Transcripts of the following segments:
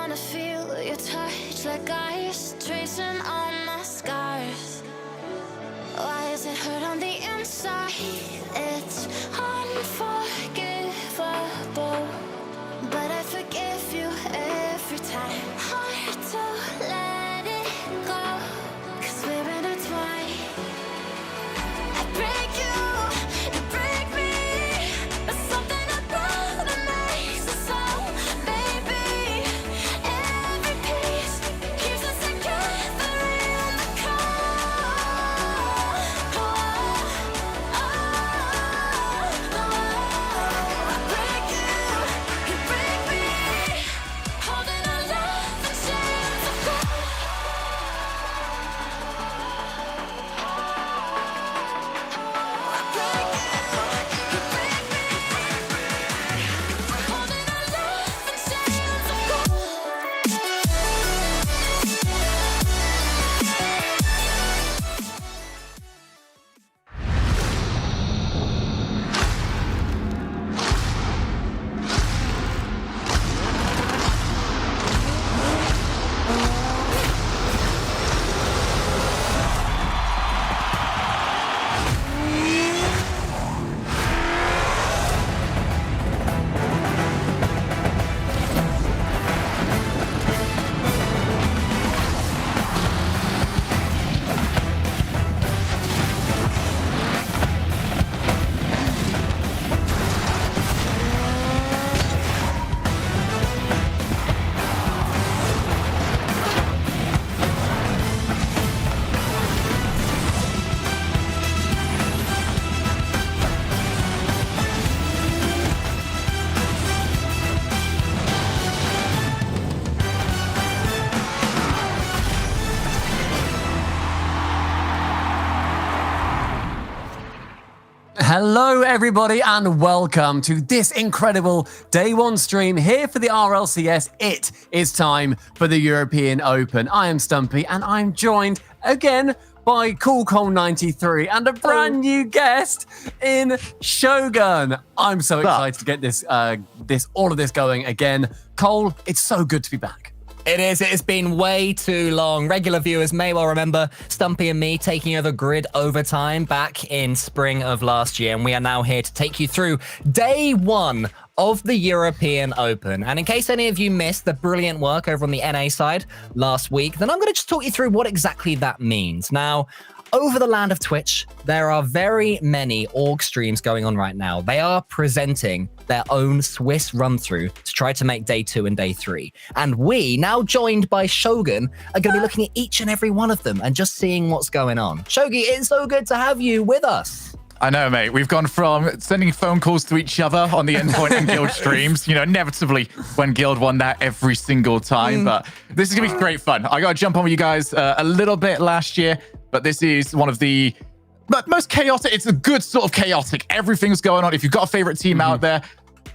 wanna feel your touch like ice, tracing all my scars. Why is it hurt on the inside? It's unforgivable, but I forgive you every time. Hard to let it go, 'cause we're intertwined. I break you break me. There's something about that makes us so, baby. Every piece keeps us together in the cold. I break you break me. Holding our love in chains of gold. I break you break me. Holding our love in chains of gold. Hello, everybody, and welcome to this incredible Day 1 stream here for the RLCS. It is time for the European Open. I am Stumpy, and I'm joined again by Cool Cole 93 and a brand new guest in Shogun. I'm so excited to get all of this going again. Cole, it's so good to be back. It is. It has been way too long. Regular viewers may well remember Stumpy and me taking over Grid Overtime back in spring of last year, and we are now here to take you through Day 1 of the European Open. And in case any of you missed the brilliant work over on the NA side last week, then I'm going to just talk you through what exactly that means. Now, over the land of Twitch, there are very many org streams going on right now. They are presenting their own Swiss run-through to try to make Day 2 and Day 3. And we, now joined by Shogun, are going to be looking at each and every one of them and just seeing what's going on. Shogi, it's so good to have you with us. I know, mate. We've gone from sending phone calls to each other on the endpoint and Guild streams, inevitably when Guild won that every single time. But this is going to be great fun. I got to jump on with you guys a little bit last year, but this is one of the most chaotic. It's a good sort of chaotic. Everything's going on. If you've got a favorite team out there,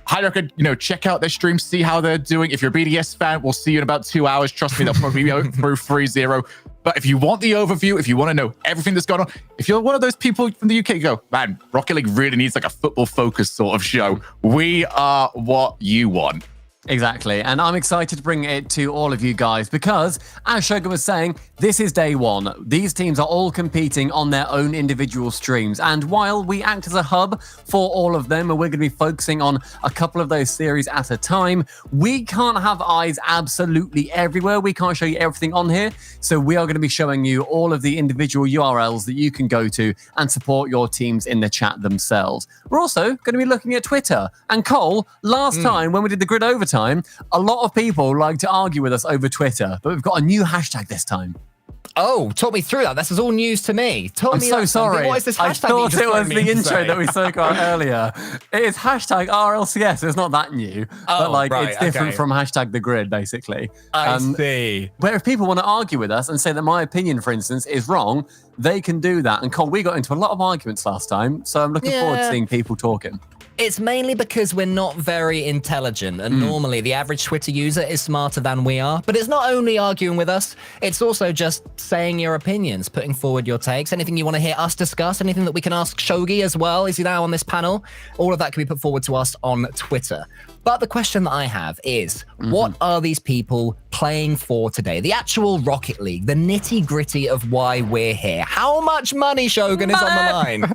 highly recommend, check out their streams, see how they're doing. If you're a BDS fan, we'll see you in about 2 hours. Trust me, they'll probably be through 3-0. But if you want the overview, if you want to know everything that's going on, if you're one of those people from the UK, you go, man, Rocket League really needs like a football-focused sort of show. We are what you want. Exactly, and I'm excited to bring it to all of you guys because, as Shogun was saying, this is Day 1. These teams are all competing on their own individual streams, and while we act as a hub for all of them, and we're going to be focusing on a couple of those series at a time, we can't have eyes absolutely everywhere. We can't show you everything on here, so we are going to be showing you all of the individual URLs that you can go to and support your teams in the chat themselves. We're also going to be looking at Twitter, and Cole, last time when we did the Grid Overtime, a lot of people like to argue with us over Twitter, but we've got a new hashtag this time. Oh, talk me through that. This is all news to me. I'm so sorry. What is this hashtag? I thought it was the intro that we spoke about earlier. It is hashtag RLCS. It's not that new. But it's different from hashtag the grid, basically. I see. Where if people want to argue with us and say that my opinion, for instance, is wrong, they can do that. And Cole, we got into a lot of arguments last time, so I'm looking forward to seeing people talking. It's mainly because we're not very intelligent, and normally the average Twitter user is smarter than we are. But it's not only arguing with us, it's also just saying your opinions, putting forward your takes, anything you want to hear us discuss, anything that we can ask Shogi as well. Is he now on this panel? All of that can be put forward to us on Twitter. But the question that I have is, what are these people playing for today? The actual Rocket League, the nitty-gritty of why we're here. How much money, Shogun, is on the line?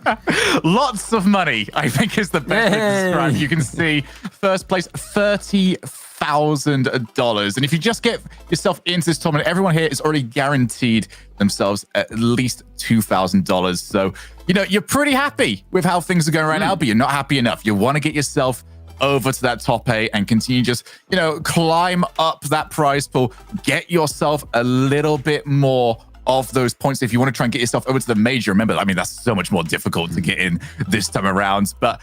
Lots of money, I think, is the best way to describe it. You can see first place, $30,000. And if you just get yourself into this tournament, everyone here is already guaranteed themselves at least $2,000. So, you know, you're pretty happy with how things are going right now, but you're not happy enough. You want to get yourself over to that top 8 and continue just, you know, climb up that prize pool, get yourself a little bit more of those points if you want to try and get yourself over to the major. Remember, I mean, that's so much more difficult to get in this time around, but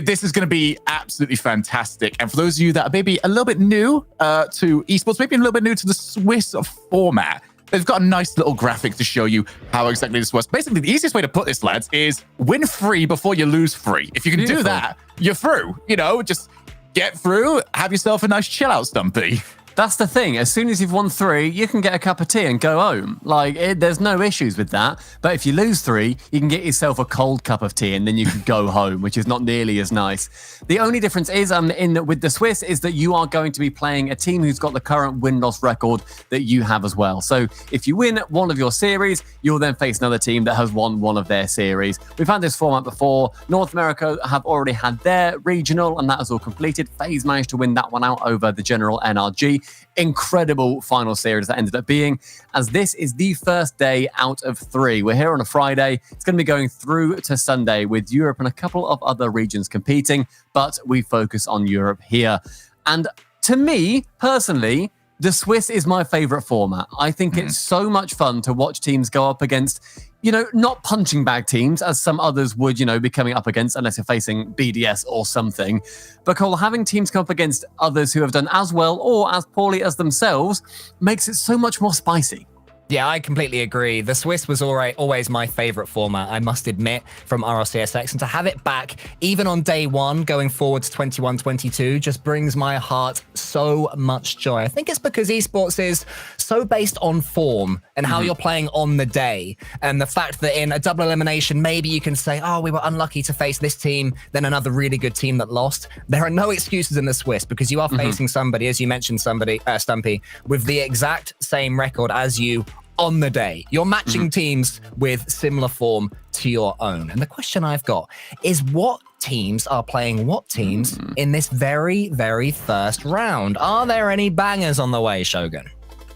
this is going to be absolutely fantastic. And for those of you that are maybe a little bit new to esports, maybe a little bit new to the Swiss format, they've got a nice little graphic to show you how exactly this works. Basically, the easiest way to put this, lads, is win free before you lose free. If you can do that, you're through. You know, just get through, have yourself a nice chill out, Stumpy. That's the thing. As soon as you've won 3, you can get a cup of tea and go home. Like, there's no issues with that. But if you lose 3, you can get yourself a cold cup of tea and then you can go home, which is not nearly as nice. The only difference is with the Swiss is that you are going to be playing a team who's got the current win-loss record that you have as well. So if you win one of your series, you'll then face another team that has won one of their series. We've had this format before. North America have already had their regional, and that is all completed. FaZe managed to win that one out over the general NRG. Incredible final series that ended up being, as this is the first day out of 3. We're here on a Friday. It's going to be going through to Sunday with Europe and a couple of other regions competing, but we focus on Europe here. And to me, personally, the Swiss is my favorite format. I think it's so much fun to watch teams go up against, you know, not punching bag teams as some others would, you know, be coming up against unless you're facing BDS or something. But having teams come up against others who have done as well or as poorly as themselves makes it so much more spicy. Yeah, I completely agree. The Swiss was always my favorite format, I must admit, from RLCSX. And to have it back, even on day 1, going forward to 21-22, just brings my heart so much joy. I think it's because esports is so based on form and how you're playing on the day. And the fact that in a double elimination, maybe you can say, oh, we were unlucky to face this team, then another really good team that lost. There are no excuses in the Swiss because you are facing somebody, as you mentioned, Stumpy, with the exact same record as you on the day. You're matching teams with similar form to your own. And the question I've got is, what teams are playing what teams in this very, very first round? Are there any bangers on the way, Shogun?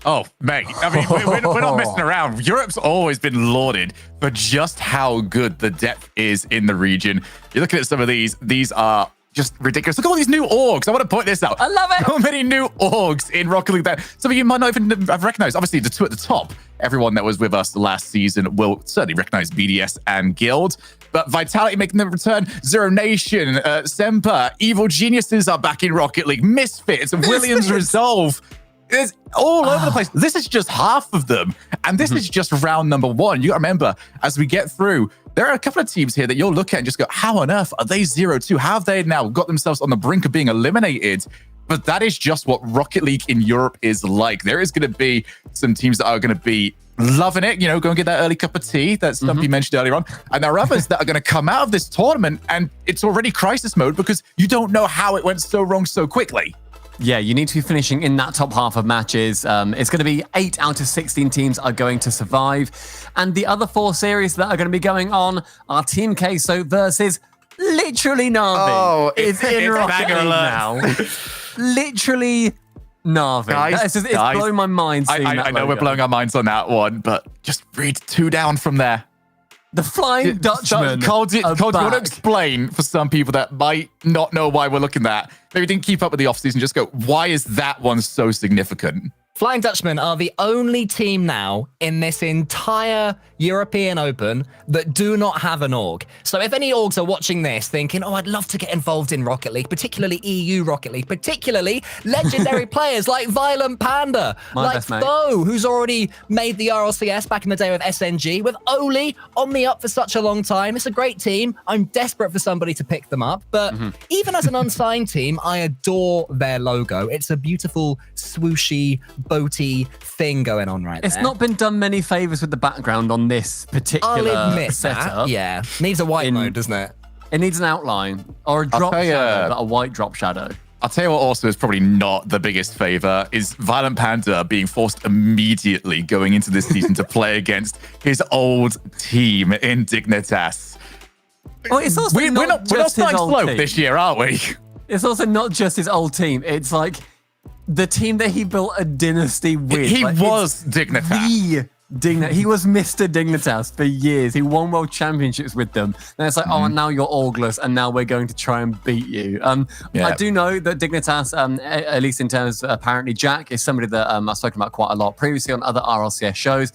Oh, mate. I mean, we're not messing around. Europe's always been lauded for just how good the depth is in the region. You're looking at some of these are just ridiculous. Look at all these new orgs. I want to point this out. I love it. How many new orgs in Rocket League that some of you might not even have recognized. Obviously, the 2 at the top, everyone that was with us last season will certainly recognize BDS and Guild. But Vitality making their return, Zero Nation, Semper, Evil Geniuses are back in Rocket League, Misfits, Williams Resolve. It's all over the place. This is just half of them. And this is just round number 1. You got to remember, as we get through, there are a couple of teams here that you'll look at and just go, how on earth are they 0-2? How have they now got themselves on the brink of being eliminated? But that is just what Rocket League in Europe is like. There is going to be some teams that are going to be loving it, you know, go and get that early cup of tea that Stumpy mentioned earlier on. And there are others that are going to come out of this tournament and it's already crisis mode because you don't know how it went so wrong so quickly. Yeah, you need to be finishing in that top half of matches. It's going to be 8 out of 16 teams are going to survive. And the other 4 series that are going to be going on are Team Queso versus literally Na'Vi. Oh, it's in Rocket League now. Literally Na'Vi. It's blowing my mind seeing that I know logo. we're blowing our minds on that one, but just read 2 down from there. The Flying Dutchman. Cole, do you want to explain for some people that might not know why we're looking at that? Maybe didn't keep up with the offseason, just go, why is that one so significant? Flying Dutchmen are the only team now in this entire European Open that do not have an org. So if any orgs are watching this thinking, oh, I'd love to get involved in Rocket League, particularly EU Rocket League, particularly legendary players like Violent Panda, like Foe, who's already made the RLCS back in the day with SNG, with Oli on the up for such a long time. It's a great team. I'm desperate for somebody to pick them up. But even as an unsigned team, I adore their logo. It's a beautiful, swooshy, boaty thing going on right there. It's not been done many favors with the background on this particular I'll admit setup. that. Yeah, needs a white mode, doesn't it? It needs an outline or a drop shadow, but a white drop shadow. I'll tell you what also is probably not the biggest favor is Violent Panda being forced immediately going into this season to play against his old team in Dignitas. Well, it's also We're not starting slow this year, are we? It's also not just his old team. It's like the team that he built a dynasty with. He like, was Dignitas. He was Mr. Dignitas for years. He won world championships with them. And it's like, oh, now you're August, and now we're going to try and beat you. I do know that Dignitas, at least in terms of apparently Jack, is somebody that I've spoken about quite a lot previously on other RLCS shows.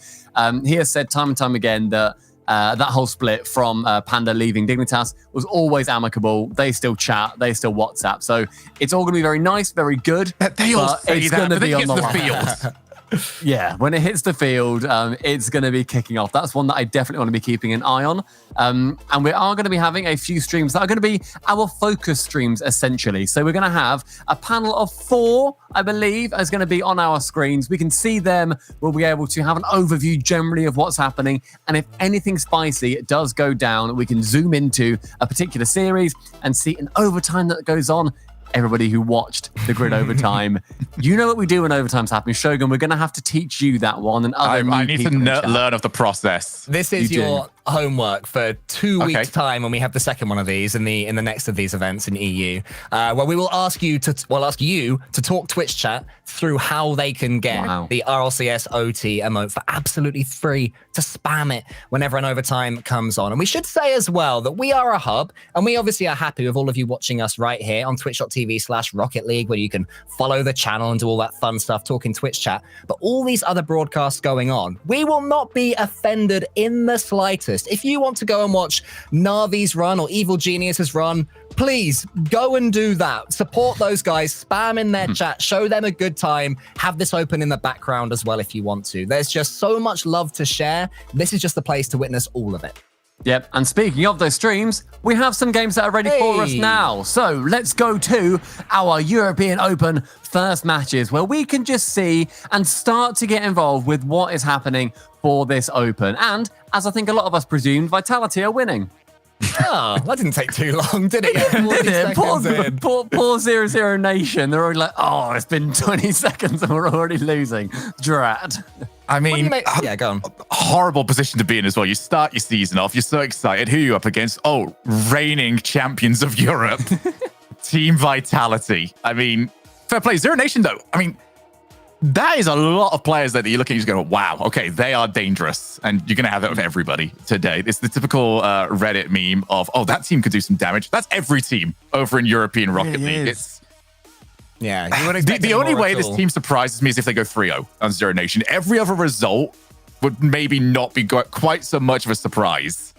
He has said time and time again that that whole split from Panda leaving Dignitas was always amicable. They still chat, they still WhatsApp. So it's all going to be very nice, very good. They all say it's that, going to but be it on gets the the line. field. Yeah, when it hits the field, it's going to be kicking off. That's one that I definitely want to be keeping an eye on. And we are going to be having a few streams that are going to be our focus streams, essentially. So we're going to have a panel of 4, I believe, is going to be on our screens. We can see them. We'll be able to have an overview generally of what's happening. And if anything spicy does go down, we can zoom into a particular series and see an overtime that goes on. Everybody who watched the grid overtime, you know what we do when overtime's happening. Shogun, we're going to have to teach you that one. And other I need to learn of the process. This is your homework for 2 weeks' time when we have the second one of these in the next of these events in EU, where we will ask you to talk Twitch chat through how they can get the RLCS OT emote for absolutely free, to spam it whenever an overtime comes on. And we should say as well that we are a hub, and we obviously are happy with all of you watching us right here on twitch.tv/Rocket League, where you can follow the channel and do all that fun stuff, talking Twitch chat. But all these other broadcasts going on, we will not be offended in the slightest. If you want to go and watch Navi's run or Evil Genius's run, please go and do that. Support those guys, spam in their chat, show them a good time, have this open in the background as well if you want to. There's just so much love to share. This is just the place to witness all of it. Yep, and speaking of those streams, we have some games that are ready for us now. So let's go to our European Open first matches, where we can just see and start to get involved with what is happening for this Open. And as I think a lot of us presumed, Vitality are winning. Oh, that didn't take too long, did it? Did it? Poor 0-0 Nation. They're already like, oh, it's been 20 seconds and we're already losing. Drat. I mean, yeah, go on. Horrible position to be in as well. You start your season off, you're so excited. Who are you up against? Oh, reigning champions of Europe. Team Vitality. I mean, fair play. Zero Nation, though. I mean, that is a lot of players that you're looking at, you're just going, wow, okay, they are dangerous. And you're going to have that with everybody today. It's the typical Reddit meme of, oh, that team could do some damage. That's every team over in European Rocket League. It's Yeah, the only way this team surprises me is if they go 3-0 on Zero Nation. Every other result would maybe not be quite so much of a surprise.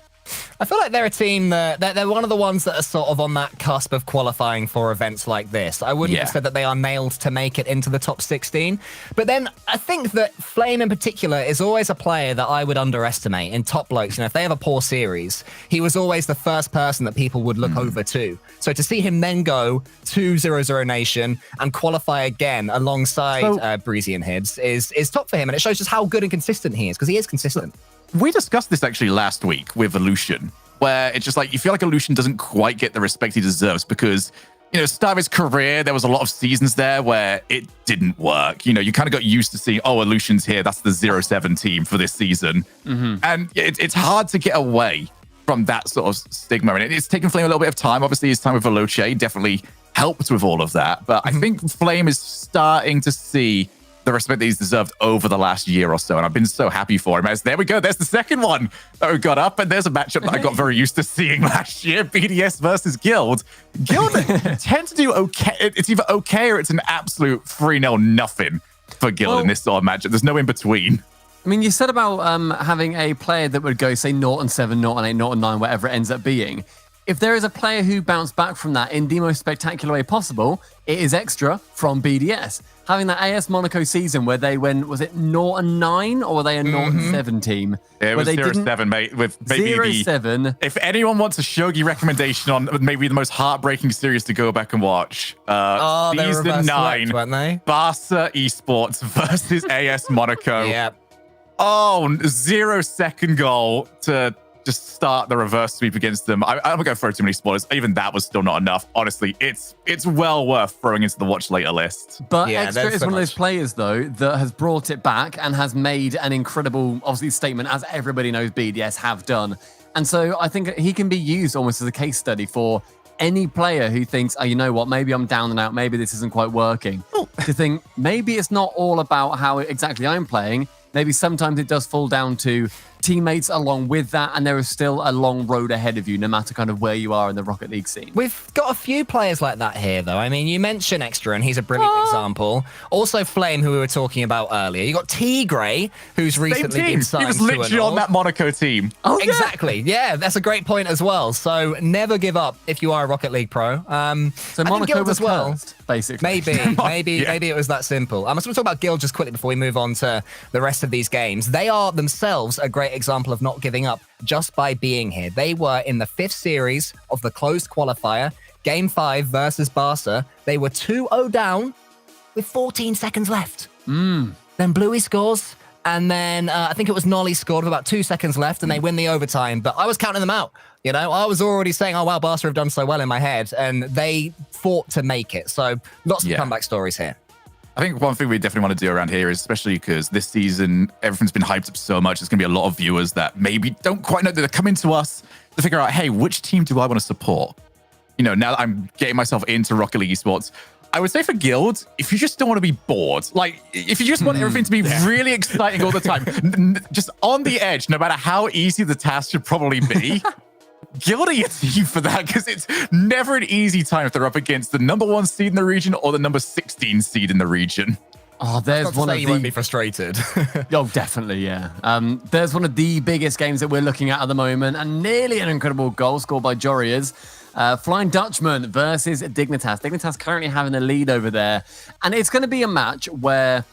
I feel like they're a team that they're one of the ones that are sort of on that cusp of qualifying for events like this. I wouldn't have said that they are nailed to make it into the top 16. But then I think that Flame in particular is always a player that I would underestimate in top blokes. You know, if they have a poor series, he was always the first person that people would look over to. So to see him then go to 0-0 Nation and qualify again alongside Breezy and Hibs is top for him. And it shows just how good and consistent he is, because he is consistent. We discussed this actually last week with Illusion, where it's just like, you feel like Illusion doesn't quite get the respect he deserves because, you know, start of his career, there was a lot of seasons there where it didn't work. You know, you kind of got used to seeing, oh, Illusion's here. That's the 0-7 team for this season. And it's hard to get away from that sort of stigma. And it's taken Flame a little bit of time. Obviously, his time with Veloce definitely helped with all of that. But I think Flame is starting to see the respect that he's deserved over the last year or so. And I've been so happy for him. There we go. There's the second one that we got up. And there's a matchup that I got very used to seeing last year. BDS versus Guild. Guild tend to do okay. It's either okay or it's an absolute 3-0 nothing for Guild in this sort of matchup. There's no in between. I mean, you said about having a player that would go, say, 0-7, 0-8, 0-9, whatever it ends up being. If there is a player who bounced back from that in the most spectacular way possible, it is Extra from BDS. Having that AS Monaco season where they went, was it 0-9 or were they a 0-7 team? It was 0-7, mate. With maybe 0-7. If anyone wants a shogi recommendation on maybe the most heartbreaking series to go back and watch, Season 9, weren't they? Barca Esports versus AS Monaco. Yeah. Oh, 0-second goal to just start the reverse sweep against them. I'm not going to throw too many spoilers. Even that was still not enough. Honestly, it's well worth throwing into the watch later list. But Yeah, Extra there's is so one of those much. players, though, that has brought it back and has made an incredible, obviously, statement, as everybody knows BDS have done. And so I think he can be used almost as a case study for any player who thinks, oh, you know what, maybe I'm down and out, maybe this isn't quite working. To think, maybe it's not all about how exactly I'm playing. Maybe sometimes it does fall down to teammates along with that, and there is still a long road ahead of you, no matter kind of where you are in the Rocket League scene. We've got a few players like that here, though. I mean, you mentioned Extra, and he's a brilliant example. Also, Flame, who we were talking about earlier. You got T-Grey, who's Same recently team. been signed He was to literally on Anord. that Monaco team. Oh, yeah. Exactly. Yeah, that's a great point as well. So never give up if you are a Rocket League pro. So I think Monaco Guild was as well. cursed, basically. Maybe Yeah. it was that simple. I'm just going to talk about Guild just quickly before we move on to the rest of these games. They are themselves a great example of not giving up just by being here. They were in the 5th series of the closed qualifier, Game 5 versus Barca. They were 2-0 down with 14 seconds left. Then Bluey scores, and then I think it was Nolly scored with about 2 seconds left, and they win the overtime. But I was counting them out. You know, I was already saying, oh, wow, Barca have done so well in my head, and they fought to make it. So lots of Yeah. comeback stories here. I think one thing we definitely want to do around here is, especially because this season, everything's been hyped up so much, there's going to be a lot of viewers that maybe don't quite know that they're coming to us to figure out, hey, which team do I want to support? You know, now that I'm getting myself into Rocket League Esports, I would say for Guild, if you just don't want to be bored, like if you just want everything to be really exciting all the time, just on the edge, no matter how easy the task should probably be, Guild are your team for that, because it's never an easy time if they're up against the #1 seed in the region or the number 16 seed in the region. Oh, there's Not to one say of you won't the... be frustrated. Oh, definitely, yeah. There's one of the biggest games that we're looking at the moment, and nearly an incredible goal scored by Jorias. Flying Dutchman versus Dignitas. Dignitas currently having a lead over there. And it's going to be a match where,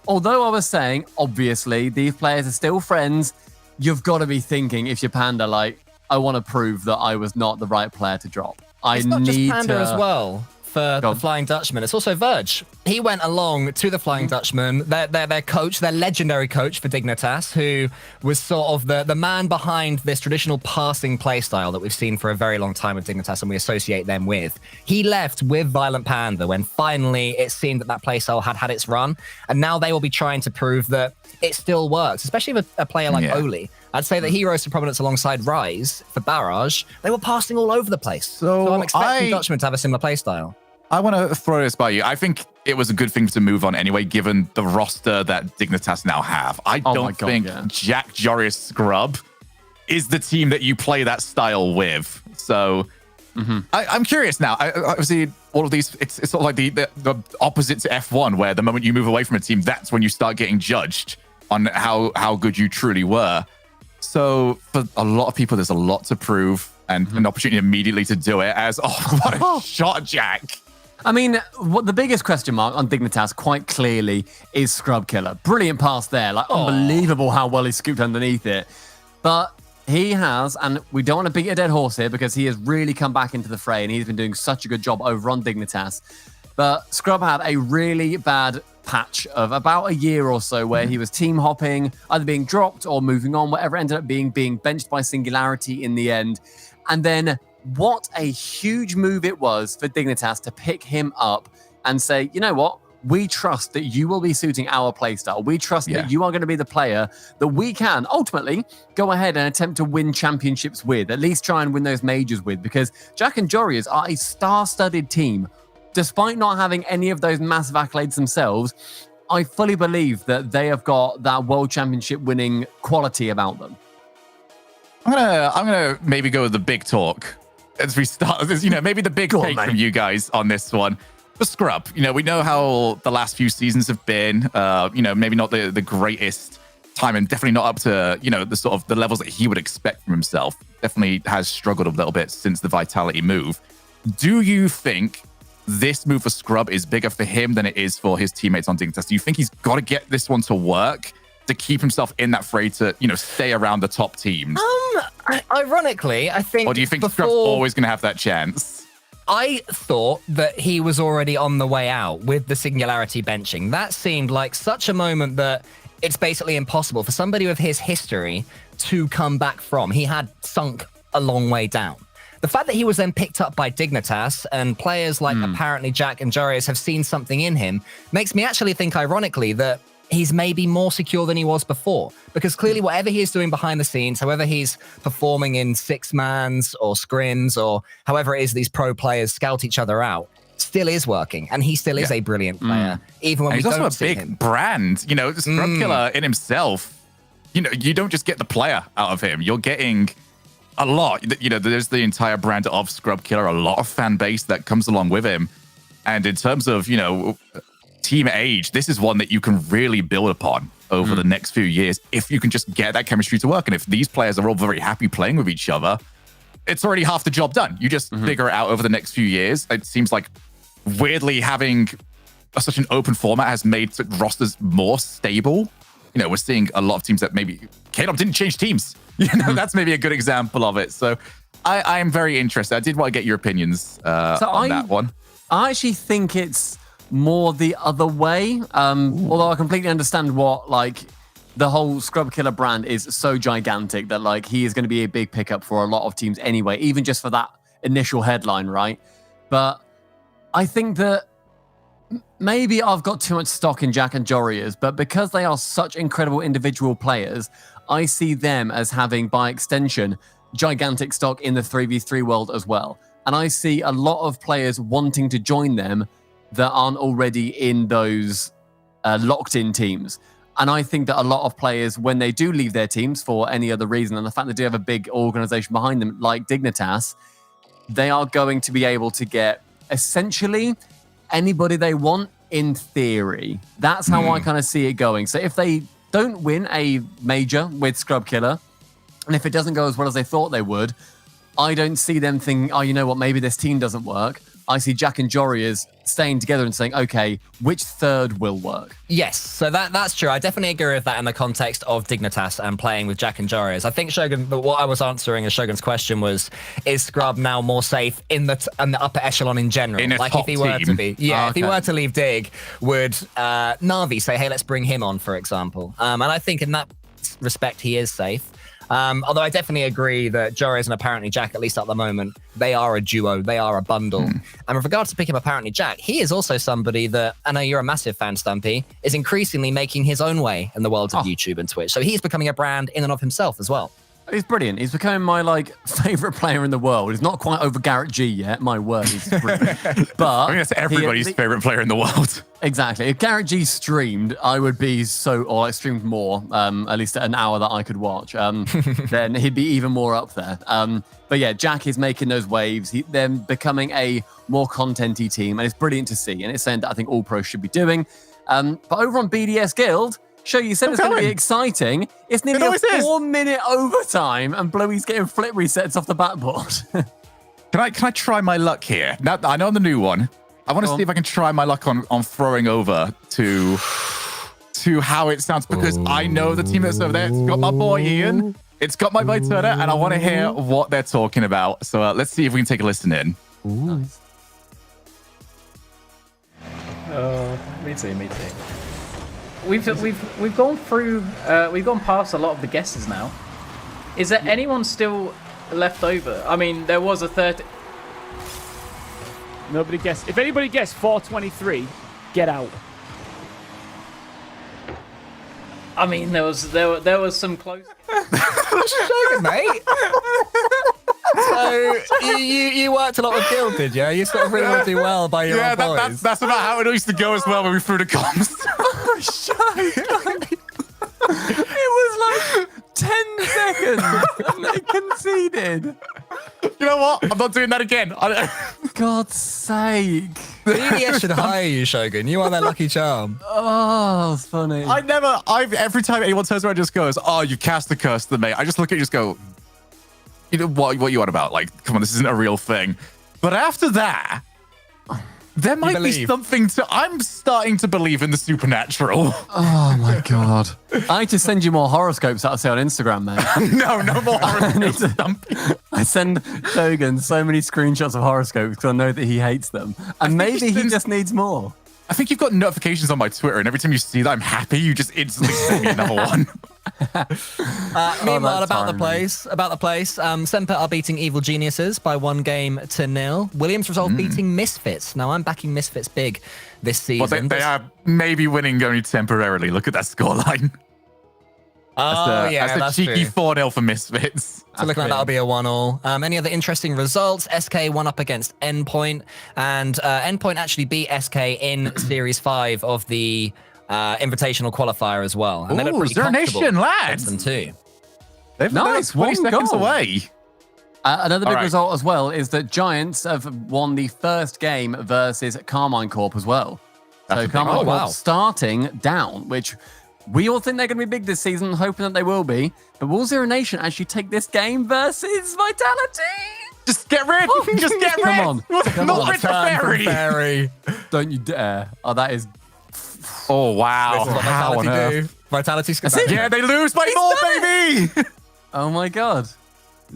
although I was saying, obviously, these players are still friends, you've got to be thinking, if you're Panda, like, I want to prove that I was not the right player to drop. It's not just need Panda to... as well for Go the on. Flying Dutchman. It's also Verge. He went along to the Flying Dutchman, their coach, their legendary coach for Dignitas, who was sort of the man behind this traditional passing playstyle that we've seen for a very long time with Dignitas and we associate them with. He left with Violent Panda when finally it seemed that that playstyle had its run. And now they will be trying to prove that it still works, especially with a player like Yeah. Oli. I'd say that he rose to prominence alongside Rise for Barrage. They were passing all over the place. So I'm expecting Dutchman to have a similar playstyle. I want to throw this by you. I think it was a good thing to move on anyway, given the roster that Dignitas now have. I Oh don't my God, think yeah. Jack Jorius Scrub is the team that you play that style with. So I'm curious now. Obviously, all of these, it's sort of like the opposite to F1, where the moment you move away from a team, that's when you start getting judged on how good you truly were. So for a lot of people, there's a lot to prove and an opportunity immediately to do it as, oh, what a shot, Jack. I mean, what the biggest question mark on Dignitas quite clearly is Scrub Killer. Brilliant pass there. Like, unbelievable how well he scooped underneath it. But he has, and we don't want to beat a dead horse here because he has really come back into the fray and he's been doing such a good job over on Dignitas. But Scrub had a really bad patch of about a year or so where he was team hopping, either being dropped or moving on, whatever ended up being benched by Singularity in the end. And then what a huge move it was for Dignitas to pick him up and say, you know what? We trust that you will be suiting our playstyle. We trust that you are going to be the player that we can ultimately go ahead and attempt to win championships with, at least try and win those majors with, because Jack and Jorias are a star-studded team. Despite not having any of those massive accolades themselves, I fully believe that they have got that world championship winning quality about them. I'm gonna maybe go with the big talk as we start. You know, maybe the big Go on, take mate. from you guys on this one. The Scrub. You know, we know how the last few seasons have been. You know, maybe not the greatest time, and definitely not up to the sort of the levels that he would expect from himself. Definitely has struggled a little bit since the Vitality move. Do you think this move for Scrub is bigger for him than it is for his teammates on Dignitas? Do you think he's got to get this one to work to keep himself in that fray to, stay around the top teams? Ironically, I think. Or do you think Scrub's always going to have that chance? I thought that he was already on the way out with the Singularity benching. That seemed like such a moment that it's basically impossible for somebody with his history to come back from. He had sunk a long way down. The fact that he was then picked up by Dignitas and players like apparently Jack and Jarius have seen something in him makes me actually think, ironically, that he's maybe more secure than he was before. Because clearly whatever he is doing behind the scenes, however he's performing in six-mans or scrims or however it is these pro players scout each other out, still is working. And he still is a brilliant player, even when And we he's don't also a see big him. brand. You know, Scrub Killer in himself, you know, you don't just get the player out of him. You're getting a lot. You know, there's the entire brand of Scrub Killer, a lot of fan base that comes along with him. And in terms of, you know, team age, this is one that you can really build upon over the next few years if you can just get that chemistry to work. And if these players are all very happy playing with each other, it's already half the job done. You just figure it out over the next few years. It seems like weirdly having such an open format has made rosters more stable. You know, we're seeing a lot of teams that maybe K-Dom didn't change teams. You know, that's maybe a good example of it. So I am very interested. I did want to get your opinions on that one. I actually think it's more the other way. Although I completely understand what, like, the whole Scrub Killer brand is so gigantic that, like, he is going to be a big pickup for a lot of teams anyway, even just for that initial headline, right? But I think that maybe I've got too much stock in Jack and Jorias, but because they are such incredible individual players, I see them as having, by extension, gigantic stock in the 3v3 world as well. And I see a lot of players wanting to join them that aren't already in those locked-in teams. And I think that a lot of players, when they do leave their teams for any other reason, and the fact they do have a big organization behind them, like Dignitas, they are going to be able to get essentially anybody they want in theory. That's how I kind of see it going. So if they don't win a major with Scrub Killer, and if it doesn't go as well as they thought they would, I don't see them thinking, oh, you know what, maybe this team doesn't work. I see Jack and Jorias staying together and saying, okay, which third will work? Yes, so that's true. I definitely agree with that in the context of Dignitas and playing with Jack and Jarius. I think Shogun, but what I was answering as Shogun's question was, is Scrub now more safe in the upper echelon in general? In a like top if he were team. to be, if he were to leave Dig, would Na'Vi say, hey, let's bring him on, for example? And I think in that respect, he is safe. Although I definitely agree that Jarius and apparently Jack, at least at the moment, they are a duo, they are a bundle. And with regards to picking apparently Jack, he is also somebody that, I know you're a massive fan, Stumpy, is increasingly making his own way in the world of YouTube and Twitch. So he's becoming a brand in and of himself as well. He's brilliant. He's becoming my, like, favorite player in the world. He's not quite over Garrett G yet. My word, he's brilliant. But I mean, that's everybody's favorite player in the world. Exactly. If Garrett G streamed, I would be or like streamed more, at least an hour that I could watch, then he'd be even more up there. But yeah, Jack is making those waves. They're becoming a more content-y team, and it's brilliant to see. And it's something that I think all pros should be doing. But over on BDS Guild, Show you said it's going to be exciting. It's nearly a 4-minute overtime, and Bluey's getting flip resets off the backboard. Can I try my luck here? Now, I know the new one. I want to see if I can try my luck on throwing over to how it sounds, because I know the team that's over there. It's got my boy Ian. It's got my boy Turner, and I want to hear what they're talking about. So let's see if we can take a listen in. Nice. Me too. We've gone through, we've gone past a lot of the guesses now. Is there anyone still left over? I mean, there was a third. Nobody guessed. If anybody guessed 423, get out. I mean, there was some close. Joking, mate. So you worked a lot with Guild, did you? You sort of really want to do well by your own boys. That's about how it used to go as well when we threw the comms. It was like 10 seconds and they conceded. You know what? I'm not doing that again. God's sake. BDS should hire you, Shogun. You are their lucky charm. Oh, it's funny. Every time anyone turns around and just goes, oh, you cast the curse to me, I just look at you and just go, you know, what you on about? Like, come on, this isn't a real thing. But after that, there might be something to... I'm starting to believe in the supernatural. Oh, my God. I need to send you more horoscopes that I see on Instagram, mate. No more horoscopes. I send Shogun so many screenshots of horoscopes because I know that he hates them. And maybe he just needs more. I think you've got notifications on my Twitter, and every time you see that I'm happy, you just instantly send me another one. Meanwhile, that's about the timely. place, Semper are beating Evil Geniuses by 1-0. Williams Resolve beating Misfits. Now, I'm backing Misfits big this season. Well, they are maybe winning only temporarily. Look at that scoreline. That's a cheeky true. 4-0 for Misfits. So looking like that'll be a 1-1. Any other interesting results? SK won up against Endpoint, and Endpoint actually beat SK in Series 5 of the Invitational Qualifier as well. And they look pretty comfortable Nation, lads. against them too. They're Nice, 20 one seconds goal. away. Another big All right. result as well is that Giants have won the first game versus Carmine Corp as well. That's a So big Carmine one. Corp Wow. starting down, which we all think they're going to be big this season, hoping that they will be. But will Zero Nation actually take this game versus Vitality? Just get rid. Just get rid. Come on. Come Not on. rid the fairy. Fairy. Don't you dare. Oh, that is... Oh, wow. This is what How on Vitality earth? do. Vitality's Yeah, they lose by 4, baby. Oh my god.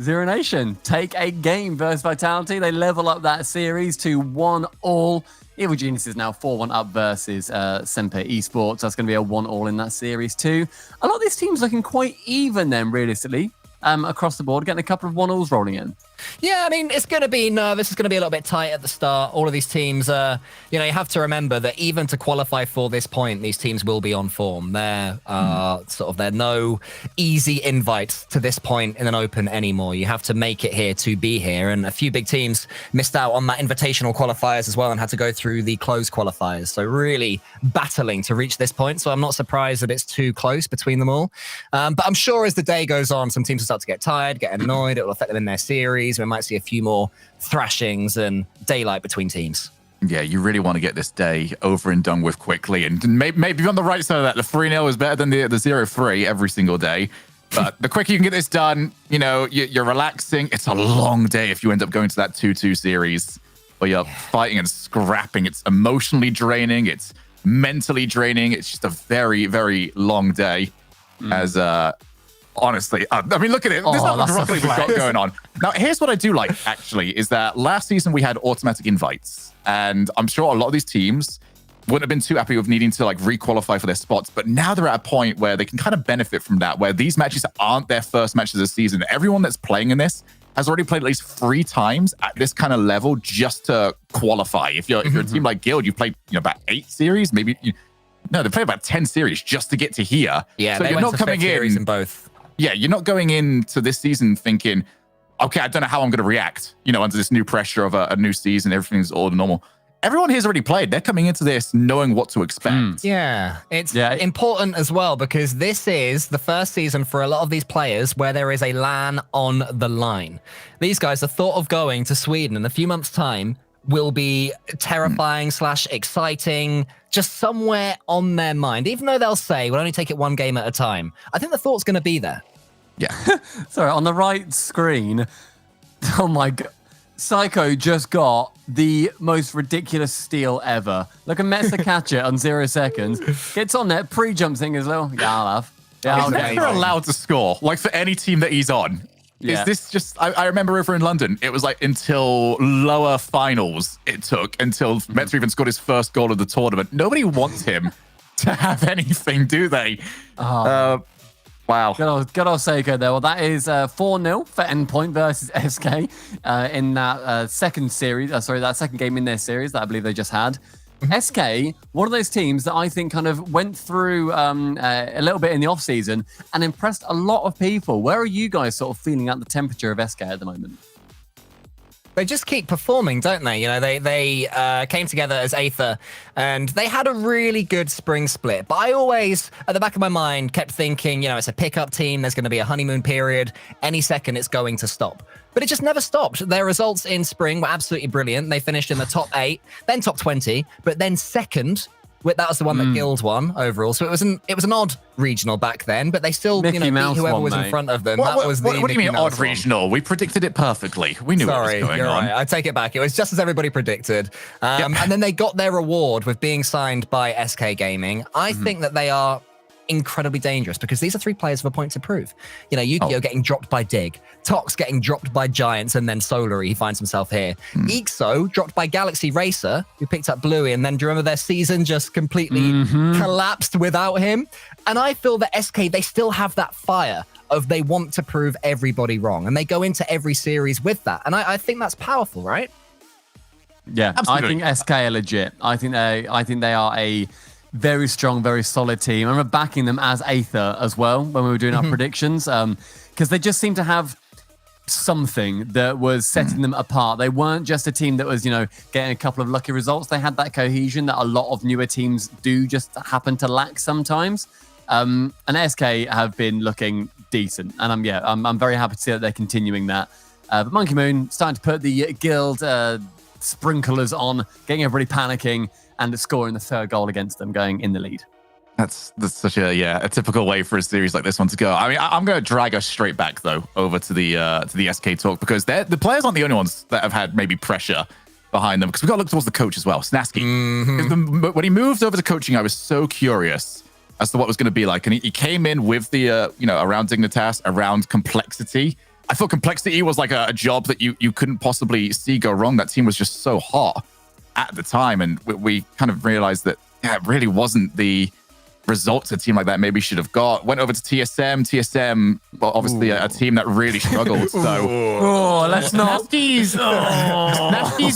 Zero Nation take a game versus Vitality. They level up that series to 1-1. Evil Genius is now 4-1 up versus Semper Esports. That's going to be a 1-1 in that series too. A lot of these teams looking quite even then, realistically, across the board, getting a couple of 1-0s rolling in. Yeah, I mean, it's going to be nervous. It's going to be a little bit tight at the start. All of these teams, you have to remember that even to qualify for this point, these teams will be on form. They're they're no easy invites to this point in an open anymore. You have to make it here to be here. And a few big teams missed out on that invitational qualifiers as well and had to go through the closed qualifiers. So really battling to reach this point. So I'm not surprised that it's too close between them all. But I'm sure as the day goes on, some teams will start to get tired, get annoyed. It will affect them in their series. We might see a few more thrashings and daylight between teams. Yeah, you really want to get this day over and done with quickly. And maybe on the right side of that, the 3-0 is better than the 0-3 every single day. But the quicker you can get this done, you're relaxing. It's a long day if you end up going to that 2-2 series where you're fighting and scrapping. It's emotionally draining. It's mentally draining. It's just a very, very long day. As honestly, I mean, look at it. This is how much Rocket League we've got going on. Now, here's what I do like, actually, is that last season we had automatic invites. And I'm sure a lot of these teams wouldn't have been too happy with needing to re-qualify for their spots. But now they're at a point where they can kind of benefit from that, where these matches aren't their first matches of the season. Everyone that's playing in this has already played at least 3 times at this kind of level just to qualify. If you're a team like Guild, you've played about 8 series, maybe. No, they played about 10 series just to get to here. Yeah, so they you're went not to coming fifth series in in. both. Yeah, you're not going into this season thinking, okay, I don't know how I'm going to react, under this new pressure of a new season. Everything's all normal. Everyone here's already played. They're coming into this knowing what to expect. Yeah, it's important as well because this is the first season for a lot of these players where there is a LAN on the line. These guys, the thought of going to Sweden in a few months' time will be terrifying / exciting, just somewhere on their mind. Even though they'll say, we'll only take it one game at a time. I think the thought's going to be there. Yeah. Sorry, on the right screen, oh my god, Psycho just got the most ridiculous steal ever. Look at Metza catch it on 0 seconds. Gets on there, pre-jumps thing as well. Yeah, I'll have. Yeah, He's I'll never get it. allowed to score, for any team that he's on. Yeah. Is this just, I remember over in London, it was until lower finals it took until Metza even scored his first goal of the tournament. Nobody wants him to have anything, do they? Wow. Good old Seiko there. Well, that is 4-0 for Endpoint versus SK in that second series. That second game in their series that I believe they just had. SK, one of those teams that I think kind of went through a little bit in the off-season and impressed a lot of people. Where are you guys sort of feeling at the temperature of SK at the moment? They just keep performing, don't they? They came together as Aether, and they had a really good spring split. But I always, at the back of my mind, kept thinking, it's a pickup team. There's going to be a honeymoon period. Any second, it's going to stop. But it just never stopped. Their results in spring were absolutely brilliant. They finished in the top 8, then top 20, but then second. That was the one that Guild won overall. So it was an odd regional back then, but they still Mickey beat Mouse wherever won, was mate. in front of them. What that was the do you Mickey mean Mouse odd one. regional? We predicted it perfectly. We knew what was going you're on. right. I take it back. It was just as everybody predicted. And then they got their reward with being signed by SK Gaming. I think that they are incredibly dangerous because these are 3 players with a point to prove. You know, Yukio getting dropped by Dig, Tox getting dropped by Giants, and then Solary, he finds himself here. Ixo dropped by Galaxy Racer, who picked up Bluey, and then do you remember their season just completely collapsed without him? And I feel that SK, they still have that fire of they want to prove everybody wrong, and they go into every series with that. And I think that's powerful, right? Yeah, Absolutely. I think SK are legit. I think they are a very strong, very solid team. I remember backing them as Aether as well when we were doing our predictions, because they just seem to have something that was setting them apart. They weren't just a team that was, you know, getting a couple of lucky results. They had that cohesion that a lot of newer teams do just happen to lack sometimes. And SK have been looking decent, and I'm very happy to see that they're continuing that. But Monkey Moon starting to put the guild sprinklers on, getting everybody panicking, and scoring the 3rd goal against them, going in the lead. That's such a typical way for a series like this one to go. I mean, I'm going to drag us straight back though over to the SK talk, because the players aren't the only ones that have had maybe pressure behind them, because we've got to look towards the coach as well, Snasky. When he moved over to coaching, I was so curious as to what was going to be like, and he came in with the around Dignitas, around complexity. I thought complexity was like a job that you couldn't possibly see go wrong. That team was just so hot at the time, and we kind of realized that it really wasn't the results a team like that maybe should have got. Went over to TSM, well, obviously a team that really struggled. So Let's not. Snasky's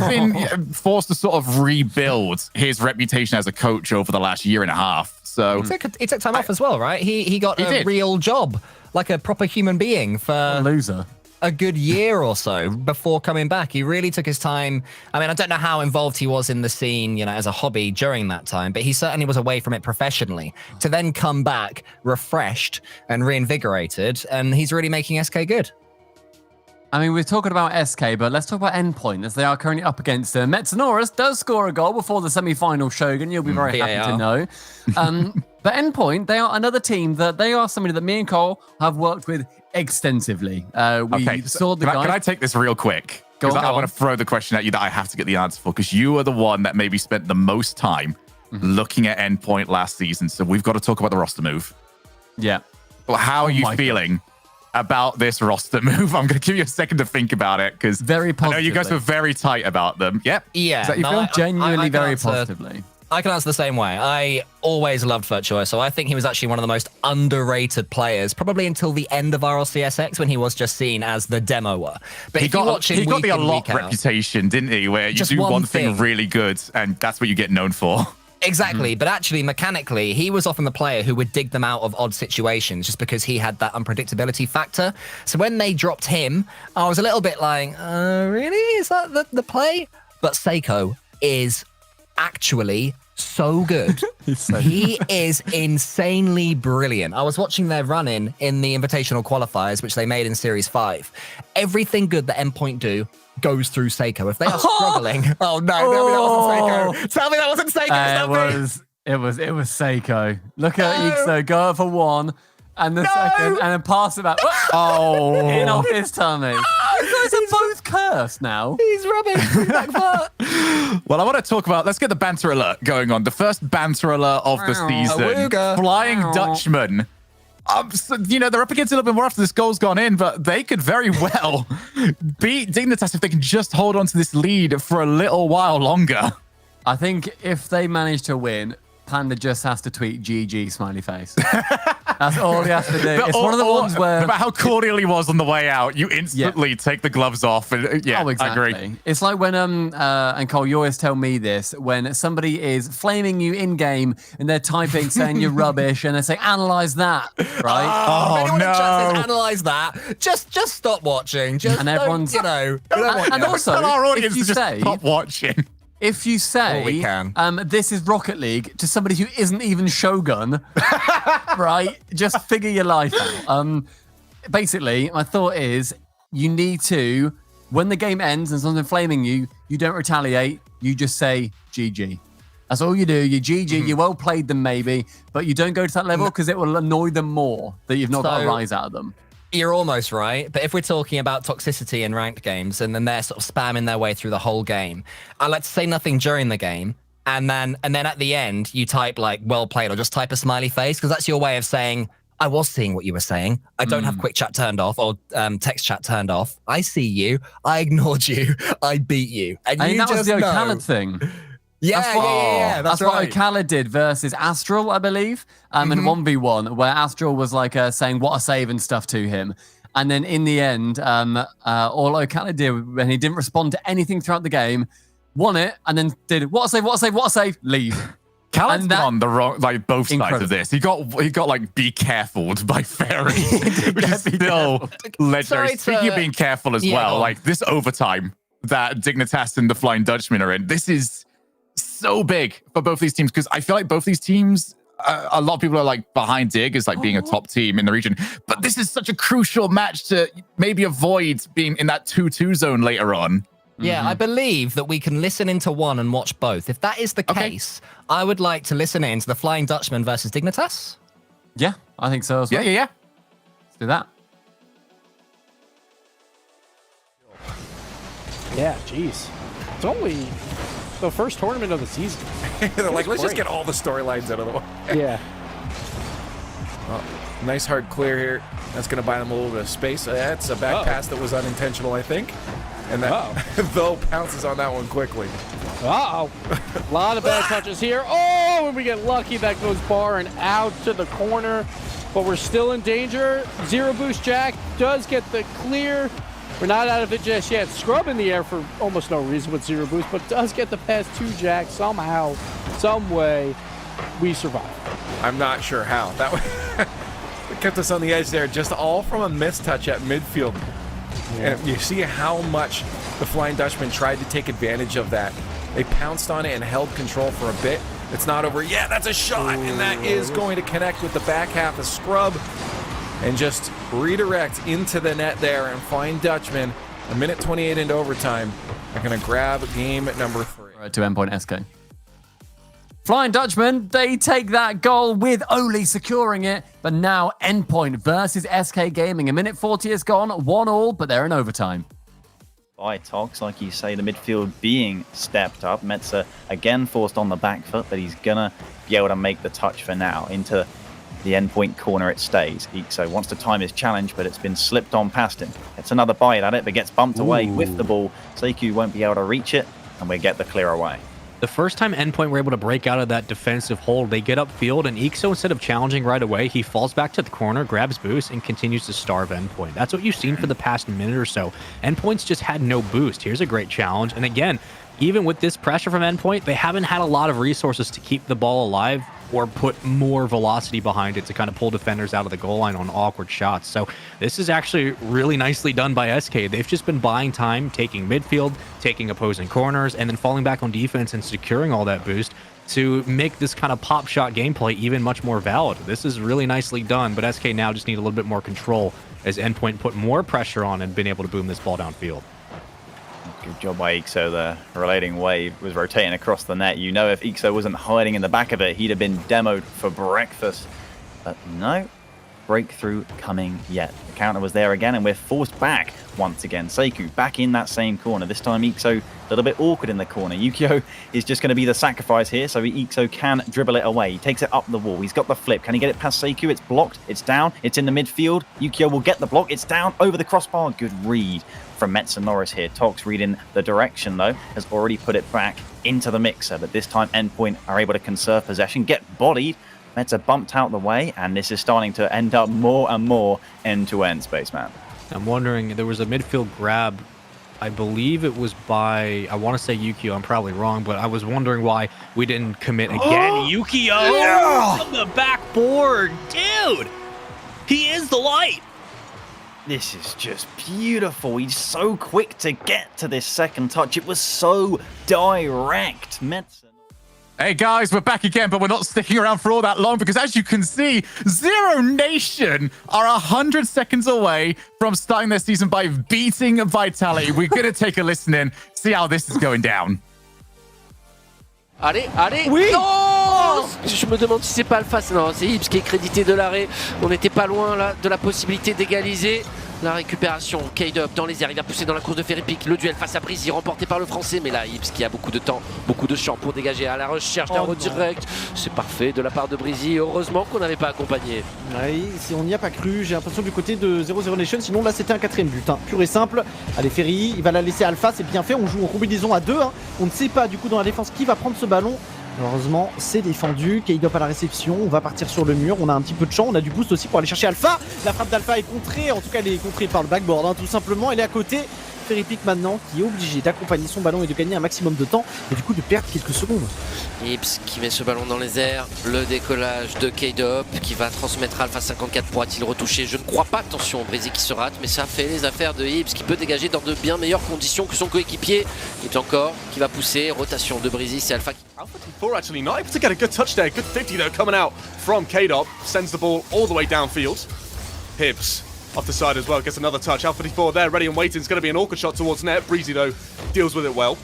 been forced to sort of rebuild his reputation as a coach over the last year and a half. So He took time off as well, right? He got a real job, like a proper human being for A loser. a good year or so before coming back. He really took his time. I mean, I don't know how involved he was in the scene, you know, as a hobby during that time, but he certainly was away from it professionally to then come back refreshed and reinvigorated, and he's really making SK good. I mean, we're talking about SK, but let's talk about Endpoint, as they are currently up against them. Metanoris does score a goal before the semi-final Shogun. You'll be very happy to know. But Endpoint, they are another team that they are somebody that me and Cole have worked with extensively. We saw the guy. Can I take this real quick? Go Because on, I go want on. to throw the question at you that I have to get the answer for, because you are the one that maybe spent the most time looking at Endpoint last season. So we've got to talk about the roster move. Yeah. Well, how are you my feeling about this roster move? I'm going to give you a second to think about it, because Very I know you guys positively. were very tight about them. Yep. Yeah, Is that you no, feel? I Genuinely can very answer- positively. I can answer the same way. I always loved Virtuoso. So I think he was actually one of the most underrated players, probably until the end of RLCSX, when he was just seen as the demoer. But He if you watch him got week the in, Alok week out- reputation, didn't he? Where you Just do one one thing thing. really good, and that's what you get known for. Exactly, but actually, mechanically, he was often the player who would dig them out of odd situations just because he had that unpredictability factor. So when they dropped him, I was a little bit like, really? Is that the play? But Seiko is actually so good. He is insanely brilliant. I was watching their run-in the Invitational qualifiers, which they made in Series 5. Everything good that Endpoint do goes through Seiko. If they are struggling... Oh, no, tell me that wasn't Seiko. Tell me that wasn't Seiko. It was Seiko. Look at Ixo, go up for one, and the second, and then pass it back. Oh, in off his tummy. You guys are both cursed now. He's rubbing his back foot. Well, I want to talk about, let's get the banter alert going on. The first banter alert of the season. Awooga. Flying Dutchman. So, they're up against it a little bit more after this goal's gone in, but they could very well beat Dignitas if they can just hold on to this lead for a little while longer. I think if they manage to win, Panda just has to tweet GG smiley face. That's all he has to do. It's one of the ones where... No matter how cordial he was on the way out, you instantly take the gloves off. And exactly. I agree. It's like when, and Cole, you always tell me this, when somebody is flaming you in-game and they're typing saying you're rubbish and they say, analyze that, right? If anyone in chat says no. analyze that, just stop watching. Just And everyone's- don't, And also, Tell our if audience you to just say... stop watching. If you say, we can. This is Rocket League to somebody who isn't even Shogun, right? Just figure your life out. Basically, my thought is you need to, when the game ends and someone's flaming you, you don't retaliate. You just say GG. That's all you do. You GG. You well played them maybe, but you don't go to that level because it will annoy them more that you've not got a rise out of them. You're almost right, but if we're talking about toxicity in ranked games and then they're sort of spamming their way through the whole game, I like to say nothing during the game and then at the end you type like well played or just type a smiley face, because that's your way of saying I was seeing what you were saying. I don't have quick chat turned off or text chat turned off. I see you. I ignored you. I beat you. And you that just was the know. Ocala thing. Yeah, yeah. That's right. what Ocala did versus Astral, I believe, in 1v1, where Astral was like saying what a save and stuff to him. And then in the end, all Ocala did when he didn't respond to anything throughout the game, won it, and then did what a save, leave. Khaled's been on the wrong, like both sides of this. He got like be carefuled by Fairy, which is still legendary. Sorry Speaking of being careful as well, like this overtime that Dignitas and the Flying Dutchman are in, this is so big for both these teams, because I feel like both these teams, a lot of people are like behind Dig as like being a top team in the region, but this is such a crucial match to maybe avoid being in that 2-2 zone later on. Yeah, I believe that we can listen into one and watch both. If that is the case, I would like to listen in to the Flying Dutchman versus Dignitas. Yeah, I think so as well. Yeah. Let's do that. Yeah, jeez. It's only the first tournament of the season. They're like, let's just get all the storylines out of the way. Yeah. Well, nice hard clear here. That's going to buy them a little bit of space. That's a back pass that was unintentional, I think. And that though pounces on that one quickly. Uh-oh. A lot of bad touches here. Oh, and we get lucky. That goes bar and out to the corner. But we're still in danger. Zero boost Jack does get the clear. We're not out of it just yet. Scrub in the air for almost no reason with zero boost, but does get the pass to Jack somehow, some way. We survive. I'm not sure how. That it kept us on the edge there, just all from a mistouch at midfield. Yeah. And you see how much the Flying Dutchman tried to take advantage of that. They pounced on it and held control for a bit. It's not over. Yeah, that's a shot, and that is going to connect with the back half of Scrub and just redirect into the net there. And Flying Dutchman, a minute 28 into overtime, are going to grab game number 3. Right to endpoint SK. Flying Dutchman, they take that goal with Oli securing it, but now endpoint versus SK Gaming. A minute 40 is gone, 1-1, but they're in overtime. By Tox, like you say, the midfield being stepped up. Metza again forced on the back foot, but he's gonna be able to make the touch for now. Into the endpoint corner it stays. Ixo wants to time his challenge, but it's been slipped on past him. It's another bite at it, but gets bumped away with the ball. Seikyu won't be able to reach it, and we get the clear away. The first time Endpoint were able to break out of that defensive hold, they get upfield, and Ixo, instead of challenging right away, he falls back to the corner, grabs boost, and continues to starve Endpoint. That's what you've seen for the past minute or so. Endpoint's just had no boost. Here's a great challenge. And again, even with this pressure from Endpoint, they haven't had a lot of resources to keep the ball alive or put more velocity behind it to kind of pull defenders out of the goal line on awkward shots. So this is actually really nicely done by SK. They've just been buying time, taking midfield, taking opposing corners, and then falling back on defense and securing all that boost to make this kind of pop shot gameplay even much more valid. This is really nicely done, but SK now just need a little bit more control as Endpoint put more pressure on and been able to boom this ball downfield. Good job by Ixo. The relating wave was rotating across the net. You know, if Ixo wasn't hiding in the back of it, he'd have been demoed for breakfast. But no breakthrough coming yet. The counter was there again, and we're forced back once again. Seikyu back in that same corner. This time Ixo a little bit awkward in the corner. Yukio is just going to be the sacrifice here, so Ixo can dribble it away. He takes it up the wall. He's got the flip. Can he get it past Seikyu? It's blocked. It's down. It's in the midfield. Yukio will get the block. It's down over the crossbar. Good read from Metza Norris here. Tox reading the direction though, has already put it back into the mixer, but this time Endpoint are able to conserve possession, get bodied. Metza bumped out the way, and this is starting to end up more and more end-to-end, Spaceman. I'm wondering, there was a midfield grab, I believe it was by, I want to say Yukio, I'm probably wrong, but I was wondering why we didn't commit again. Yukio from the backboard, dude, he is the light. This is just beautiful. He's so quick to get to this second touch. It was so direct. Metza. Hey guys, we're back again, but we're not sticking around for all that long because as you can see, Zero Nation are 100 seconds away from starting their season by beating Vitality. We're going to take a listen in, see how this is going down. Allez, allez. Oui. Non, je me demande si c'est pas Alpha. Non, c'est Ips qui est crédité de l'arrêt. On n'était pas loin là de la possibilité d'égaliser. La récupération, K-Dub dans les airs, il va pousser dans la course de Ferripic. Le duel face à Breezy, remporté par le français. Mais là, Ips qui a beaucoup de temps, beaucoup de champ pour dégager à la recherche d'un redirect. C'est parfait de la part de Breezy. Heureusement qu'on n'avait pas accompagné. Ouais, si on n'y a pas cru, j'ai l'impression du côté de 0-0 Nation. Sinon, là, c'était un 4ème but. Hein. Pur et simple. Allez, Ferry, il va la laisser Alpha. C'est bien fait. On joue en combinaison à 2. Hein. On ne sait pas, du coup, dans la défense, qui va prendre ce ballon. Heureusement, c'est défendu. K-Dop à la réception. On va partir sur le mur. On a un petit peu de champ. On a du boost aussi pour aller chercher Alpha. La frappe d'Alpha est contrée. En tout cas, elle est contrée par le backboard, hein, tout simplement. Elle est à côté. Ferripic maintenant qui est obligé d'accompagner son ballon et de gagner un maximum de temps. Et du coup, de perdre quelques secondes. Ips qui met ce ballon dans les airs. Le décollage de K-Dop qui va transmettre Alpha 54. Pourra-t-il retoucher? Je ne crois pas. Attention, Breezy qui se rate. Mais ça fait les affaires de Ips qui peut dégager dans de bien meilleures conditions que son coéquipier. Et encore qui va pousser. Rotation de Breezy. C'est Alpha qui... Alpha T4 actually not able to get a good touch there. Good 50 though coming out from K-Dop. Sends the ball all the way downfield. Hibbs off the side as well. Gets another touch. Alpha T4 there ready and waiting. It's going to be an awkward shot towards net. Breezy though deals with it well.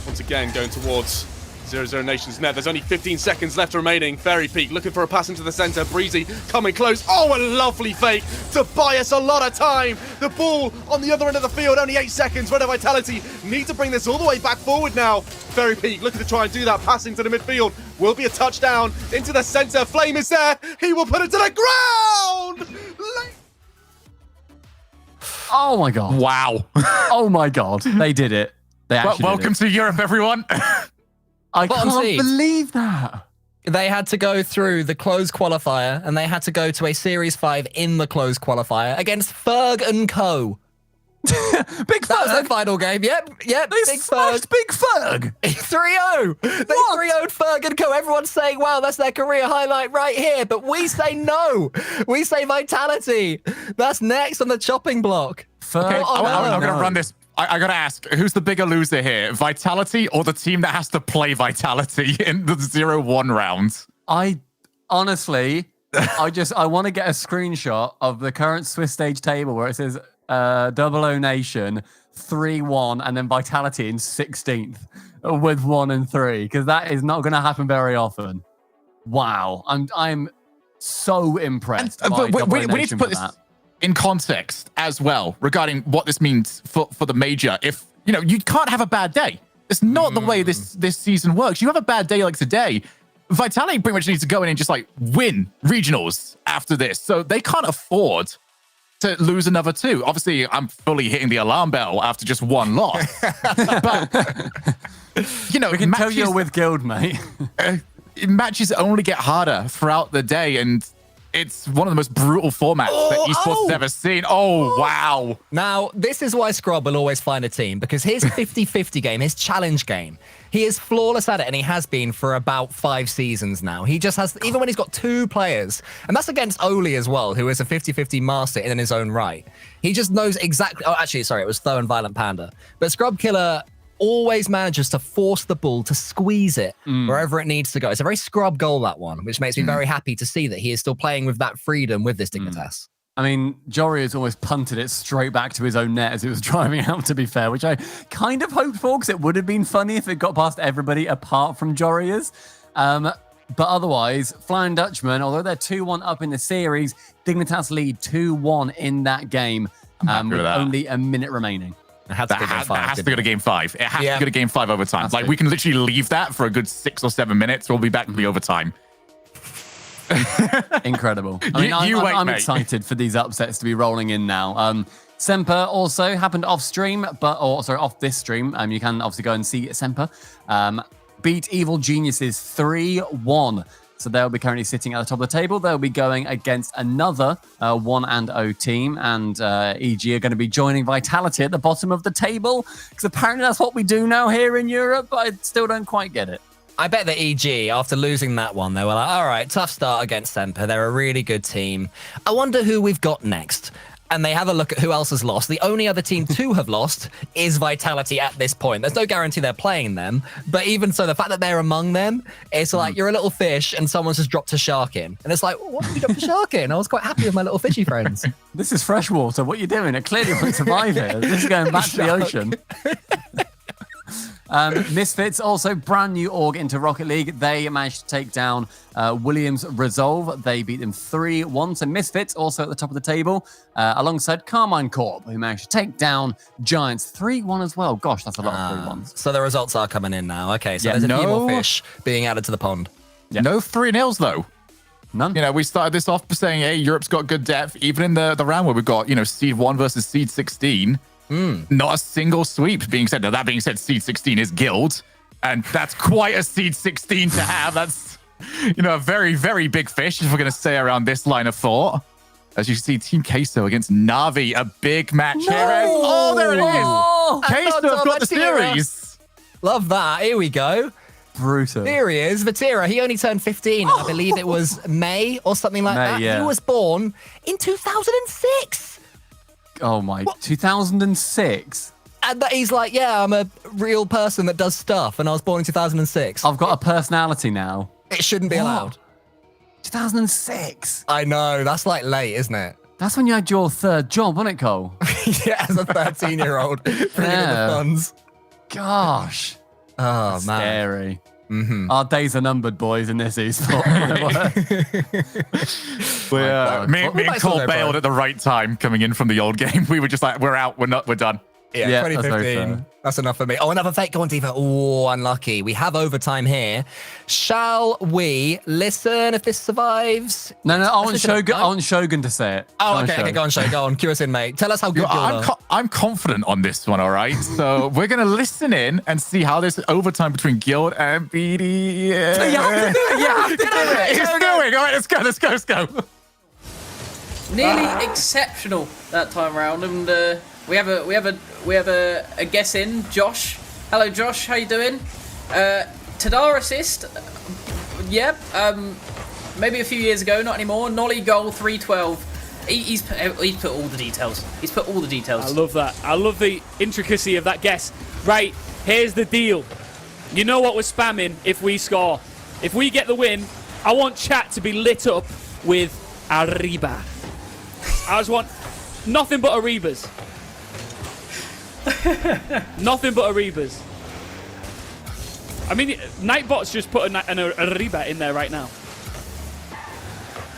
Once again going towards 0-0 Nation's net. There's only 15 seconds left remaining. Fairy Peak looking for a pass into the center. Breezy coming close. Oh, a lovely fake to buy us a lot of time. The ball on the other end of the field. Only 8 seconds. Red Vitality need to bring this all the way back forward now. Fairy Peak looking to try and do that. Passing to the midfield. Will be a touchdown into the center. Flame is there. He will put it to the ground. Oh my god. Wow. Oh my god. They did it. They actually Welcome did it. to Europe, everyone. I Bottom can't seed. believe that. They had to go through the closed qualifier and they had to go to a Series 5 in the closed qualifier against Ferg and Co. Big That was their Ferg. final game. Yep. They Big Ferg. smashed Big Ferg. 3-0. They 3-0'd Ferg and Co. Everyone's saying, wow, that's their career highlight right here. But we say no. We say Vitality. That's next on the chopping block. Ferg. Okay, Oh, I'm no. going to run this. I got to ask, who's the bigger loser here? Vitality or the team that has to play Vitality in the 0-1 rounds? I honestly, I want to get a screenshot of the current Swiss stage table where it says 00 Nation 3-1 and then Vitality in 16th with 1 and 3 because that is not going to happen very often. Wow, I'm so impressed. by But we need to Nation put for this that. in context as well regarding what this means for the major. If you can't have a bad day. It's not the way this season works. You have a bad day like today, Vitality pretty much needs to go in and just like win regionals after this. So they can't afford to lose another 2. Obviously, I'm fully hitting the alarm bell after just 1 loss. But We can tell you're with Guild, mate. matches only get harder throughout the day, and it's one of the most brutal formats that Esports has ever seen. Oh, wow. Now, this is why Scrub will always find a team, because his 50-50 game, his challenge game, he is flawless at it, and he has been for about 5 seasons now. He just has, even when he's got 2 players, and that's against Oli as well, who is a 50-50 master in his own right. He just knows exactly, oh, actually, sorry, it was Tho and Violent Panda. But Scrub Killer always manages to force the ball to squeeze it wherever it needs to go. It's a very Scrub goal, that one, which makes me very happy to see that he is still playing with that freedom with this Dignitas. I mean, Jory has almost punted it straight back to his own net as it was driving out, to be fair, which I kind of hoped for because it would have been funny if it got past everybody apart from Jory's. But otherwise, Flying Dutchman, although they're 2-1 up in the series, Dignitas lead 2-1 in that game with that. only a minute remaining. It had to go game 5. That has to go to game 5. It has Yeah. to go to game 5 overtime. Has Like, to. we can literally leave that for a good 6 or 7 minutes. We'll be back to the overtime. Incredible. I mean, You wait, I'm mate. excited for these upsets to be rolling in now. Semper also happened off stream, off this stream. You can obviously go and see Semper beat Evil Geniuses 3-1. So they'll be currently sitting at the top of the table. They'll be going against another 1-0 team, and EG are going to be joining Vitality at the bottom of the table because apparently that's what we do now here in Europe. But I still don't quite get it. I bet that EG, after losing that one, they were like, all right, tough start against Semper. They're a really good team. I wonder who we've got next. And they have a look at who else has lost. The only other team to have lost is Vitality at this point. There's no guarantee they're playing them. But even so, the fact that they're among them, it's like you're a little fish and someone's just dropped a shark in. And it's like, what did you drop a shark in? I was quite happy with my little fishy friends. This is freshwater. What are you doing? It clearly won't survive it. This is going back to the ocean. Misfits, also brand new org into Rocket League. They managed to take down Williams Resolve. They beat them 3-1. So Misfits also at the top of the table, alongside Carmine Corp, who managed to take down Giants 3-1 as well. Gosh, that's a lot of 3-1s. So the results are coming in now. Okay, so Yeah, there's a few no. more fish being added to the pond. Yeah. No 3-0s though. None. You know, we started this off saying, hey, Europe's got good depth. Even in the round where we've got, seed 1 versus seed 16, not a single sweep being said. Now, that being said, seed 16 is Guild, and that's quite a seed 16 to have. That's, a very, very big fish, if we're going to stay around this line of thought. As you see, Team Queso against Na'Vi, a big match here. Oh, there it is. Queso have got the series. Love that. Here we go. Brutal. Here he is, Vatira. He only turned 15. I believe it was May or something like that. Yeah. He was born in 2006. Oh my, 2006. And that he's like, yeah, I'm a real person that does stuff, and I was born in 2006. I've got a personality now. It shouldn't be allowed. 2006. I know, that's like late, isn't it? That's when you had your third job, wasn't it, Cole? Yeah, as a 13-year-old, bringing in the funds. Gosh. Oh, man. Scary. Our days are numbered, boys, in this esport. Me and Cole bailed at the right time coming in from the old game. We were just like, we're out, we're done. Yeah, that's very 2015. fair. That's enough for me. Oh, another fake going deeper. Oh, unlucky. We have overtime here. Shall we listen if this survives? No, I want listen to- Shogun. I want Shogun to say it. Oh, okay, go on, Shay. Go on. Cue us in, mate. Tell us how good you are. I'm confident on this one, all right? So we're going to listen in and see how this overtime between Guild and BD... You have to do it. You have to do it. It's doing. All right, let's go. Nearly exceptional that time around, and we have a guess in, Josh. Hello, Josh. How you doing? Tadar assist. Yep. Maybe a few years ago, not anymore. Nolly goal 312. He's put all the details. He's put all the details. I love that. I love the intricacy of that guess. Right, here's the deal. You know what we're spamming if we score. If we get the win, I want chat to be lit up with Arriba. I just want nothing but Arribas. Nothing but Arribas. I mean, Nightbot's just put an Arriba in there right now.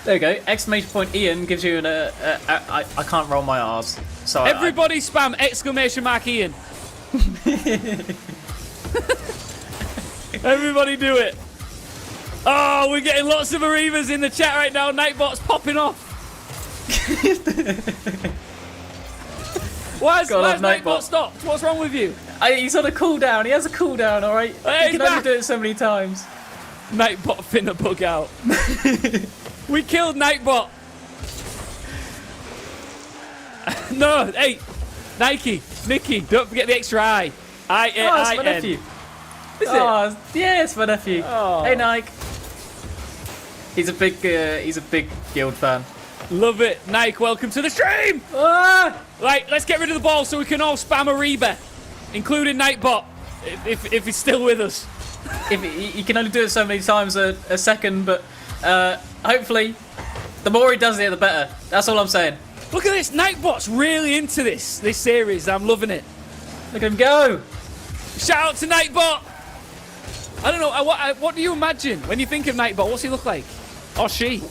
There you go. Exclamation point Ian gives you I can't roll my R's. So Everybody spam exclamation mark Ian. Everybody do it. Oh, we're getting lots of Arribas in the chat right now. Nightbot's popping off. Why's Nightbot stopped? What's wrong with you? He's on a cooldown. He has a cooldown, all right? Hey, he can only do it so many times. Nightbot finna bug out. We killed Nightbot. No, hey, Nicky, don't forget the extra I. It's my nephew. Is it? Yeah, it's my nephew. Oh. Hey, Nike. He's a big Guild fan. Love it. Nike, welcome to the stream. Right, let's get rid of the ball so we can all spam Arriba, including Nightbot, if he's still with us. If he can only do it so many times a second, but hopefully, the more he does it, the better. That's all I'm saying. Look at this. Nightbot's really into this series. I'm loving it. Look at him go. Shout out to Nightbot. I don't know. What do you imagine when you think of Nightbot? What's he look like? Or she?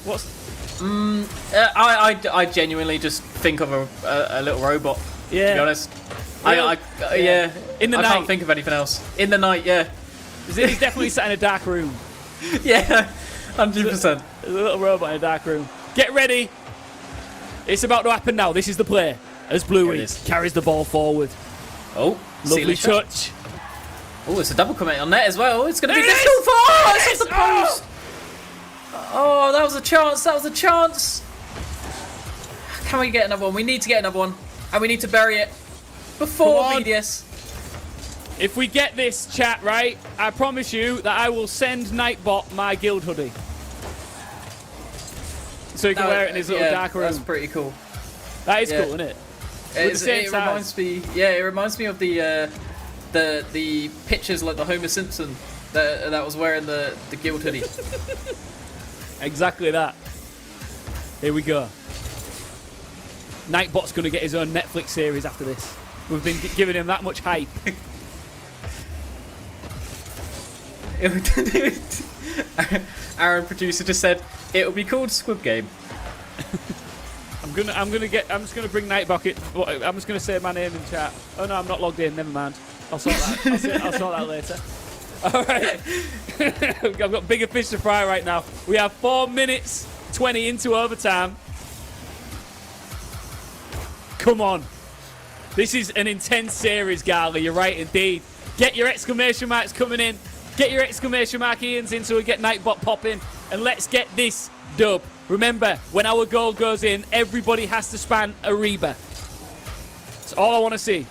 I genuinely just think of a little robot. Yeah. To be honest. Really? Yeah. In the I night. can't think of anything else. In the night, yeah. He's definitely sat in a dark room. Yeah. 100%. There's a little robot in a dark room. Get ready. It's about to happen now. This is the play. As Bluey carries the ball forward. Oh, lovely touch. Oh, it's a double commit on net as well. It's going to be There it difficult is! for... Oh, it's Yes! off the post. Oh, that was a chance. Can we get another one? We need to get another one. And we need to bury it before Come on. BDS. If we get this chat right, I promise you that I will send Nightbot my guild hoodie. So he can wear it in his little dark room. That's pretty cool. That is cool, isn't it? It reminds me. Yeah, it reminds me of the pictures like the Homer Simpson that was wearing the guild hoodie. Exactly that. Here we go. Nightbot's going to get his own Netflix series after this. We've been giving him that much hype. Aaron, producer, just said it will be called Squid Game. I'm just gonna bring Nightbot in. I'm just gonna say my name in chat. Oh no, I'm not logged in. Never mind. I'll sort that. I'll sort that later. All right. I've got bigger fish to fry right now. We have 4 minutes 20 into overtime. Come on. This is an intense series, Garley. You're right indeed. Get your exclamation marks coming in. Get your exclamation mark Ian's in so we get Nightbot popping. And let's get this dub. Remember, when our goal goes in, everybody has to span a Reba. That's all I want to see.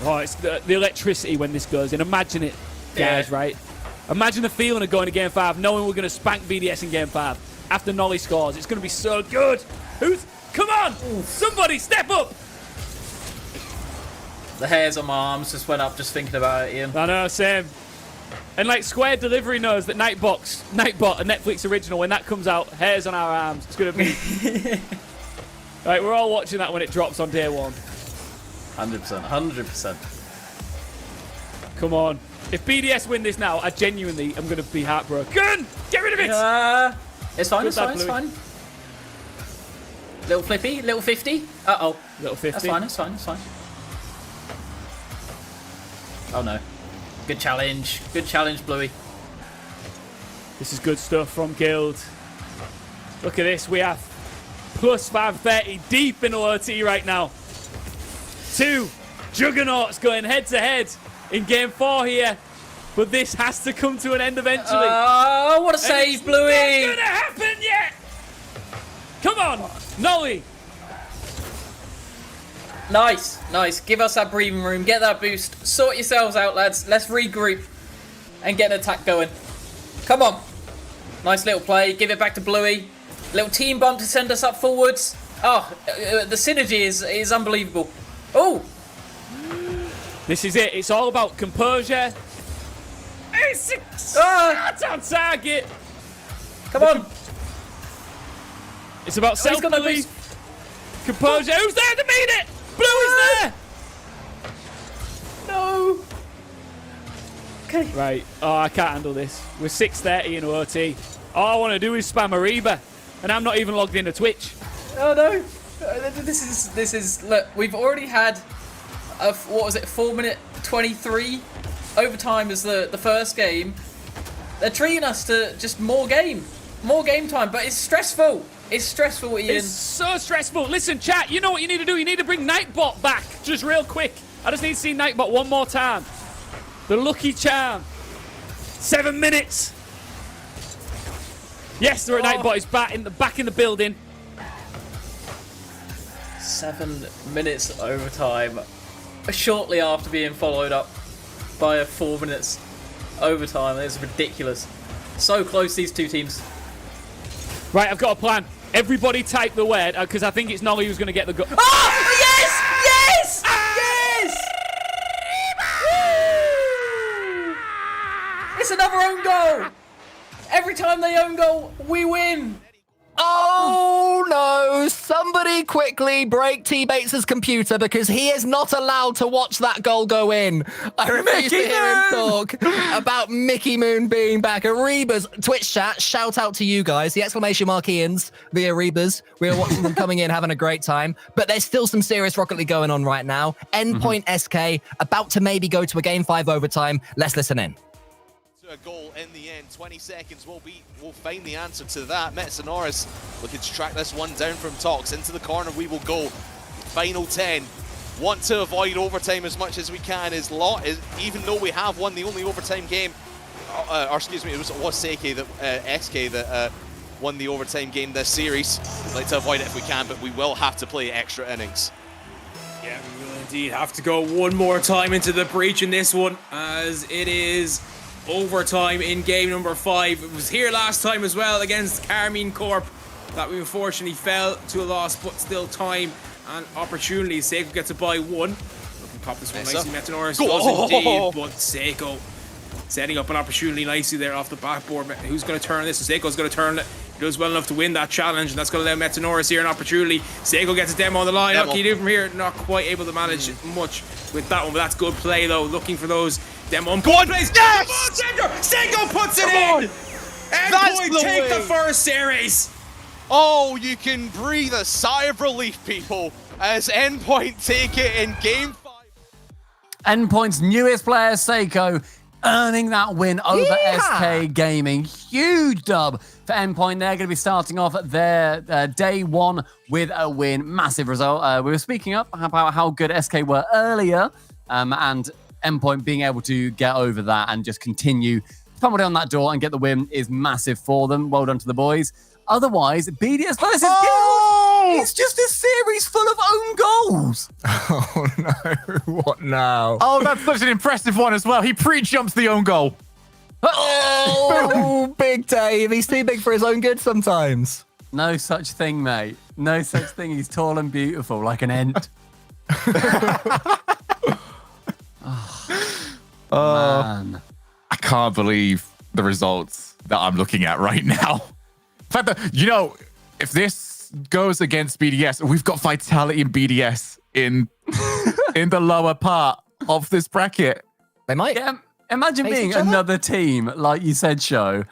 Oh, it's the electricity when this goes in. Imagine it, guys, right? Imagine the feeling of going to Game 5, knowing we're going to spank BDS in Game 5 after Nolly scores. It's going to be so good. Come on! Somebody step up! The hairs on my arms just went up just thinking about it, Ian. I know, same. And like Square Delivery knows that Nightbot, a Netflix original, when that comes out, hairs on our arms. It's going to be... Right, we're all watching that when it drops on day 1. 100%, 100%. Come on. If BDS win this now, I genuinely am going to be heartbroken. Get rid of it! It's fine, Good it's fine, lad, it's Bluey. fine. Little flippy, little 50. Uh-oh. Little 50. That's fine, it's fine, it's fine. Oh no. Good challenge, Bluey. This is good stuff from Guild. Look at this, we have plus 530 deep in OT right now. 2 juggernauts going head to head in game 4 here. But this has to come to an end eventually. Oh, what a save, Bluey! It's not gonna happen yet! Come on, Nolly! Nice, nice. Give us that breathing room, get that boost. Sort yourselves out, lads. Let's regroup and get an attack going. Come on. Nice little play. Give it back to Bluey. Little team bump to send us up forwards. Oh, the synergy is unbelievable. Oh! This is it. It's all about composure. It's on target. Come on. It's about self-belief. Composure. Who's there to meet it? Bluey's there. No. Okay. Right. Oh, I can't handle this. We're 6:30 in OT. All I want to do is spam Ariba, and I'm not even logged into Twitch. Oh no. This is. Look, we've already had what was it? 4-minute 23 overtime as the first game. They're treating us to just more game time, but it's stressful. It's stressful, Ian. It's so stressful. Listen, chat, you know what you need to do? You need to bring Nightbot back, just real quick. I just need to see Nightbot one more time. The lucky charm. 7 minutes. Yes, the Nightbot is back in the building. 7 minutes overtime, shortly after being followed up by a 4 minutes overtime. It's ridiculous. So close, these two teams. Right, I've got a plan. Everybody type the word, because I think it's Nolly who's going to get the goal. Oh, yes! Yes! Yes! It's another own goal! Every time they own goal, we win! Oh no! Somebody quickly break T-Bates' computer because he is not allowed to watch that goal go in. I refuse to hear him talk about Mickey Moon being back. Ariba's Twitch chat, shout out to you guys. The exclamation mark Ians via Ariba's. We're watching them coming in, having a great time. But there's still some serious Rocket League going on right now. Endpoint SK about to maybe go to a Game 5 overtime. Let's listen in. A goal in the end. 20 seconds will find the answer to that. Metsonoris looking to track this one down from Tox into the corner. We will go. Final 10. Want to avoid overtime as much as we can. Even though we have won the only overtime game, or excuse me, it was Seike that XK that won the overtime game this series. We'd like to avoid it if we can, but we will have to play extra innings. Yeah, we will indeed have to go one more time into the breach in this one, as it is overtime in game number 5. It was here last time as well against Carmine Corp that we unfortunately fell to a loss, but still time and opportunity. Seiko gets a buy 1. Looking to pop this one nicely. Metanoris does indeed, but Seiko setting up an opportunity nicely there off the backboard. Who's going to turn this? So Seiko's going to turn it. He does well enough to win that challenge, and that's going to allow Metanoris here an opportunity. Seiko gets a demo on the line. What can you do from here? Not quite able to manage much with that one, but that's good play though. Looking for those Them on Go on, place. yes! Come on, Sengo puts it Come in. on. Endpoint the take way. the first series. Oh, you can breathe a sigh of relief, people, as Endpoint take it in game 5. Endpoint's newest player, Seiko, earning that win over SK Gaming. Huge dub for Endpoint. They're going to be starting off their day one with a win. Massive result. We were speaking up about how good SK were earlier, and Endpoint being able to get over that and just continue pummel down that door and get the win is massive for them. Well done to the boys. Otherwise, BDS versus Guild. It's just a series full of own goals. Oh no, what now? Oh, that's such an impressive one as well. He pre-jumps the own goal. Oh, Big Dave. He's too big for his own good sometimes. No such thing, mate. No such thing. He's tall and beautiful like an ent. Man. I can't believe the results that I'm looking at right now. In fact, if this goes against BDS, we've got Vitality and BDS in the lower part of this bracket. They might. Yeah, imagine face being each other? another team, like you said, Show,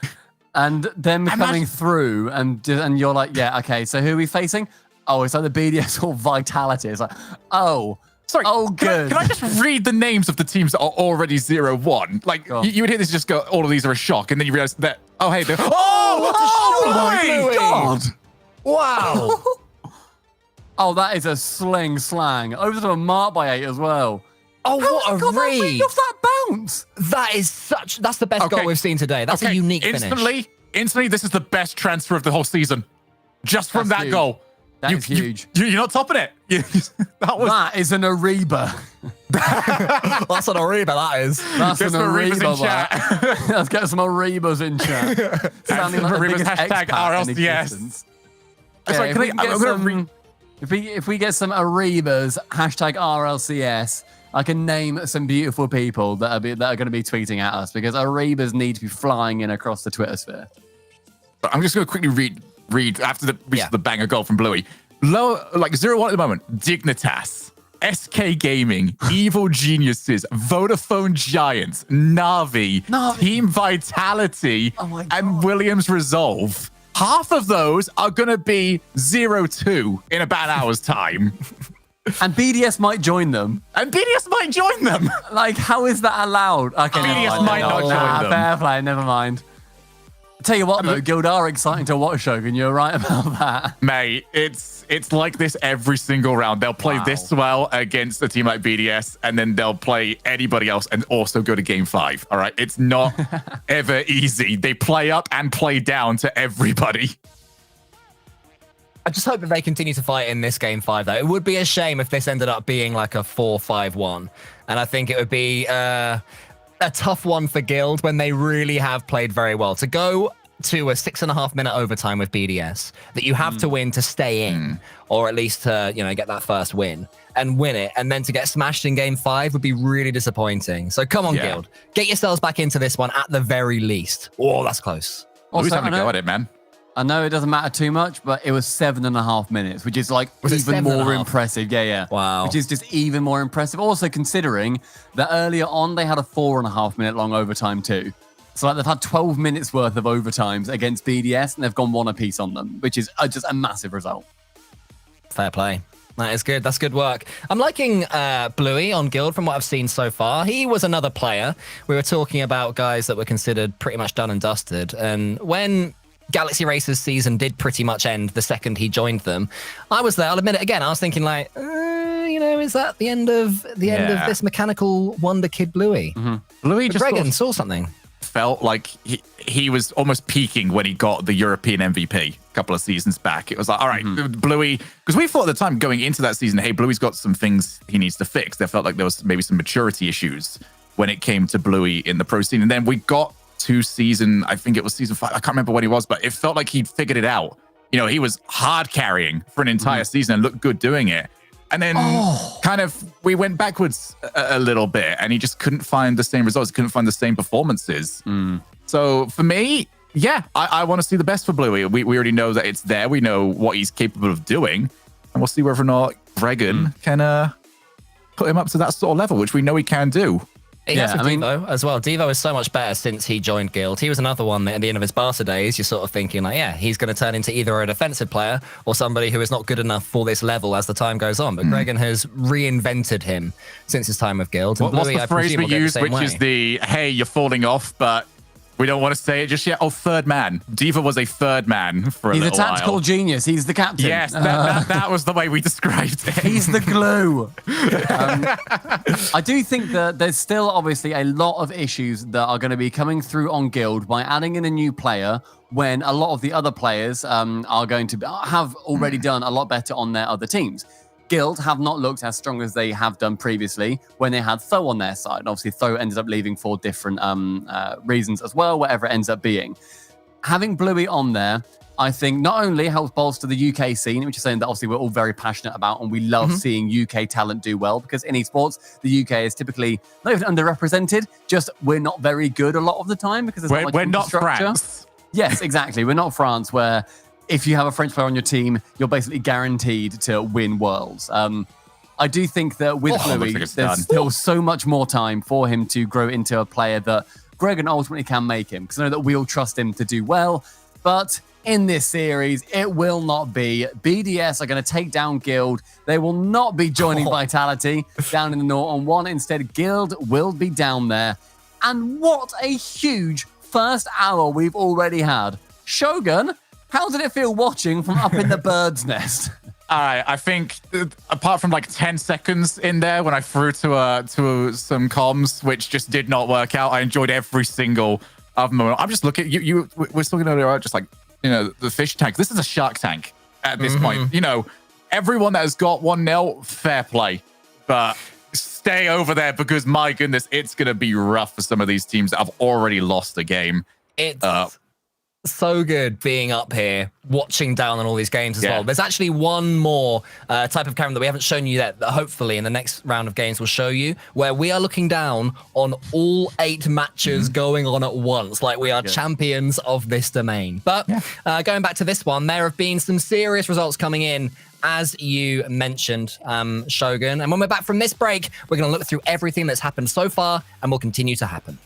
and them coming through, and you're like, yeah, okay, so who are we facing? Oh, it's like the BDS or Vitality. It's like, oh, sorry. Oh, good. Can I just read the names of the teams that are already 0-1? Like, you would hear this just go, all of these are a shock, and then you realize that, oh, hey, they're... Oh, my God. Wow. Oh, that is a sling slang. Over to a mark by 8 as well. Oh, what a read. Off that bounce. That's the best goal we've seen today. That's a unique finish. Instantly, this is the best transfer of the whole season. Just from that goal. That's huge. You're not topping it. That is an Ariba. That's an Ariba, that is. That's Get an some Aribas Ariba. in chat. Let's get some Aribas in chat. Sounding like the Aribas biggest hashtag expat in RLCS. existence. Sorry, If we get some Aribas, hashtag RLCS, I can name some beautiful people that are going to be tweeting at us, because Aribas need to be flying in across the Twitter sphere. I'm just going to quickly read after the banger goal from Bluey. Low, like 0-1 at the moment. Dignitas, SK Gaming, Evil Geniuses, Vodafone Giants, Navi, Team Vitality, and Williams Resolve. Half of those are going to be 0-2 in about an hour's time. And BDS might join them. Like, how is that allowed? Okay, BDS might not join them. Fair play, never mind. Tell you what, though, Guild are exciting to watch, Shogun. You're right about that. Mate, it's like this every single round. They'll play this well against a team like BDS, and then they'll play anybody else and also go to game 5. All right? It's not ever easy. They play up and play down to everybody. I just hope that they continue to fight in this game 5, though. It would be a shame if this ended up being like a 4-5-1. And I think it would be a tough one for Guild when they really have played very well. To go to a 6.5-minute overtime with BDS that you have to win to stay in, or at least to, get that first win and win it, and then to get smashed in game 5 would be really disappointing. So come on, Guild. Get yourselves back into this one at the very least. Oh, that's close. Who's having a go at it, man? I know it doesn't matter too much, but it was 7.5 minutes, which is like even more impressive. Yeah. Wow. Which is just even more impressive. Also considering that earlier on, they had a 4.5-minute long overtime too. So like they've had 12 minutes worth of overtimes against BDS, and they've gone 1 apiece on them, which is just a massive result. Fair play. That is good. That's good work. I'm liking Bluey on Guild from what I've seen so far. He was another player. We were talking about guys that were considered pretty much done and dusted. And when Galaxy Racers season did pretty much end the second he joined them, I was there. I'll admit it again. I was thinking like, is that the end of this mechanical wonder kid Bluey? Bluey just Dragon saw something. Felt like he was almost peaking when he got the European MVP a couple of seasons back. It was like, all right, Bluey, because we thought at the time going into that season, hey, Bluey's got some things he needs to fix. There felt like there was maybe some maturity issues when it came to Bluey in the pro scene. And then we got to I think it was season 5. I can't remember when he was, but it felt like he'd figured it out. He was hard carrying for an entire season and looked good doing it. And then we went backwards a little bit, and he just couldn't find the same results, couldn't find the same performances. So for me, I want to see the best for Bluey. We already know that it's there. We know what he's capable of doing, and we'll see whether or not Dragon can put him up to that sort of level, which we know he can do. He has with Devo as well. Devo is so much better since he joined Guild. He was another one that at the end of his Barca days, you're sort of thinking like, yeah, he's going to turn into either a defensive player or somebody who is not good enough for this level as the time goes on. But Gregan has reinvented him since his time with Guild. And What's Bluey, the I phrase presume, we will go the use, same which way. is the, hey, you're falling off, but we don't want to say it just yet. Oh, third man. Diva was a third man for a He's a little while. tactical genius. He's the captain. Yes, that was the way we described it. He's the glue. I do think that there's still obviously a lot of issues that are going to be coming through on Guild by adding in a new player when a lot of the other players are going to have already done a lot better on their other teams. Guild have not looked as strong as they have done previously when they had Tho on their side. Obviously, Tho ended up leaving for different reasons as well, whatever it ends up being. Having Bluey on there, I think not only helps bolster the UK scene, which is something that obviously we're all very passionate about, and we love seeing UK talent do well, because in esports, the UK is typically not even underrepresented, just we're not very good a lot of the time because there's We're not infrastructure. France. Yes, exactly. We're not France, where if you have a French player on your team, you're basically guaranteed to win Worlds. I do think that with Bluey, looks like it's there's still so much more time for him to grow into a player that Gregan ultimately can make him, because I know that we all trust him to do well. But in this series, it will not be. BDS are going to take down Guild. They will not be joining Vitality down in the Norton 1. Instead, Guild will be down there. And what a huge first hour we've already had. Shogun, how did it feel watching from up in the bird's nest? I think apart from like 10 seconds in there when I threw to some comms, which just did not work out, I enjoyed every single other moment. I'm just looking, you we're talking earlier, just like, you know, the fish tank. This is a shark tank at this point. You know, everyone that has got 1-0, fair play. But stay over there because, my goodness, it's going to be rough for some of these teams that have already lost a game. It's so good being up here, watching down on all these games as well. There's actually one more type of camera that we haven't shown you yet, that hopefully in the next round of games we'll show you, where we are looking down on all 8 matches going on at once, like we are champions of this domain. But going back to this one, there have been some serious results coming in, as you mentioned, Shogun. And when we're back from this break, we're going to look through everything that's happened so far and will continue to happen.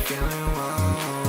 Feeling well.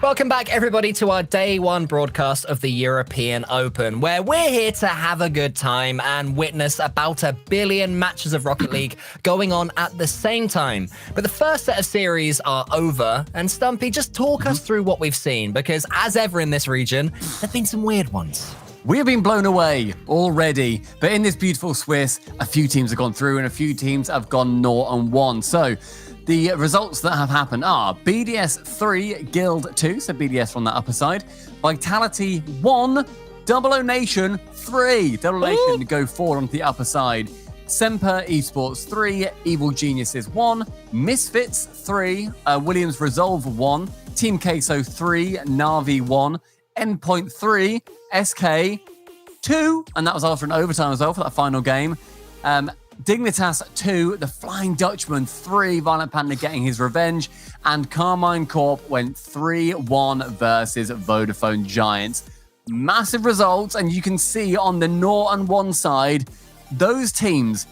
Welcome back, everybody, to our day one broadcast of the European Open, where we're here to have a good time and witness about 1 billion matches of Rocket League going on at the same time. But the first set of series are over, and Stumpy, just talk us through what we've seen, because as ever in this region, there've been some weird ones. We have been blown away already, but in this beautiful Swiss, a few teams have gone through and a few teams have gone 0-1. So the results that have happened are BDS 3, Guild 2, so BDS from that upper side, Vitality 1, Double O Nation 3, Double O Nation go forward onto the upper side, Semper Esports 3, Evil Geniuses 1, Misfits 3, Williams Resolve 1, Team Queso 3, Navi 1, Endpoint 3, SK 2, and that was after an overtime as well for that final game. Dignitas 2, the Flying Dutchman 3, Violent Panda getting his revenge, and Carmine Corp went 3-1 versus Vodafone Giants. Massive results, and you can see on the 0-1 side, those teams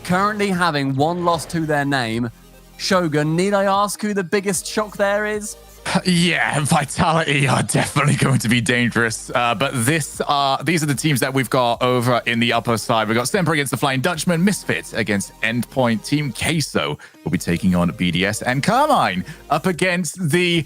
currently having one loss to their name. Shogun, need I ask who the biggest shock there is? Yeah, Vitality are definitely going to be dangerous. But these are the teams that we've got over in the upper side. We've got Semper against the Flying Dutchman, Misfits against Endpoint, Team Queso will be taking on BDS, and Carmine up against the,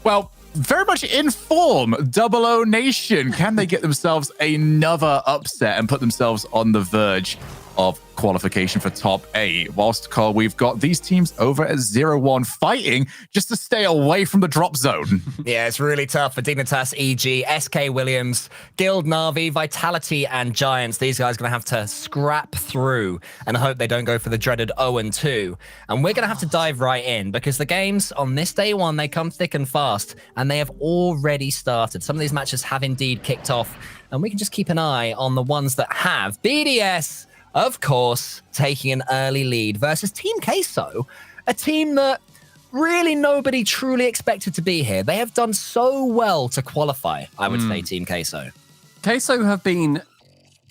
well, very much in form, Double O Nation. Can they get themselves another upset and put themselves on the verge of qualification for top 8? Whilst, Carl, we've got these teams over at 0-1 fighting just to stay away from the drop zone. Yeah, it's really tough for Dignitas, EG, SK Williams, Guild, Navi, Vitality, and Giants. These guys are going to have to scrap through and hope they don't go for the dreaded 0-2. And we're going to have to dive right in, because the games on this day one, they come thick and fast, and they have already started. Some of these matches have indeed kicked off, and we can just keep an eye on the ones that have. BDS, of course, taking an early lead versus Team Queso, a team that really nobody truly expected to be here. They have done so well to qualify, I would say, Team Queso. Queso have been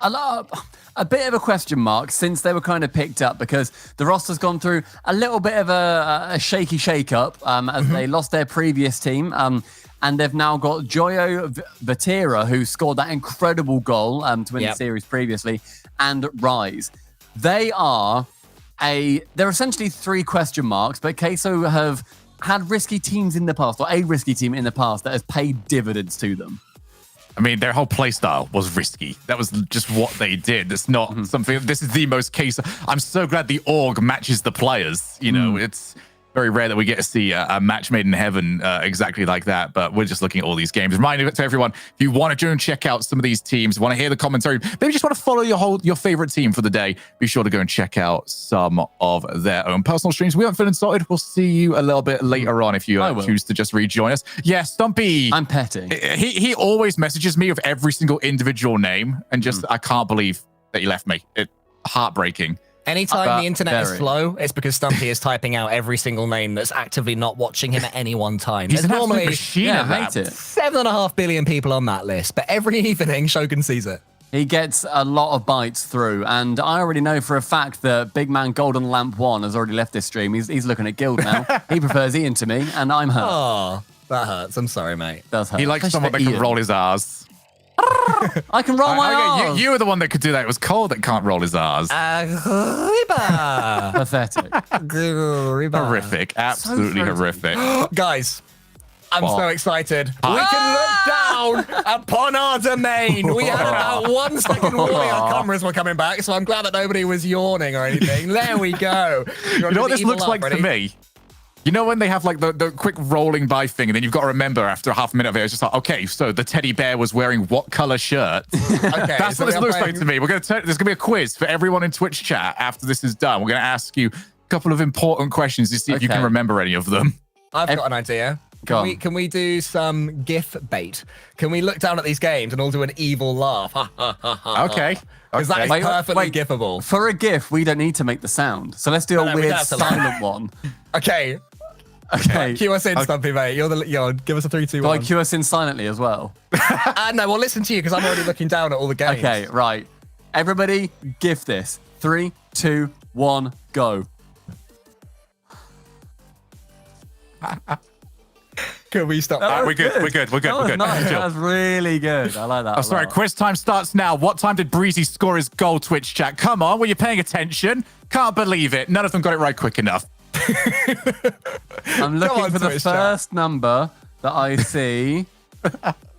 a bit of a question mark since they were kind of picked up, because the roster's gone through a little bit of a shaky shake-up as they lost their previous team. And they've now got Joyo Vatira, who scored that incredible goal to win the series previously, and Rise. They're essentially 3 question marks, but Queso have had risky teams in the past, or a risky team in the past that has paid dividends to them. I mean, their whole playstyle was risky. That was just what they did. It's not something. This is the most case. I'm so glad the org matches the players. You know, it's very rare that we get to see a match made in heaven exactly like that, but we're just looking at all these games. Reminder to everyone, if you want to go and check out some of these teams, want to hear the commentary, maybe just want to follow your favorite team for the day, be sure to go and check out some of their own personal streams. We haven't feeling sorted. We'll see you a little bit later on if you choose to just rejoin us. Yeah, Stumpy. I'm petty. He always messages me with every single individual name, and just I can't believe that he left me. Heartbreaking. Anytime the internet is slow, it's because Stumpy is typing out every single name that's actively not watching him at any one time. He's There's normally machine at that. 7.5 billion people on that list, but every evening Shogun sees it. He gets a lot of bites through, and I already know for a fact that Big Man Golden Lamp 1 has already left this stream. He's looking at Guild now. He prefers Ian to me, and I'm hurt. Oh, that hurts. I'm sorry, mate. Does hurt. He likes someone that can roll his R's. I can roll my R's. You were the one that could do that. It was Cole that can't roll his R's. Pathetic. Horrific. Absolutely horrific. Guys, I'm so excited. We can look down upon our domain. We had about 1 second warning our cameras were coming back, so I'm glad that nobody was yawning or anything. There we go. You know what this looks like to me? You know when they have like the quick rolling by thing, and then you've got to remember after a half a minute of it, it's just like, okay, so the teddy bear was wearing what color shirt? Okay, That's what this looks like to me. There's going to be a quiz for everyone in Twitch chat after this is done. We're going to ask you a couple of important questions to see if you can remember any of them. I've got an idea. Can we do some GIF bait? Can we look down at these games and all do an evil laugh? Okay. Because that is perfectly GIFable. For a GIF, we don't need to make the sound. So let's do a weird silent one. Okay. Okay. Cue us in, Stumpy, mate. Give us a 3, 2, 1. Do I cue us in silently as well? No, we'll listen to you because I'm already looking down at all the games. Okay, right. Everybody, GIF this. 3, 2, 1, go. Can we stop? We're good. That was nice. Chill. That was really good. I like that. Oh, sorry. Quiz time starts now. What time did Breezy score his goal, Twitch chat? Come on, were you paying attention? Can't believe it. None of them got it right quick enough. I'm looking on, for the Twitch first number that I see.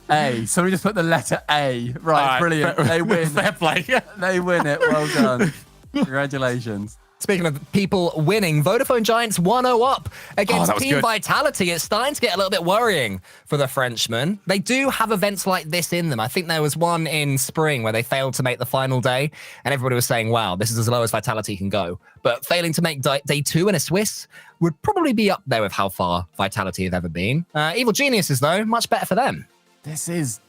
A. So we just put the letter A. Right, All right, brilliant. They win. Fair play. They win it. Well done. Congratulations. Speaking of people winning, Vodafone Giants 1-0 up against that was Team good. Vitality. It's starting to get a little bit worrying for the Frenchmen. They do have events like this in them. I think there was one in spring where they failed to make the final day, and everybody was saying, wow, this is as low as Vitality can go. But failing to make day 2 in a Swiss would probably be up there with how far Vitality have ever been. Evil Geniuses, though, much better for them. This is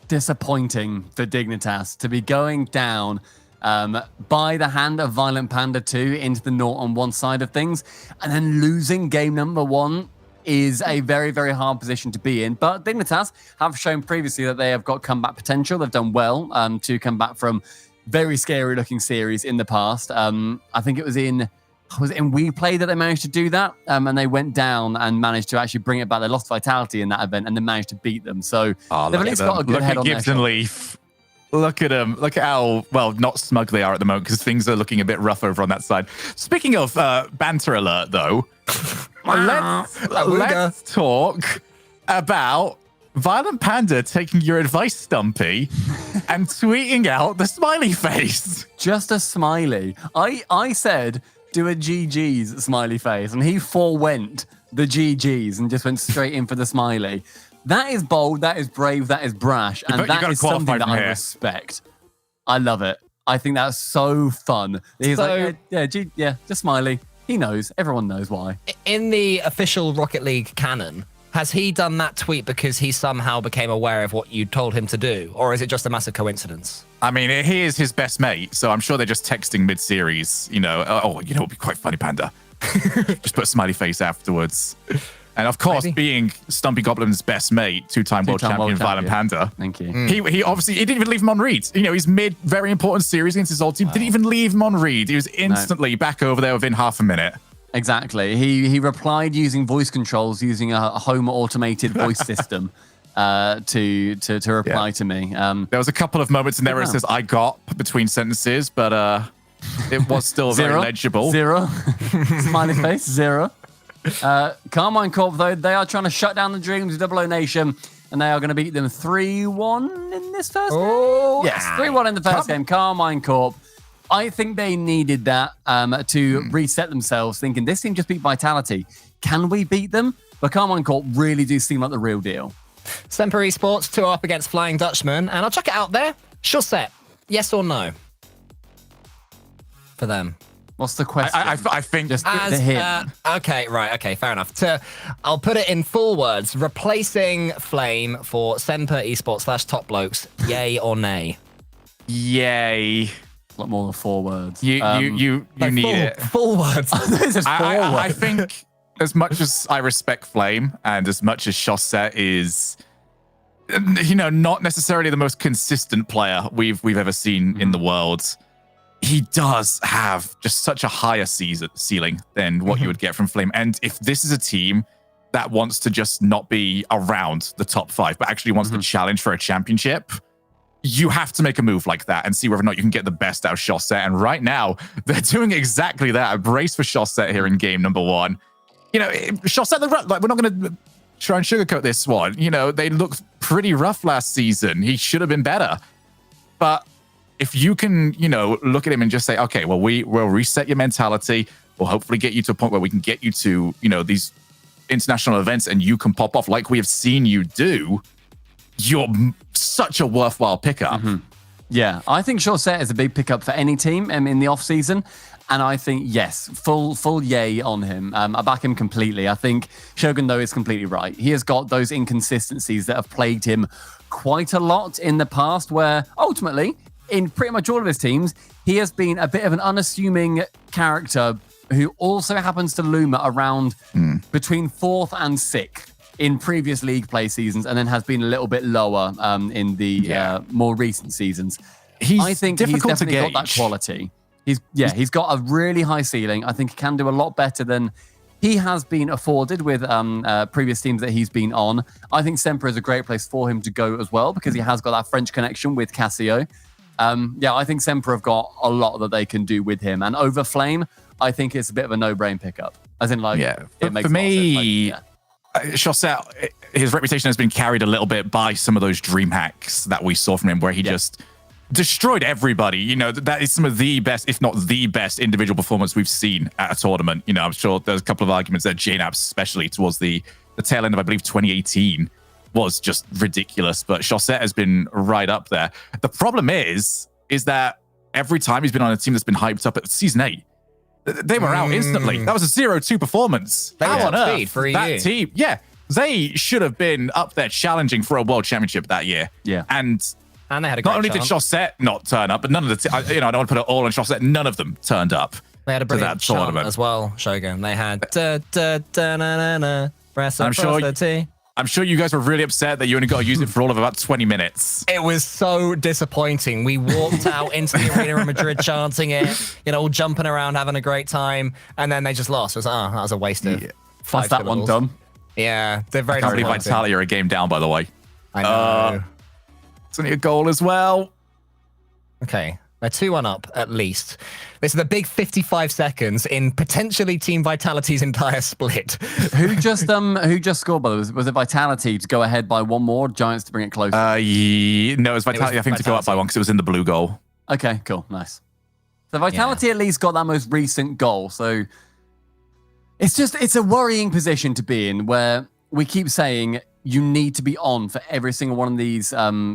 disappointing for Dignitas to be going down by the hand of Violent Panda 2 into the 0-on-1 side of things, and then losing game number 1 is a very, very hard position to be in. But Dignitas have shown previously that they have got comeback potential. They've done well to come back from very scary looking series in the past. I think it was in We Play that they managed to do that, and they went down and managed to actually bring it back. They lost Vitality in that event and they managed to beat them. So they've at least got a good head on their Gibson shoulders. Leaf. Look at them. Look at how, well, not smug they are at the moment because things are looking a bit rough over on that side. Speaking of banter alert, though, let's talk about Violent Panda taking your advice, Stumpy, and tweeting out the smiley face. Just a smiley. I said, do a GG's smiley face, and he forewent the GG's and just went straight in for the smiley. That is bold, that is brave, that is brash, and that is something that I respect. I love it. I think that's so fun. He's like, just smiley. He knows. Everyone knows why. In the official Rocket League canon, has he done that tweet because he somehow became aware of what you told him to do? Or is it just a massive coincidence? I mean, he is his best mate, so I'm sure they're just texting mid-series, it'd be quite funny, Panda. Just put a smiley face afterwards. And of course, being Stumpy Goblin's best mate, two-time world champion Violent Panda. Thank you. He obviously, he didn't even leave him on read. He's mid, very important series against his old team. Didn't even leave him on read. He was instantly back over there within half a minute. Exactly. He replied using voice controls, using a home automated voice system to reply to me. There was a couple of moments in there where it says "I got" between sentences, but it was still very legible. 0. Smiley face. 0. Carmine Corp, though, they are trying to shut down the dreams of Double O Nation, and they are going to beat them 3-1 in this first game. Yes, 3-1 in the first game. Carmine Corp. I think they needed that to reset themselves, thinking this team just beat Vitality. Can we beat them? But Carmine Corp really do seem like the real deal. Semper Esports 2 up against Flying Dutchman, and I'll chuck it out there. Chaussette, yes or no? For them. What's the question? I think just the hint. Okay, fair enough. I'll put it in full words. Replacing Flame for Semper Esports / Top Blokes, yay or nay? Yay. A lot more than 4 words. You need it. Full words. I think as much as I respect Flame and as much as Chaussette is, not necessarily the most consistent player we've ever seen in the world, he does have just such a higher ceiling than what you would get from Flame. And if this is a team that wants to just not be around the top 5, but actually wants to challenge for a championship, you have to make a move like that and see whether or not you can get the best out of Chaussette. And right now, they're doing exactly that. A brace for Chaussette here in game number 1. Chaussette, we're not going to try and sugarcoat this one. They looked pretty rough last season. He should have been better. But if you can, look at him and just say, okay, well, we'll reset your mentality. We'll hopefully get you to a point where we can get you to, these international events and you can pop off like we have seen you do. You're such a worthwhile pickup. Yeah, I think Chaussette is a big pickup for any team in the off season. And I think, yes, full yay on him. I back him completely. I think Shogun, though, is completely right. He has got those inconsistencies that have plagued him quite a lot in the past, where ultimately, in pretty much all of his teams, he has been a bit of an unassuming character who also happens to loom around between 4th and 6th in previous league play seasons, and then has been a little bit lower in the more recent seasons. I think he's definitely got that quality. He's got a really high ceiling. I think he can do a lot better than he has been afforded with previous teams that he's been on. I think Semper is a great place for him to go as well because he has got that French connection with Cassio. I think Semper have got a lot that they can do with him. And over Flame, I think it's a bit of a no-brain pickup. As in, like, it makes for me, a lot of sense. Chaussette, his reputation has been carried a little bit by some of those dream hacks that we saw from him, where he just destroyed everybody. You know, that is some of the best, if not the best, individual performance we've seen at a tournament. You know, I'm sure there's a couple of arguments that JNAP, especially towards the tail end of, I believe, 2018, was just ridiculous. But Chaussette has been right up there. The problem is that every time he's been on a team that's been hyped up at Season 8, they were out instantly. That was a 0-2 performance. How on earth? That team, they should have been up there challenging for a world championship that year. Yeah. And they had a not only chance. did Chaussette not turn up, but none of the, I don't want to put it all on Chaussette, none of them turned up. They had a brilliant chant as well, Shogun. They had I'm sure you guys were really upset that you only got to use it for all of about 20 minutes. It was so disappointing. We walked out into the arena in Madrid chanting it, all jumping around, having a great time, and then they just lost. It was that was a waste of 5 that one done. Yeah, they're very I can't believe Vitality are a game down, by the way. I know. It's only a goal as well. Okay. They're 2-1 up, at least. This is the big 55 seconds in potentially Team Vitality's entire split. Who just scored, by the way? Was it Vitality to go ahead by one more, Giants to bring it closer? No, it was Vitality, I think, to go up by one because it was in the blue goal. Okay, cool. Nice. So Vitality at least got that most recent goal. So it's a worrying position to be in where we keep saying you need to be on for every single one of these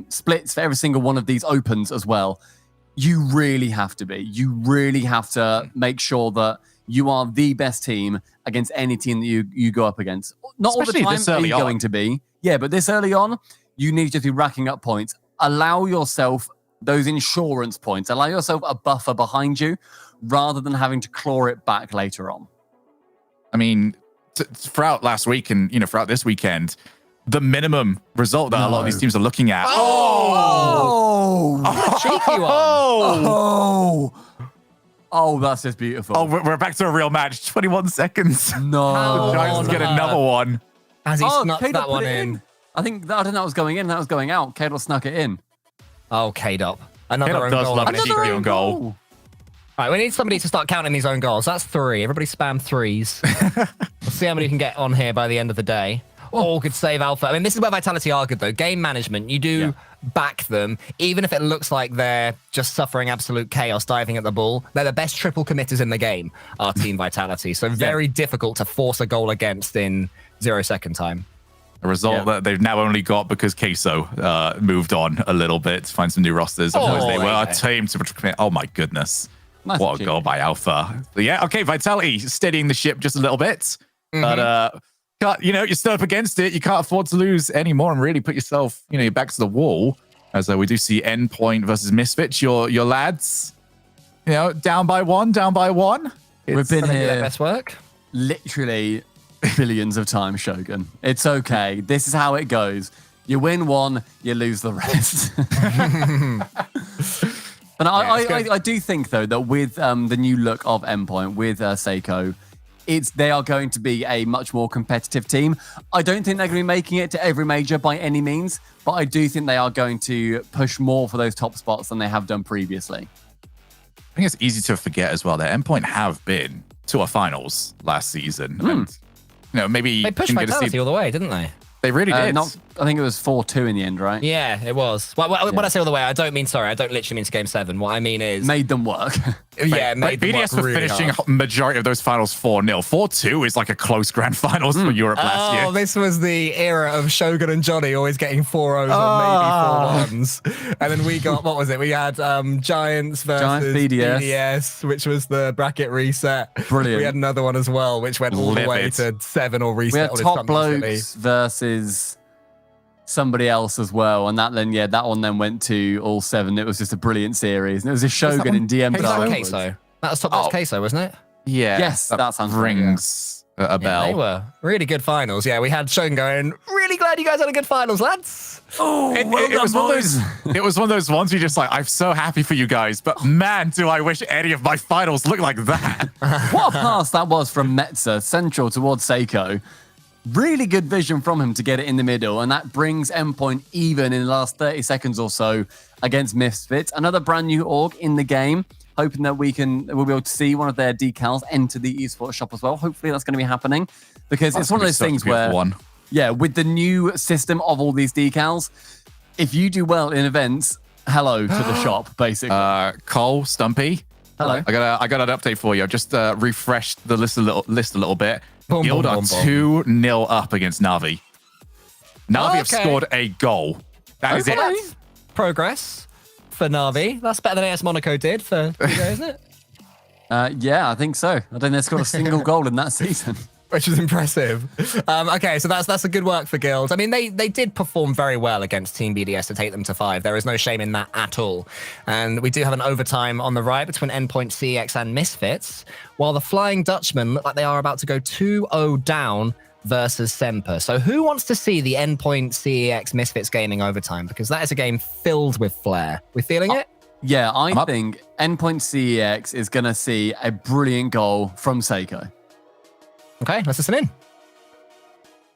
splits, for every single one of these opens as well. You really have to be. You really have to make sure that you are the best team against any team that you go up against. Not Especially all the this time early are you on. going to be. Yeah, but this early on, you need to just be racking up points. Allow yourself those insurance points. Allow yourself a buffer behind you rather than having to claw it back later on. I mean, throughout last week and throughout this weekend, the minimum result that a lot of these teams are looking at. Cheeky one. Oh, that's just beautiful. Oh, we're back to a real match. 21 seconds. No. The Giants get another one. Has he snuck K-Dop that put one it in? I think that was going in. That was going out. K-Dop snuck it in. Oh, K-Dop. Another K-Dop own does goal. love a cheeky own goal. All right, we need somebody to start counting these own goals. That's 3. Everybody spam 3s. We'll see how many can get on here by the end of the day. Oh, good save, Alpha. I mean, this is where Vitality are good, though. Game management, you do back them, even if it looks like they're just suffering absolute chaos diving at the ball. They're the best triple committers in the game, our Team Vitality. So very difficult to force a goal against in 0-second time. A result that they've now only got because Queso moved on a little bit to find some new rosters. Otherwise, they were a team to commit. Oh, my goodness. Nice what a goal by Alpha. But okay, Vitality steadying the ship just a little bit. But you're still up against it. You can't afford to lose anymore and really put yourself, your back to the wall. As we do see Endpoint versus Misfits, your lads, down by one. We've been here best work. Literally billions of times, Shogun. It's okay. This is how it goes. You win one, you lose the rest. And I do think, though, that with the new look of Endpoint, with Seiko, they are going to be a much more competitive team. I don't think they're going to be making it to every major by any means, but I do think they are going to push more for those top spots than they have done previously. I think it's easy to forget as well that Endpoint have been to a finals last season. And, maybe They pushed Vitality all the way, didn't they? They really did. I think it was 4-2 in the end, right? Yeah, it was. When I say all the way, I don't literally mean to Game 7. What I mean is... Made them work. made them work BDS were really finishing hard. majority of those finals 4-0. 4-2 is like a close grand finals for Europe last year. Oh, this was the era of Shogun and Johnny always getting 4-0s or maybe 4-1s. And then we got, what was it? We had Giants versus BDS, which was the bracket reset. Brilliant. We had another one as well, which went all the way to 7 or reset. We had or Top something silly. Blokes versus somebody else as well, and that one then went to all 7. It was just a brilliant series, and it was a Shogun in DM. That was Queso. That was Top Blokes Queso, wasn't it? Yeah. Yes, that sounds right, rings a bell. They were really good finals. Yeah, we had Shogun going, really glad you guys had a good finals, lads. Oh, It was one of those ones where you're just like, I'm so happy for you guys, but man, do I wish any of my finals looked like that. What a pass that was from Metza, central towards Seiko. Really good vision from him to get it in the middle, and that brings Endpoint even in the last 30 seconds or so against Misfits. Another brand new org in the game, hoping that we'll be able to see one of their decals enter the esports shop as well. Hopefully that's going to be happening, because it's one of those things where, yeah, with the new system of all these decals, if you do well in events, hello to the shop, basically. Cole, Stumpy. Hello. I got an update for you. I just refreshed the list a little bit. Boom, Guild boom, are boom, boom. 2-0 up against Navi. Navi have scored a goal. That is it. That's progress for Navi. That's better than AS Monaco did for Hugo, isn't it? Yeah, I think so. I don't think they scored a single goal in that season. Which is impressive. Okay, so that's a good work for Guild. I mean, they did perform very well against Team BDS to take them to 5. There is no shame in that at all. And we do have an overtime on the right between Endpoint, CEX, and Misfits, while the Flying Dutchmen look like they are about to go 2-0 down versus Semper. So who wants to see the Endpoint, CEX, Misfits gaming overtime? Because that is a game filled with flair. We feeling it? Yeah, I think Endpoint CEX is going to see a brilliant goal from Seiko. Okay, let's listen in.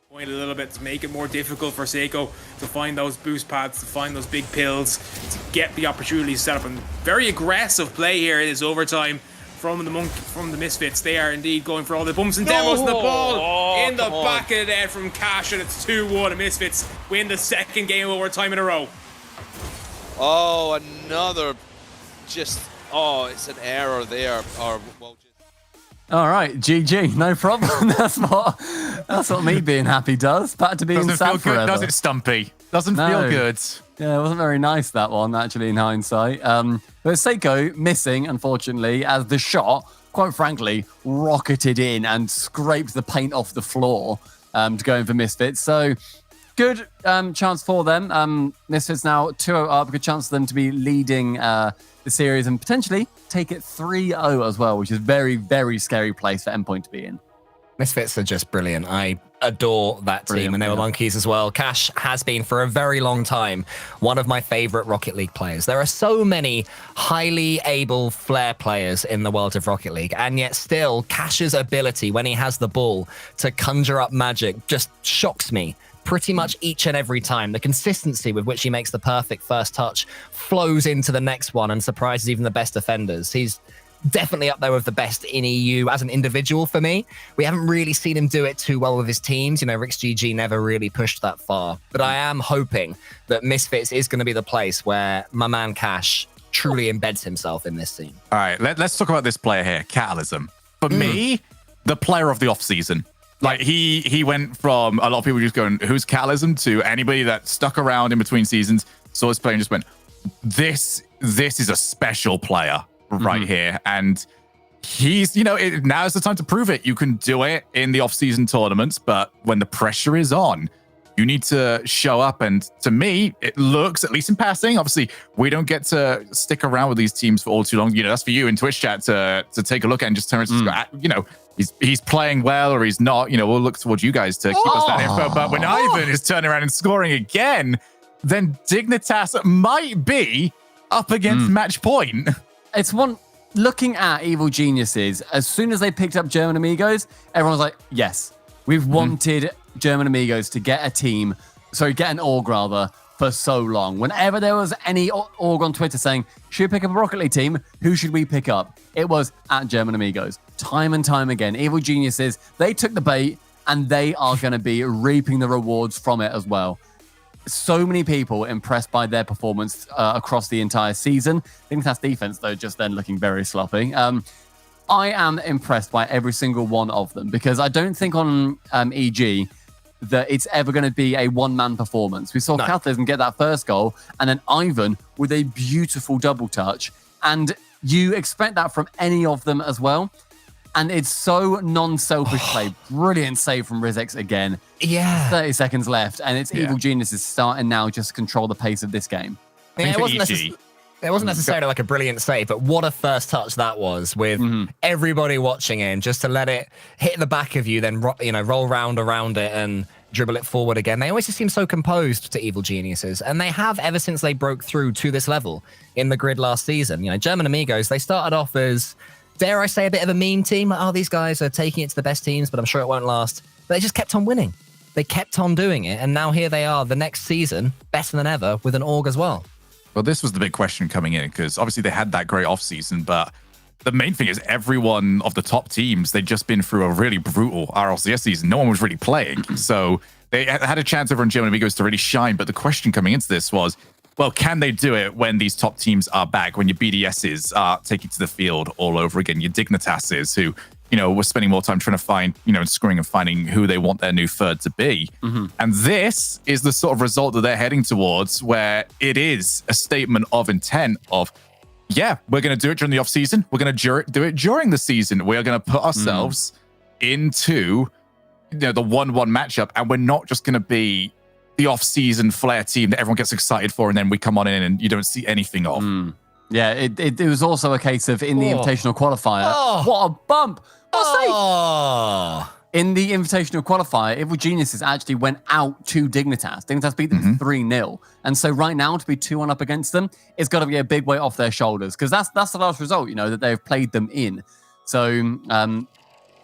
Point a little bit to make it more difficult for Seiko to find those boost pads, to find those big pills, to get the opportunities set up. And very aggressive play here in this overtime from the Misfits. They are indeed going for all the bumps and demos. And the ball in the back of the net from Cash, and it's 2-1. And Misfits win the second game of overtime in a row. Oh, another it's an error there. All right, GG, no problem. That's what me being happy does. Back to being Doesn't sad feel forever. good, does it, Stumpy? Doesn't No. feel good. Yeah, it wasn't very nice, that one, actually, in hindsight. But Seiko missing, unfortunately, as the shot, quite frankly, rocketed in and scraped the paint off the floor to go in for Misfits. So good chance for them. Misfits now 2-0 up. Good chance for them to be leading the series and potentially take it 3-0 as well, which is very, very scary place for Endpoint to be in. Misfits are just brilliant. I adore that team, Brilliant, and they were yeah. monkeys as well. Cash has been, for a very long time, one of my favorite Rocket League players. There are so many highly able flair players in the world of Rocket League, and yet still, Cash's ability when he has the ball to conjure up magic just shocks me. Pretty much each and every time. The consistency with which he makes the perfect first touch flows into the next one and surprises even the best defenders. He's definitely up there with the best in EU as an individual for me. We haven't really seen him do it too well with his teams. You know, Rick's GG never really pushed that far. But I am hoping that Misfits is going to be the place where my man Cash truly embeds himself in this scene. All right, let's talk about this player here, Catalysm. For me, the player of the offseason. Like, he went from a lot of people just going, who's Catalysm, to anybody that stuck around in between seasons, saw his play and just went, this is a special player right here. And he's, now's the time to prove it. You can do it in the off-season tournaments, but when the pressure is on, you need to show up. And to me, it looks, at least in passing, obviously, we don't get to stick around with these teams for all too long. That's for you in Twitch chat to take a look at and just turn around and go, he's playing well or he's not. We'll look towards you guys to keep us that info. But when Ivan is turning around and scoring again, then Dignitas might be up against match point. It's one, looking at Evil Geniuses, as soon as they picked up German Amigos, everyone's like, yes, we've wanted German Amigos to get an org rather, for so long. Whenever there was any org on Twitter saying, should we pick up a Rocket League team? Who should we pick up? It was at German Amigos. Time and time again. Evil Geniuses, they took the bait and they are going to be reaping the rewards from it as well. So many people impressed by their performance across the entire season. Dignitas defense, though, just then looking very sloppy. I am impressed by every single one of them because I don't think on EG that it's ever going to be a one-man performance. We saw Catalysm get that first goal and then Ivan with a beautiful double touch. And you expect that from any of them as well. And it's so non-selfish play. Brilliant save from Rizex again. Yeah. 30 seconds left. And it's Evil Geniuses starting now just to control the pace of this game. Yeah, it wasn't It wasn't necessarily like a brilliant save, but what a first touch that was with everybody watching in, just to let it hit the back of you, then roll round around it and dribble it forward again. They always just seem so composed to Evil Geniuses, and they have ever since they broke through to this level in the grid last season. German Amigos, they started off as, dare I say, a bit of a meme team. Like, oh, these guys are taking it to the best teams, but I'm sure it won't last. But they just kept on winning. They kept on doing it, and now here they are the next season, better than ever, with an org as well. Well, this was the big question coming in, because obviously they had that great offseason, but the main thing is every one of the top teams, they'd just been through a really brutal RLCS season. No one was really playing. So they had a chance over in German Amigos to really shine. But the question coming into this was, well, can they do it when these top teams are back, when your BDSs are taking to the field all over again, your Dignitases who, were spending more time trying to find, screwing and finding who they want their new third to be. And this is the sort of result that they're heading towards, where it is a statement of intent of, yeah, we're going to do it during the off season. We're going to do it during the season. We are going to put ourselves into, the 1-1 matchup. And we're not just going to be the off-season flair team that everyone gets excited for, and then we come on in and you don't see anything of. Yeah, it was also a case of in the Invitational Qualifier. What a bump! In the Invitational Qualifier, Evil Geniuses actually went out to Dignitas. Dignitas beat them 3-0. And so right now, to be 2-1 up against them, it's got to be a big weight off their shoulders, because that's the last result, that they've played them in. So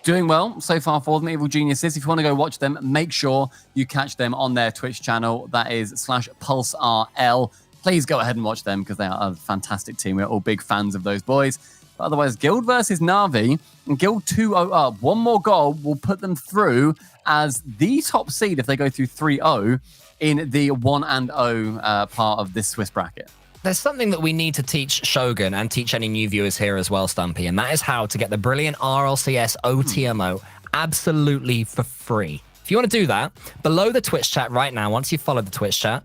doing well so far for them, Evil Geniuses. If you want to go watch them, make sure you catch them on their Twitch channel. That is /PulseRL. Please go ahead and watch them, because they are a fantastic team. We're all big fans of those boys. But otherwise, Guild versus Na'Vi, and Guild 2-0 up. One more goal will put them through as the top seed if they go through 3-0 in the 1-0 part of this Swiss bracket. There's something that we need to teach Shogun and teach any new viewers here as well, Stumpy, and that is how to get the brilliant RLCS OTMO absolutely for free. If you want to do that, below the Twitch chat right now, once you've followed the Twitch chat,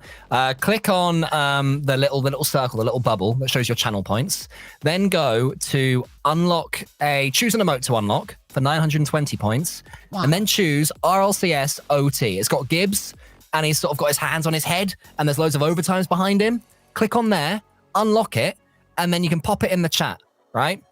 click on the little circle, the little bubble that shows your channel points. Then go to choose an emote to unlock for 920 points, and then choose RLCS OT. It's got Gibbs, and he's sort of got his hands on his head, and there's loads of overtimes behind him. Click on there, unlock it, and then you can pop it in the chat, right?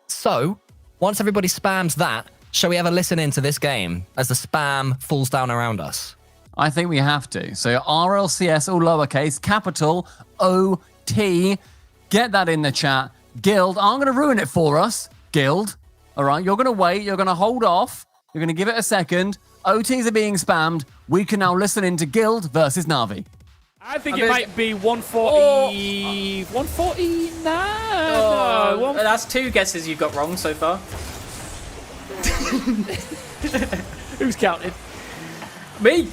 So once everybody spams that, shall we have a listen into this game as the spam falls down around us? I think we have to. So RLCS, all lowercase, capital OT. Get that in the chat. Guild, I'm going to ruin it for us. Guild, all right? You're going to wait. You're going to hold off. You're going to give it a second. OTs are being spammed. We can now listen into Guild versus Na'Vi. I think it might be 140... 140? No. That's two guesses you've got wrong so far. Who's counting? Me.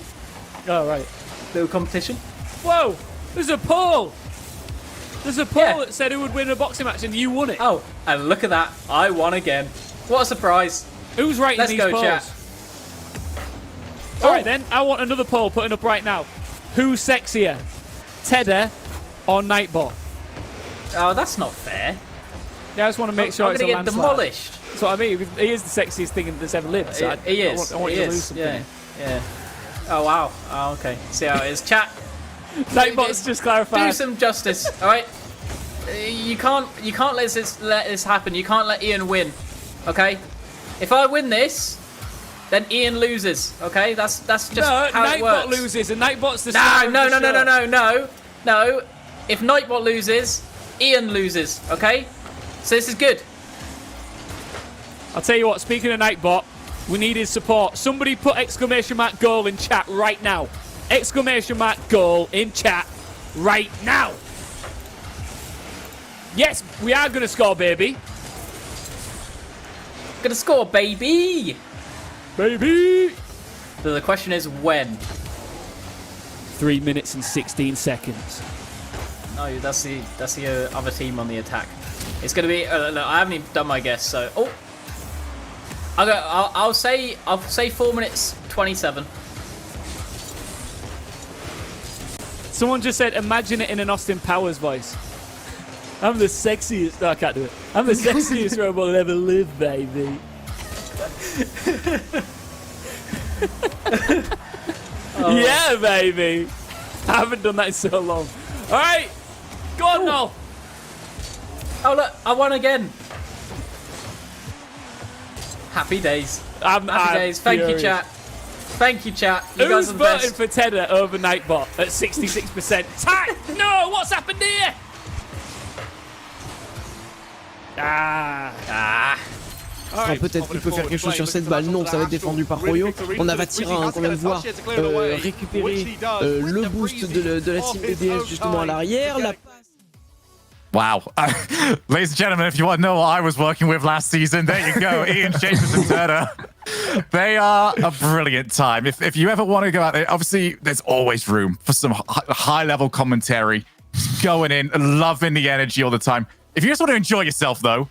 Oh, right. Little competition. Whoa! There's a poll! There's a poll that said who would win a boxing match, and you won it. Oh, and look at that. I won again. What a surprise. Who's writing these polls? Let's go, chat. All right, then. I want another poll putting up right now. Who's sexier? Tedder or Nightbot? Oh, that's not fair. Yeah, I just want to make sure it's a landslide. I'm going to get demolished. That's what I mean. He is the sexiest thing that's ever lived. So he is. I want you to lose something. Yeah. Oh, wow. Oh, okay. See how it is. Chat. Nightbot's just clarified. Do some justice, all right? You can't let this happen. You can't let Ian win, okay? If I win this, then Ian loses, okay? That's just how it works. Nightbot loses, and Nightbot's the No. If Nightbot loses, Ian loses, okay? So this is good. I'll tell you what, speaking of Nightbot, we need his support. Somebody put ! goal in chat right now. ! Goal in chat right now. Yes, we are going to score, baby. Gonna score, baby. Baby. So the question is when? 3 minutes and 16 seconds. No, that's the other team on the attack. It's gonna be. Look, I haven't even done my guess, so I'll say 4 minutes 27. Someone just said, imagine it in an Austin Powers voice. I'm the sexiest. No, I can't do it. I'm the sexiest robot that ever lived, baby. Yeah, baby. I haven't done that in so long. All right, go on now. Oh look, I won again. Happy days. Happy days. Thank you, chat. Thank you, chat. You guys Who's are the best. voting for Tedder over Nightbot at 66%? Tack! No, what's happened here? Ah, peut-être qu'il peut faire quelque chose sur cette balle. Non, ça va être défendu par Royo. On a Vatira qu'on vient de voir récupérer le boost de la team BDS justement à l'arrière. Wow. Ladies and gentlemen, if you want to know what I was working with last season, there you go. Ian, Chambers, and Turner. They are a brilliant time. If you ever want to go out there, obviously, there's always room for some high-level commentary. Going in, loving the energy all the time. If you just want to enjoy yourself, though,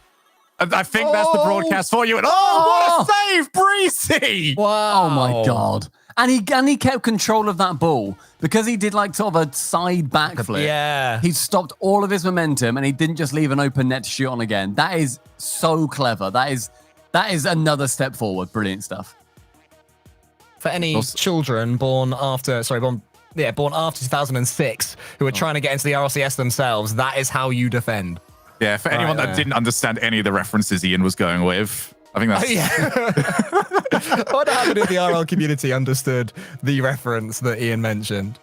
I think that's the broadcast for you. And what a save, Breezy! Wow. Oh, my God. And he kept control of that ball because he did like sort of a side backflip. Yeah. He stopped all of his momentum and he didn't just leave an open net to shoot on again. That is so clever. That is another step forward. Brilliant stuff. For any children born after 2006 who are trying to get into the RLCS themselves, that is how you defend. Yeah, for anyone that didn't understand any of the references Ian was going with, I think that's... What happened if the RL community understood the reference that Ian mentioned?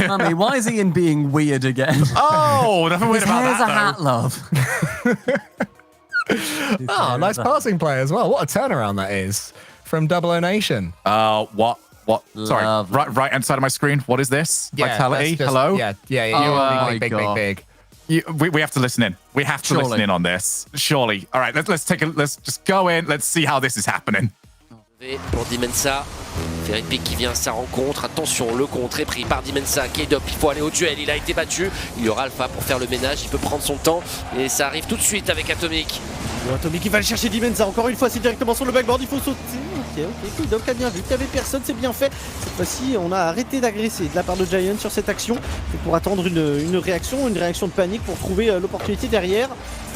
Mummy, why is Ian being weird again? Oh, nothing weird about His that, hair's a hat, love. Oh, nice passing play as well. What a turnaround that is from Double O Nation. What? Sorry, Love. right hand side of my screen. What is this? Vitality? Hello? Yeah. Big. We have to listen in. We have to listen in on this. Surely. All right, let's just go in. Let's see how this is happening. Pour Dimensa, Ferripic qui vient à sa rencontre. Attention, le contre est pris par Dimensa. K-Dop, il faut aller au duel. Il a été battu. Il y aura Alpha pour faire le ménage. Il peut prendre son temps. Et ça arrive tout de suite avec Atomic. Atomic qui va aller chercher Dimensa. Encore une fois, c'est directement sur le backboard. Il faut sauter. Ok. K-Dop a bien vu qu'il n'y avait personne. C'est bien fait. Cette fois-ci, on a arrêté d'agresser de la part de Giant sur cette action. Pour attendre une réaction de panique pour trouver l'opportunité derrière.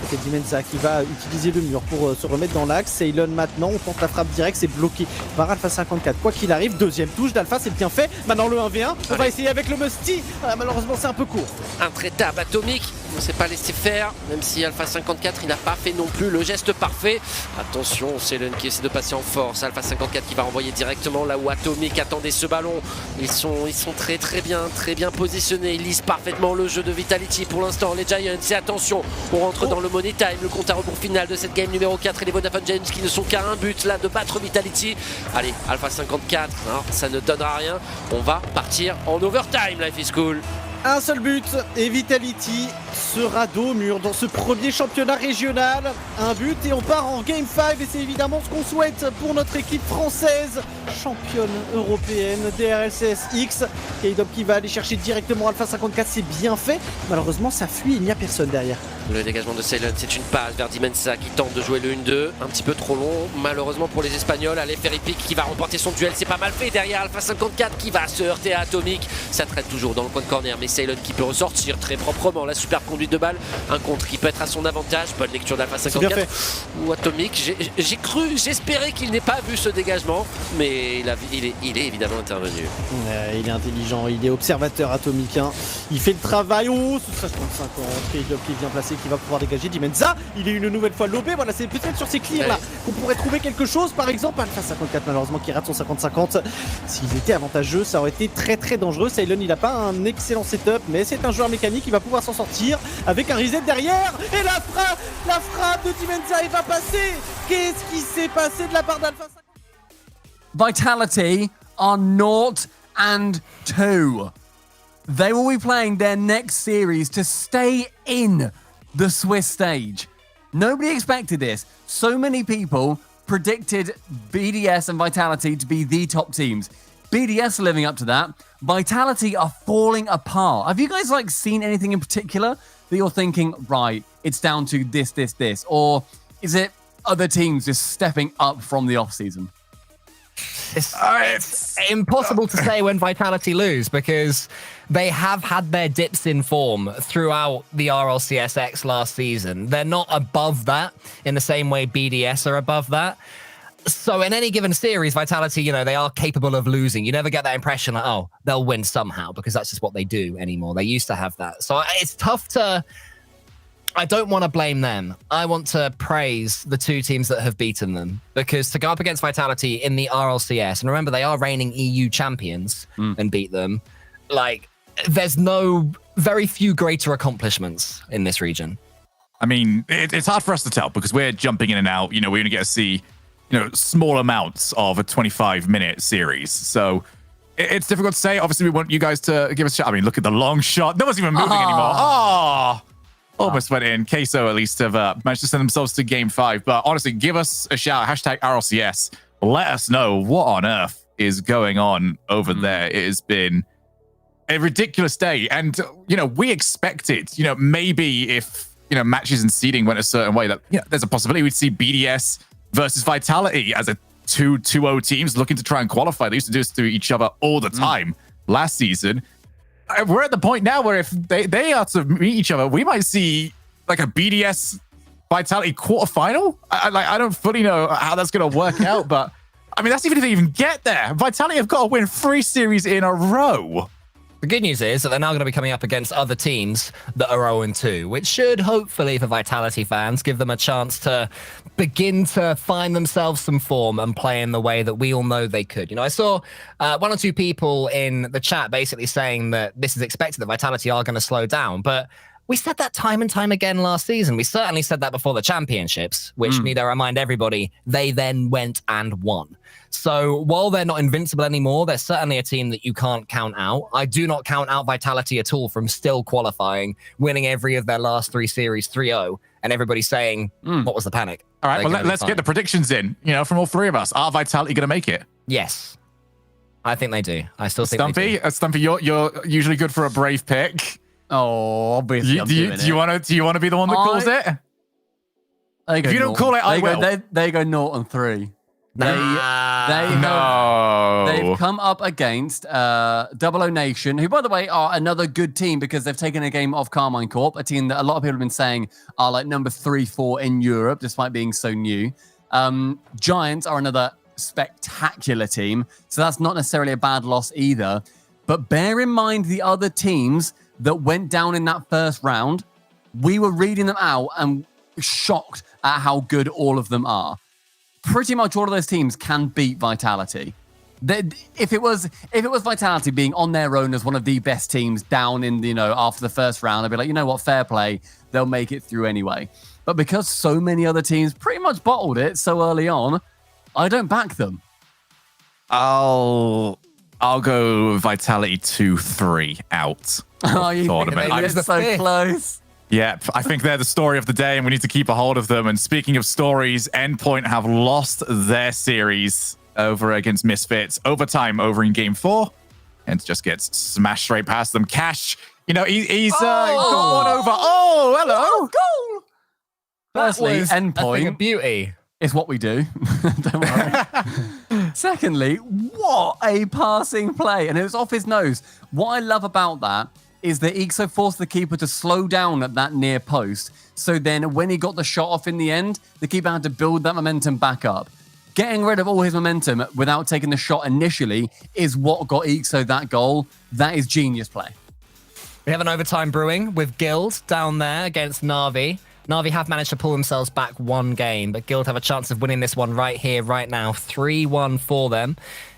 C'est Dimensa qui va utiliser le mur pour se remettre dans l'axe. Ceylon maintenant, on tente la frappe directe, c'est bloqué par Alpha 54. Quoi qu'il arrive, deuxième touche d'Alpha, c'est bien fait. Maintenant le 1v1, on va essayer avec le Musty. Malheureusement, c'est un peu court. Intraitable Atomic, on ne s'est pas laissé faire, même si Alpha 54 il n'a pas fait non plus le geste parfait. Attention, c'est Ceylon qui essaie de passer en force. Alpha 54 qui va renvoyer directement là où Atomic attendait ce ballon. Ils sont très bien positionnés. Ils lisent parfaitement le jeu de Vitality pour l'instant. Les Giants, et attention, on rentre dans le Money Time, le compte à rebours final de cette game numéro 4 et les Vodafone Giants qui ne sont qu'à un but là de battre Vitality. Allez, Alpha 54, non, ça ne donnera rien. On va partir en overtime, Life is Cool. Un seul but et Vitality sera dos au mur dans ce premier championnat régional. Un but et on part en Game 5 et c'est évidemment ce qu'on souhaite pour notre équipe française, championne européenne des RLCS X. K-Dop qui va aller chercher directement Alpha 54, c'est bien fait. Malheureusement ça fuit, il n'y a personne derrière. Le dégagement de Ceylon, c'est une passe vers Dimensa qui tente de jouer le 1-2, un petit peu trop long malheureusement pour les Espagnols. Allez, Ferripic qui va remporter son duel, c'est pas mal fait derrière Alpha 54 qui va se heurter à Atomic. Ça traite toujours dans le coin de corner, mais Ceylon qui peut ressortir très proprement. La superbe conduite de balle, un contre qui peut être à son avantage. Bonne lecture d'Alpha 54 ou Atomic. J'espérais qu'il n'ait pas vu ce dégagement, mais il est évidemment intervenu. Il est intelligent, il est observateur Atomic. Il fait le travail. Oh, ce sera 50. K-Dop qui est bien placé, qui va pouvoir dégager Dimensa. Il est une nouvelle fois lobé. Voilà, c'est peut-être sur ces clears là qu'on pourrait trouver quelque chose. Par exemple, Alpha 54 malheureusement qui rate son 50-50. S'ils étaient avantageux, ça aurait été très dangereux. Ceylon, il n'a pas un excellent setup, mais c'est un joueur mécanique, il va pouvoir s'en sortir avec un reset derrière. Et la frappe de Dimensa, il va passer. Qu'est-ce qui s'est passé de la part d'Alpha 54? Vitality are 0-2. They will be playing their next series to stay in the Swiss stage. Nobody expected this. So many people predicted BDS and Vitality to be the top teams. BDS are living up to that. Vitality are falling apart. Have you guys seen anything in particular that you're thinking, right, it's down to this? Or is it other teams just stepping up from the off-season? It's impossible to say when Vitality lose because they have had their dips in form throughout the RLCSX last season. They're not above that in the same way BDS are above that. So in any given series, Vitality, they are capable of losing. You never get that impression like, oh, they'll win somehow because that's just what they do anymore. They used to have that. So it's tough to I don't want to blame them. I want to praise the two teams that have beaten them, because to go up against Vitality in the RLCS, and remember they are reigning EU champions, and beat them, like there's very few greater accomplishments in this region. I mean, it's hard for us to tell because we're jumping in and out. You know, we only get to see, small amounts of a 25-minute series. So it's difficult to say. Obviously, we want you guys to give us a shot. I mean, look at the long shot. No one's even moving anymore. Oh, almost went in. Queso at least have managed to send themselves to game 5. But honestly, give us a shout. Hashtag RLCS. Let us know what on earth is going on over there. It has been a ridiculous day. And, we expected, maybe if, matches and seeding went a certain way, that there's a possibility we'd see BDS versus Vitality as a 2-2-0 teams looking to try and qualify. They used to do this to each other all the time last season. We're at the point now where if they are to meet each other, we might see like a BDS Vitality quarterfinal. I don't fully know how that's going to work out, but I mean, that's even if they even get there. Vitality have got to win 3 series in a row. The good news is that they're now going to be coming up against other teams that are 0-2, which should hopefully, for Vitality fans, give them a chance to begin to find themselves some form and play in the way that we all know they could. I saw 1 or 2 people in the chat basically saying that this is expected, that Vitality are going to slow down, but we said that time and time again last season. We certainly said that before the championships, which need to remind everybody, they then went and won. So while they're not invincible anymore, they're certainly a team that you can't count out. I do not count out Vitality at all from still qualifying, winning every of their last 3 series 3-0, and everybody saying, what was the panic? All right, well, let's get the predictions in, from all 3 of us. Are Vitality going to make it? Yes. I think they do. I still think they do. Stumpy, you're usually good for a brave pick. Oh, obviously. Do you want to be the one that calls it? If you don't call it, I will. They go 0-3. They've come up against Double O Nation, who, by the way, are another good team because they've taken a game off Carmine Corp, a team that a lot of people have been saying are like number 3-4 in Europe, despite being so new. Giants are another spectacular team, so that's not necessarily a bad loss either. But bear in mind the other teams that went down in that first round. We were reading them out and shocked at how good all of them are. Pretty much all of those teams can beat Vitality. If it was Vitality being on their own as one of the best teams down in after the first round, I'd be like, you know what, fair play, they'll make it through anyway. But because so many other teams pretty much bottled it so early on, I don't back them. I'll go Vitality 2-3 out. Oh, you think they're so close? Yep, I think they're the story of the day, and we need to keep a hold of them. And speaking of stories, Endpoint have lost their series over against Misfits. Overtime over in Game 4. And just gets smashed straight past them. Cash, he's got one over. Oh, hello. Goal. Firstly, Endpoint. A beauty. It's what we do. Don't worry. Secondly, what a passing play. And it was off his nose. What I love about that is that Ixo forced the keeper to slow down at that near post. So then when he got the shot off in the end, the keeper had to build that momentum back up. Getting rid of all his momentum without taking the shot initially is what got Ixo that goal. That is genius play. We have an overtime brewing with Guild down there against Na'Vi. Na'Vi have managed to pull themselves back 1 game, but Guild have a chance of winning this one right here, right now. 3-1 for them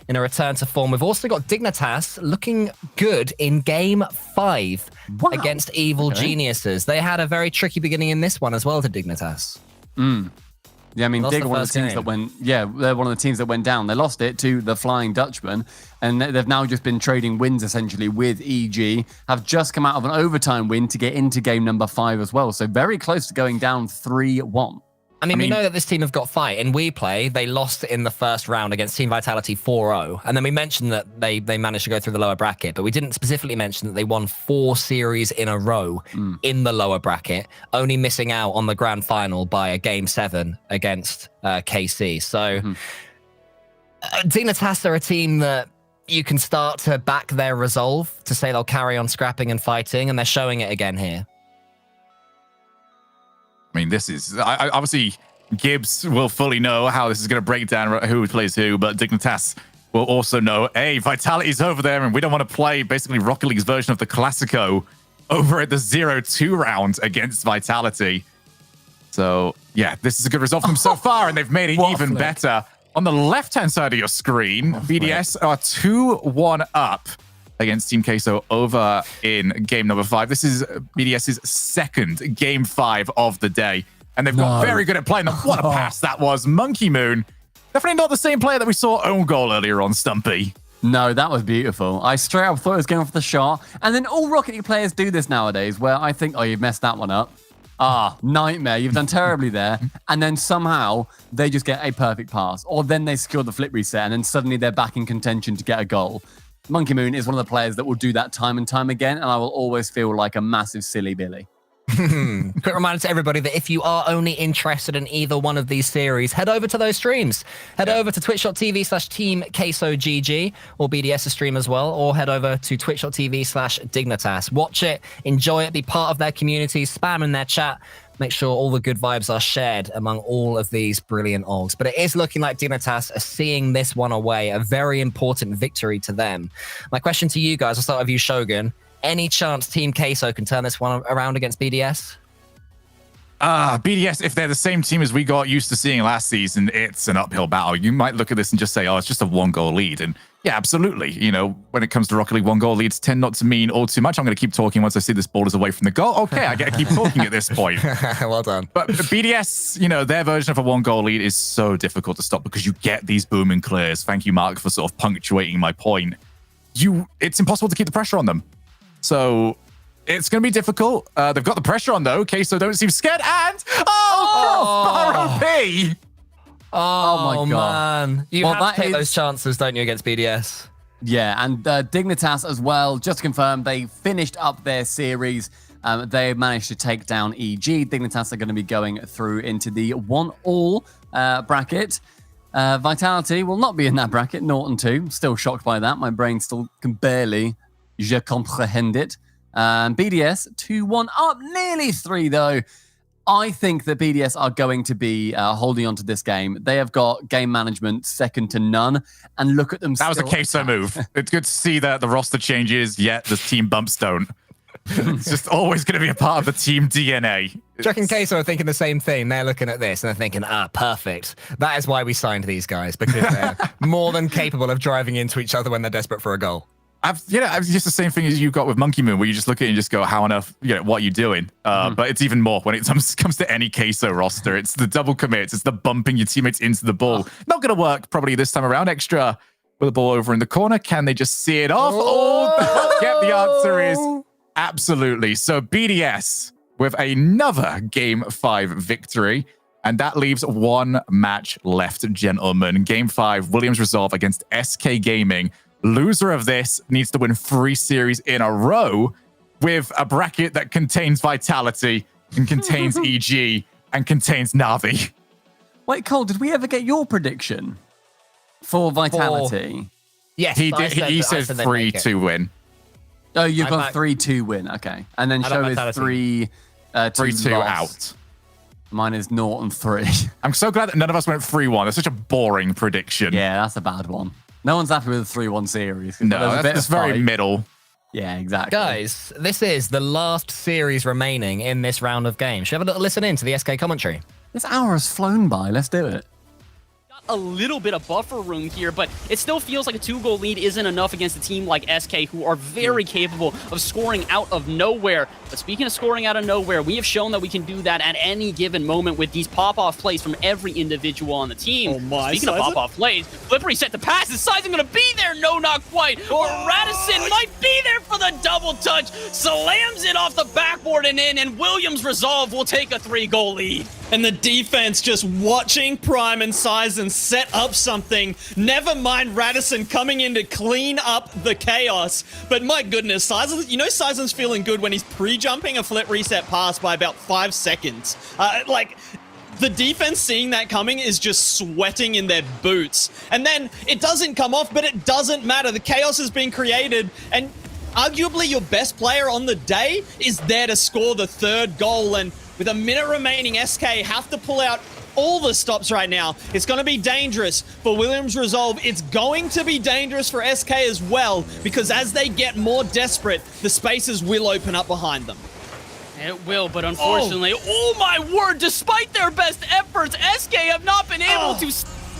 in a return to form. We've also got Dignitas looking good in Game 5 against Evil Geniuses. They had a very tricky beginning in this one as well to Dignitas. Yeah, I mean, Dig are one of the teams that went. Yeah, they're one of the teams that went down. They lost it to the Flying Dutchman, and they've now just been trading wins essentially with EG. Have just come out of an overtime win to get into game number 5 as well. So very close to going down 3-1. I mean, we know that this team have got fight. In We Play, they lost in the first round against Team Vitality 4-0. And then we mentioned that they managed to go through the lower bracket, but we didn't specifically mention that they won 4 series in a row in the lower bracket, only missing out on the grand final by a Game 7 against KC. So Dignitas are a team that you can start to back their resolve to say they'll carry on scrapping and fighting, and they're showing it again here. I mean, this is obviously Gibbs will fully know how this is going to break down who plays who, but Dignitas will also know, hey, Vitality's over there, and we don't want to play basically Rocket League's version of the Classico over at the 0-2 round against Vitality. So, yeah, this is a good result for them so far, and they've made it even better. On the left-hand side of your screen, BDS are 2-1 up against Team Queso over in game number 5. This is BDS's second game 5 of the day, and they've got very good at playing them. What a pass that was. Monkey Moon. Definitely not the same player that we saw own goal earlier on, Stumpy. No, that was beautiful. I straight up thought it was going for the shot. And then all Rocket League players do this nowadays, where I think, oh, you've messed that one up. Nightmare. You've done terribly there. And then somehow they just get a perfect pass. Or then they secure the flip reset, and then suddenly they're back in contention to get a goal. Monkey Moon is one of the players that will do that time and time again, and I will always feel like a massive silly Billy. Quick reminder to everybody that if you are only interested in either one of these series, head over to those streams. Head over to twitch.tv/TeamQuesoGG or BDS stream as well, or head over to twitch.tv/Dignitas. Watch it, enjoy it, be part of their community, spam in their chat. Make sure all the good vibes are shared among all of these brilliant orgs. But it is looking like Dignitas are seeing this one away, a very important victory to them. My question to you guys, I'll start with you, Shogun. Any chance Team Queso can turn this one around against BDS? BDS, if they're the same team as we got used to seeing last season, it's an uphill battle. You might look at this and just say, oh, it's just a 1-goal lead. And yeah, absolutely. You know, when it comes to Rocket League, 1-goal leads tend not to mean all too much. I'm going to keep talking once I see this ball is away from the goal. Okay, I get to keep talking at this point. Well done. But BDS, you know, their version of a 1-goal lead is so difficult to stop because you get these boom and clears. Thank you, Mark, for sort of punctuating my point. It's impossible to keep the pressure on them. So it's going to be difficult. They've got the pressure on, though. Queso don't seem scared. And, Faro P! Oh my God. Man. You have to take is... those chances, don't you, against BDS? Yeah, and Dignitas as well. Just to confirm, they finished up their series. They managed to take down EG. Dignitas are going to be going through into the 1-all bracket. Vitality will not be in that bracket, 0-2. Still shocked by that. My brain still can barely je comprehend it. BDS 2-1 up, nearly 3 though. I think that BDS are going to be holding on to this game. They have got game management second to none. And look at them. That was a Queso move. It's good to see that the roster changes, yet the team bumps don't. It's just always going to be a part of the team DNA. Do you reckon Queso are thinking the same thing? They're looking at this and they're thinking, perfect. That is why we signed these guys, because they're more than capable of driving into each other when they're desperate for a goal. It's just the same thing as you've got with Monkey Moon, where you just look at it and just go, how on earth, what are you doing? But it's even more when it comes to any Queso roster. It's the double commits. It's the bumping your teammates into the ball. Not going to work probably this time around. Extra with the ball over in the corner. Can they just see it off? The answer is absolutely. So BDS with another Game 5 victory. And that leaves one match left, gentlemen. Game 5, Williams Resolve against SK Gaming. Loser of this needs to win 3 series in a row with a bracket that contains Vitality and contains EG and contains Na'Vi. Wait, Cole, did we ever get your prediction for Vitality? Yes, he said 3-2 win. Oh, you've got 3-2 win. Okay. And then Show is 3-2 out. Mine is 0-3. I'm so glad that none of us went 3-1. That's such a boring prediction. Yeah, that's a bad one. No one's happy with a 3-1 series. No, that's very middle. Yeah, exactly. Guys, this is the last series remaining in this round of games. Should we have a little listen in to the SK commentary? This hour has flown by. Let's do it. A little bit of buffer room here, but it still feels like a 2-goal lead isn't enough against a team like SK, who are very capable of scoring out of nowhere. But speaking of scoring out of nowhere, we have shown that we can do that at any given moment with these pop-off plays from every individual on the team. Oh my, speaking of pop-off plays, Flippery set the pass. Is Sizen going to be there? No, not quite. Or Radisson might be there for the double touch. Slams it off the backboard and in, and Williams Resolve will take a 3-goal lead. And the defense just watching Prime and Sizen set up something. Never mind Radisson coming in to clean up the chaos. But my goodness, Sizen, Sizen's feeling good when he's pre-jumping a flip reset pass by about 5 seconds. The defense seeing that coming is just sweating in their boots. And then it doesn't come off, but it doesn't matter. The chaos has been created, and arguably your best player on the day is there to score the 3rd goal. And with a minute remaining, SK have to pull out all the stops right now. It's going to be dangerous for Williams Resolve. It's going to be dangerous for SK as well, because as they get more desperate, the spaces will open up behind them. It will, but unfortunately, oh my word, despite their best efforts, SK have not been able to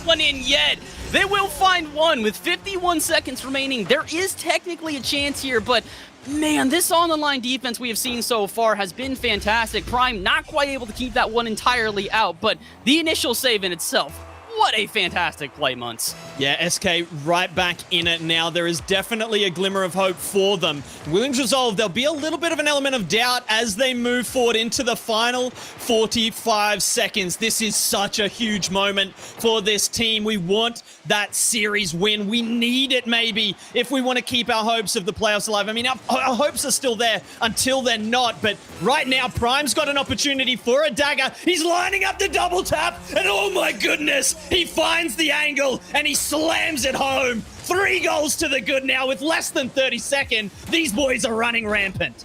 one in yet. They will find one with 51 seconds remaining. There is technically a chance here, but man, this on-the-line defense we have seen so far has been fantastic. Prime not quite able to keep that one entirely out, but the initial save in itself, what a fantastic play, Muntz. Yeah, SK right back in it now. There is definitely a glimmer of hope for them. Williams Resolve, there'll be a little bit of an element of doubt as they move forward into the final 45 seconds. This is such a huge moment for this team. We want that series win. We need it maybe if we want to keep our hopes of the playoffs alive. I mean, our hopes are still there until they're not, but right now, Prime's got an opportunity for a dagger. He's lining up the double tap, and oh my goodness, he finds the angle, and he slams it home. 3 goals to the good now with less than 30 seconds. These boys are running rampant.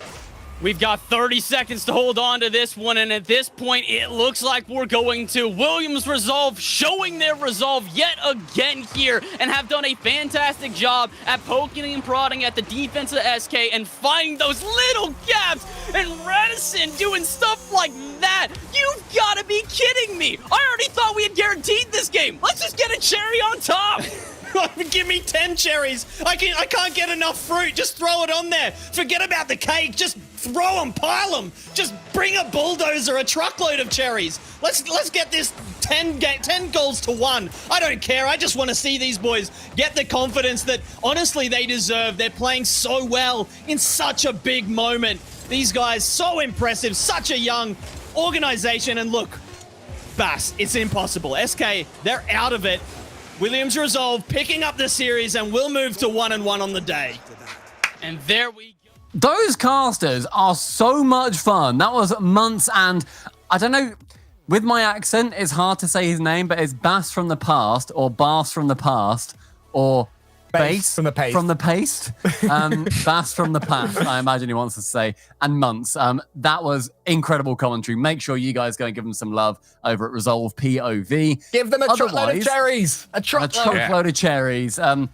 We've got 30 seconds to hold on to this one, and at this point, it looks like we're going to Williams Resolve showing their resolve yet again here, and have done a fantastic job at poking and prodding at the defense of SK and finding those little gaps, and Radisson doing stuff like that. You've got to be kidding me. I already thought we had guaranteed this game. Let's just get a cherry on top. Give me 10 cherries. I can't get enough fruit. Just throw it on there. Forget about the cake. Just throw them, pile them. Just bring a bulldozer, a truckload of cherries. Let's get this 10 goals to 1. I don't care. I just want to see these boys get the confidence that honestly they deserve. They're playing so well in such a big moment. These guys, so impressive. Such a young organization. And look, Bass, it's impossible. SK, they're out of it. Williams Resolve picking up the series, and we'll move to 1-1 on the day. And there we go. Those casters are so much fun. That was Muntz, and I don't know, with my accent, it's hard to say his name, but it's Bass from the past, or Bass from the past, or Bass from the paste. From the paste. Bass from the past, I imagine he wants to say. And Muntz. That was incredible commentary. Make sure you guys go and give them some love over at Resolve POV. Give them a truckload of cherries. A truckload of cherries. We are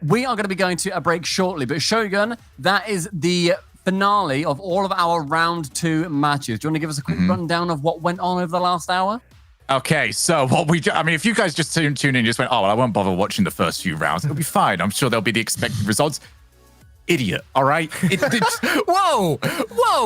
going to be going to a break shortly, but Shogun, that is the finale of all of our round 2 matches. Do you want to give us a quick rundown of what went on over the last hour? Okay, so what we do, I mean, if you guys just tune in and just went, oh, well, I won't bother watching the first few rounds, it'll be fine. I'm sure there'll be the expected results. Idiot, all right? Whoa!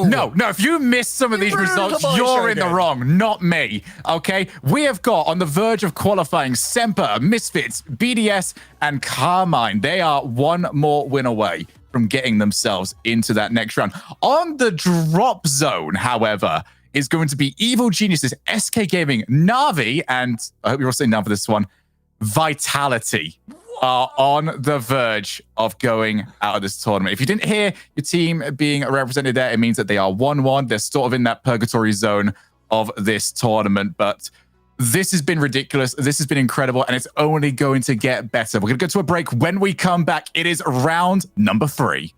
No, if you miss some of these results, you're in the wrong, not me, okay? We have got on the verge of qualifying Semper, Misfits, BDS, and Carmine. They are one more win away from getting themselves into that next round. On the drop zone, however, is going to be Evil Geniuses, SK Gaming, Na'Vi, and I hope you're all sitting down for this one, Vitality are on the verge of going out of this tournament. If you didn't hear your team being represented there, it means that they are 1-1. They're sort of in that purgatory zone of this tournament, but this has been ridiculous. This has been incredible, and it's only going to get better. We're going to go to a break. When we come back, it is round number 3.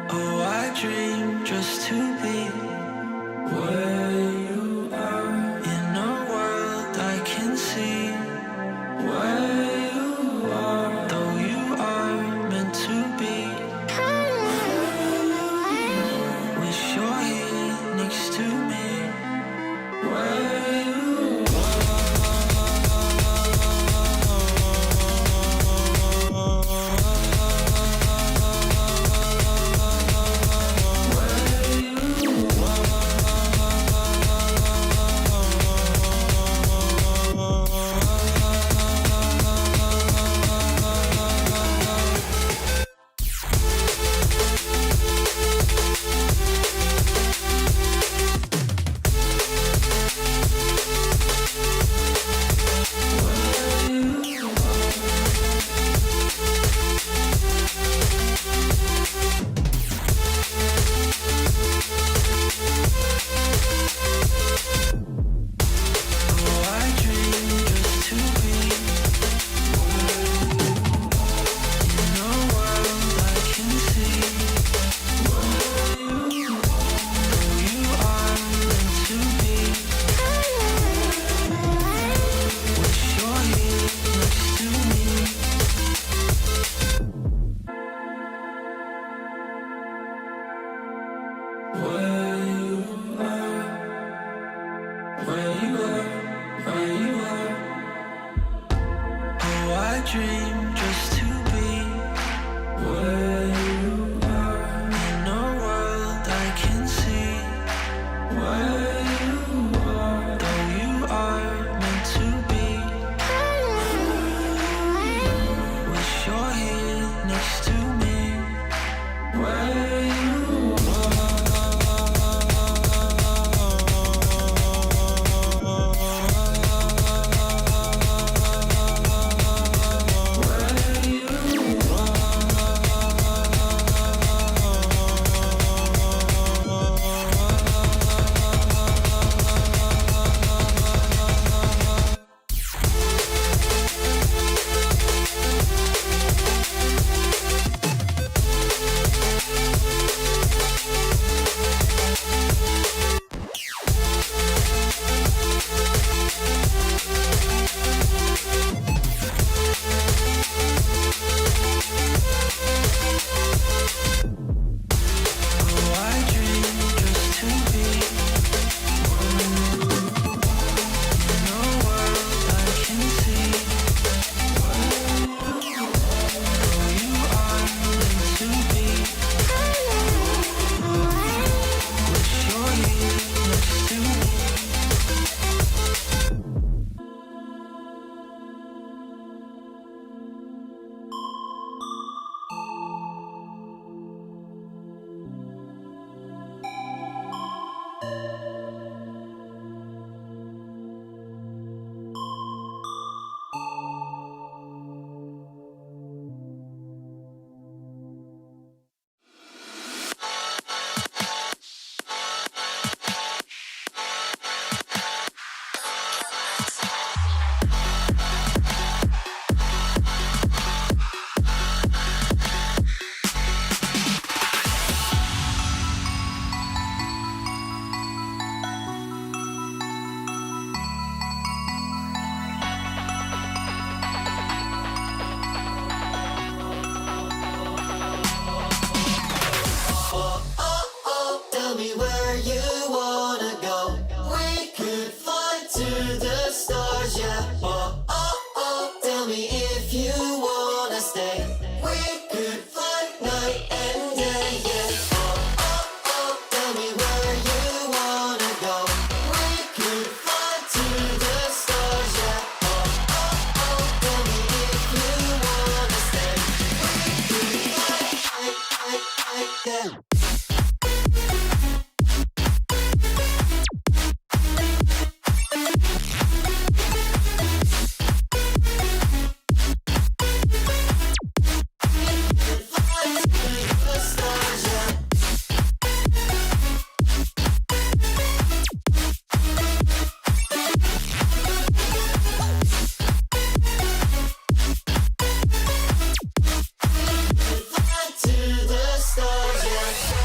Oh, I dream just to be Where you are in a world I can see. Where you are, though you are meant to be. Wish you're here next to me. Where you dream just to be where you are in a world I can see. Where you are, though you are meant to be. Wish you're here next to me. Where you to the stars, yeah.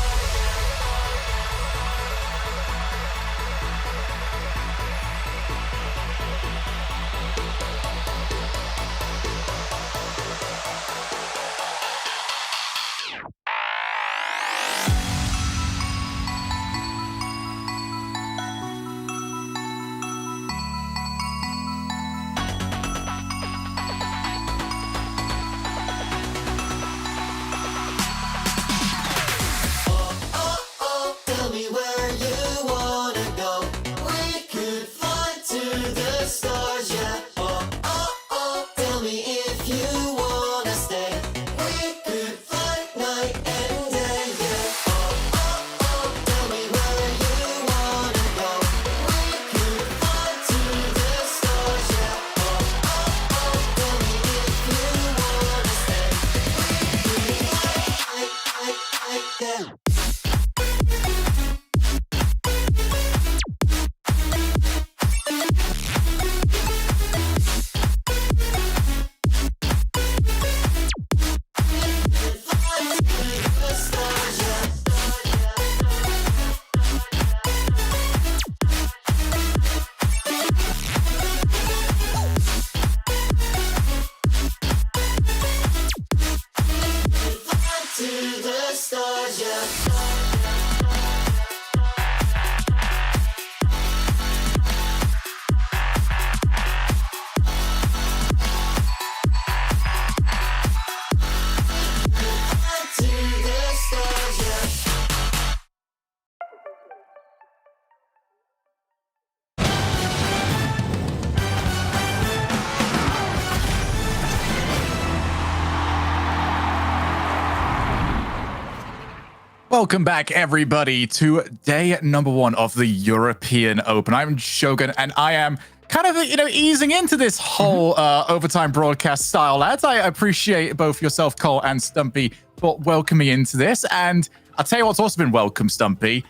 Welcome back, everybody, to day number 1 of the European Open. I'm Shogun, and I am kind of, easing into this whole overtime broadcast style, lads. I appreciate both yourself, Cole, and Stumpy for welcoming me into this. And I'll tell you what's also been welcome, Stumpy.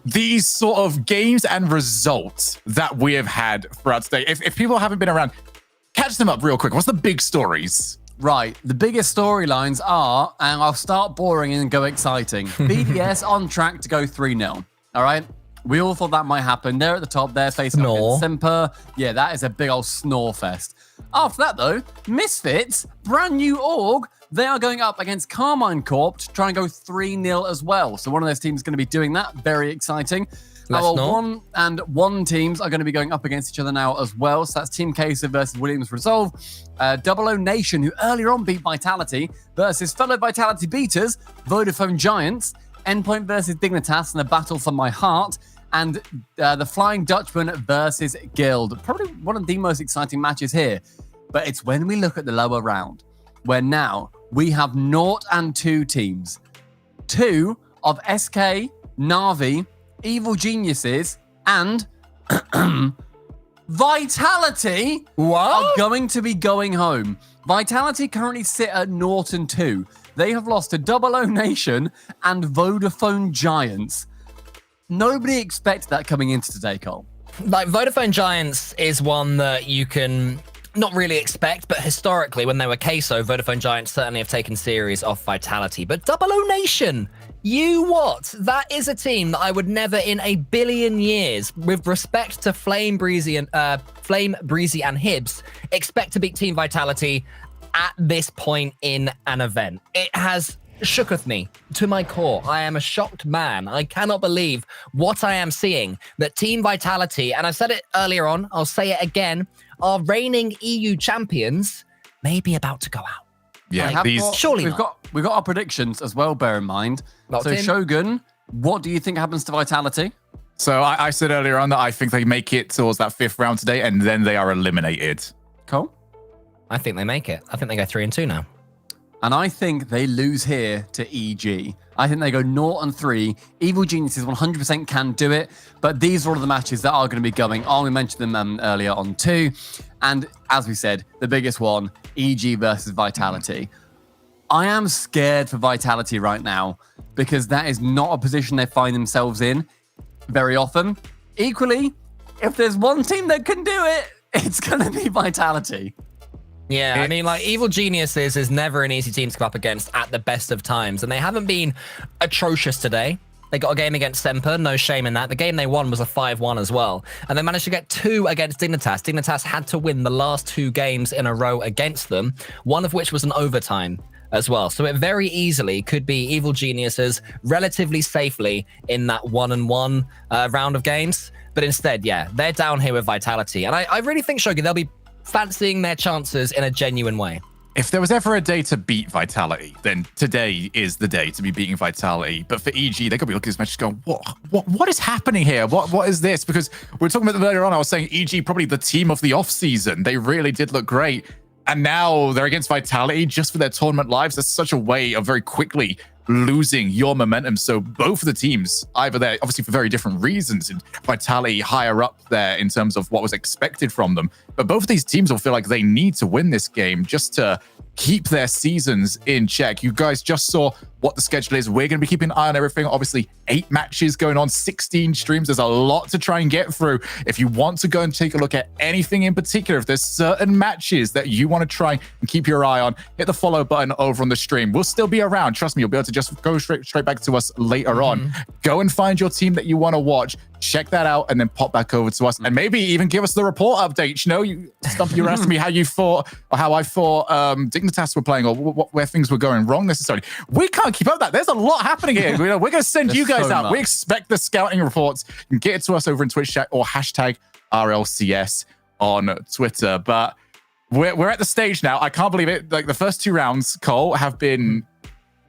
These sort of games and results that we have had throughout today. If people haven't been around, catch them up real quick. What's the big stories? Right, the biggest storylines are, and I'll start boring and go exciting. BDS on track to go 3-0. All right, we all thought that might happen. They're at the top. They're facing up against Simper. Yeah, that is a big old snore fest. After that, though, Misfits, brand new org. They are going up against Carmine Corp to try and go 3-0 as well. So one of those teams is going to be doing that. Very exciting. Our 1 and 1 teams are going to be going up against each other now as well. So that's Team Kaiser versus Williams Resolve. Double O Nation, who earlier on beat Vitality, versus fellow Vitality beaters, Vodafone Giants. Endpoint versus Dignitas in a battle for my heart. And the Flying Dutchman versus Guild. Probably one of the most exciting matches here. But it's when we look at the lower round, where now we have 0 and 2 teams. 2 of SK, Na'Vi, Evil Geniuses, and Vitality are going to be going home. Vitality currently sit at 0 and 2. They have lost to Double O Nation and Vodafone Giants. Nobody expected that coming into today, Cole. Like, Vodafone Giants is one that you can not really expect, but historically, when they were queso, Vodafone Giants certainly have taken series off Vitality. But Double O Nation, you what? That is a team that I would never in a billion years, with respect to Flame Breezy and Hibs, expect to beat Team Vitality at this point in an event. It has shooketh me to my core. I am a shocked man. I cannot believe what I am seeing, that Team Vitality, and I said it earlier on, I'll say it again, our reigning EU champions may be about to go out. Yeah, surely we've got our predictions as well, bear in mind. Locked so in. Shogun, what do you think happens to Vitality? So I said earlier on that I think they make it towards that 5th round today, and then they are eliminated. Cole? I think they make it. I think they go 3 and 2 now. And I think they lose here to EG. I think they go 0 and 3. Evil Geniuses 100% can do it, but these are all of the matches that are going to be going on. We mentioned them earlier on too. And as we said, the biggest one, EG versus Vitality. I am scared for Vitality right now because that is not a position they find themselves in very often. Equally, if there's one team that can do it, it's going to be Vitality. Yeah, I mean, like, Evil Geniuses is never an easy team to come up against at the best of times, and they haven't been atrocious today. They got a game against Semper, no shame in that. The game they won was a 5-1 as well, and they managed to get 2 against Dignitas. Dignitas had to win the last 2 games in a row against them, one of which was an overtime as well. So it very easily could be Evil Geniuses relatively safely in that 1-1 round of games. But instead, yeah, they're down here with Vitality, and I really think, Shogi, they'll be fancying their chances in a genuine way. If there was ever a day to beat Vitality, then today is the day to be beating Vitality. But for EG, they could be looking at this match going, what is happening here? What is this? Because we were talking about them earlier on, I was saying EG probably the team of the off-season. They really did look great. And now they're against Vitality just for their tournament lives. That's such a way of very quickly losing your momentum. So both of the teams, either they're obviously for very different reasons, and Vitality higher up there in terms of what was expected from them. But both of these teams will feel like they need to win this game just to keep their seasons in check. You guys just saw what the schedule is. We're going to be keeping an eye on everything. Obviously, 8 matches going on, 16 streams. There's a lot to try and get through. If you want to go and take a look at anything in particular, if there's certain matches that you want to try and keep your eye on, hit the follow button over on the stream. We'll still be around. Trust me, you'll be able to just go straight back to us later on. Go and find your team that you want to watch. Check that out and then pop back over to us and maybe even give us the report update. You know, Stumpy, you were asking me how you thought or how I thought Dignitas were playing or where things were going wrong necessarily. We can't keep up with that. There's a lot happening here. We're going to send you guys out. We expect the scouting reports. You can get it to us over in Twitch chat or hashtag RLCS on Twitter. But we're at the stage now. I can't believe it. Like the first 2 rounds, Cole, have been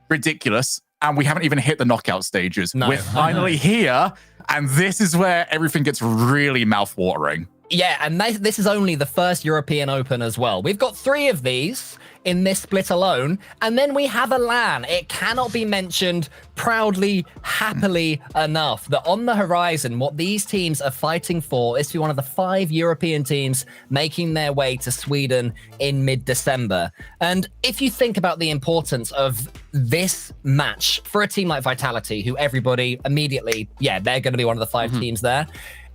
ridiculous. And we haven't even hit the knockout stages. We're finally here. And this is where everything gets really mouth-watering. Yeah, and this is only the first European Open as well. We've got 3 of these in this split alone, and then we have a LAN. It cannot be mentioned proudly, happily enough that on the horizon, what these teams are fighting for is to be one of the 5 European teams making their way to Sweden in mid-December. And if you think about the importance of this match for a team like Vitality, who everybody immediately, they're going to be one of the 5 teams there.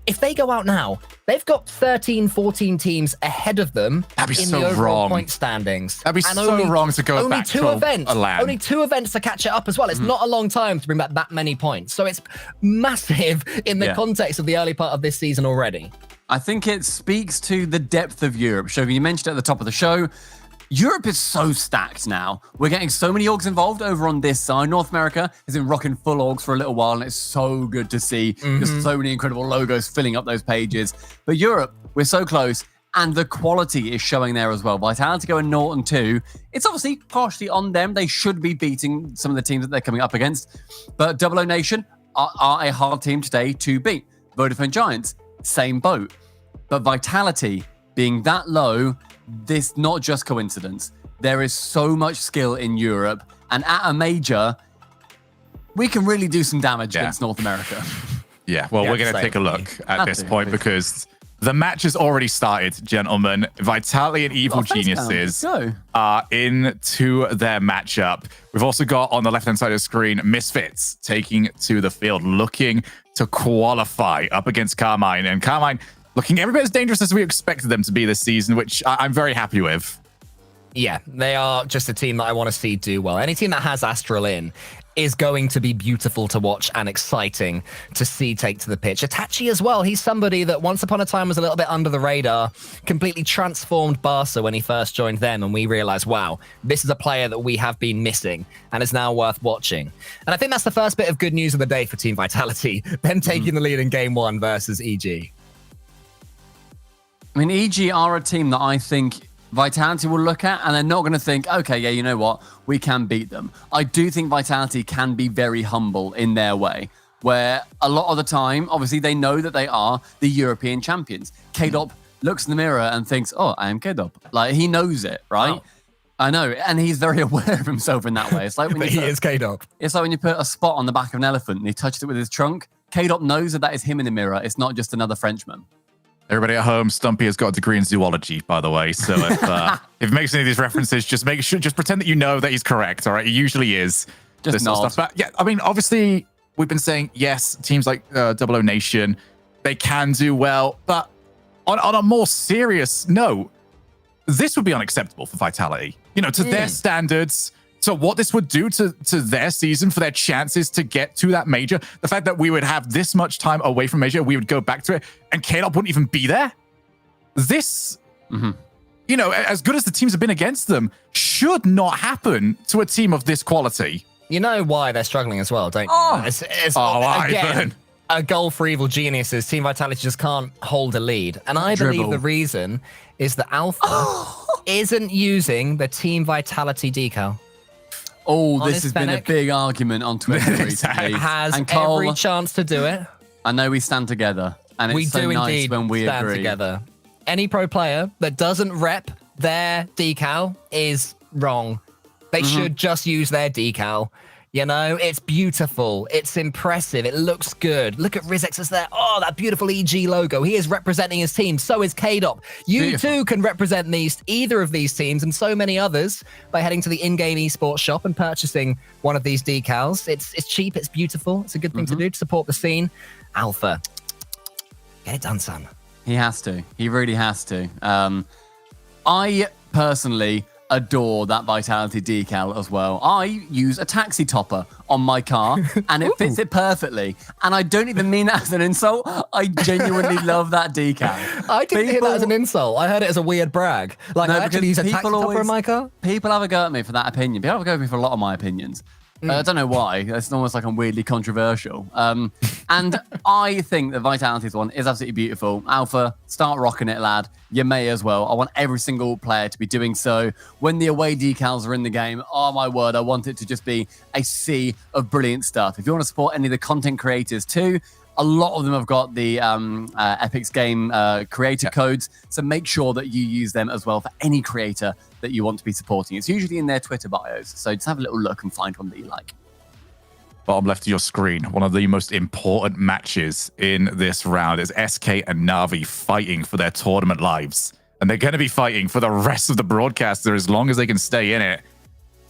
If they go out now, they've got 13, 14 teams ahead of them in the overall point standings. That'd be so wrong to go back to a LAN. Only 2 events to catch it up as well. It's not a long time to bring back that many points. So it's massive in the context of the early part of this season already. I think it speaks to the depth of Europe. Shogun, you mentioned at the top of the show, Europe is so stacked now. We're getting so many orgs involved over on this side. North America has been rocking full orgs for a little while, and it's so good to see. There's so many incredible logos filling up those pages. But Europe, we're so close, and the quality is showing there as well. Vitality going 0-2. It's obviously partially on them. They should be beating some of the teams that they're coming up against. But Double O Nation are a hard team today to beat. Vodafone Giants, same boat. But Vitality being that low, this not just coincidence. There is so much skill in Europe, and at a major, we can really do some damage against North America. Yeah, well, we're going to take a look at this point because the match has already started, gentlemen. Vitality and Evil Geniuses are into their matchup. We've also got on the left-hand side of the screen Misfits taking to the field, looking to qualify up against Carmine. And Carmine looking every bit as dangerous as we expected them to be this season, which I'm very happy with. Yeah, they are just a team that I want to see do well. Any team that has Astral in is going to be beautiful to watch and exciting to see take to the pitch. Itachi as well. He's somebody that once upon a time was a little bit under the radar, completely transformed Barca when he first joined them, and we realized, wow, this is a player that we have been missing and is now worth watching. And I think that's the first bit of good news of the day for Team Vitality, them taking the lead in Game 1 versus EG. I mean, EG are a team that I think Vitality will look at, and they're not going to think, okay, yeah, you know what, we can beat them. I do think Vitality can be very humble in their way, where a lot of the time, obviously, they know that they are the European champions. K-Dop looks in the mirror and thinks, oh, I am K-Dop. Like, he knows it, right? Oh. I know, and he's very aware of himself in that way. It's like when he is K-Dop. It's like when you put a spot on the back of an elephant and he touched it with his trunk. K-Dop knows that is him in the mirror. It's not just another Frenchman. Everybody at home, Stumpy has got a degree in zoology, by the way. So if it makes any of these references, just pretend that you know that he's correct. All right, he usually is. Just nod. Stuff. But yeah, I mean, obviously, we've been saying yes. Teams like Double O Nation, they can do well, but on a more serious note, this would be unacceptable for Vitality. You know, to their standards. So what this would do to their season, for their chances to get to that major, the fact that we would have this much time away from major, we would go back to it, and K-Dop wouldn't even be there. This, you know, as good as the teams have been against them, should not happen to a team of this quality. You know why they're struggling as well, don't you? Again, a goal for Evil Geniuses. Team Vitality just can't hold a lead. And I believe the reason is that Alpha isn't using the Team Vitality decal. Oh, this has been a big argument on Twitter recently. Has and Cole, every chance to do it. I know we stand together, and we it's so do nice indeed when we stand agree. Together. Any pro player that doesn't rep their decal is wrong. They should just use their decal. You know, it's beautiful. It's impressive. It looks good. Look at Rizex's there. Oh, that beautiful EG logo. He is representing his team. So is KDOP. You too can represent either of these teams and so many others by heading to the in-game esports shop and purchasing one of these decals. It's cheap. It's beautiful. It's a good thing to do to support the scene. Alpha, get it done, son. He has to. He really has to. I personally adore that Vitality decal as well. I use a taxi topper on my car and it fits it perfectly. And I don't even mean that as an insult. I genuinely love that decal. I didn't hear that as an insult. I heard it as a weird brag. Like, No, I actually use a because taxi people topper in my car? People have a go at me for that opinion. People have a go at me for a lot of my opinions. I don't know why. It's almost like I'm weirdly controversial. And I think the Vitality's one is absolutely beautiful. Alpha, start rocking it, lad. You may as well. I want every single player to be doing so. When the away decals are in the game, oh my word, I want it to just be a sea of brilliant stuff. If you want to support any of the content creators too, a lot of them have got the Epic's game creator codes, so make sure that you use them as well for any creator that you want to be supporting. It's usually in their Twitter bios, so just have a little look and find one that you like. Bottom left of your screen, one of the most important matches in this round is SK and Na'Vi fighting for their tournament lives. And they're going to be fighting for the rest of the broadcaster as long as they can stay in it.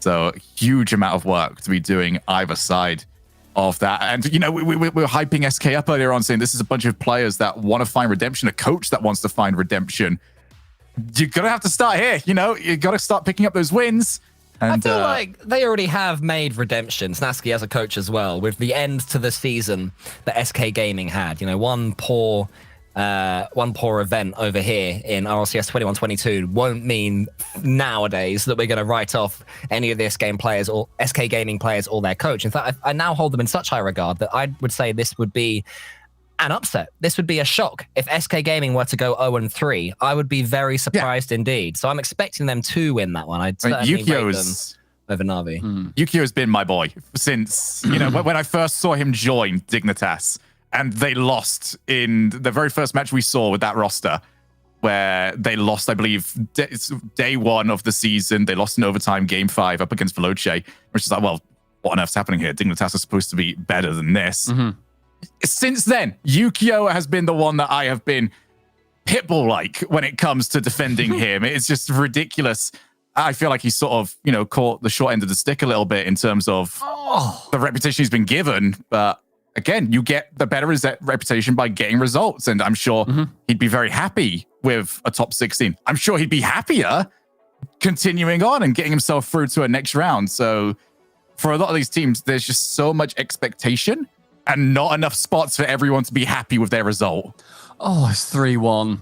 So huge amount of work to be doing either side of that. And, you know, we were hyping SK up earlier on, saying this is a bunch of players that want to find redemption, a coach that wants to find redemption. You're going to have to start here, you know? You got to start picking up those wins. And, I feel like they already have made redemption, Snasky as a coach as well, with the end to the season that SK Gaming had. You know, one poor event over here in RLCS 21-22 won't mean nowadays that we're going to write off any of the SK Gaming players or their coach. In fact, I now hold them in such high regard that I would say this would be an upset. This would be a shock. If SK Gaming were to go 0-3, I would be very surprised indeed. So I'm expecting them to win that one. I'd certainly rate them over Na'Vi. Yukio has been my boy since, you know, when I first saw him join Dignitas, and they lost in the very first match we saw with that roster, where they lost, I believe, day one of the season. They lost in overtime, game 5 up against Veloce, which is like, well, what on earth's happening here? Dignitas is supposed to be better than this. Since then, Yukio has been the one that I have been Pitbull-like when it comes to defending him. It's just ridiculous. I feel like he's sort of, you know, caught the short end of the stick a little bit in terms of the reputation he's been given. But again, you get the better reputation by getting results. And I'm sure he'd be very happy with a top 16. I'm sure he'd be happier continuing on and getting himself through to a next round. So for a lot of these teams, there's just so much expectation and not enough spots for everyone to be happy with their result. Oh, it's 3-1.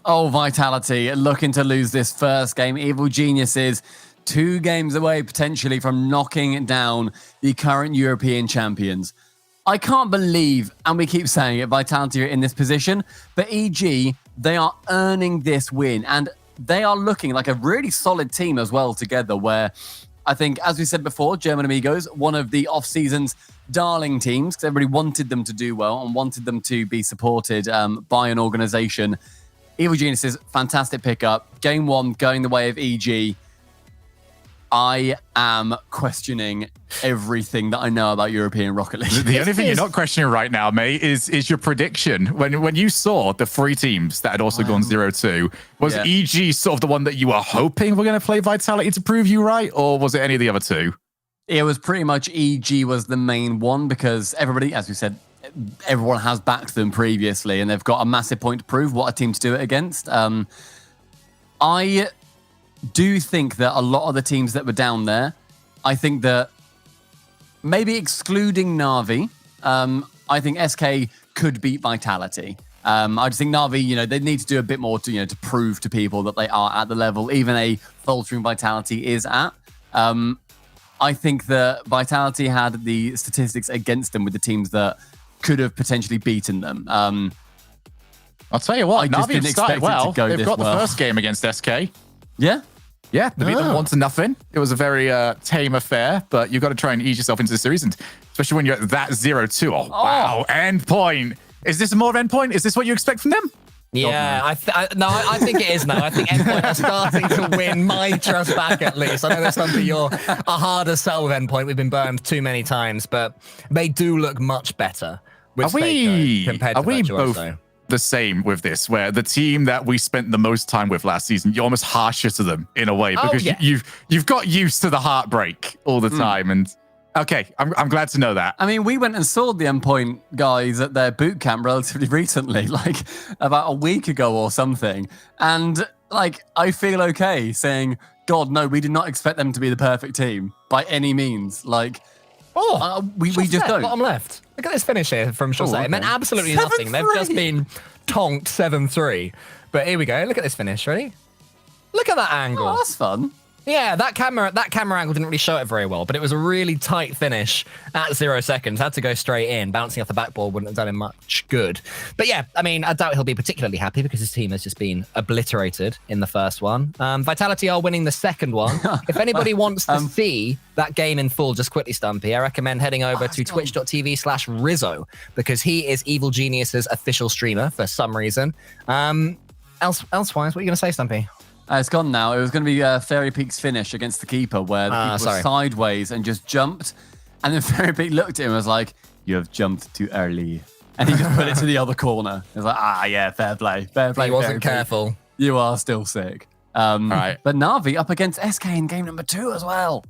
Oh, Vitality looking to lose this first game. Evil Geniuses 2 games away potentially from knocking down the current European champions. I can't believe, and we keep saying it, Vitality are in this position, but EG, they are earning this win, and they are looking like a really solid team as well together, where I think, as we said before, German Amigos, one of the off-season's darling teams, because everybody wanted them to do well and wanted them to be supported by an organization. Evil Geniuses, fantastic pickup. Game 1 going the way of EG. I am questioning everything that I know about European Rocket League. The only thing you're not questioning right now, mate, is your prediction. When you saw the 3 teams that had also gone 0-2, was EG sort of the one that you were hoping were going to play Vitality to prove you right, or was it any of the other 2? It was pretty much EG was the main one because everybody, as we said, everyone has backed them previously and they've got a massive point to prove what a team to do it against. I do think that a lot of the teams that were down there, I think that maybe excluding Na'Vi, I think SK could beat Vitality. I just think Na'Vi, you know, they need to do a bit more to, you know, to prove to people that they are at the level even a faltering Vitality is at. I think that Vitality had the statistics against them with the teams that could have potentially beaten them. I'll tell you what, Na'Vi have started well. They've got the first game against SK. Yeah? Yeah, they beat them 1-0. It was a very tame affair, but you've got to try and ease yourself into the series, and especially when you're at that 0-2. Oh, wow. End point. Is this more of end point? Is this what you expect from them? Yeah, I think it is now. I think Endpoint are starting to win my trust back, at least. I know that's something you're a harder sell with Endpoint. We've been burned too many times, but they do look much better with Faker compared to Virtuoso. Both the same with this, where the team that we spent the most time with last season, you're almost harsher to them in a way because you've got used to the heartbreak all the time. And okay, I'm glad to know that. I mean, we went and saw the Endpoint guys at their boot camp relatively recently, like about a week ago or something. And like, I feel okay saying, God, no, we did not expect them to be the perfect team by any means. Like, we just don't. Bottom left. Look at this finish here from Chaussette. It meant absolutely nothing. They've just been tonked 7-3. But here we go. Look at this finish. Ready? Look at that angle. Oh, that's fun. Yeah, that camera angle didn't really show it very well, but it was a really tight finish at 0 seconds. Had to go straight in. Bouncing off the backboard wouldn't have done him much good. But yeah, I mean, I doubt he'll be particularly happy because his team has just been obliterated in the first one. Vitality are winning the second one. If anybody wants to see that game in full, just quickly, Stumpy, I recommend heading over to twitch.tv/Rizzo because he is Evil Genius's official streamer for some reason. Elsewise, what are you going to say, Stumpy? It's gone now. It was going to be Fairy Peak's finish against the keeper where the keeper was sideways and just jumped. And then Fairy Peak looked at him and was like, you have jumped too early. And he just put it to the other corner. He was like, yeah, fair play. Fair play. He wasn't careful. You are still sick. Right. But Na'Vi up against SK in game number 2 as well.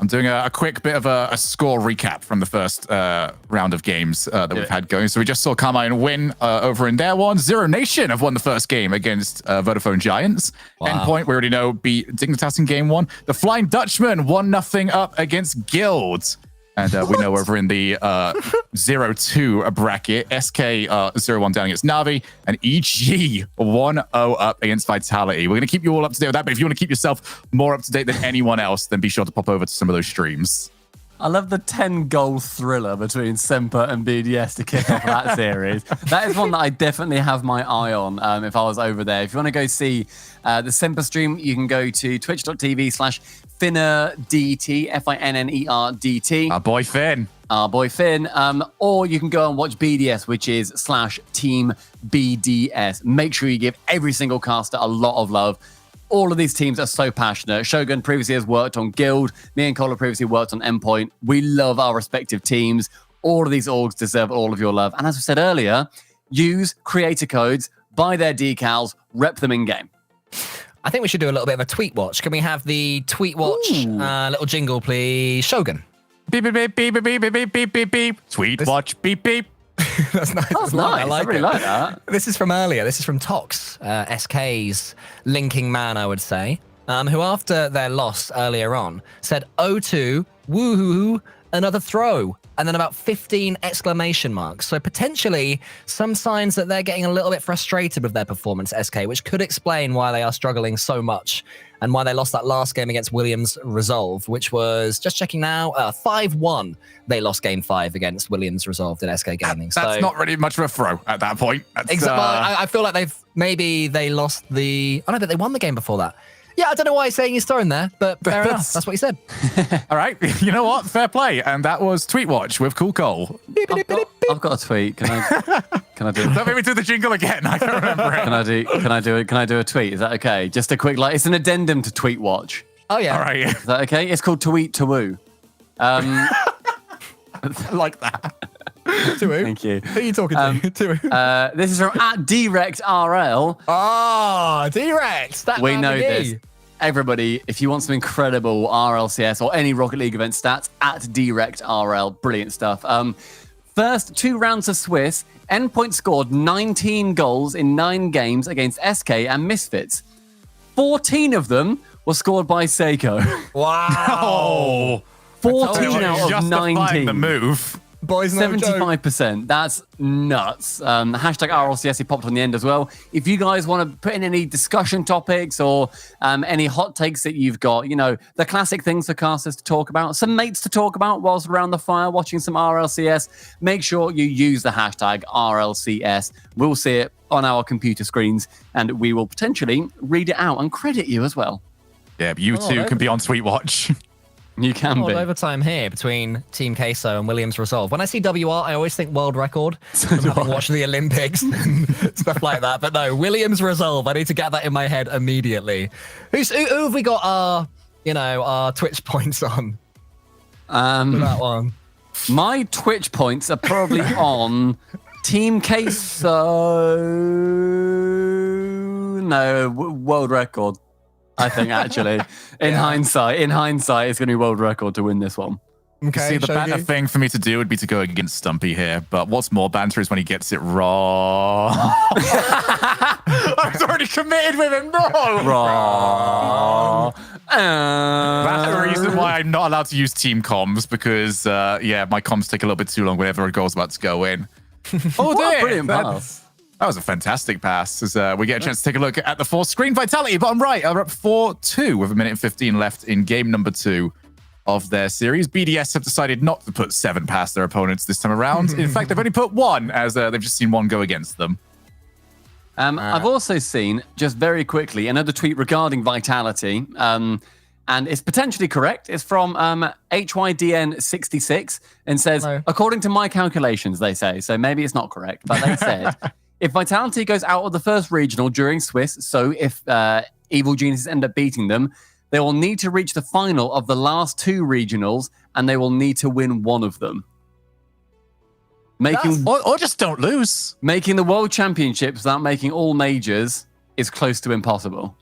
I'm doing a quick bit of a score recap from the first round of games that we've had going. So we just saw Carmine win over in their one. Zero Nation have won the first game against Vodafone Giants. Endpoint, we already know, beat Dignitas in game 1. The Flying Dutchman 1-0 up against Guild. And we know over in the 0-2 bracket, SK 0-1 down against Na'Vi, and EG 1-0 up against Vitality. We're going to keep you all up to date with that, but if you want to keep yourself more up to date than anyone else, then be sure to pop over to some of those streams. I love the 10-goal thriller between Semper and BDS to kick off that series. That is one that I definitely have my eye on if I was over there. If you want to go see the Semper stream, you can go to twitch.tv/FinnerDT, FINNERDT. Our boy Finn. Our boy Finn. Or you can go and watch BDS, which is /Team BDS. Make sure you give every single caster a lot of love. All of these teams are so passionate. Shogun previously has worked on Guild. Me and Cole previously worked on Endpoint. We love our respective teams. All of these orgs deserve all of your love. And as we said earlier, use creator codes, buy their decals, rep them in-game. I think we should do a little bit of a tweet watch. Can we have the tweet watch little jingle, please? Shogun. Beep, beep, beep, beep, beep, beep, beep, beep, beep. Tweet watch, beep, beep. That's nice. That's nice. I really like that. This is from earlier. This is from Tox, SK's linking man, I would say, who after their loss earlier on said 0-2, woohoo, another throw, and then about 15 exclamation marks. So potentially some signs that they're getting a little bit frustrated with their performance, SK, which could explain why they are struggling so much and why they lost that last game against Williams Resolve, which was, just checking now, 5-1. They lost game 5 against Williams Resolve in SK Gaming. That's not really much of a throw at that point. Exactly. I feel like they lost the... Oh no, but they won the game before that. Yeah, I don't know why he's saying he's thrown there, but fair enough. That's what he said. All right. You know what? Fair play. And that was Tweet Watch with Cool Cole. I've got a tweet. Can I do it? Don't make me do the jingle again. I can't remember it. Can I do a tweet? Is that okay? Just a quick, it's an addendum to Tweet Watch. Oh, yeah. All right. Is that okay? It's called Tweet to Woo. I like that. Thank you. Who are you talking to? This is from @DirectRL. Oh, Direct. We know this. Everybody, if you want some incredible RLCS or any Rocket League event stats, @DirectRL. Brilliant stuff. First 2 rounds of Swiss, Endpoint scored 19 goals in 9 games against SK and Misfits. 14 of them were scored by Seiko. Wow. 14 out of 19. The move. Boys, no 75%. That's nuts. Hashtag RLCS, he popped on the end as well. If you guys want to put in any discussion topics or any hot takes that you've got, the classic things for casters to talk about, some mates to talk about whilst around the fire watching some RLCS, make sure you use the hashtag RLCS. We'll see it on our computer screens and we will potentially read it out and credit you as well. Yeah, but you too can be on Sweet Watch. You can World be. overtime here between Team Queso and Williams Resolve. When I see WR, I always think world record. Having watched the Olympics and stuff like that. But no, Williams Resolve. I need to get that in my head immediately. Who have we got our Twitch points on? That one. My Twitch points are probably on Team Queso. No, world record. I think actually, in hindsight, it's going to be world record to win this one. Okay, See, the better thing for me to do would be to go against Stumpy here, but what's more banter is when he gets it wrong. I was already committed with him. No. Wrong. That's the reason why I'm not allowed to use team comms because, my comms take a little bit too long whenever a goal's about to go in. Oh, What a dear. brilliant pass. That was a fantastic pass. As we get a chance to take a look at the fourth screen. Vitality, bottom right, are up 4-2 with 1 minute and 15 left in game number 2 of their series. BDS have decided not to put 7 past their opponents this time around. In fact, they've only put 1 as they've just seen 1 go against them. I've also seen, just very quickly, another tweet regarding Vitality, and it's potentially correct. It's from HYDN66 and says, according to my calculations, they say, so maybe it's not correct, but they said, if Vitality goes out of the first regional during Swiss, so if Evil Geniuses end up beating them, they will need to reach the final of the last 2 regionals, and they will need to win one of them. Or just don't lose. Making the World Championships without making all majors is close to impossible.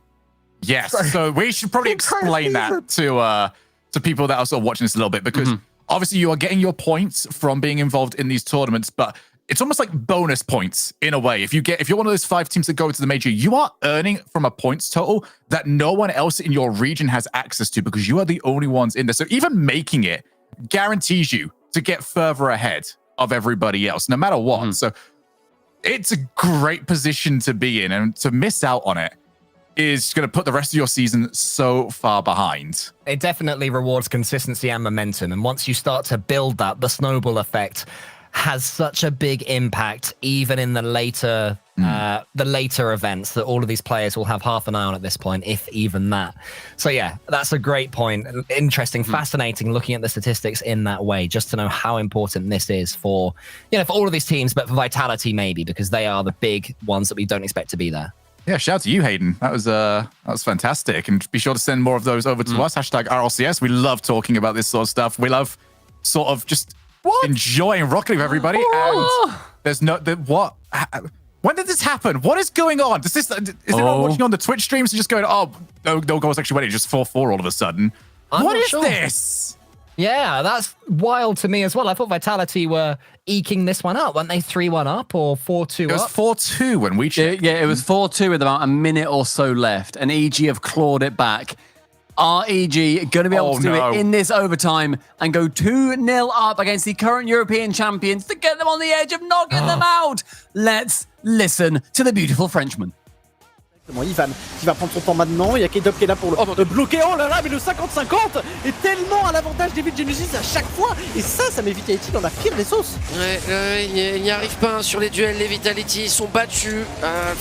Yes, so we should probably explain that to people that are sort of watching this a little bit, because obviously you are getting your points from being involved in these tournaments, but it's almost like bonus points in a way. If you're one of those 5 teams that go to the major, you are earning from a points total that no one else in your region has access to because you are the only ones in there. So even making it guarantees you to get further ahead of everybody else, no matter what. So it's a great position to be in, and to miss out on it is going to put the rest of your season so far behind. It definitely rewards consistency and momentum. And once you start to build that, the snowball effect has such a big impact, even in the later events, that all of these players will have half an eye on at this point, if even that. So yeah, that's a great point. Interesting, fascinating looking at the statistics in that way, just to know how important this is for all of these teams, but for Vitality maybe, because they are the big ones that we don't expect to be there. Yeah, shout out to you, Hayden. That was fantastic. And be sure to send more of those over to us. Hashtag RLCS. We love talking about this sort of stuff. We love sort of just enjoying rocking with everybody. And there's what? When did this happen? What is going on? Is everyone watching on the Twitch streams and just going, no goals actually went, just 4-4 all of a sudden? What is this? Yeah, that's wild to me as well. I thought Vitality were eking this one up. Weren't they 3-1 up or 4-2 up? It was 4-2 when we checked. Yeah, it was 4-2 with about a minute or so left, and EG have clawed it back. Are EG going to be able to do it in this overtime and go 2-0 up against the current European champions to get them on the edge of knocking them out? Let's listen to the beautiful Frenchman. Ivan qui va prendre son temps maintenant, il y a K-Dop qui est là pour le bloquer. Oh là là, mais le 50-50 est tellement à l'avantage des Genesis à chaque fois, et ça met Vitality dans la pire des sauces. Il n'y arrive pas sur les duels, les Vitality, ils sont battus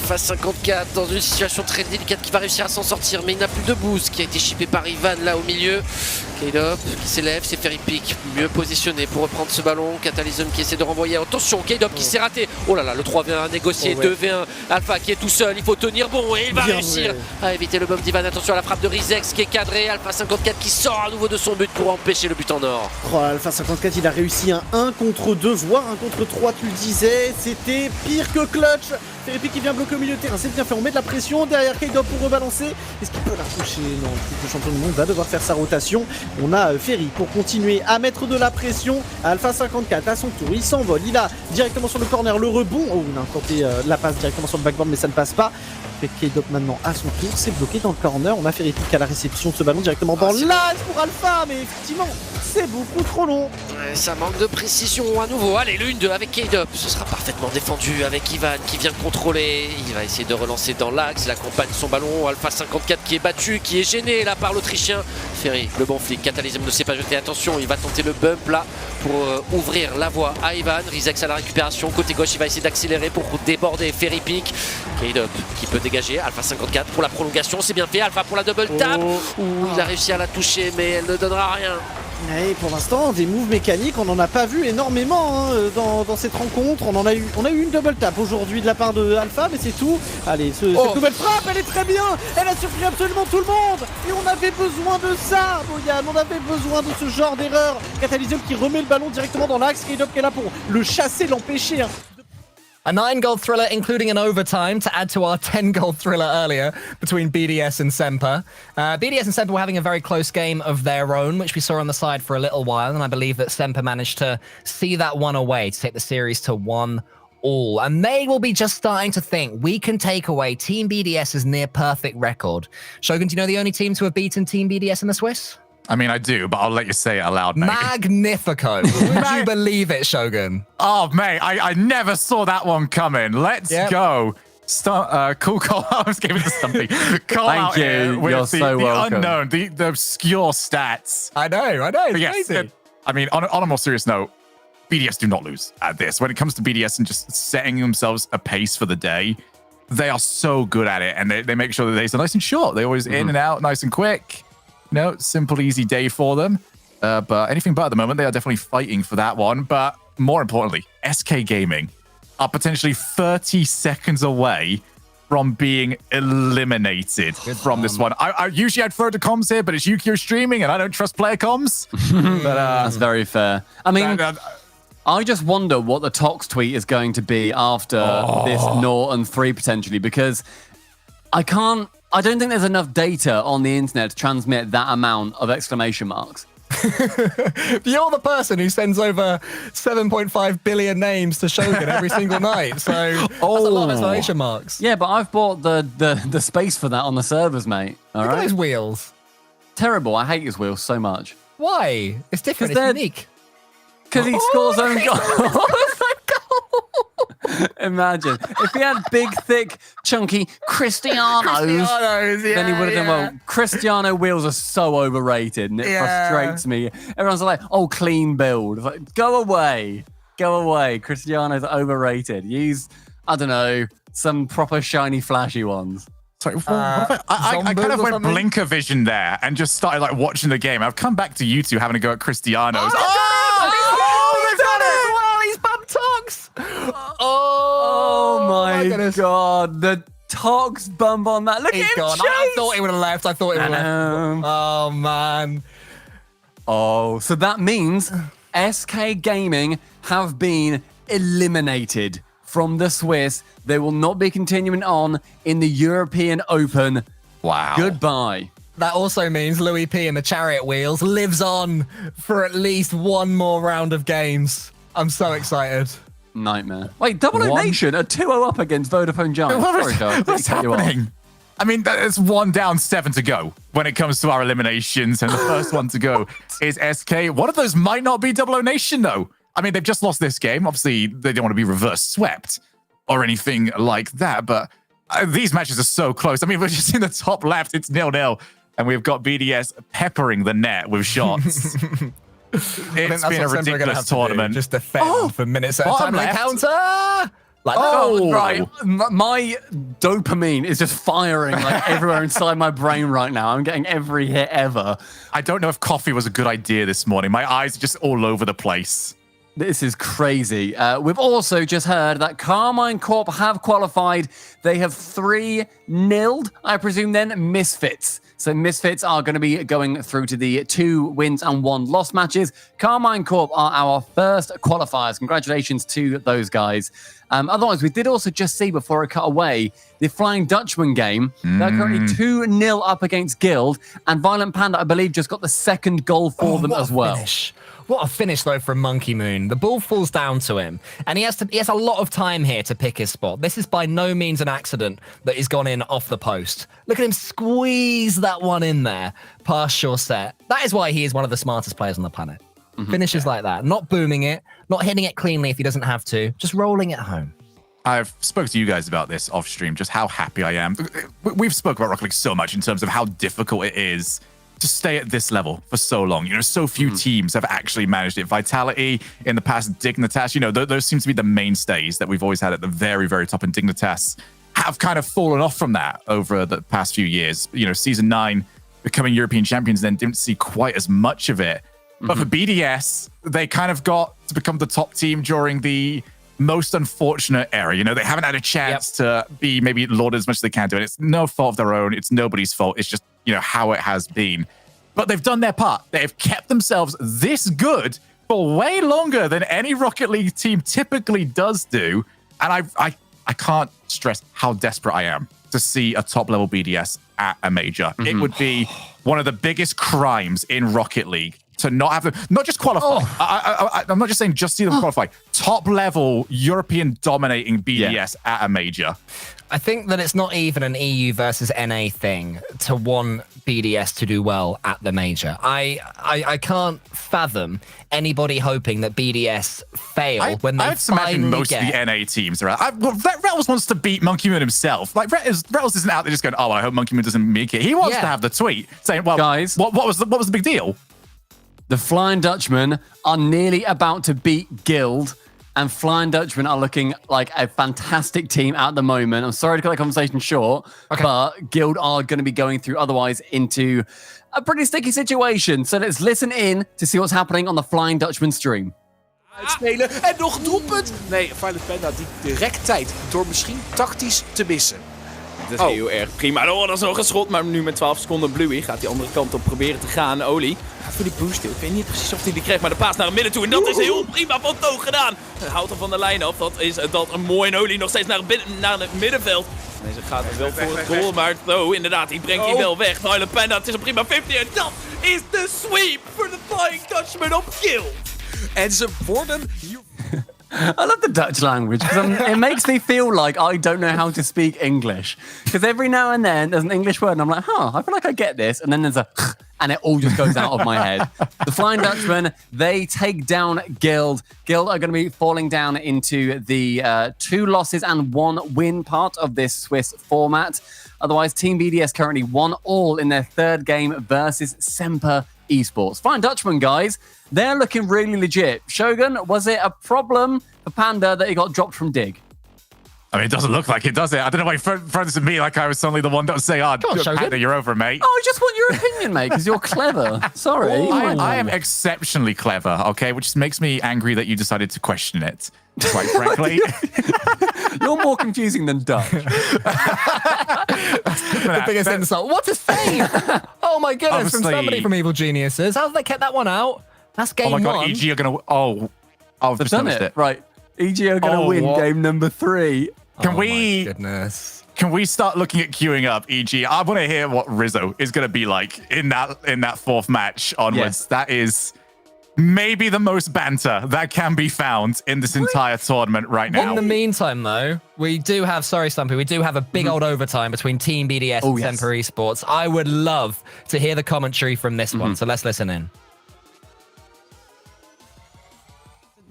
face 54 dans une situation très délicate, qui va réussir à s'en sortir, mais il n'a plus de boost, qui a été chippé par Ivan là au milieu. K-Dop qui s'élève, c'est Ferrypick mieux positionné pour reprendre ce ballon. Catalysm qui essaie de renvoyer. Attention, K-Dop qui s'est raté. Oh là là, le 3v1 négocié, 2v1. Alpha qui est tout seul, il faut tenir bon et il va réussir à éviter le bomb d'Ivan. Attention à la frappe de Rizex qui est cadrée. Alpha 54 qui sort à nouveau de son but pour empêcher le but en or. Alpha 54, il a réussi un 1 contre 2, voire 1 contre 3, tu le disais. C'était pire que clutch. Ferrypick qui vient bloquer au milieu de terrain, c'est bien fait. On met de la pression derrière K-Dop pour rebalancer. Est-ce qu'il peut la toucher? Non, le champion du monde va devoir faire sa rotation. On a Ferry pour continuer à mettre de la pression. Alpha 54 à son tour, il s'envole, il a directement sur le corner le rebond. Oh, il a tenté la passe directement sur le backboard, mais ça ne passe pas. K-Dop maintenant à son tour, c'est bloqué dans le corner. On a Ferrypick à la réception de ce ballon directement dans l'âge pour Alpha, mais effectivement c'est beaucoup trop long. Ouais, ça manque de précision à nouveau. Allez, l'1-2 avec K-Dop. Ce sera parfaitement défendu avec Ivan qui vient contrôler. Il va essayer de relancer dans l'axe. Il accompagne son ballon. Alpha 54 qui est battu, qui est gêné là par l'Autrichien. Ferry, le bon flic. Catalysm ne sait pas jeter. Attention, il va tenter le bump là pour ouvrir la voie à Ivan. Rizex à la récupération. Côté gauche, il va essayer d'accélérer pour déborder. Ferry pick. K-Dop qui peut dégager. Alpha 54 pour la prolongation. C'est bien fait. Alpha pour la double tap. Il a réussi à la toucher, mais elle ne donnera rien. Et pour l'instant, des moves mécaniques, on n'en a pas vu énormément dans cette rencontre. On a eu une double tap aujourd'hui de la part de Alpha, mais c'est tout. Allez, cette nouvelle frappe, elle est très bien. Elle a surpris absolument tout le monde. Et on avait besoin de ça, Boyan. On avait besoin de ce genre d'erreur. Catalysm qui remet le ballon directement dans l'axe. K-Dop qui est là pour le chasser, l'empêcher. A 9-goal thriller, including an overtime, to add to our 10-goal thriller earlier between BDS and Semper. BDS and Semper were having a very close game of their own, which we saw on the side for a little while, and I believe that Semper managed to see that one away to take the series to 1-all. And they will be just starting to think, we can take away Team BDS's near-perfect record. Shogun, do you know the only teams who have beaten Team BDS in the Swiss? I mean, I do, but I'll let you say it aloud, mate. Magnifico. Would you believe it, Shogun? Oh, mate, I never saw that one coming. Let's go. Cool call. I was giving it to Stumpy. Call Thank you. With You're so welcome. Unknown, the obscure stats. I know. It's yes, crazy. I mean, on a more serious note, BDS do not lose at this. When it comes to BDS and just setting themselves a pace for the day, they are so good at it, and they make sure that the days are nice and short. They're always in and out, nice and quick. Simple, easy day for them. But anything but at the moment, they are definitely fighting for that one. But more importantly, SK Gaming are potentially 30 seconds away from being eliminated from this one. I usually I'd throw to comms here, but it's Yukio streaming, and I don't trust player comms. But that's very fair. I mean, I just wonder what the Tox tweet is going to be after this 0-3 potentially, because I don't think there's enough data on the internet to transmit that amount of exclamation marks. You're the person who sends over 7.5 billion names to Shogun every single night, so that's a lot of exclamation marks. Yeah, but I've bought the space for that on the servers, mate. All right. Those wheels. Terrible. I hate his wheels so much. Why? It's different. It's unique. Because he scores own goals. Imagine if he had big, thick, chunky Cristianos, then he would have done well. Cristiano wheels are so overrated, and it frustrates me. Everyone's like, "Oh, clean build." It's like, go away. Cristiano's overrated. Use, I don't know, some proper shiny, flashy ones. Sorry, I kind of went blinker vision there and just started like watching the game. I've come back to you two having a go at Cristianos. Tox! Oh my god, the Tox bump on that. Look at him gone. chase! I thought he would have left. Oh man. Oh, so that means SK Gaming have been eliminated from the Swiss. They will not be continuing on in the European Open. Wow. Goodbye. That also means Louis P and the Chariot Wheels lives on for at least one more round of games. I'm so excited. Nightmare. Wait, Double-O-Nation are 2-0 up against Vodafone Giants. What's happening? I mean, it's 1 down, 7 to go when it comes to our eliminations, and the first one to go is SK. One of those might not be Double-O-Nation, though. I mean, they've just lost this game. Obviously, they don't want to be reverse swept or anything like that, but these matches are so close. I mean, we're just in the top left. It's 0-0, and we've got BDS peppering the net with shots. It's been a ridiculous tournament. Just defend for minutes at a time. Like counter! Like right. My dopamine is just firing like everywhere inside my brain right now. I'm getting every hit ever. I don't know if coffee was a good idea this morning. My eyes are just all over the place. This is crazy. We've also just heard that Carmine Corp have qualified. They have 3-0'd, I presume then, Misfits. So Misfits are going to be going through to the 2 wins and 1 loss matches. Carmine Corp are our first qualifiers. Congratulations to those guys. Otherwise, we did also just see before it cut away the Flying Dutchman game. They're currently 2-0 up against Guild, and Violent Panda, I believe, just got the 2nd goal for them as well. What a finish, though, from Monkey Moon. The ball falls down to him, and he has a lot of time here to pick his spot. This is by no means an accident that he's gone in off the post. Look at him squeeze that one in there past your set. That is why he is one of the smartest players on the planet. Finishes like that. Not booming it, not hitting it cleanly if he doesn't have to, just rolling it home. I've spoke to you guys about this off stream, just how happy I am. We've spoke about Rocket League so much in terms of how difficult it is to stay at this level for so long. You know, so few teams have actually managed it. Vitality in the past, Dignitas, you know, those seem to be the mainstays that we've always had at the very, very top. And Dignitas have kind of fallen off from that over the past few years. You know, Season 9 becoming European champions, then didn't see quite as much of it. But for BDS, they kind of got to become the top team during the most unfortunate era. You know, they haven't had a chance to be maybe lauded as much as they can do. And it's no fault of their own. It's nobody's fault. It's just, you know, how it has been. But they've done their part. They've kept themselves this good for way longer than any Rocket League team typically does do. And I can't stress how desperate I am to see a top-level BDS at a major. It would be one of the biggest crimes in Rocket League to not have them, not just qualify. I'm not just saying just see them qualify. Top-level European dominating BDS at a major. I think that it's not even an EU versus NA thing to want BDS to do well at the major. I can't fathom anybody hoping that BDS fail when they I would imagine most get... of the NA teams are out. Rettles wants to beat Monkey Moon himself. Like Rettles isn't out there just going, "Oh, I hope Monkey Moon doesn't make it." He wants to have the tweet saying, "Well, guys, what was the big deal?" The Flying Dutchmen are nearly about to beat Guild, and Flying Dutchmen are looking like a fantastic team at the moment. I'm sorry to cut the conversation short, but Guild are going to be going through otherwise into a pretty sticky situation. So let's listen in to see what's happening on the Flying Dutchman stream. Uitspelen en nog doelpunt. Nee, Violet Panda die direct tijd door misschien tactisch te missen. Dat is heel erg prima. Oh, dat is nog een schot, maar nu met 12 seconden Bluey gaat die andere kant op proberen te gaan. Oli gaat voor die boost. Ik weet niet precies of hij die krijgt, maar de paas naar het midden toe. En dat is heel prima van Toog gedaan. Hij houdt hem van de lijn af. Dat is dat een mooi. En Oli nog steeds naar het middenveld. Nee, ze gaat wel voor het goal, maar inderdaad, die brengt hij wel weg. Violet Panda, het is een prima 50. En dat is de sweep voor de Flying Dutchman op kill. En ze worden hier... I love the Dutch language because it makes me feel like I don't know how to speak English. Because every now and then there's an English word and I'm like, I feel like I get this. And then there's a and it all just goes out of my head. The Flying Dutchmen, they take down Guild. Guild are going to be falling down into the 2 losses and 1 win part of this Swiss format. Otherwise, Team BDS currently 1-1 in their 3rd game versus Semper Esports. Flying Dutchman, guys, they're looking really legit. Shogun, was it a problem for Panda that he got dropped from Dig? I mean, it doesn't look like it, does it? I don't know why you throw this at me like I was suddenly the one that would say, Panda, you're over, mate. Oh, I just want your opinion, mate, because you're clever. Sorry. I am exceptionally clever, okay? Which just makes me angry that you decided to question it, quite frankly. You're more confusing than Dutch. The biggest insult. What to say? Oh my goodness, Obviously, from somebody from Evil Geniuses. How have they kept that one out? That's game 1. Oh my god, EG are going to... I've just done it. Right. EG are going to win game number 3. Can we... My goodness. Can we start looking at queuing up EG? I want to hear what Rizzo is going to be like in that 4th match onwards. Yes. That is maybe the most banter that can be found in this entire tournament right now. In the meantime, though, we do have, sorry, Stumpy, we do have a big old overtime between Team BDS and Semper Esports. I would love to hear the commentary from this one, so let's listen in.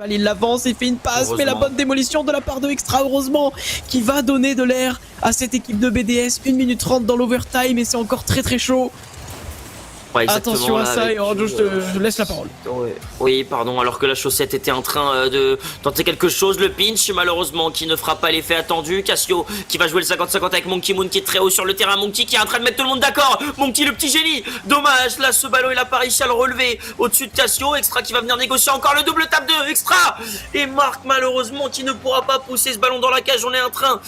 Il l'avance, il fait une passe, mais la bonne démolition de la part de Extra, heureusement, qui va donner de l'air à cette équipe de BDS. 1 minute 30 dans l'overtime et c'est encore très très chaud. Ouais, attention à ça, et je te laisse la parole. Oui, pardon, alors que la chaussette était en train de tenter quelque chose, le pinch, malheureusement, qui ne fera pas l'effet attendu. Cassio qui va jouer le 50-50 avec Monkey Moon qui est très haut sur le terrain. Monkey qui est en train de mettre tout le monde d'accord. Monkey, le petit génie. Dommage, là, ce ballon, il a pas réussi à le relever au-dessus de Cassio. Extra qui va venir négocier encore le double tap de Extra. Et Marc, malheureusement, qui ne pourra pas pousser ce ballon dans la cage. On est en train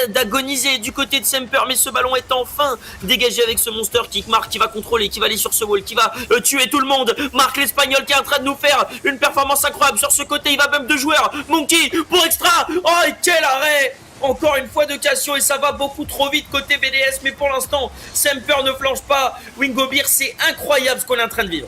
d'agoniser du côté de Semper, mais ce ballon est enfin dégagé avec ce monster kick. Marc qui va contrôler, qui va aller sur ce wall, qui va tuer tout le monde. Marc l'Espagnol qui est en train de nous faire une performance incroyable sur ce côté. Il va bump 2 joueurs. Monkey pour Extra. Oh, et quel arrêt! Encore une fois de Cassio et ça va beaucoup trop vite côté BDS. Mais pour l'instant, Semper ne flanche pas. Wingo Beer, c'est incroyable ce qu'on est en train de vivre.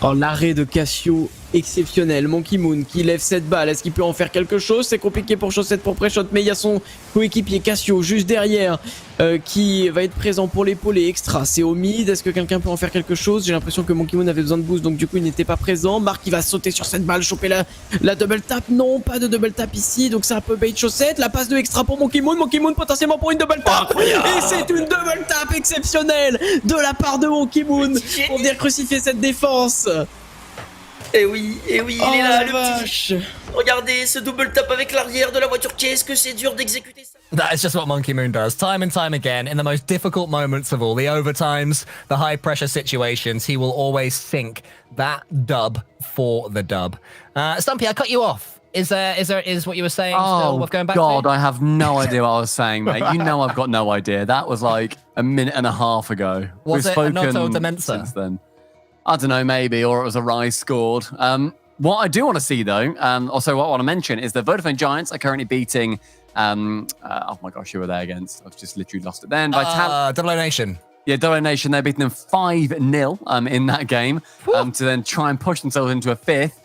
Oh, l'arrêt de Cassio exceptionnel. Monkey Moon qui lève cette balle, est-ce qu'il peut en faire quelque chose? C'est compliqué pour Chaussette pour pré-shot, mais il y a son coéquipier Cassio juste derrière qui va être présent pour l'épauler. Extra, c'est au mid, est-ce que quelqu'un peut en faire quelque chose? J'ai l'impression que Monkey Moon avait besoin de boost, donc du coup il n'était pas présent. Marc qui va sauter sur cette balle, choper la double tap, non, pas de double tap ici, donc c'est un peu bait Chaussette. La passe de Extra pour Monkey Moon potentiellement pour une double tap, et c'est une double tap exceptionnelle de la part de Monkey Moon pour venir crucifier cette défense. Et oui, il est là, le petit. Regardez ce double tap avec l'arrière de la voiture. Qu'est-ce que c'est dur d'exécuter ça. That is just what Monkey Moon does, time and time again, in the most difficult moments of all, the overtimes, the high-pressure situations, he will always sink that dub for the dub. Stumpy, I cut you off. Is what you were saying still worth going back God, to? I have no idea what I was saying, mate. You know I've got no idea. That was like a minute and a half ago. Was We've it a spoken Noto Demenza? since then. I don't know, maybe, or it was a Rise scored. What I do want to see, though, also what I want to mention is the Vodafone Giants are currently beating... oh my gosh, who were they against? I've just literally lost it then. Double Nation. Yeah, Double Nation, they're beating them 5-0 in that game to then try and push themselves into a fifth.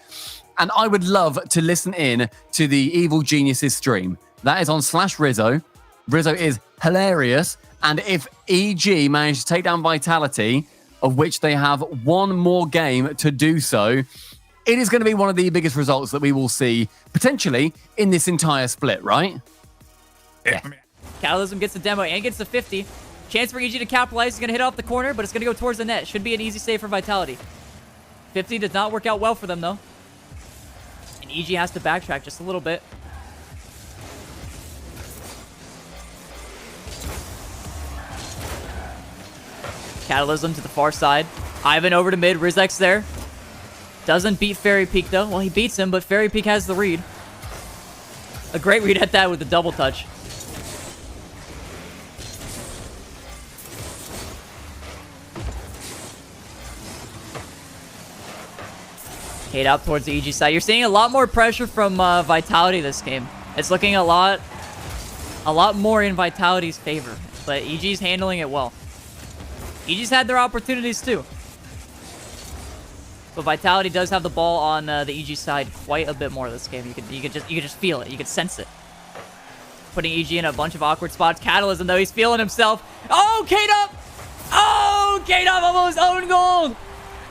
And I would love to listen in to the Evil Geniuses stream. That is on /Rizzo. Rizzo is hilarious. And if EG manage to take down Vitality, of which they have one more game to do so, it is going to be one of the biggest results that we will see potentially in this entire split, right? Yeah. Catalysm gets the demo and gets the 50. Chance for EG to capitalize. He's going to hit off the corner, but it's going to go towards the net. Should be an easy save for Vitality. 50 does not work out well for them, though. And EG has to backtrack just a little bit. Catalysm to the far side. Ivan over to mid. Rizek's there. Doesn't beat Fairy Peak, though. Well, he beats him, but Fairy Peak has the read. A great read at that with the double touch. Kate out towards the EG side. You're seeing a lot more pressure from Vitality this game. It's looking a lot more in Vitality's favor, but EG's handling it well. EG's had their opportunities too. But Vitality does have the ball on the EG side quite a bit more this game. You could just feel it. You could sense it. Putting EG in a bunch of awkward spots. Catalysm though, he's feeling himself. Oh, K-Dub! Oh, K-Dub almost owned gold!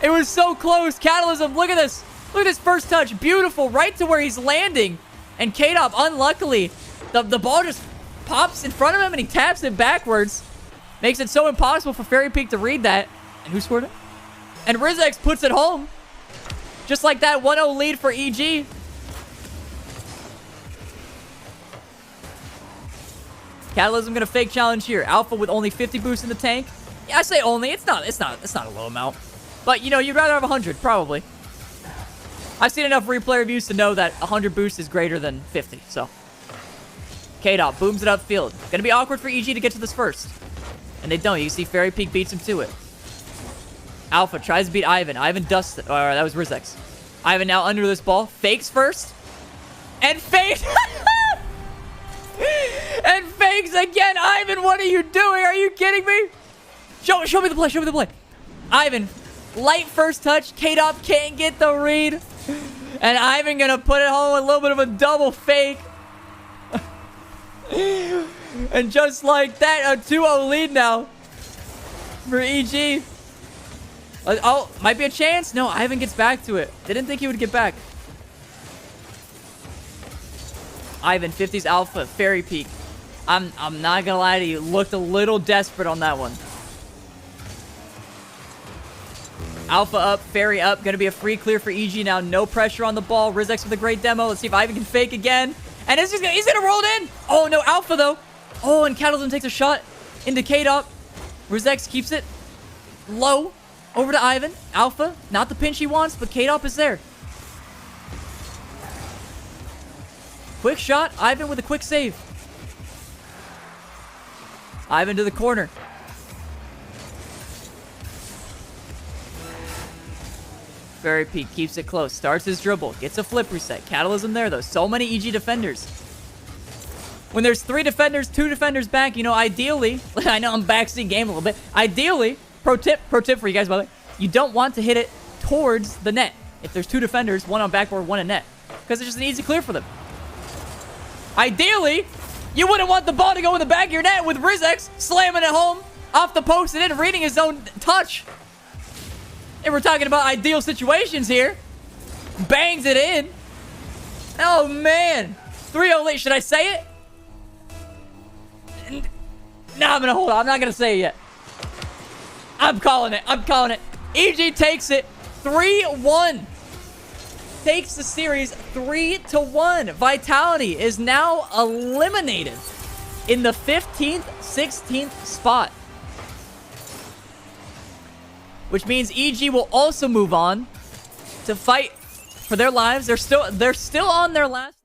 It was so close. Catalysm, look at this. Look at his first touch. Beautiful, right to where he's landing. And K-Dub, unluckily, the ball just pops in front of him and he taps it backwards. Makes it so impossible for Fairy Peak to read that. And who scored it? And Rizex puts it home. Just like that 1-0 lead for EG. Catalysm gonna fake challenge here. Alpha with only 50 boosts in the tank. Yeah, I say only. It's not a low amount. But you know, you'd rather have 100, probably. I've seen enough replay reviews to know that 100 boost is greater than 50, so. K-Dot booms it upfield. Gonna be awkward for EG to get to this first. And they don't. You can see Fairy Peak beats him to it. Alpha tries to beat Ivan. Ivan dusts it. Alright, that was Rizex. Ivan now under this ball. Fakes first. And fakes. And fakes again. Ivan, what are you doing? Are you kidding me? Show me the play. Show me the play. Ivan, light first touch. K-Dop can't get the read. And Ivan gonna put it home with a little bit of a double fake. And just like that, a 2-0 lead now for EG. Oh, might be a chance. No, Ivan gets back to it. Didn't think he would get back. Ivan, 50s Alpha, Fairy Peak. I'm not gonna lie to you, looked a little desperate on that one. Alpha up, Fairy up. Gonna be a free clear for EG now. No pressure on the ball. Rizex with a great demo. Let's see if Ivan can fake again. And he's gonna roll it in. Oh, no, Alpha, though. Oh, and Catalysm takes a shot into K-Dop. Rizex keeps it low. Over to Ivan. Alpha, not the pinch he wants, but K-Dop is there. Quick shot. Ivan with a quick save. Ivan to the corner. Fairy Peak keeps it close. Starts his dribble. Gets a flip reset. Catalysm there, though. So many EG defenders. When there's 3 defenders, 2 defenders back, you know, ideally, I know I'm backseat game a little bit. Ideally, pro tip for you guys, by the way, you don't want to hit it towards the net. if there's 2 defenders, 1 on backboard, 1 in net. Because it's just an easy clear for them. Ideally, you wouldn't want the ball to go in the back of your net with Rizex slamming it home off the post and then reading his own touch. And we're talking about ideal situations here. Bangs it in. Oh, man. 3-0 lead. Should I say it? No, I'm going to hold on. I'm not going to say it yet. I'm calling it. I'm calling it. EG takes it 3-1. Takes the series 3-1. Vitality is now eliminated in the 15th, 16th spot. Which means EG will also move on to fight for their lives. They're still on their last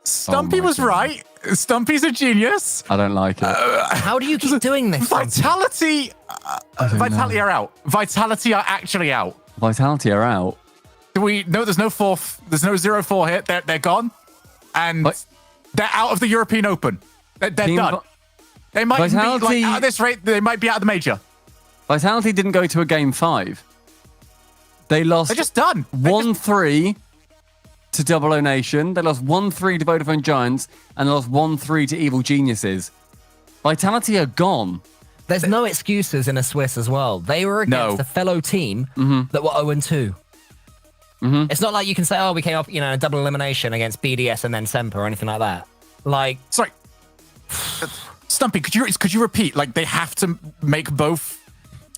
Stumpy was right. Stumpy's a genius. I don't like it. How do you keep doing this? Vitality. Vitality are out. Vitality are actually out. Vitality are out. No, there's no fourth. There's no 0-4 hit. They're gone, and they're out of the European Open. They're done. They might be like, at this rate. They might be out of the major. Vitality didn't go to a game 5. They lost. They're just done. 1-3 to Double O Nation. They lost 1-3 to Vodafone Giants, and they lost 1-3 to Evil Geniuses. Vitality are gone. There's no excuses in a Swiss as well. They were against a fellow team that were 0-2. It's not like you can say, oh, we came up, a double elimination against BDS and then Semper or anything like that. Like, sorry, Stumpy, could you repeat? Like, they have to make both.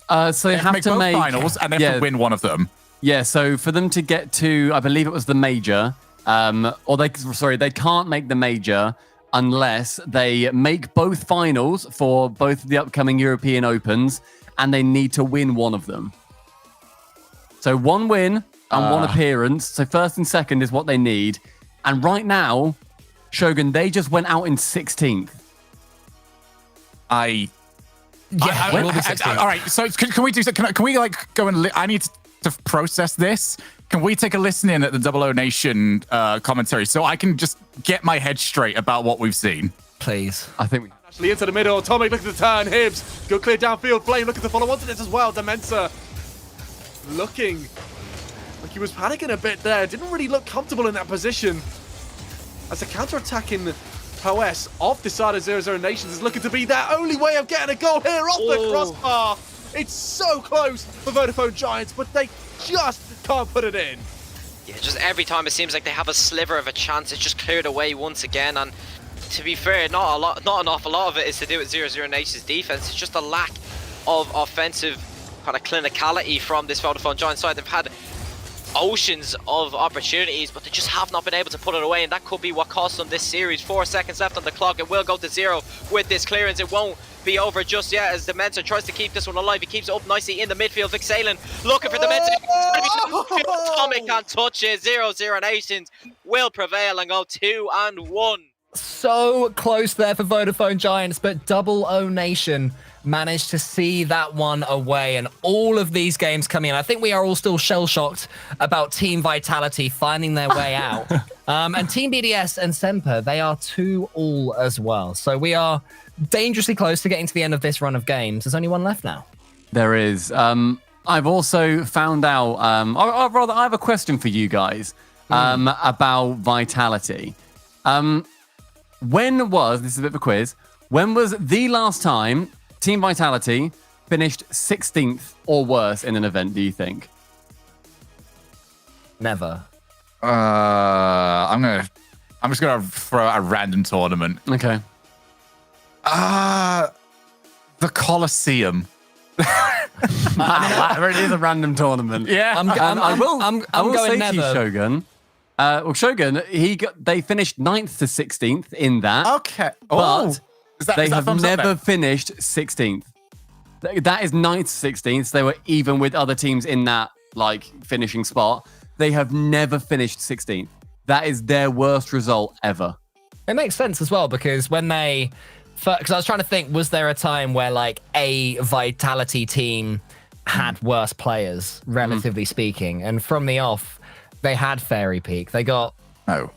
So they have to make finals, and they have to win one of them. Yeah. So for them to get to, I believe it was the major, they can't make the major unless they make both finals for both the upcoming European Opens, and they need to win one of them. So 1 win and 1 appearance. So first and second is what they need. And right now, Shogun, they just went out in 16th. All right. So can we do? Can we like go and? I need to process this. Can we take a listen in at the Double O Nation commentary so I can just get my head straight about what we've seen? Please. I think we... Actually into the middle. Atomic, look at the turn. Hibbs, go clear downfield. Flame, look at the follow on to this as well. Demensa looking like he was panicking a bit there. Didn't really look comfortable in that position. As the counter-attacking prowess of the side of 0-0 Nations is looking to be their only way of getting a goal here off the crossbar. It's so close for Vodafone Giants, but they just can't put it in. Yeah, just every time it seems like they have a sliver of a chance, it's just cleared away once again. And to be fair, not an awful lot of it is to do with 0-0 Nations defense. It's just a lack of offensive kind of clinicality from this Vodafone Giants side. They've had oceans of opportunities, but they just have not been able to put it away, and that could be what cost them this series. 4 seconds left on the clock. It will go to 0 with this clearance. It won't be over just yet as Dementor tries to keep this one alive. He keeps it up nicely in the midfield. Vixalen looking for Dementor. Atomic can't touch it. 0-0 Nations will prevail and go 2-1. So close there for Vodafone Giants, but Double O Nation managed to see that one away, and all of these games coming in. I think we are all still shell-shocked about Team Vitality finding their way out. And Team BDS and Semper, they are 2-2 as well. So we are dangerously close to getting to the end of this run of games. There's only one left now. There is. I've also found out, or rather, I have a question for you guys about Vitality. This is a bit of a quiz, when was the last time Team Vitality finished 16th or worse in an event, do you think? Never. I'm just gonna throw out a random tournament. Okay. The Colosseum. It is a random tournament. Yeah. I will going say never. to you, Shogun. Shogun, they finished 9th to 16th in that. Okay. But they is that have thumbs up never then? finished 16th. That is 9th to 16th. They were even with other teams in that finishing spot. They have never finished 16th. That is their worst result ever. It makes sense as well, because when they... Because I was trying to think, was there a time where a Vitality team had worse players, relatively speaking? And from the off, they had Fairy Peak. They got... Oh.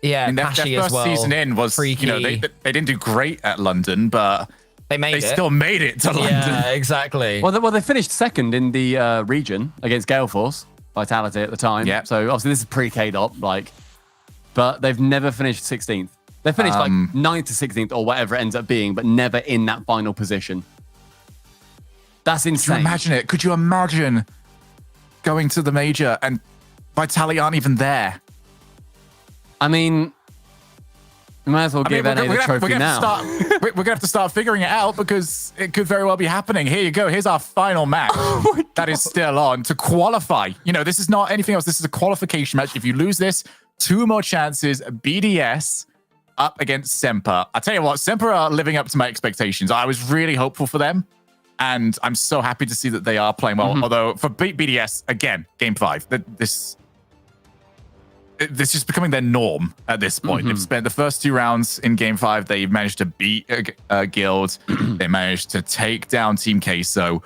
Yeah, their Pashy first as well. season in was, Freaky. they didn't do great at London, but They made it. They still made it to London. Yeah, exactly. Well, they finished second in the region against Gale Force, Vitality at the time. Yeah. So obviously this is pre-KDOP, but they've never finished 16th. They finished 9th to 16th or whatever it ends up being, but never in that final position. That's insane. Could you imagine it? Could you imagine going to the major and Vitality aren't even there? I mean, we might as well give NA the trophy now. We're going to have to start figuring it out because it could very well be happening. Here you go. Here's our final match that is still on to qualify. You know, this is not anything else. This is a qualification match. If you lose this, 2 more chances. BDS up against Semper. I tell you what, Semper are living up to my expectations. I was really hopeful for them, and I'm so happy to see that they are playing well. Although for BDS, again, Game 5, this is becoming their norm at this point. They've spent the first 2 rounds in Game 5. They've managed to beat Guild. They managed to take down Team Queso.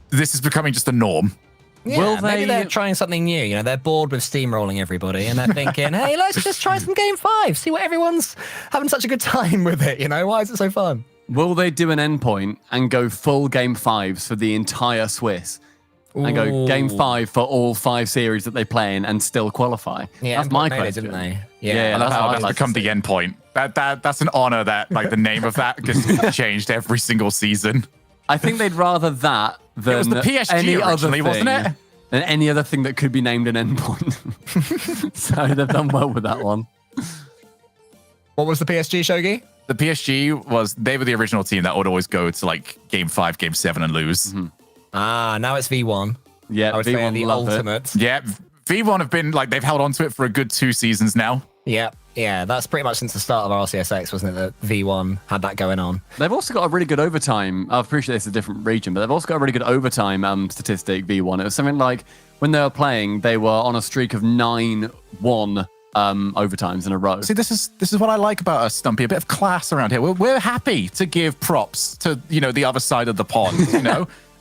This is becoming just a norm. Yeah, maybe they're trying something new. You know, they're bored with steamrolling everybody, and they're thinking, "Hey, let's just try some Game 5. See what everyone's having such a good time with it. You know, why is it so fun?" Will they do an endpoint and go full Game 5s for the entire Swiss? And go Game 5 for all 5 series that they play in and still qualify? Yeah, that's my made question. it, didn't they? Yeah, that's how that's become the end point. That's an honor that like the name of that gets changed every single season. I think they'd rather that than it was the PSG any other thing, wasn't it? Than any other thing that could be named an endpoint. So they've done well with that one. What was the PSG, Shogi? The PSG they were the original team that would always go to like Game 5, Game 7 and lose. Now it's V1. Yeah, I would say the ultimate. Yeah, V1 have been like they've held on to it for a good 2 seasons now. Yeah, that's pretty much since the start of RLCSX, wasn't it, that V1 had that going on. They've also got a really good overtime. I appreciate it's a different region, but they've also got a really good overtime statistic, V1. It was something like when they were playing, they were on a streak of 9-1 overtimes in a row. See, this is what I like about us, Stumpy. A bit of class around here. We're happy to give props to, the other side of the pond,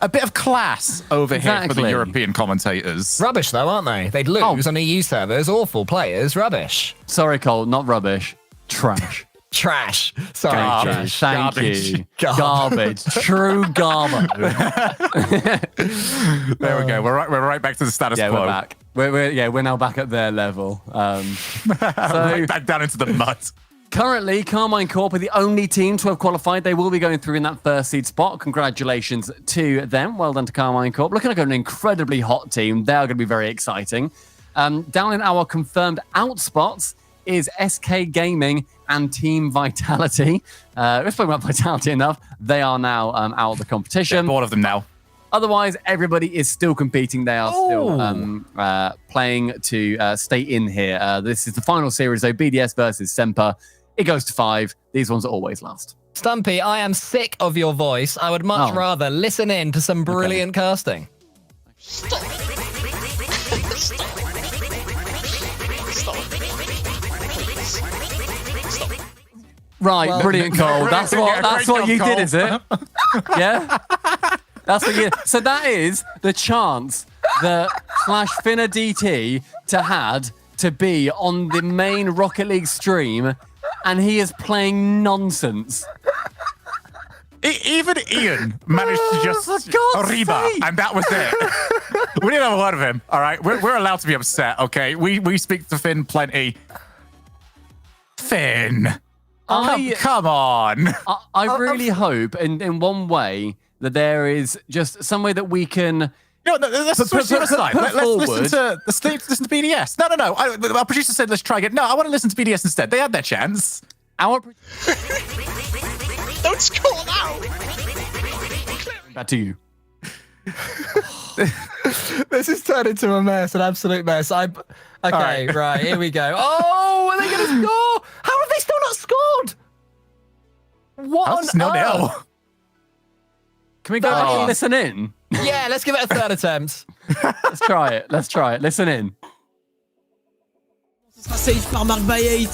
A bit of class over here for the European commentators. Rubbish, though, aren't they? They'd lose on EU servers. Awful players. Rubbish. Sorry, Cole. Not rubbish. Trash. Trash. Sorry. Garbage. Thank you. Garbage. True garbage. There we go. We're right back to the status quo. We're back. We're now back at their level. So right back down into the mud. Currently, Carmine Corp are the only team to have qualified. They will be going through in that first seed spot. Congratulations to them. Well done to Carmine Corp. Looking like an incredibly hot team. They are going to be very exciting. Down in our confirmed out spots is SK Gaming and Team Vitality. We've spoken about Vitality enough. They are now out of the competition. Bored of them now. Otherwise, everybody is still competing. They are still playing to stay in here. This is the final series, though. BDS versus Semper. It goes to 5. These ones are always last. Stumpy, I am sick of your voice. I would much rather listen in to some brilliant casting. Stop. Right, brilliant, Cole. That's what you did, is it? Yeah? That's what you. So that is the chance that /Finna DT had to be on the main Rocket League stream, and he is playing nonsense. Even Ian managed to just Arriba, and that was it. We didn't have a word of him. All right, we're allowed to be upset. Okay, we speak to Finn plenty. Finn, come on. I really hope, in one way, that there is just some way that we can. Let's switch to the side. Let's listen to BDS. No. Our producer said let's try again. No, I want to listen to BDS instead. They had their chance. Don't score now. Back to you. This has turned into a mess, an absolute mess. Right, here we go. Oh, are they going to score? How have they still not scored? What on earth? Can we go back and listen in? Yeah, let's give it a third attempt. Let's try it. Listen in. Ce sera safe par Mark by 8,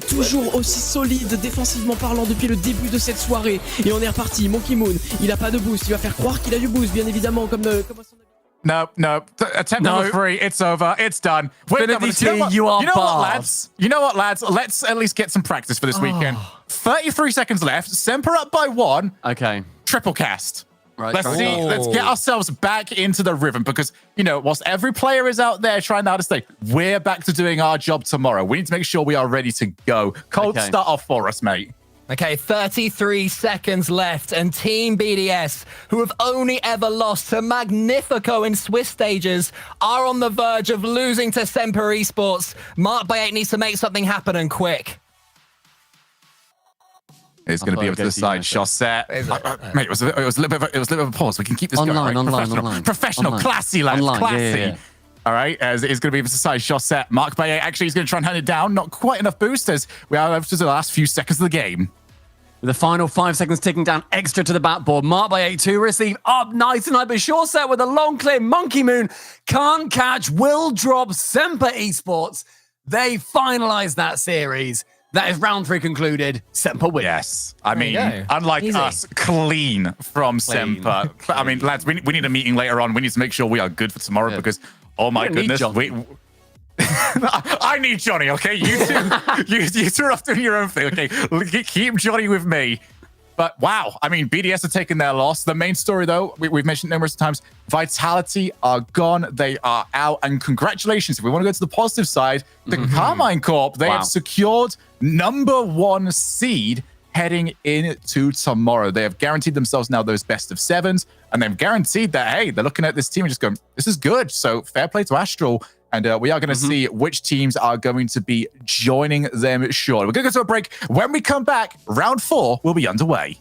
toujours aussi solide défensivement parlant depuis le début de cette soirée. Et on est reparti, Monkey Moon, il a pas de boost, il va faire croire qu'il a du boost bien évidemment comme à son Attempt number 3. It's over. It's done. You are lads? You know what, lads? Let's at least get some practice for this weekend. 33 seconds left. Semper up by 1. Okay. Triple cast. Right. Let's get ourselves back into the rhythm because, whilst every player is out there trying hard to stay, we're back to doing our job tomorrow. We need to make sure we are ready to go. Cold, start off for us, mate. Okay, 33 seconds left, and Team BDS, who have only ever lost to Magnifico in Swiss stages, are on the verge of losing to Semper Esports. Mark by 8 needs to make something happen, and quick. It's going to be able to decide. Chaussette. Mate, it was a little bit of a pause. We can keep this going. Right? Professional, classy, lads. Classy. Yeah. All right, as it's going to be able to decide. Chaussette. Mark by 8. Actually, he's going to try and hand it down. Not quite enough boosters. We are up to the last few seconds of the game. With the final 5 seconds ticking down extra to the backboard. Mark by 8 to receive up nice tonight, but Chaussette with a long clear. Monkey Moon can't catch. Will drop Semper Esports. They finalized that series. That is round 3 concluded. Semper wins. Yes. I mean, unlike us, clean from Semper. I mean, lads, we need a meeting later on. We need to make sure we are good for tomorrow because, oh my goodness. I need Johnny, okay? You two are off doing your own thing, okay? Keep Johnny with me. But wow, I mean, BDS are taking their loss. The main story, though, we've mentioned numerous times, Vitality are gone. They are out. And congratulations, if we want to go to the positive side, the Carmine Corp, they have secured #1 seed heading into tomorrow. They have guaranteed themselves now those best of 7s, and they've guaranteed that, hey, they're looking at this team and just going, this is good. So fair play to Astral. And we are going to see which teams are going to be joining them shortly. We're going to go to a break. When we come back, round 4 will be underway.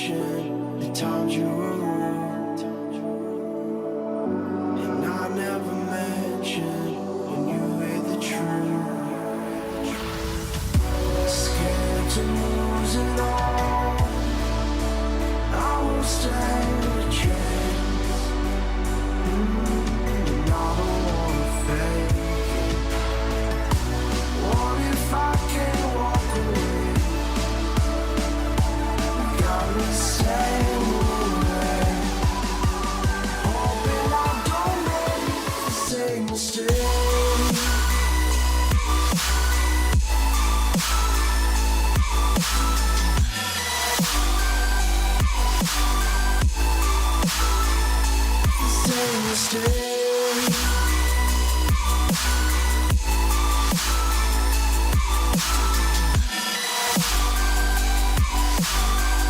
mention the times you were rude, and I never mentioned when you hear the truth. Scared to lose it all, I won't stand a chance. And I don't wanna fake it. What if I can't walk away? You got me saying away, hoping I don't make the same mistake. Same mistake.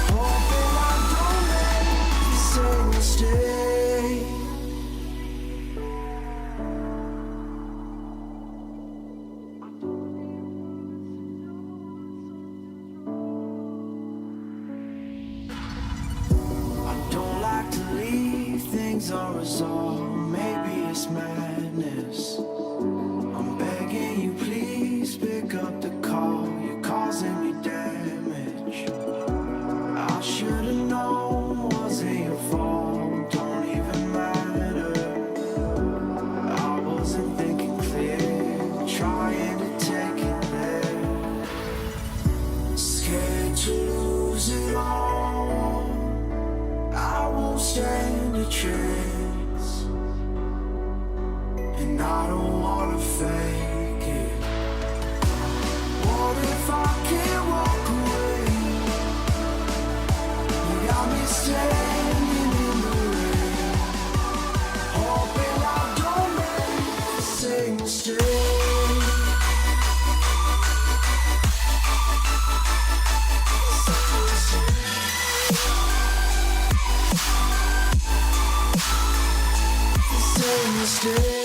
Hoping I don't make the same mistake. I don't like to leave things unresolved. Maybe it's madness. I'm begging you, please pick up the call. You're causing me damage. I should've known wasn't your fault. Don't even matter. I wasn't thinking clear, trying to take it there. Scared to lose it all, I won't stand a chance. And I don't wanna fake it. What if I can't walk away? You got me standing in the rain, hoping I don't make the same mistake. Same mistake.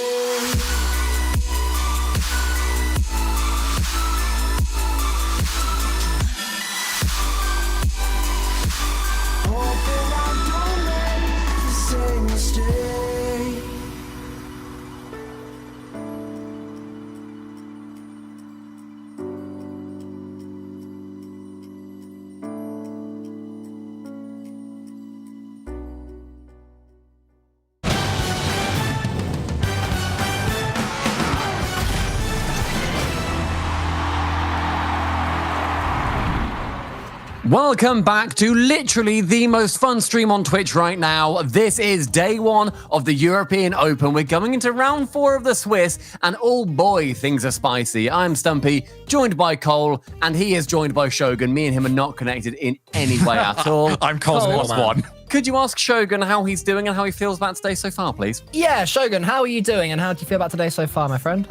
Hoping I don't make the same mistake. Welcome back to literally the most fun stream on Twitch right now. This is day one of the European Open. We're going into round 4 of the Swiss, and oh boy, things are spicy. I'm Stumpy, joined by Cole, and he is joined by Shogun. Me and him are not connected in any way at all. I'm Cole's +1. Could you ask Shogun how he's doing and how he feels about today so far, please? Yeah, Shogun, how are you doing and how do you feel about today so far, my friend?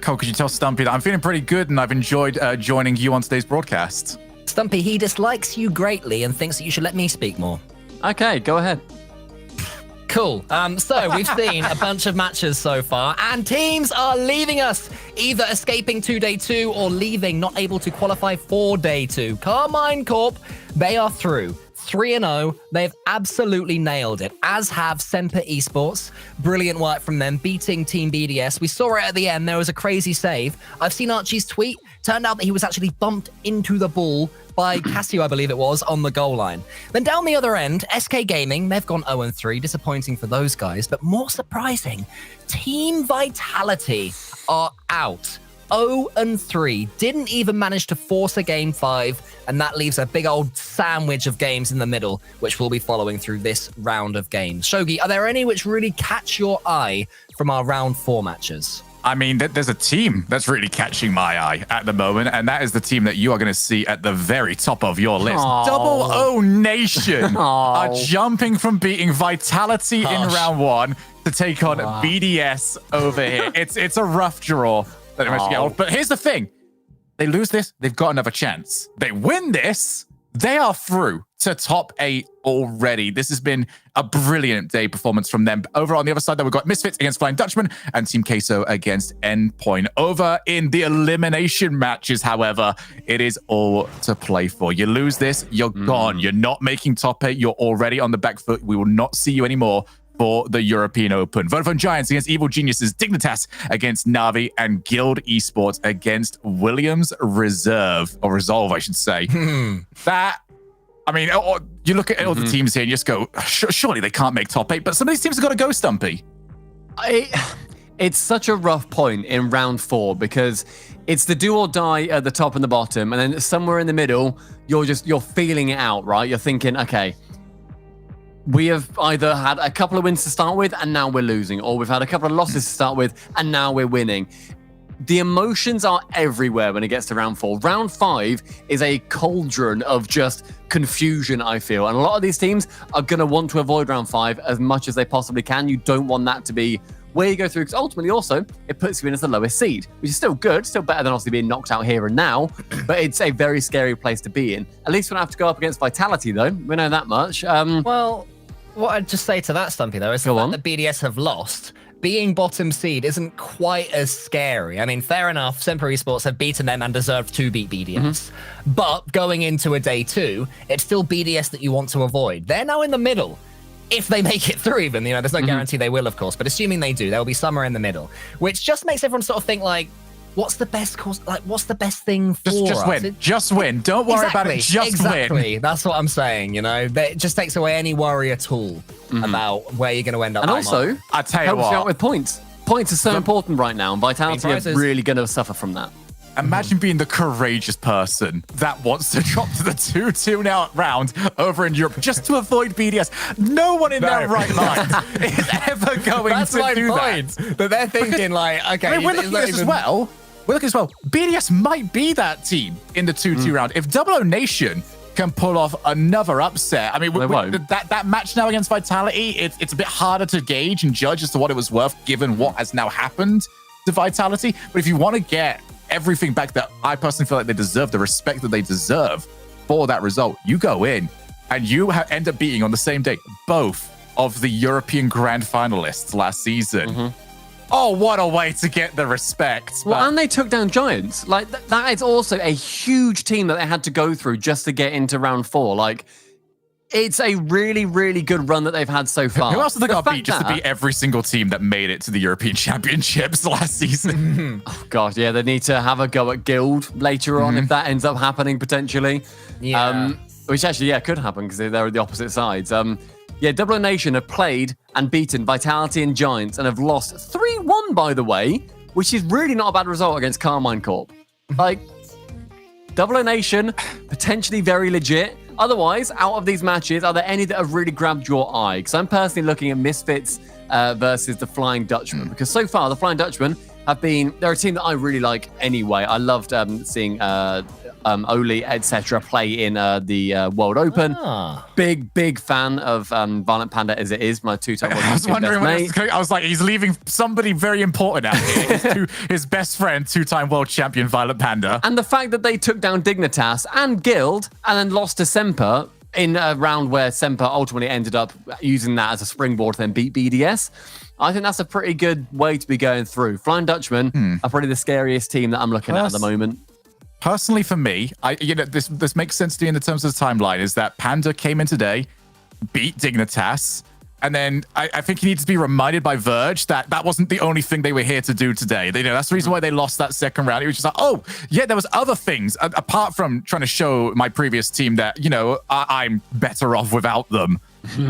Cole, could you tell Stumpy that I'm feeling pretty good and I've enjoyed joining you on today's broadcast? Stumpy, he dislikes you greatly and thinks that you should let me speak more. Okay, go ahead. Cool. So we've seen a bunch of matches so far, and teams are leaving us, either escaping to day 2 or leaving, not able to qualify for day 2. Carmine Corp, they are through. 3-0. They've absolutely nailed it, as have Semper Esports. Brilliant work from them, beating Team BDS. We saw it at the end. There was a crazy save. I've seen Archie's tweet. Turned out that he was actually bumped into the ball by Cassio, I believe it was, on the goal line. Then down the other end, SK Gaming, they've gone 0-3. Disappointing for those guys, but more surprising, Team Vitality are out. 0-3, didn't even manage to force a game 5, and that leaves a big old sandwich of games in the middle, which we'll be following through this round of games. Shogi, are there any which really catch your eye from our round 4 matches? I mean, there's a team that's really catching my eye at the moment, and that is the team that you are going to see at the very top of your list. Aww. Double O Nation are jumping from beating Vitality in round 1 to take on BDS over here. It's a rough draw that they managed to get off. But here's the thing. They lose this, they've got another chance. They win this, They are through to top 8 already. This has been a brilliant day performance from them. Over on the other side, though, we've got Misfits against Flying Dutchman and Team Queso against Endpoint. Over in the elimination matches, however, it is all to play for. You lose this, you're gone. You're not making top 8. You're already on the back foot. We will not see you anymore for the European Open. Vodafone Giants against Evil Geniuses, Dignitas against Navi, and Guild Esports against Williams Resolve, I should say. That, I mean, you look at all the teams here and you just go, surely they can't make top 8, but some of these teams have got to go, Stumpy. It's such a rough point in round 4 because it's the do or die at the top and the bottom, and then somewhere in the middle, you're feeling it out, right? You're thinking, okay, we have either had a couple of wins to start with and now we're losing, or we've had a couple of losses to start with and now we're winning. The emotions are everywhere when it gets to round 4. Round 5 is a cauldron of just confusion, I feel. And a lot of these teams are going to want to avoid round 5 as much as they possibly can. You don't want that to be where you go through, because ultimately also it puts you in as the lowest seed, which is still good, still better than obviously being knocked out here and now, but it's a very scary place to be in. At least we don't have to go up against Vitality, though. We know that much. Well, what I'd just say to that, Stumpy, though, is the fact that BDS have lost. Being bottom seed isn't quite as scary. I mean, fair enough, Semper Esports have beaten them and deserved to beat BDS. But going into a day 2, it's still BDS that you want to avoid. They're now in the middle. If they make it through even, there's no guarantee they will, of course, but assuming they do, they'll be somewhere in the middle, which just makes everyone sort of think like, what's the best course? Like, what's the best thing for us? Just win. Don't worry about it. Just win. That's what I'm saying. It just takes away any worry at all about where you're going to end up. And also, I tell you helps what, you out with points. Points are so important right now, and Vitality are really going to suffer from that. Imagine being the courageous person that wants to drop to the 2-2 now round over in Europe just to avoid BDS. No one in their right mind is ever going to do that. But they're thinking okay. We're looking at this as well. BDS might be that team in the 2-2 round. If Double O Nation can pull off another upset, I mean, that match now against Vitality, it's a bit harder to gauge and judge as to what it was worth given what has now happened to Vitality. But if you want to get everything back that I personally feel like they deserve, the respect that they deserve for that result, you go in and you end up beating on the same day both of the European Grand Finalists last season. Oh, what a way to get the respect. Well, and they took down Giants. Like, that is also a huge team that they had to go through just to get into round 4. Like, it's a really, really good run that they've had so far. Who else did they got beat just to beat every single team that made it to the European Championships last season? Oh, God, yeah, they need to have a go at Guild later on if that ends up happening, potentially. Yeah. Which actually, could happen because they're at the opposite sides. Double O Nation have played and beaten Vitality and Giants and have lost 3-1, by the way, which is really not a bad result against Carmine Corp. Like, Double O Nation, potentially very legit. Otherwise, out of these matches, are there any that have really grabbed your eye? Because I'm personally looking at Misfits versus the Flying Dutchman. Because so far, the Flying Dutchman they're a team that I really like anyway. I loved seeing Oli, etc. play in the World Open. Big fan of Violent Panda as it is, my 2-time world champion. I was wondering when I was like, he's leaving somebody very important out here. His best friend, 2-time world champion Violent Panda. And the fact that they took down Dignitas and Guild and then lost to Semper in a round where Semper ultimately ended up using that as a springboard to then beat BDS. I think that's a pretty good way to be going through. Flying Dutchman are probably the scariest team that I'm looking at the moment. Personally, for me, this makes sense to me in the terms of the timeline, is that Panda came in today, beat Dignitas, and then I think he needs to be reminded by Verge that that wasn't the only thing they were here to do today. That's the reason why they lost that second round. It was just like, oh, yeah, there was other things, apart from trying to show my previous team that, I'm better off without them.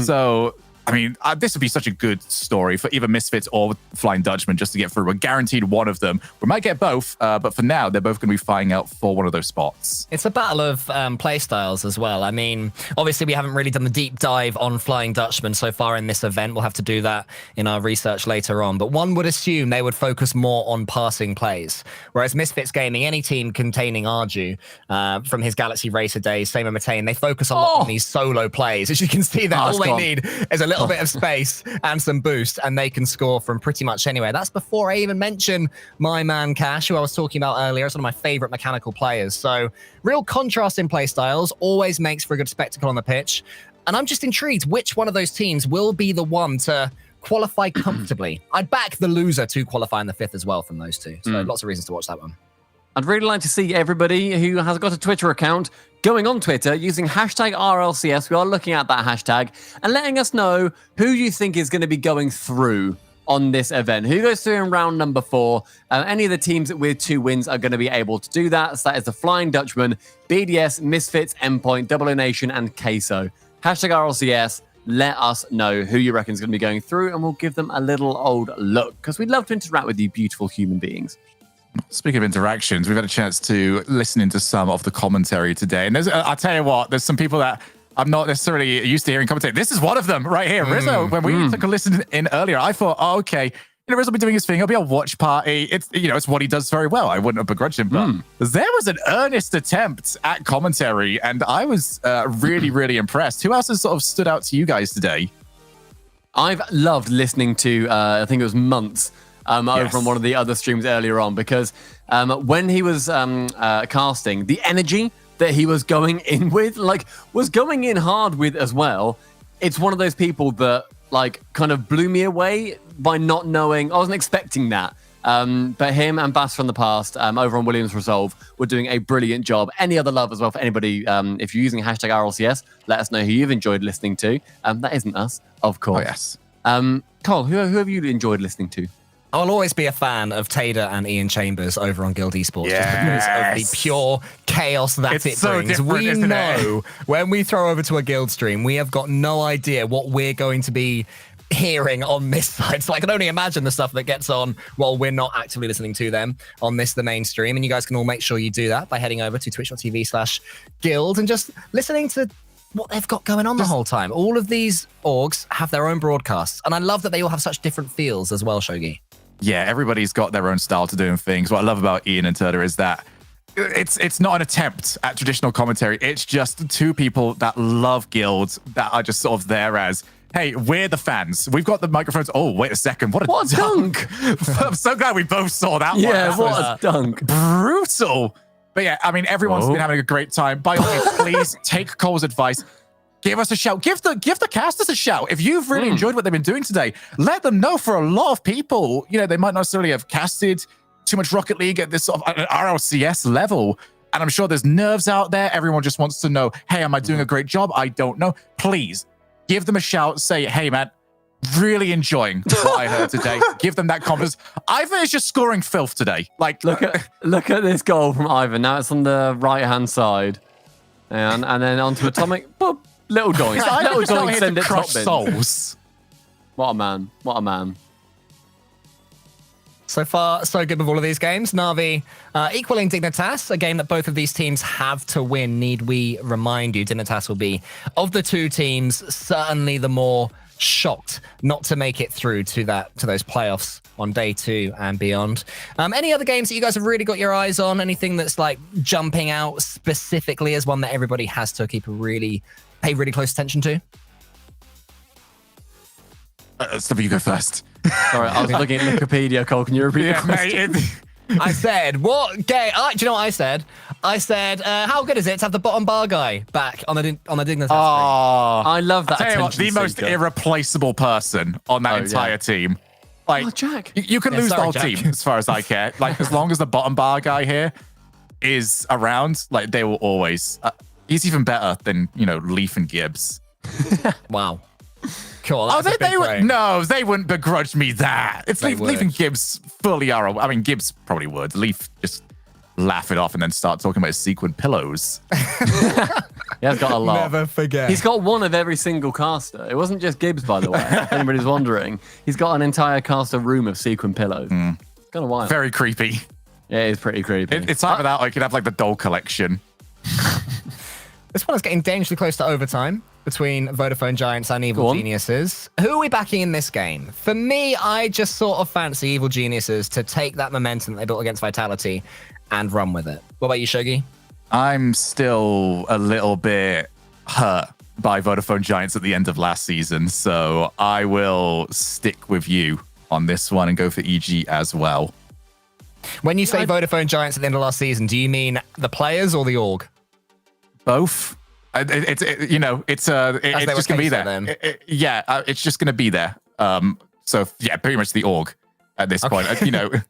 So, I mean, this would be such a good story for either Misfits or Flying Dutchman just to get through. We're guaranteed one of them. We might get both, but for now, they're both going to be fighting out for one of those spots. It's a battle of play styles as well. I mean, obviously, we haven't really done the deep dive on Flying Dutchman so far in this event. We'll have to do that in our research later on. But one would assume they would focus more on passing plays. Whereas Misfits Gaming, any team containing Arju from his Galaxy Racer days, same and Matane, they focus a lot on these solo plays. As you can see there, all they need is a little little bit of space and some boost, and they can score from pretty much anywhere. That's before I even mention my man Cash, who I was talking about earlier. It's one of my favorite mechanical players. So real contrast in play styles always makes for a good spectacle on the pitch. And I'm just intrigued which one of those teams will be the one to qualify comfortably. I'd back the loser to qualify in the 5th as well from those two. So lots of reasons to watch that one. I'd really like to see everybody who has got a Twitter account going on Twitter using hashtag RLCS. We are looking at that hashtag and letting us know who you think is going to be going through on this event. Who goes through in round number 4? Any of the teams with 2 wins are going to be able to do that. So that is the Flying Dutchman, BDS, Misfits, Endpoint, Double O Nation, and Queso. Hashtag RLCS. Let us know who you reckon is going to be going through, and we'll give them a little old look because we'd love to interact with you beautiful human beings. Speaking of interactions, we've had a chance to listen into some of the commentary today. And I'll tell you what, there's some people that I'm not necessarily used to hearing commentary. This is one of them right here. Rizzo, when we took a listen in earlier, I thought, oh, okay, Rizzo will be doing his thing. He'll be a watch party. It's, it's what he does very well. I wouldn't have begrudged him, but there was an earnest attempt at commentary, and I was really, really impressed. Who else has sort of stood out to you guys today? I've loved listening to, I think it was Months, over on one of the other streams earlier on, because when he was casting, the energy that he was going in with, was going in hard with as well. It's one of those people that, kind of blew me away by not knowing. I wasn't expecting that. But him and Bass from the past over on Williams Resolve were doing a brilliant job. Any other love as well for anybody, if you're using hashtag RLCS, let us know who you've enjoyed listening to. That isn't us, of course. Oh, yes. Cole, who have you enjoyed listening to? I'll always be a fan of Tader and Ian Chambers over on Guild Esports just because of the pure chaos that it brings. We know when we throw over to a Guild stream, we have got no idea what we're going to be hearing on this side. So I can only imagine the stuff that gets on while we're not actively listening to them on the mainstream. And you guys can all make sure you do that by heading over to twitch.tv/guild and just listening to what they've got going on the whole time. All of these orgs have their own broadcasts, and I love that they all have such different feels as well, Shogi. Yeah, everybody's got their own style to doing things. What I love about Ian and Turner is that it's not an attempt at traditional commentary. It's just two people that love guilds that are just sort of there as, hey, we're the fans. We've got the microphones. Oh, wait a second. What a dunk. I'm so glad we both saw that one. Yeah, what a dunk. Brutal. But yeah, I mean, everyone's been having a great time. By all means, please take Cole's advice. Give us a shout. Give the casters a shout. If you've really enjoyed what they've been doing today, let them know. For a lot of people, they might not necessarily have casted too much Rocket League at this sort of RLCS level. And I'm sure there's nerves out there. Everyone just wants to know, hey, am I doing a great job? I don't know. Please give them a shout. Say, hey, man, really enjoying what I heard today. Give them that confidence. Ivan is just scoring filth today. Look at this goal from Ivan. Now it's on the right-hand side. And then onto Atomic. Boop. Little doink. Little doink, send it top bin. Souls. What a man. What a man. So far, so good with all of these games. Na'Vi equaling Dignitas, a game that both of these teams have to win. Need we remind you, Dignitas will be, of the two teams, certainly the more shocked not to make it through to those playoffs on day 2 and beyond. Any other games that you guys have really got your eyes on? Anything that's jumping out specifically as one that everybody has to pay really close attention to? Stubby, you go first. Sorry, I was looking at Wikipedia, Cole. Can you repeat the question? I said, what game? Do you know what I said? I said, how good is it to have the bottom bar guy back on the Dignitas screen? I love that. Tell you what, the most irreplaceable person on that entire team. Jack. You can lose the whole team as far as I care. As long as the bottom bar guy here is around, they will always. He's even better than Leaf and Gibbs. Wow. Cool. They wouldn't begrudge me that. It's Leaf and Gibbs fully are. I mean, Gibbs probably would. Leaf just laugh it off and then start talking about his sequin pillows. He has got a lot. Never forget. He's got one of every single caster. It wasn't just Gibbs, by the way. If anybody's wondering, he's got an entire caster room of sequin pillows. It's kind of wild. Very creepy. Yeah, it's pretty creepy. It's either that or you could have the doll collection. This one is getting dangerously close to overtime between Vodafone Giants and Evil Geniuses. Who are we backing in this game? For me, I just sort of fancy Evil Geniuses to take that momentum that they built against Vitality and run with it. What about you, Shogi? I'm still a little bit hurt by Vodafone Giants at the end of last season. So I will stick with you on this one and go for EG as well. When you say Vodafone Giants at the end of last season, do you mean the players or the org? Both. It's just gonna be there. It's just gonna be there. So yeah, pretty much the org at this point. It's one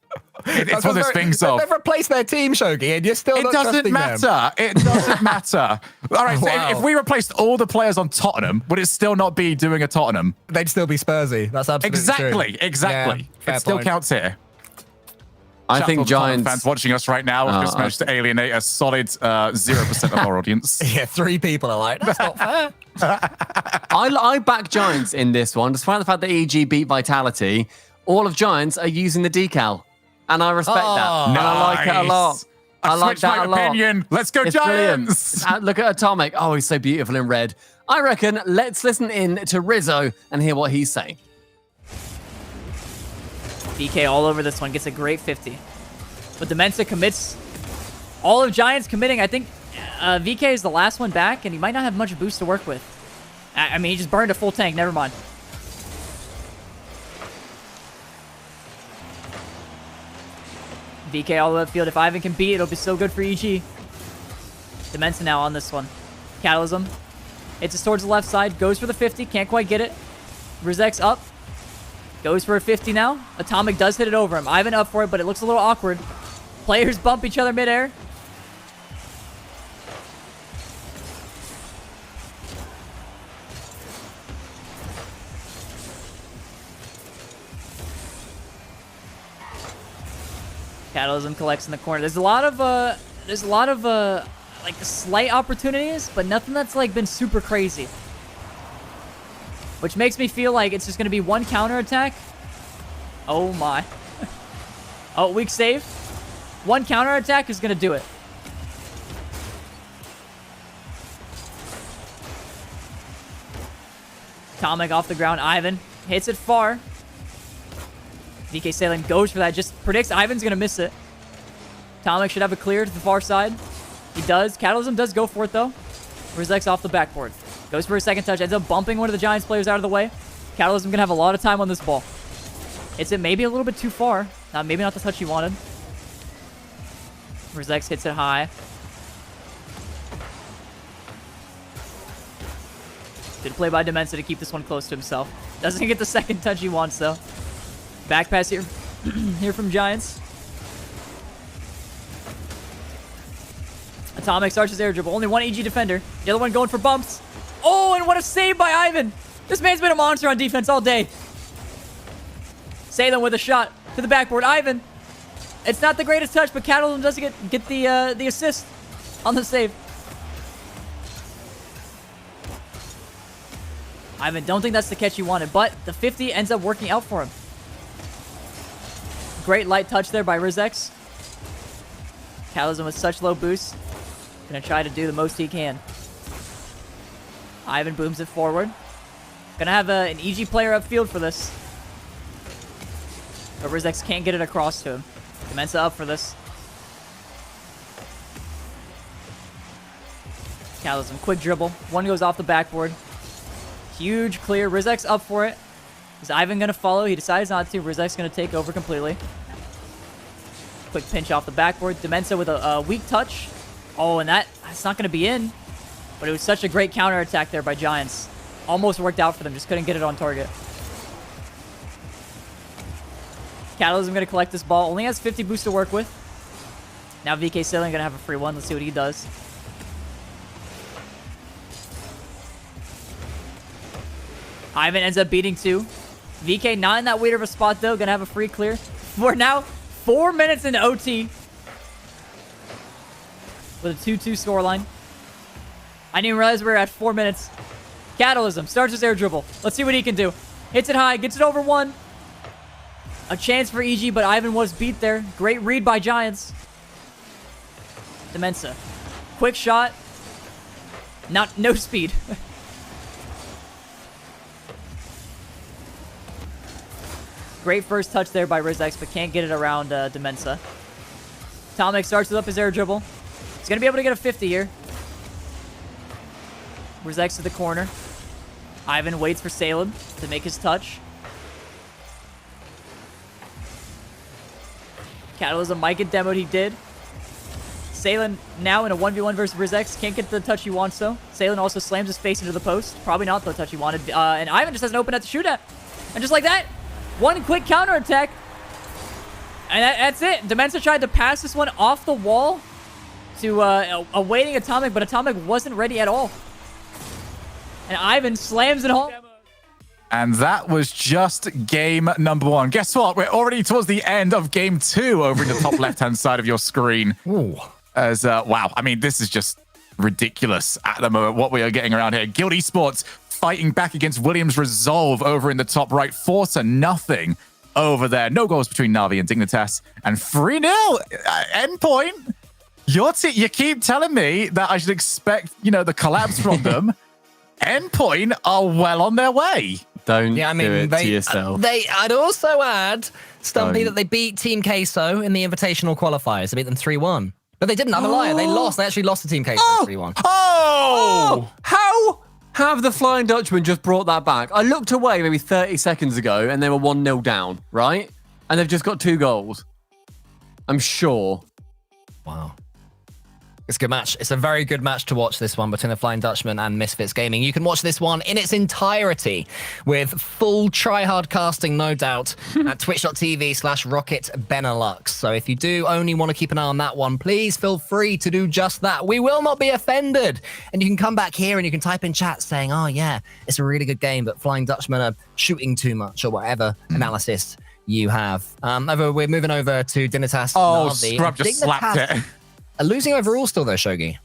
of those things of they've replaced their team, Shogi, and you're still not trusting them. It doesn't matter. All right, so Wow. if we replaced all the players on Tottenham, would it still not be doing a Tottenham? They'd still be Spursy. That's absolutely true. Exactly. Yeah, It still point. counts here. I Shout out think to all the Tottenham Giants fans watching us right now have just managed to alienate a solid 0% of our audience. Yeah, 3 people are like, that's not fair. I back Giants in this one, despite the fact that EG beat Vitality. All of Giants are using the decal, and I respect that. And I like it a lot. I like switched that my a lot. opinion. Let's go It's Giants! brilliant. Look at Atomic. Oh, he's so beautiful in red. I reckon let's listen in to Rizzo and hear what he's saying. VK all over this one, gets a great 50. But Demensa commits. All of Giants committing. I think VK is the last one back, and he might not have much boost to work with. I mean, he just burned a full tank. Never mind. VK all over the field. If Ivan can beat, it'll be so good for EG. Demensa now on this one. Catalysm. Hits it towards the left side. Goes for the 50. Can't quite get it. Rizek's up. Goes for a 50 now. Atomic does hit it over him. Ivan up for it, but it looks a little awkward. Players bump each other midair. Catalysm collects in the corner. There's a lot of like slight opportunities, but nothing that's like been super crazy. Which makes me feel like it's just going to be one counterattack. Oh my. Oh, weak save. One counterattack is going to do it. Atomic off the ground. Ivan hits it far. VK Salem goes for that. Just predicts Ivan's going to miss it. Atomic should have a clear to the far side. He does. Catalysm does go for it, though. Rizek's off the backboard. Goes for a second touch. Ends up bumping one of the Giants players out of the way. Catalysm going to have a lot of time on this ball. Hits it maybe a little bit too far. Maybe not the touch he wanted. Rizek hits it high. Good play by Demensa to keep this one close to himself. Doesn't get the second touch he wants, though. Back pass here, here from Giants. Atomic starts his air dribble. Only one EG defender. The other one going for bumps. Oh, and what a save by Ivan. This man's been a monster on defense all day. Salem with a shot to the backboard. Ivan. It's not the greatest touch, but Catalysm does get the assist on the save. Ivan, don't think that's the catch you wanted, but the 50 ends up working out for him. Great light touch there by Rizex. Catalysm with such low boost. Gonna try to do the most he can. Ivan booms it forward. Gonna have an EG player upfield for this. But Rizex can't get it across to him. Demensa up for this. Catalysm, quick dribble. One goes off the backboard. Huge clear. Rizex up for it. Is Ivan gonna follow? He decides not to. Rizex gonna take over completely. Quick pinch off the backboard. Demensa with a weak touch. Oh, and that's not gonna be in. But it was such a great counter attack there by Giants. Almost worked out for them. Just couldn't get it on target. Catalysm gonna collect this ball. Only has 50 boost to work with. Now VK Sailing gonna have a free one. Let's see what he does. Ivan ends up beating 2. VK not in that weird of a spot though. Gonna have a free clear. We're now 4 minutes into OT. With a 2-2 scoreline. I didn't even realize we were at 4 minutes. Catalysm starts his air dribble. Let's see what he can do. Hits it high. Gets it over 1. A chance for EG, but Ivan was beat there. Great read by Giants. Demensa. Quick shot. No speed. Great first touch there by Rizex, but can't get it around Demensa. Tomic starts up his air dribble. He's going to be able to get a 50 here. Brzex to the corner. Ivan waits for Salem to make his touch. Catalysm might get demoed, he did. Salen now in a 1v1 versus Brzex. Can't get the touch he wants, though. Salen also slams his face into the post. Probably not the touch he wanted. And Ivan just has an open net to shoot at. And just like that, one quick counterattack. And that's it. Demensa tried to pass this one off the wall to awaiting Atomic, but Atomic wasn't ready at all. And Ivan slams it home. And that was just game number 1. Guess what? We're already towards the end of game 2 over in the top left-hand side of your screen. Ooh. As, wow, I mean, this is just ridiculous at the moment, what we are getting around here. Guild Esports fighting back against Williams Resolve over in the top right. 4-0 over there. No goals between Na'Vi and Dignitas. And 3-0 endpoint. You keep telling me that I should expect, the collapse from them. Endpoint are well on their way. Don't do it to yourself. I'd also add, Stumpy, that they beat Team Queso in the Invitational qualifiers. They beat them 3-1. But they didn't. I'm a liar. They lost. They actually lost to Team Queso 3-1. Oh! How have the Flying Dutchman just brought that back? I looked away maybe 30 seconds ago and they were 1-0 down, right? And they've just got 2 goals. I'm sure. Wow. It's a good match. It's a very good match to watch, this one, between the Flying Dutchman and Misfits Gaming. You can watch this one in its entirety with full try-hard casting, no doubt, at twitch.tv/RocketBenelux. So if you do only want to keep an eye on that one, please feel free to do just that. We will not be offended. And you can come back here and you can type in chat saying, oh, yeah, it's a really good game, but Flying Dutchman are shooting too much, or whatever analysis you have. We're moving over to Dignitas. Oh, Na'Vi. Scrub just slapped it. Losing overall still, though, Shogi.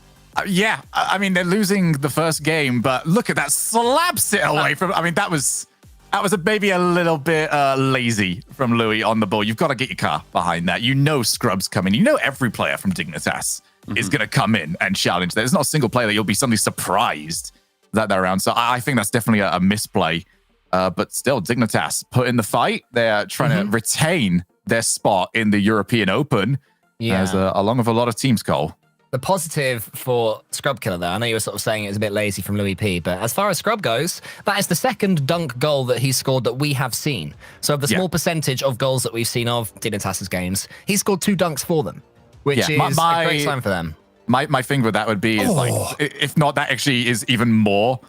Yeah, I mean, they're losing the first game, but look at that. Slaps it away from... I mean, that was maybe a little bit lazy from Louis on the ball. You've got to get your car behind that. Scrub's coming. Every player from Dignitas is going to come in and challenge. There's not a single player that you'll be suddenly surprised that they're around. So I think that's definitely a misplay. But still, Dignitas put in the fight. They're trying to retain their spot in the European Open. As along with a lot of teams, Cole. The positive for Scrub Killer, though, I know you were sort of saying it was a bit lazy from Louis P, but as far as Scrub goes, that is the second dunk goal that he's scored that we have seen. So of the small percentage of goals that we've seen of Dignitas' games, he's scored 2 dunks for them, which is a great sign for them. My thing with that would be, is like, if not, that actually is even more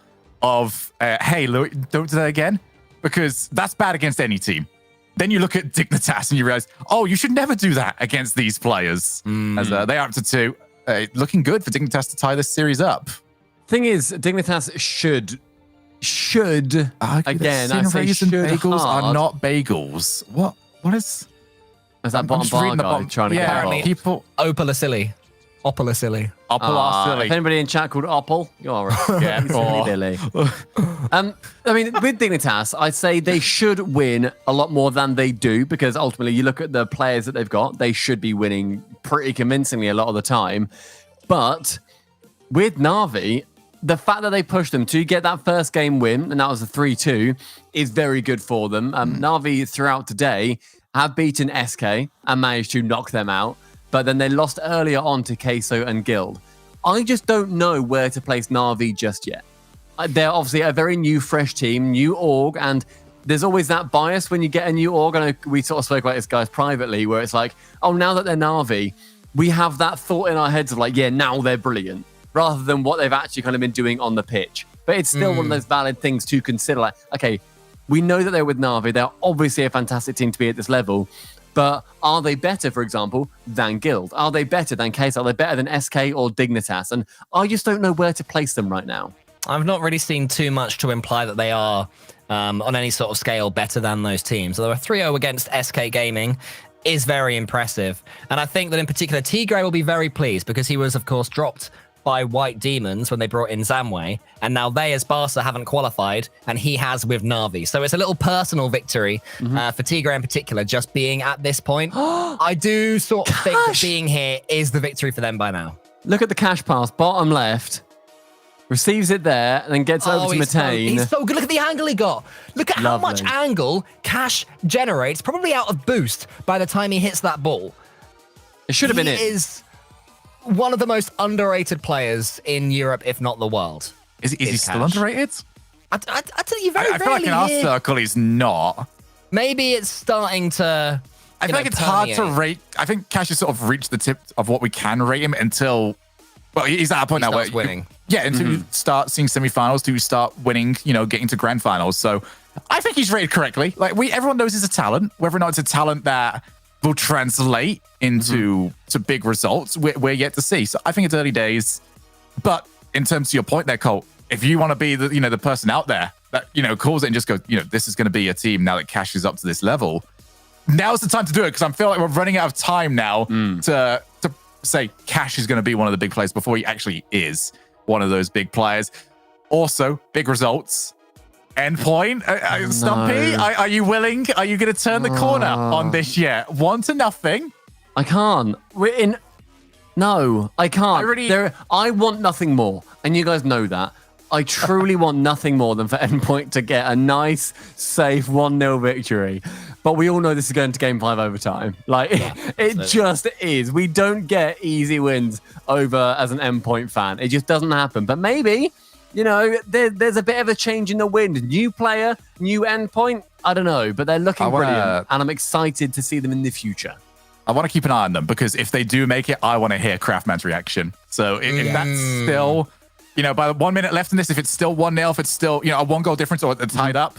of, hey, Louis, don't do that again, because that's bad against any team. Then you look at Dignitas and you realize, oh, you should never do that against these players. As they are up to 2. Looking good for Dignitas to tie this series up. Thing is, Dignitas should again, I say should bagels hard. are not bagels. What is... Is that bottom bar guy trying to get it people... Opalasili. Opalasili. If anybody in chat called Opal, you're right. Billy. I mean, with Dignitas, I'd say they should win a lot more than they do, because ultimately you look at the players that they've got, they should be winning pretty convincingly a lot of the time. But with Na'Vi, the fact that they pushed them to get that first game win, and that was a 3-2, is very good for them. Na'Vi throughout today have beaten SK and managed to knock them out. But then they lost earlier on to Queso and Guild. I just don't know where to place Na'Vi just yet. They're obviously a very new, fresh team, new org, and there's always that bias when you get a new org. I know we sort of spoke about this, guys, privately, where it's like, oh, now that they're Na'Vi, we have that thought in our heads of like, yeah, now they're brilliant, rather than what they've actually kind of been doing on the pitch. But it's still one of those valid things to consider. Like, okay, we know that they're with Na'Vi. They're obviously a fantastic team to be at this level. But are they better, for example, than Guild? Are they better than Case? Are they better than SK or Dignitas? And I just don't know where to place them right now. I've not really seen too much to imply that they are, on any sort of scale, better than those teams. Although a 3-0 against SK Gaming is very impressive. And I think that in particular, Tigray will be very pleased, because he was, of course, dropped by White Demons when they brought in Zamway, and now they as Barca haven't qualified, and he has with Na'Vi. So it's a little personal victory for Tigray in particular, just being at this point. I do sort of think that being here is the victory for them by now. Look at the cash pass, bottom left. Receives it there, and then gets over to Matane. He's so good. Look at the angle he got. Look at how much angle Cash generates, probably out of boost, by the time he hits that ball. It should have been it. He is one of the most underrated players in Europe, if not the world. Is he still underrated? I tell you, very I feel like in our circle he's not. Maybe it's starting to. I feel like it's hard to rate. I think Cash has sort of reached the tip of what we can rate him until. Well, he's at a point now where winning. Until you start seeing semifinals, till you start winning, getting to grand finals. So I think he's rated correctly. Like everyone knows he's a talent. Whether or not it's a talent that will translate into big results, we're yet to see. So I think it's early days. But in terms of your point there, Colt, if you want to be the person out there that calls it and just goes, this is going to be a team now that Cash is up to this level. Now's the time to do it because I feel like we're running out of time now to say Cash is going to be one of the big players before he actually is one of those big players. Also, big results. Endpoint, Stumpy, are you willing? Are you going to turn the corner on this yet? 1-0. I can't. No, I can't. I want nothing more, and you guys know that. I truly want nothing more than for Endpoint to get a nice, safe 1-0 victory. But we all know this is going to Game 5 overtime. It just is. We don't get easy wins over as an Endpoint fan. It just doesn't happen. But maybe, there's a bit of a change in the wind. New player, new Endpoint. I don't know, but they're looking brilliant. And I'm excited to see them in the future. I want to keep an eye on them because if they do make it, I want to hear Craftman's reaction. So if that's still... by the 1 minute left in this, if it's still 1-0, if it's still, a 1-goal difference or tied up,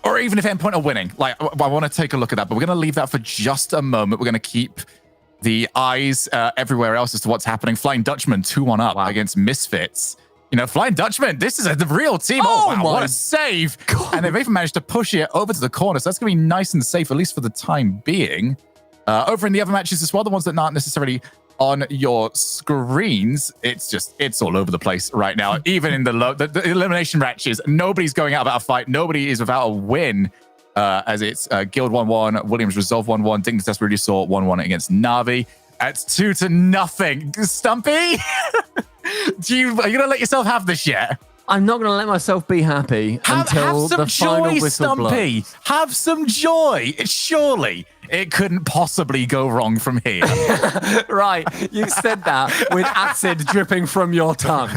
or even if Endpoint are winning, I want to take a look at that. But we're going to leave that for just a moment. We're going to keep the eyes everywhere else as to what's happening. Flying Dutchman 2-1 up against Misfits. Flying Dutchman, this is the real team. Oh wow, what a save. God. And they've even managed to push it over to the corner. So that's going to be nice and safe, at least for the time being. Over in the other matches as well, the ones that aren't necessarily on your screens, it's all over the place right now. Even in the elimination matches, nobody's going out without a fight. Nobody is without a win. As it's Guild 1-1, Williams Resolve 1-1, Dignity Desperately saw 1-1 against Navi. It's 2-0. Stumpy, are you gonna let yourself have this yet? I'm not going to let myself be happy until the final whistle blows. Have some joy. Surely it couldn't possibly go wrong from here. Right, you said that with acid dripping from your tongue.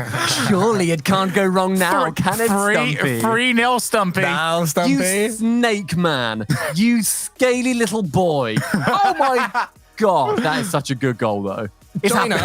Surely it can't go wrong now, can it, Stumpy? 3-0, Stumpy. Now, Stumpy. You snake man. You scaly little boy. Oh my God. That is such a good goal, though. It's happening.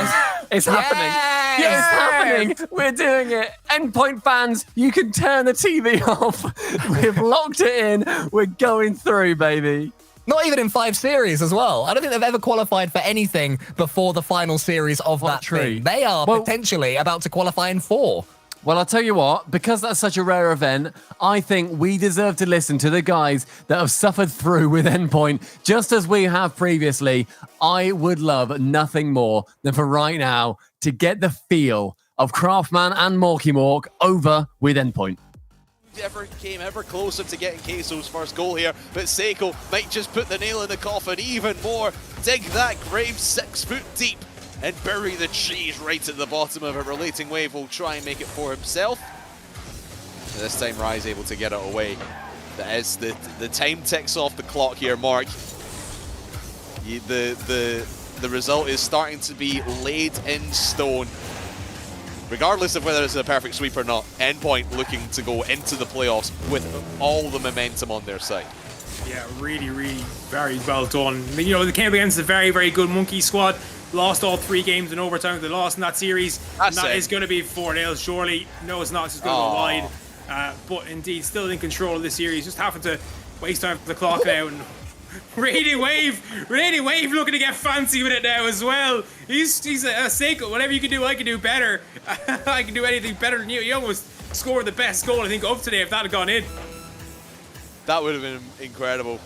It's happening. Yeah, it's happening. We're doing it. Endpoint fans, you can turn the TV off. We've locked it in. We're going through, baby. Not even in 5 series as well. I don't think they've ever qualified for anything before the final series of that thing. They are potentially about to qualify in 4. Well, I'll tell you what, because that's such a rare event, I think we deserve to listen to the guys that have suffered through with Endpoint, just as we have previously. I would love nothing more than for right now to get the feel of Craftman and Morky Mork over with Endpoint. Came ever closer to getting Queso's first goal here, but Seiko might just put the nail in the coffin even more. Dig that grave 6 foot deep and bury the cheese right at the bottom of it. Relating Wave will try and make it for himself. This time Rai is able to get it away. As the time ticks off the clock here, Mark. The result is starting to be laid in stone. Regardless of whether it's a perfect sweep or not, Endpoint looking to go into the playoffs with all the momentum on their side. Yeah, really, really very well done. They came up against a very, very good Monkey squad. Lost all 3 games in overtime. They lost in that series. That is going to be 4-0, surely. No, it's not. It's just going to go wide. But indeed, still in control of this series. Just having to waste time for the clock now. And Radiant Wave looking to get fancy with it now as well. He's a Seiko. Whatever you can do, I can do better. I can do anything better than you. He almost scored the best goal, I think, of today if that had gone in. That would have been incredible.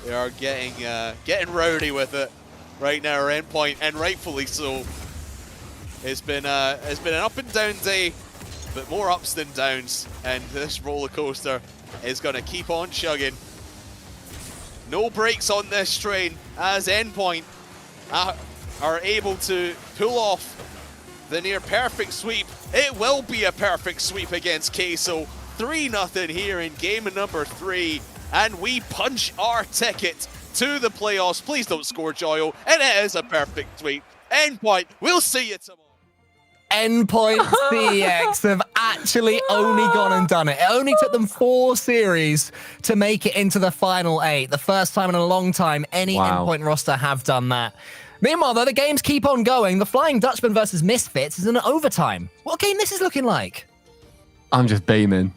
They are getting rowdy with it right now, Endpoint, and rightfully so. It's been an up and down day, but more ups than downs, and this roller coaster is going to keep on chugging. No brakes on this train as Endpoint are able to pull off the near perfect sweep. It will be a perfect sweep against Queso. 3-0 here in game number 3, and we punch our ticket to the playoffs. Please don't score, Joyo, and it is a perfect sweep. Endpoint, we'll see you tomorrow. Endpoint CX have actually only gone and done it. It only took them 4 series to make it into the final 8. The first time in a long time any Endpoint roster have done that. Meanwhile, though, the games keep on going. The Flying Dutchman versus Misfits is in overtime. What game this is looking like? I'm just beaming.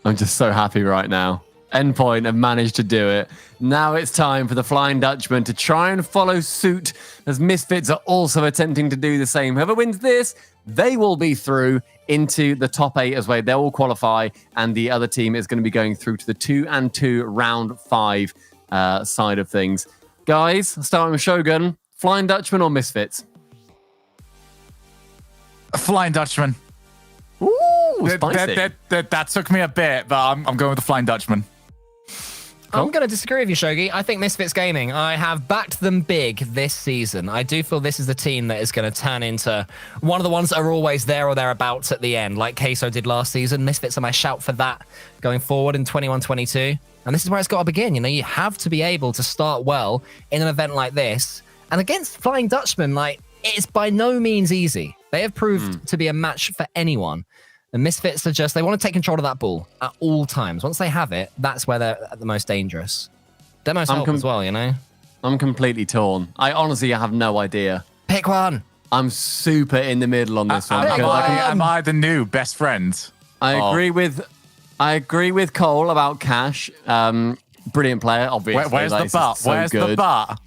I'm just so happy right now. Endpoint have managed to do it. Now it's time for the Flying Dutchman to try and follow suit, as Misfits are also attempting to do the same. Whoever wins this, they will be through into the top 8 as well. They will qualify, and the other team is going to be going through to the 2-2 round 5 side of things. Guys, starting with Shogun, Flying Dutchman or Misfits? Flying Dutchman. Ooh, spicy. That took me a bit, but I'm going with the Flying Dutchman. I'm going to disagree with you, Shogi. I think Misfits Gaming, I have backed them big this season. I do feel this is the team that is going to turn into one of the ones that are always there or thereabouts at the end, like Queso did last season. Misfits are my shout for that going forward in 21-22. And this is where it's got to begin. You know, you have to be able to start well in an event like this. And against Flying Dutchman, like, it's by no means easy. They have proved to be a match for anyone. The Misfits are just, they want to take control of that ball at all times. Once they have it, that's where they're at the most dangerous. Demos help as well, you know? I'm completely torn. I honestly have no idea. Pick one. I'm super in the middle on this one. Am I the new best friend? I agree with Cole about Cash. Brilliant player, obviously. Where's the but? Where's the but?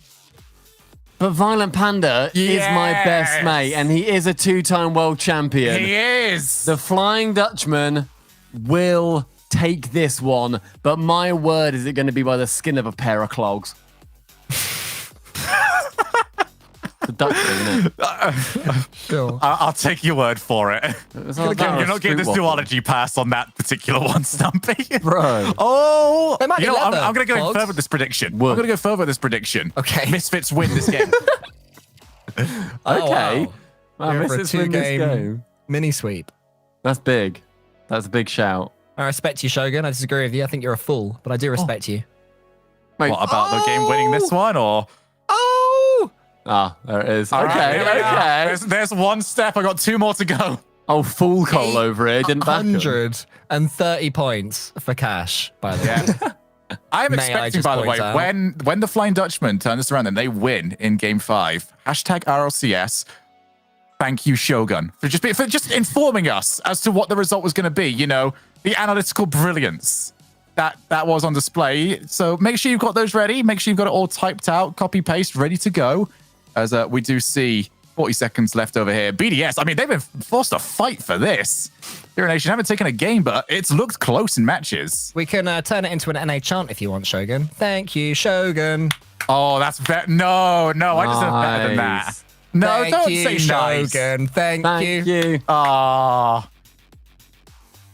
But Violent Panda is my best mate, and he is a 2-time world champion. He is. The Flying Dutchman will take this one, but my word, is it going to be by the skin of a pair of clogs? The Dutchman, isn't it? I'll take your word for it. You're not getting this duology pass on that particular one, Stumpy. Bro. Oh, They might be leather, I'm going to go Clogs. further with this prediction. I'm going to go further with this prediction. Okay. Misfits win this game. Okay. Wow, Misfits win this game. Mini sweep. That's big. That's a big shout. I respect you, Shogun. I disagree with you. I think you're a fool, but I do respect you. Wait, what about the game winning this one, or? Ah, there it is. All Okay, right, okay. There's one step. I got 2 more to go. Oh, full Cole over here. Didn't back him. 130 points for Cash, by the way. I am May I expecting, just by the point way, out- when the Flying Dutchman turn this around and they win in Game 5, hashtag RLCS, thank you, Shogun, for just informing us as to what the result was going to be. You know, the analytical brilliance that was on display. So make sure you've got those ready. Make sure you've got it all typed out, copy paste, ready to go. As we do see 40 seconds left over here. BDS, I mean, they've been forced to fight for this. Hero Nation haven't taken a game, but it's looked close in matches. We can turn it into an NA chant if you want, Shogun. Thank you, Shogun. Oh, that's better. No, I deserve better than that. No, Thank don't you, say nice. Shogun. Thank you. you. Ah.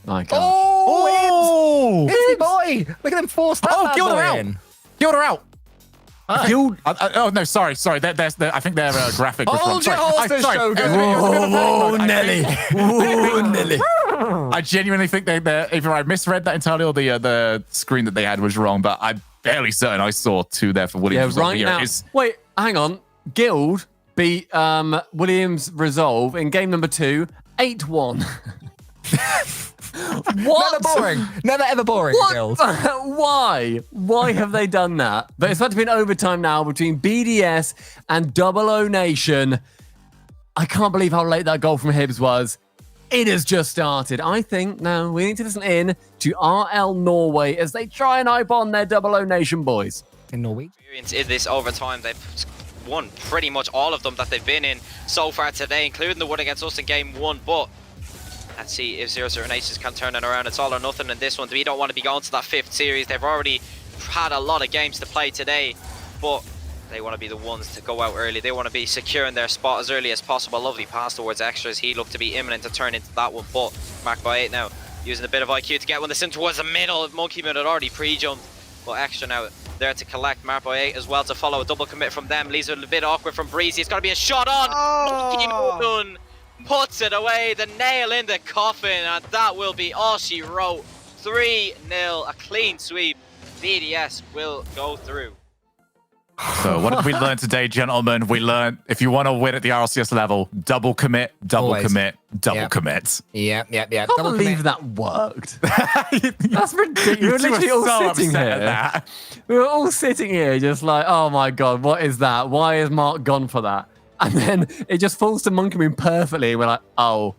My God. Oh, Ipsy boy. Look at him force that bad Gilda boy out. in. Gilda out. Guild. Oh no, sorry. I think their graphic was wrong. Hold your horses, Shogun. Whoa, Nelly. Whoa, Nelly. I genuinely think either I misread that entirely or the screen that they had was wrong, but I'm fairly certain I saw 2 there for Williams. Yeah, right now. Wait, hang on. Guild beat Williams Resolve in game number 2, 8-1. What? Never boring. Never ever boring, Guild. Why? Why have they done that? But it's had to be an overtime now between BDS and Double O Nation. I can't believe how late that goal from Hibbs was. It has just started. I think now we need to listen in to RL Norway as they try and hype on their Double O Nation boys. In Norway. In this overtime, they've won pretty much all of them that they've been in so far today, including the one against us in game 1. But let's see if 008s can turn it around. It's all or nothing in this one. We don't want to be going to that 5th series. They've already had a lot of games to play today, but they want to be the ones to go out early. They want to be securing their spot as early as possible. Lovely pass towards Extras. He looked to be imminent to turn into that one, but marked by 8 now. Using a bit of IQ to get one this in towards the middle. Monkey Moon had already pre-jumped, but Extra now there to collect. Marked by 8 as well to follow a double commit from them. Leaves it a bit awkward from Breezy. It's got to be a shot on. Monkey Moon puts it away, the nail in the coffin, and that will be all she wrote. 3-0, a clean sweep. BDS will go through. So what did we learn today, gentlemen? We learned if you want to win at the RLCS level, double commit, double commit, double commit. Yeah. I can't believe that worked. That's ridiculous. We were literally so all sitting upset at here. that. We were all sitting here just like, oh my God, what is that? Why is Mark gone for that? And then it just falls to Monkey Moon perfectly. We're like, oh,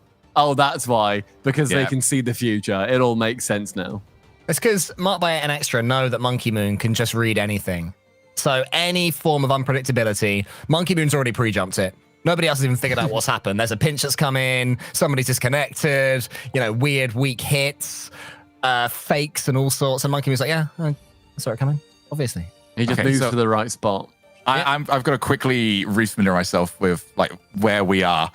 that's why. Because they can see the future. It all makes sense now. It's because Mark Bayet and Extra know that Monkey Moon can just read anything. So any form of unpredictability, Monkey Moon's already pre-jumped it. Nobody else has even figured out what's happened. There's a pinch that's come in, somebody's disconnected, weird, weak hits, fakes and all sorts. And Monkey Moon's like, yeah, I saw it coming, obviously. He just moves to the right spot. I've got to quickly refamiliarize myself with where we are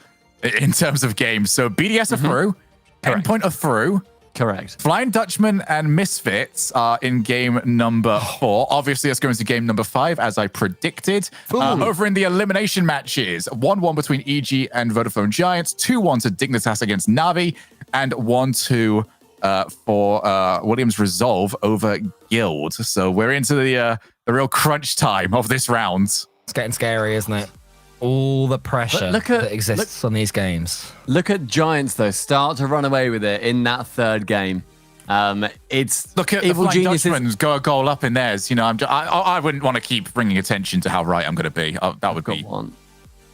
in terms of games. So BDS are through, Endpoint are through. Correct. Flying Dutchman and Misfits are in game number 4. Obviously, let's go into game number 5, as I predicted. Over in the elimination matches, 1-1 between EG and Vodafone Giants, 2-1 to Dignitas against Navi, and 1-2 for Williams Resolve over Guild. So we're into the real crunch time of this round. It's getting scary, isn't it? All the pressure that exists on these games. Look at Giants, though, start to run away with it in that third game. It's look at Evil the Flying Geniuses Dutchman's go a goal up in theirs. I wouldn't want to keep bringing attention to how right I'm going to be. That would be one.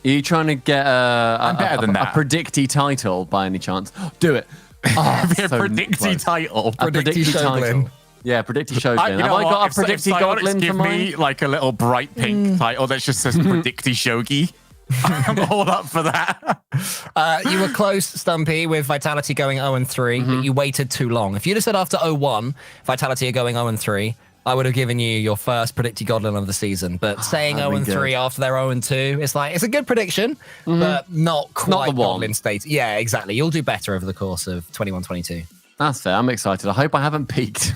Are you trying to get I'm better than that. a predicty title by any chance? Do it. A predicty title. A predicty title. Yeah, predicty Shogun. Have I got a predicty Goblin for give mine? me like a little bright pink title that just says predicty Shogi. I'm all up for that. You were close, Stumpy, with Vitality going 0-3, but you waited too long. If you'd have said after 0-1, Vitality are going 0-3, I would have given you your first predicty Godlin of the season. But saying 0-3 after they're 0-2, it's a good prediction, but not quite the one. Godlin state. Yeah, exactly. You'll do better over the course of 21-22. That's fair. I'm excited. I hope I haven't peaked.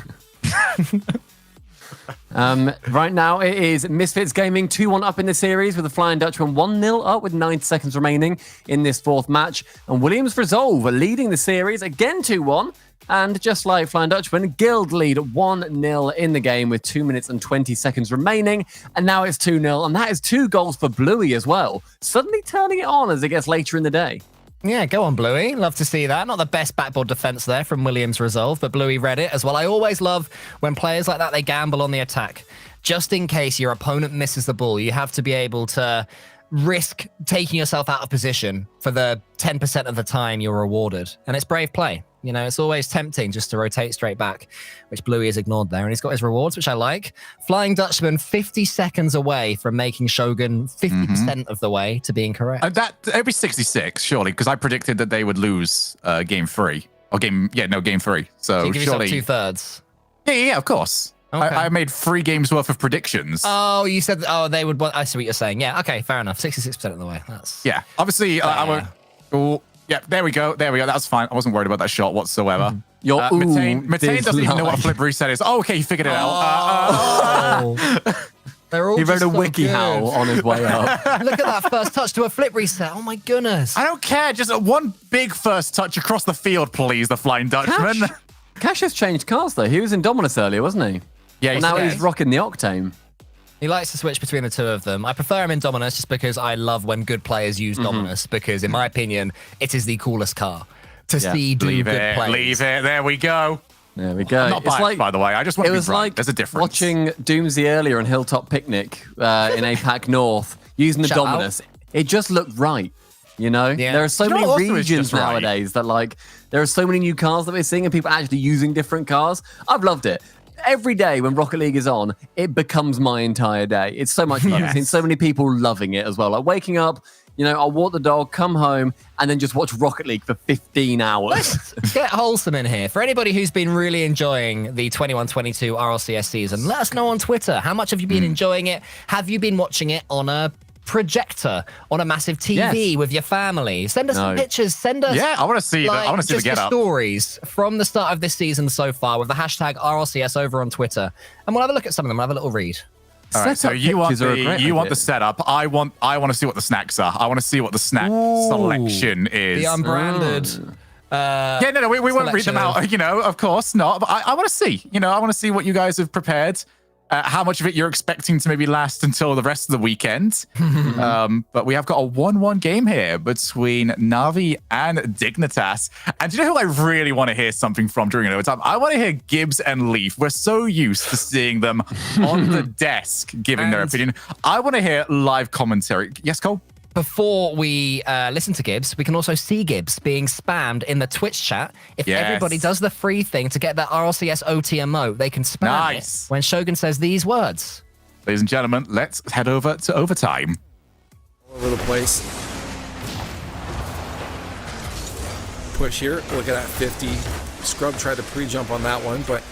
Right now, it is Misfits Gaming 2-1 up in the series with the Flying Dutchman 1-0 up with 9 seconds remaining in this fourth match. And Williams Resolve are leading the series again 2-1. And just like Flying Dutchman, Guild lead 1-0 in the game with 2 minutes and 20 seconds remaining. And now it's 2-0. And that is 2 goals for Bluey as well. Suddenly turning it on as it gets later in the day. Yeah, go on, Bluey. Love to see that. Not the best backboard defense there from Williams Resolve, but Bluey read it as well. I always love when players like that, they gamble on the attack. Just in case your opponent misses the ball, you have to be able to risk taking yourself out of position for the 10% of the time you're rewarded. And it's brave play. It's always tempting just to rotate straight back, which Bluey has ignored there. And he's got his rewards, which I like. Flying Dutchman, 50 seconds away from making Shogun 50% of the way to being correct. It'd be 66, surely, because I predicted that they would lose game 3. Or game 3. So you give surely. yourself 2/3. Yeah, of course. Okay. I made 3 games worth of predictions. Oh, you said, they would want, I see what you're saying. Yeah, okay, fair enough. 66% of the way. That's. Yeah, obviously, I won't. Oh, yeah, there we go. That's fine. I wasn't worried about that shot whatsoever. Matane doesn't even know what a flip reset is. Oh, okay, he figured it out. They're all he wrote a wiki good. howl on his way up. Look at that first touch to a flip reset. Oh my goodness. I don't care. Just one big first touch across the field, please, the Flying Dutchman. Cash has changed cars, though. He was in Dominus earlier, wasn't he? Yeah, now he's rocking the Octane. He likes to switch between the two of them. I prefer him in Dominus just because I love when good players use Dominus, because in my opinion, it is the coolest car to see do good plays. Leave it. There we go. There we go. I'm not biased, by the way. I just want to be right. Like there's a difference. Watching Doomsday earlier on Hilltop Picnic in APAC North using the Dominus. It just looked right. Yeah. There are so many regions nowadays that there are so many new cars that we're seeing and people actually using different cars. I've loved it. Every day when Rocket League is on, it becomes my entire day. It's so much fun. I've seen so many people loving it as well. Like waking up, I'll walk the dog, come home, and then just watch Rocket League for 15 hours. Let's get wholesome in here. For anybody who's been really enjoying the 21-22 RLCS season, let us know on Twitter. How much have you been enjoying it? Have you been watching it on a projector, on a massive TV with your family? Send us some pictures. Send us I want to see I want to see the get up stories from the start of this season so far with the hashtag RLCS over on Twitter, and we'll have a look at some of them. We'll have a little read. All right, so you want the setup. I want to see what the snacks are. I want to see what the snack selection is. The unbranded. We won't read them out. Of course not. But I want to see. I want to see what you guys have prepared. how much of it you're expecting to maybe last until the rest of the weekend. But we have got a 1-1 game here between Na'Vi and Dignitas. And do you know who I really want to hear something from during an overtime? I want to hear Gibbs and Leaf. We're so used to seeing them on the desk giving their opinion. I want to hear live commentary. Yes, Cole? Before we listen to Gibbs, we can also see Gibbs being spammed in the Twitch chat. If everybody does the free thing to get that RLCS OT emote, they can spam it when Shogun says these words. Ladies and gentlemen, let's head over to overtime. All over the place. Push here. Look at that 50. Scrub tried to pre-jump on that one, but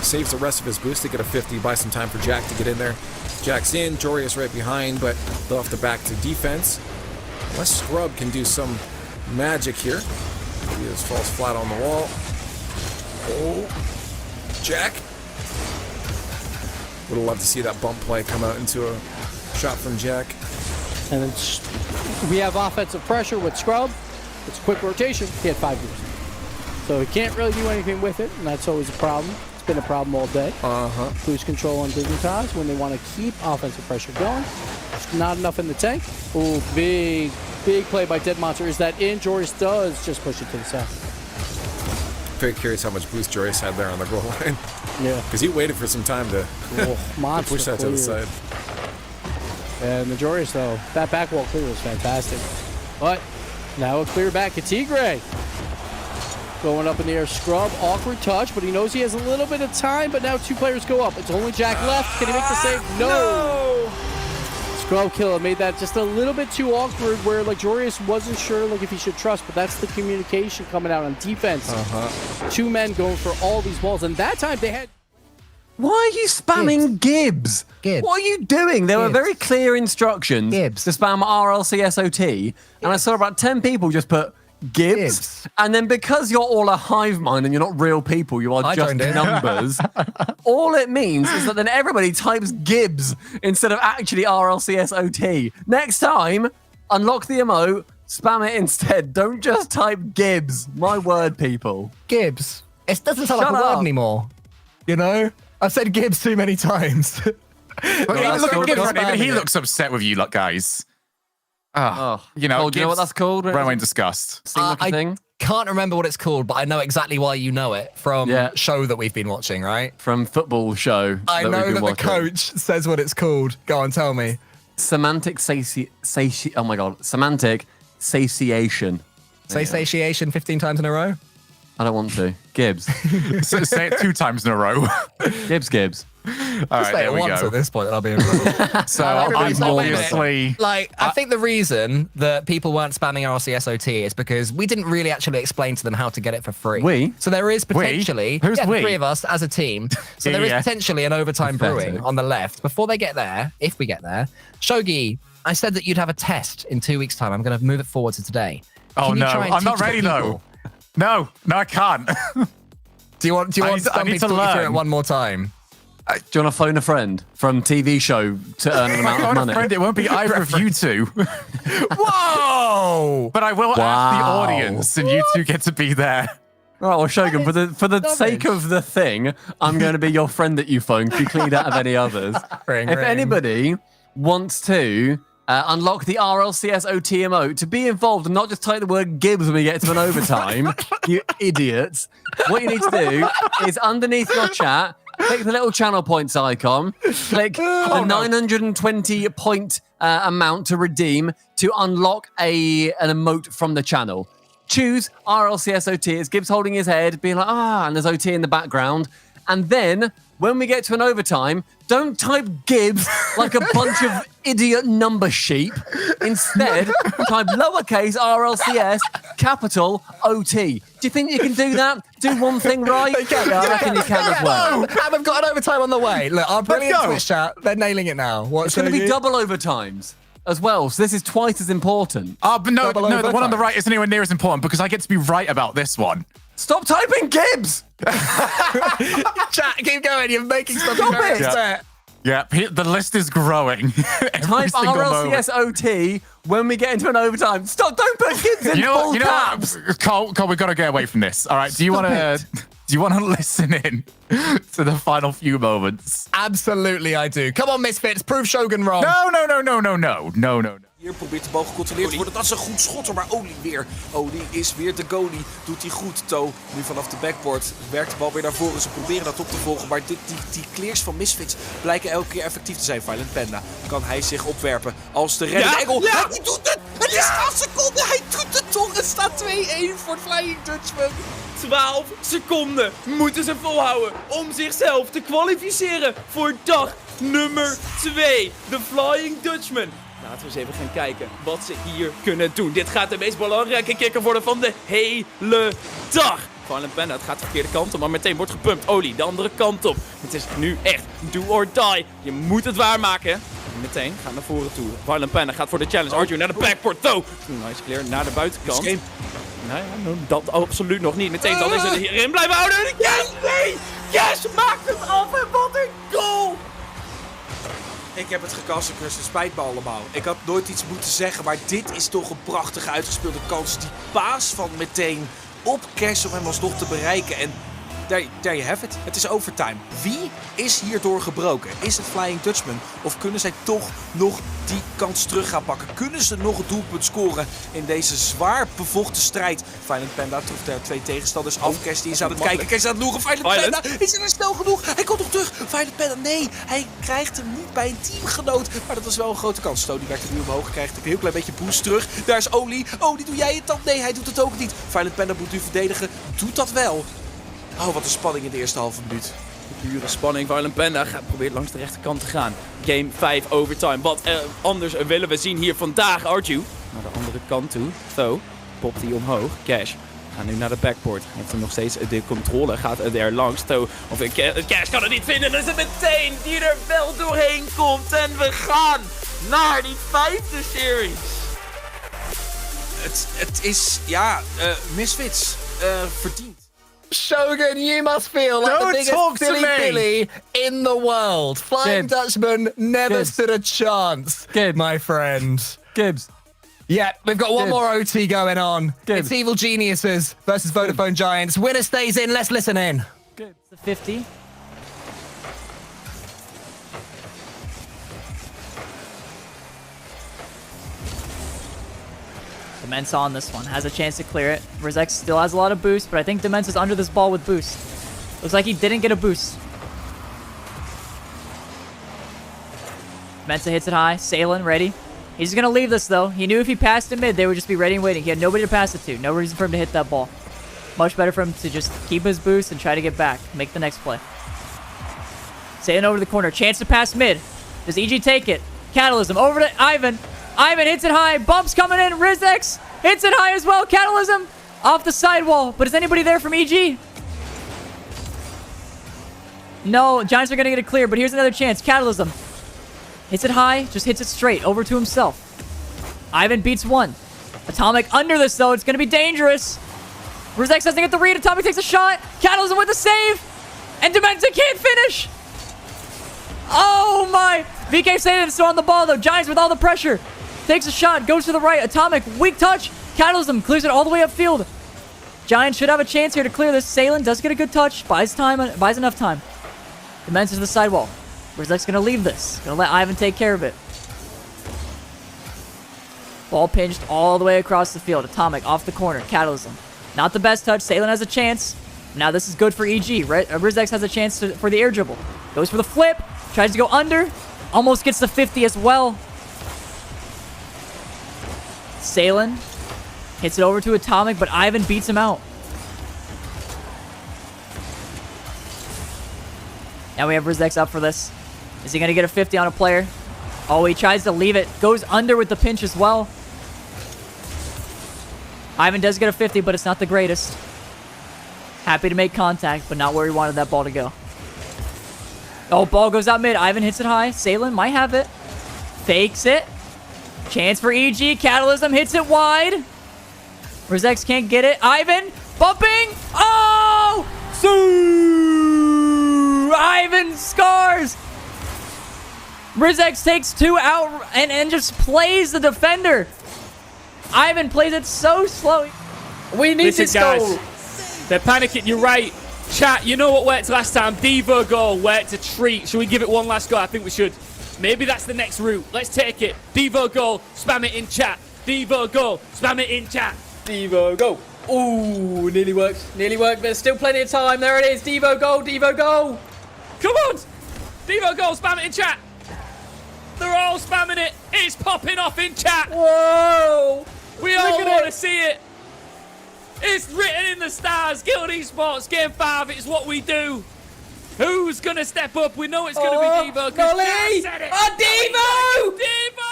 saves the rest of his boost to get a 50. Buy some time for Jack to get in there. Jack's in, Jorius right behind, but they'll have to back to defense. Unless Scrub can do some magic here. He just falls flat on the wall. Oh, Jack. Would have loved to see that bump play come out into a shot from Jack. And then we have offensive pressure with Scrub. It's a quick rotation. He had 5 boosts. So he can't really do anything with it, and that's always a problem. Been a problem all day. Boost control on Dignitas when they want to keep offensive pressure going. Not enough in the tank. Oh, big play by Dead Monster. Is that in? Joris does just push it to the side. Very curious how much boost Joris had there on the goal line. Yeah. Because he waited for some time to, to push that to the side. And the Joris, though, that back wall clear was fantastic. But now a clear back to Tigre. Going up in the air, Scrub, awkward touch, but he knows he has a little bit of time, but now 2 players go up. It's only Jack left. Can he make the save? No! Scrub killer made that just a little bit too awkward where like Jorius wasn't sure like if he should trust, but that's the communication coming out on defense. 2 men going for all these balls, and that time they had... Why are you spamming Gibbs? What are you doing? There were very clear instructions to spam RLCS OT, and I saw about 10 people just put Gibbs. And then because you're all a hive mind and you're not real people, you are just numbers, all it means is that then everybody types Gibbs instead of actually RLCS OT. Next time, unlock the emote, spam it instead. Don't just type Gibbs. My word, people. Gibbs. It doesn't sound like a word anymore. You know? I've said Gibbs too many times. Look at Gibbs. He looks upset with you, guys. You know, do you know what that's called? Runaway in disgust. I can't remember what it's called, but I know exactly why you know it from show that we've been watching, right? From football show. I know that the coach says what it's called. Go on, tell me. Semantic oh my god, semantic satiation. Say satiation 15 times in a row? I don't want to. Gibbs. So say it 2 times in a row. Gibbs. All right, there we go. At this point, I'll be in trouble. So obviously, I think the reason that people weren't spamming RLCS OT is because we didn't really actually explain to them how to get it for free. So there is potentially Who's we? 3 of us as a team. So there is potentially an overtime brewing on the left. Before they get there, if we get there, Shogi, I said that you'd have a test in 2 weeks' time. I'm going to move it forward to today. Oh no, I'm not ready though. No, I can't. Do you want Stumpy to talk you through it one more time? Do you want to phone a friend from TV show to earn an amount of money? Friend, it won't be either of you 2. Whoa! But I will ask the audience, and you 2 get to be there. All right, well, Shogun, for the sake of the thing, I'm going to be your friend that you phone. You cleaned out of any others. If anybody wants to unlock the RLCS OT emote to be involved and not just type the word Gibbs when we get to an overtime, you idiots, what you need to do is underneath your chat, click the little channel points icon, click the 920 point amount to redeem to unlock an emote from the channel. Choose RLCS OT. It's Gibbs holding his head, being like, and there's OT in the background. And then, when we get to an overtime, don't type Gibbs like a bunch of idiot number sheep. Instead, type lowercase RLCS, capital OT. Do you think you can do that? Do one thing right? Yeah, I reckon you can as well. And we've got an overtime on the way. Look, our brilliant Twitch chat, they're nailing it now. It's going to be double overtimes as well, so this is twice as important. But no, the one on the right isn't anywhere near as important because I get to be right about this one. Stop typing Gibbs! Chat, keep going. You're making something very upset. Yeah, the list is growing. Type RLCS OT when we get into an overtime. Stop! Don't put Gibbs in full caps. Cole, we've got to get away from this. All right, do you want to Do you want to listen in to the final few moments? Absolutely, I do. Come on, Misfits, prove Shogun wrong. No. Hier probeert de bal gecontroleerd te worden. Dat is een goed schot, maar Oli weer. Oli is weer de goalie. Doet hij goed, To. Nu vanaf de backboard werkt de bal weer naar voren. Ze proberen dat op te volgen, maar die clears van Misfits blijken elke keer effectief te zijn. Violent Panda. Kan hij zich opwerpen als de reddende engel? Ja, hij doet het! Het is 12 seconden, hij doet het toch! Het staat 2-1 voor Flying Dutchman. 12 seconden moeten ze volhouden om zichzelf te kwalificeren voor dag nummer 2. De Flying Dutchman. Laten we eens even gaan kijken wat ze hier kunnen doen. Dit gaat de meest belangrijke kicker worden van de hele dag. Violent Panda, het gaat de verkeerde kant op, maar meteen wordt gepumpt. Oli, de andere kant op. Het is nu echt do or die. Je moet het waarmaken. Meteen, gaat naar voren toe. Violent Panda gaat voor de challenge. Arju naar de backboard. To. Nice clear naar de buitenkant. Nee, dat absoluut nog niet. Meteen, dan is het hierin blijven houden. Yes, nee! Yes, maakt het af en wat een goal! Ik heb het gekassenkurs, het spijt me allemaal. Ik had nooit iets moeten zeggen, maar dit is toch een prachtige uitgespeelde kans. Die paas van meteen op Cash om hem alsnog te bereiken. En there you have it. Het is overtime. Wie is hierdoor gebroken? Is het Flying Dutchman? Of kunnen zij toch nog die kans terug gaan pakken? Kunnen ze nog het doelpunt scoren in deze zwaar bevochten strijd? Violent Panda troeft daar 2 tegenstanders af. Cash die is aan het kijken. Cash is aan het loeren. Violent Panda is er snel genoeg. Hij komt nog terug. Violent Panda, nee. Hij krijgt hem niet bij een teamgenoot. Maar dat is wel een grote kans. Sto, die werkt er nu omhoog. Krijgt een heel klein beetje boost terug. Daar is Oli. Oli, doe jij het dan? Nee, hij doet het ook niet. Violent Panda moet nu verdedigen. Doet dat wel. Oh, wat een spanning in de eerste halve minuut. Pure spanning. Violent Panda probeert langs de rechterkant te gaan. Game 5 overtime. Wat anders willen we zien hier vandaag, Arju. Naar de andere kant toe. Zo, popt hij omhoog. Cash gaat nu naar de backboard. Heeft hij nog steeds de controle. Gaat er langs. Of Cash kan het niet vinden. Dan is het meteen die er wel doorheen komt. En we gaan naar die 5e series. Het is, ja, Misfits verdiend. Shogun, you must feel like the biggest silly in the world. Flying Dutchman never stood a chance, my friend. Gibbs. Yeah, we've got one more OT going on. It's Evil Geniuses versus Vodafone Giants. Winner stays in. Let's listen in. The 50. Demensa on this one. Has a chance to clear it. Verzex still has a lot of boost, but I think Demensa's under this ball with boost. Looks like he didn't get a boost. Demensa hits it high. Salen ready. He's going to leave this, though. He knew if he passed to mid, they would just be ready and waiting. He had nobody to pass it to. No reason for him to hit that ball. Much better for him to just keep his boost and try to get back. Make the next play. Salen over to the corner. Chance to pass mid. Does EG take it? Catalysm over to Ivan. Ivan hits it high. Bumps coming in. Rizex hits it high as well. Catalysm off the sidewall. But is anybody there from EG? No, Giants are going to get it clear, but here's another chance. Catalysm hits it high. Just hits it straight over to himself. Ivan beats one. Atomic under this, though. It's going to be dangerous. Rizex doesn't get the read. Atomic takes a shot. Catalysm with the save. And Demensa can't finish. Oh, my. VK Satan still on the ball, though. Giants with all the pressure. Takes a shot, goes to the right. Atomic, weak touch. Catalysm clears it all the way upfield. Giants should have a chance here to clear this. Salen does get a good touch. Buys enough time. Demensa to the sidewall. Rizek's going to leave this. Going to let Ivan take care of it. Ball pinched all the way across the field. Atomic off the corner. Catalysm. Not the best touch. Salen has a chance. Now this is good for EG, right? Rizex has a chance for the air dribble. Goes for the flip. Tries to go under. Almost gets the 50 as well. Salen hits it over to Atomic, but Ivan beats him out. Now we have Rizex up for this. Is he going to get a 50 on a player? Oh, he tries to leave it. Goes under with the pinch as well. Ivan does get a 50, but it's not the greatest. Happy to make contact, but not where he wanted that ball to go. Oh, ball goes out mid. Ivan hits it high. Salen might have it. Fakes it. Chance for EG. Catalysm hits it wide. Rizex can't get it. Ivan bumping. Oh! Ivan scars. Rizex takes 2 out and just plays the defender. Ivan plays it so slow. We need this goal. They're panicking. You're right. Chat, you know what worked last time? Devo goal worked a treat. Should we give it one last go? I think we should. Maybe that's the next route. Let's take it. Devo goal, spam it in chat. Devo goal, spam it in chat. Devo goal. Ooh, nearly worked, but there's still plenty of time. There it is, Devo goal, Devo goal. Come on! Devo goal, spam it in chat. They're all spamming it. It's popping off in chat. Whoa! We all want to see it. It's written in the stars. Guild Esports, Game 5, it's what we do. Who's going to step up? We know it's going to be Devo. Nolly! Oh, Devo! Devo!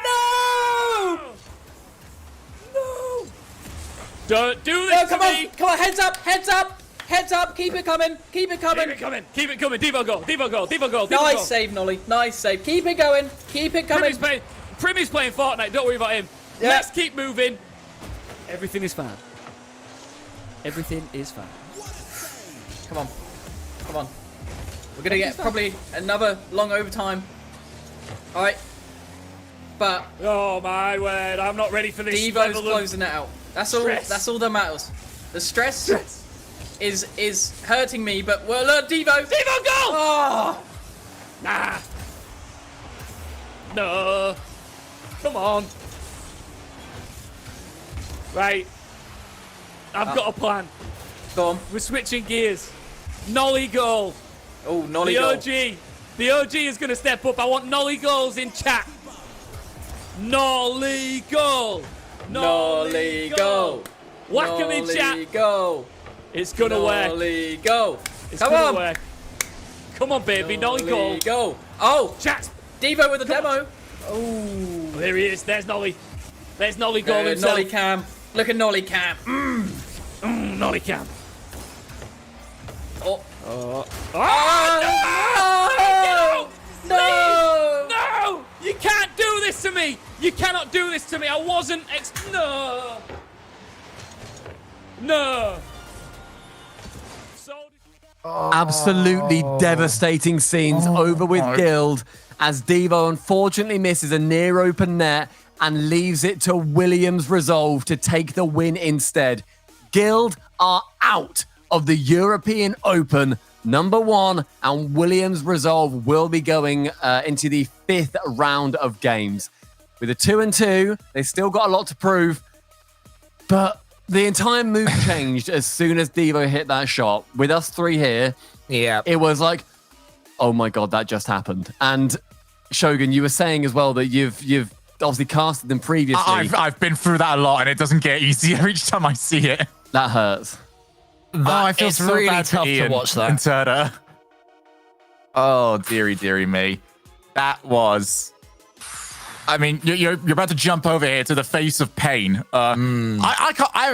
No! No! Don't do this to me! Come on, heads up, keep it coming. Keep it coming. Devo goal, Devo goal, Devo goal. Nice save, Nolly, nice save. Keep it going, Primmy's playing Fortnite, don't worry about him. Yeah. Let's keep moving. Everything is fine. Everything is fine. Come on. We're gonna get probably another long overtime. All right, but oh my word, I'm not ready for this. Devo's closing it out. That's all. Stress. That's all that matters. The stress is hurting me, but well, look, Devo goal! Oh, nah. No. Come on. Right. I've got a plan. Go on. We're switching gears. Nolly goal. Oh, Nolly goal. The OG is going to step up. I want Nolly goals in chat. Nolly goal. Nolly goal. Whack him in chat. Go. It's going to work. Nolly go. It's Come going on. to work. Come on, baby. Nolly goal. Go. Oh, Chat. Devo with the demo. Oh, there he is. There's Nolly. There's Nolly goal himself. Nolly cam. Look at Nolly cam. Nolly cam. Oh. No! You can't do this to me! You cannot do this to me! I wasn't No! No! Absolutely devastating scenes over with Guild as Devo unfortunately misses a near open net and leaves it to Williams Resolve to take the win instead. Guild are out of the European Open #1, and Williams Resolve will be going into the 5th round of games. With a 2-2, they still got a lot to prove, but the entire mood changed as soon as Devo hit that shot. With us three here, it was like, oh my god, that just happened. And Shogun, you were saying as well that you've obviously casted them previously. I've been through that a lot, and it doesn't get easier each time I see it. That hurts. I feel it's so really bad tough for Ian to watch that. and Turner. Oh, dearie me. That was... I mean, you're about to jump over here to the face of pain. I haven't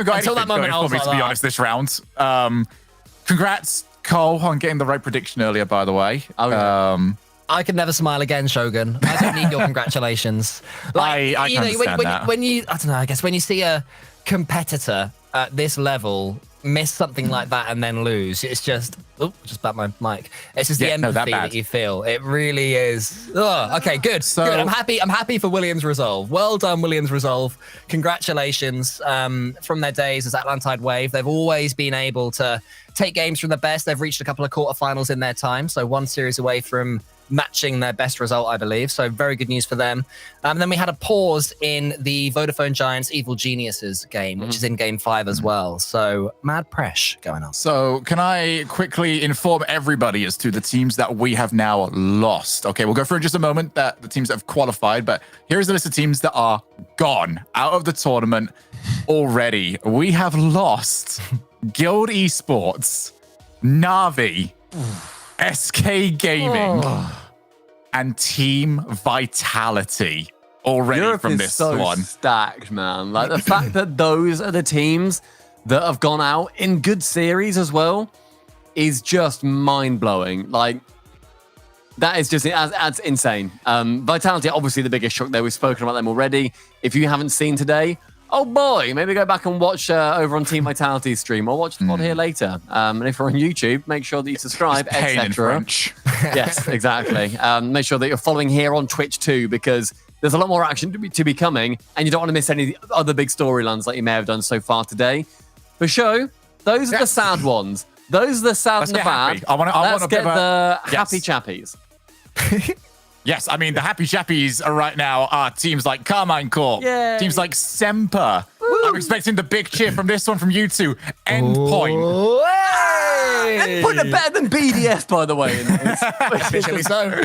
got Until anything that moment, going for me, I was to like be that. honest, this round. Congrats, Cole, on getting the right prediction earlier, by the way. Oh, yeah. I can never smile again, Shogun. I don't need your congratulations. I can understand that. When you, I don't know, I guess when you see a competitor at this level miss something like that and then lose, it's just, just back my mic. It's just the empathy that you feel. It really is. Okay, good. Good. I'm happy for Williams Resolve. Well done, Williams Resolve. Congratulations. From their days as Atlantide Wave, they've always been able to take games from the best. They've reached a couple of quarterfinals in their time, so one series away from matching their best result, I believe. So very good news for them. Then we had a pause in the Vodafone Giants Evil Geniuses game, which is in game 5 as well. So mad press going on. So can I quickly inform everybody as to the teams that we have now lost? Okay, we'll go through in just a moment the teams that have qualified, but here's the list of teams that are gone out of the tournament already. We have lost Guild Esports, Navi, SK Gaming, and Team Vitality already Europe from is this so one. Stacked, man. Like the fact that those are the teams that have gone out in good series as well is just mind-blowing. Like, that is just that's insane. Vitality, obviously the biggest shock there. We've spoken about them already. If you haven't seen today, oh boy, maybe go back and watch over on Team Vitality's stream or watch the pod here later. And if you're on YouTube, make sure that you subscribe, etc. Yes, exactly. Make sure that you're following here on Twitch too, because there's a lot more action to be coming, and you don't want to miss any other big storylines like you may have done so far today. For show, Those are the sad ones. Those are the sad Let's and the get bad. happy. I want Let's a get bit of the a- happy Yes. chappies. Yes, I mean, the happy chappies are right now are teams like Carmine Corp, Yay. teams like Semper. I'm expecting the big cheer from this one from you two. Endpoint. Endpoint are better than BDS, by the way. Officially so.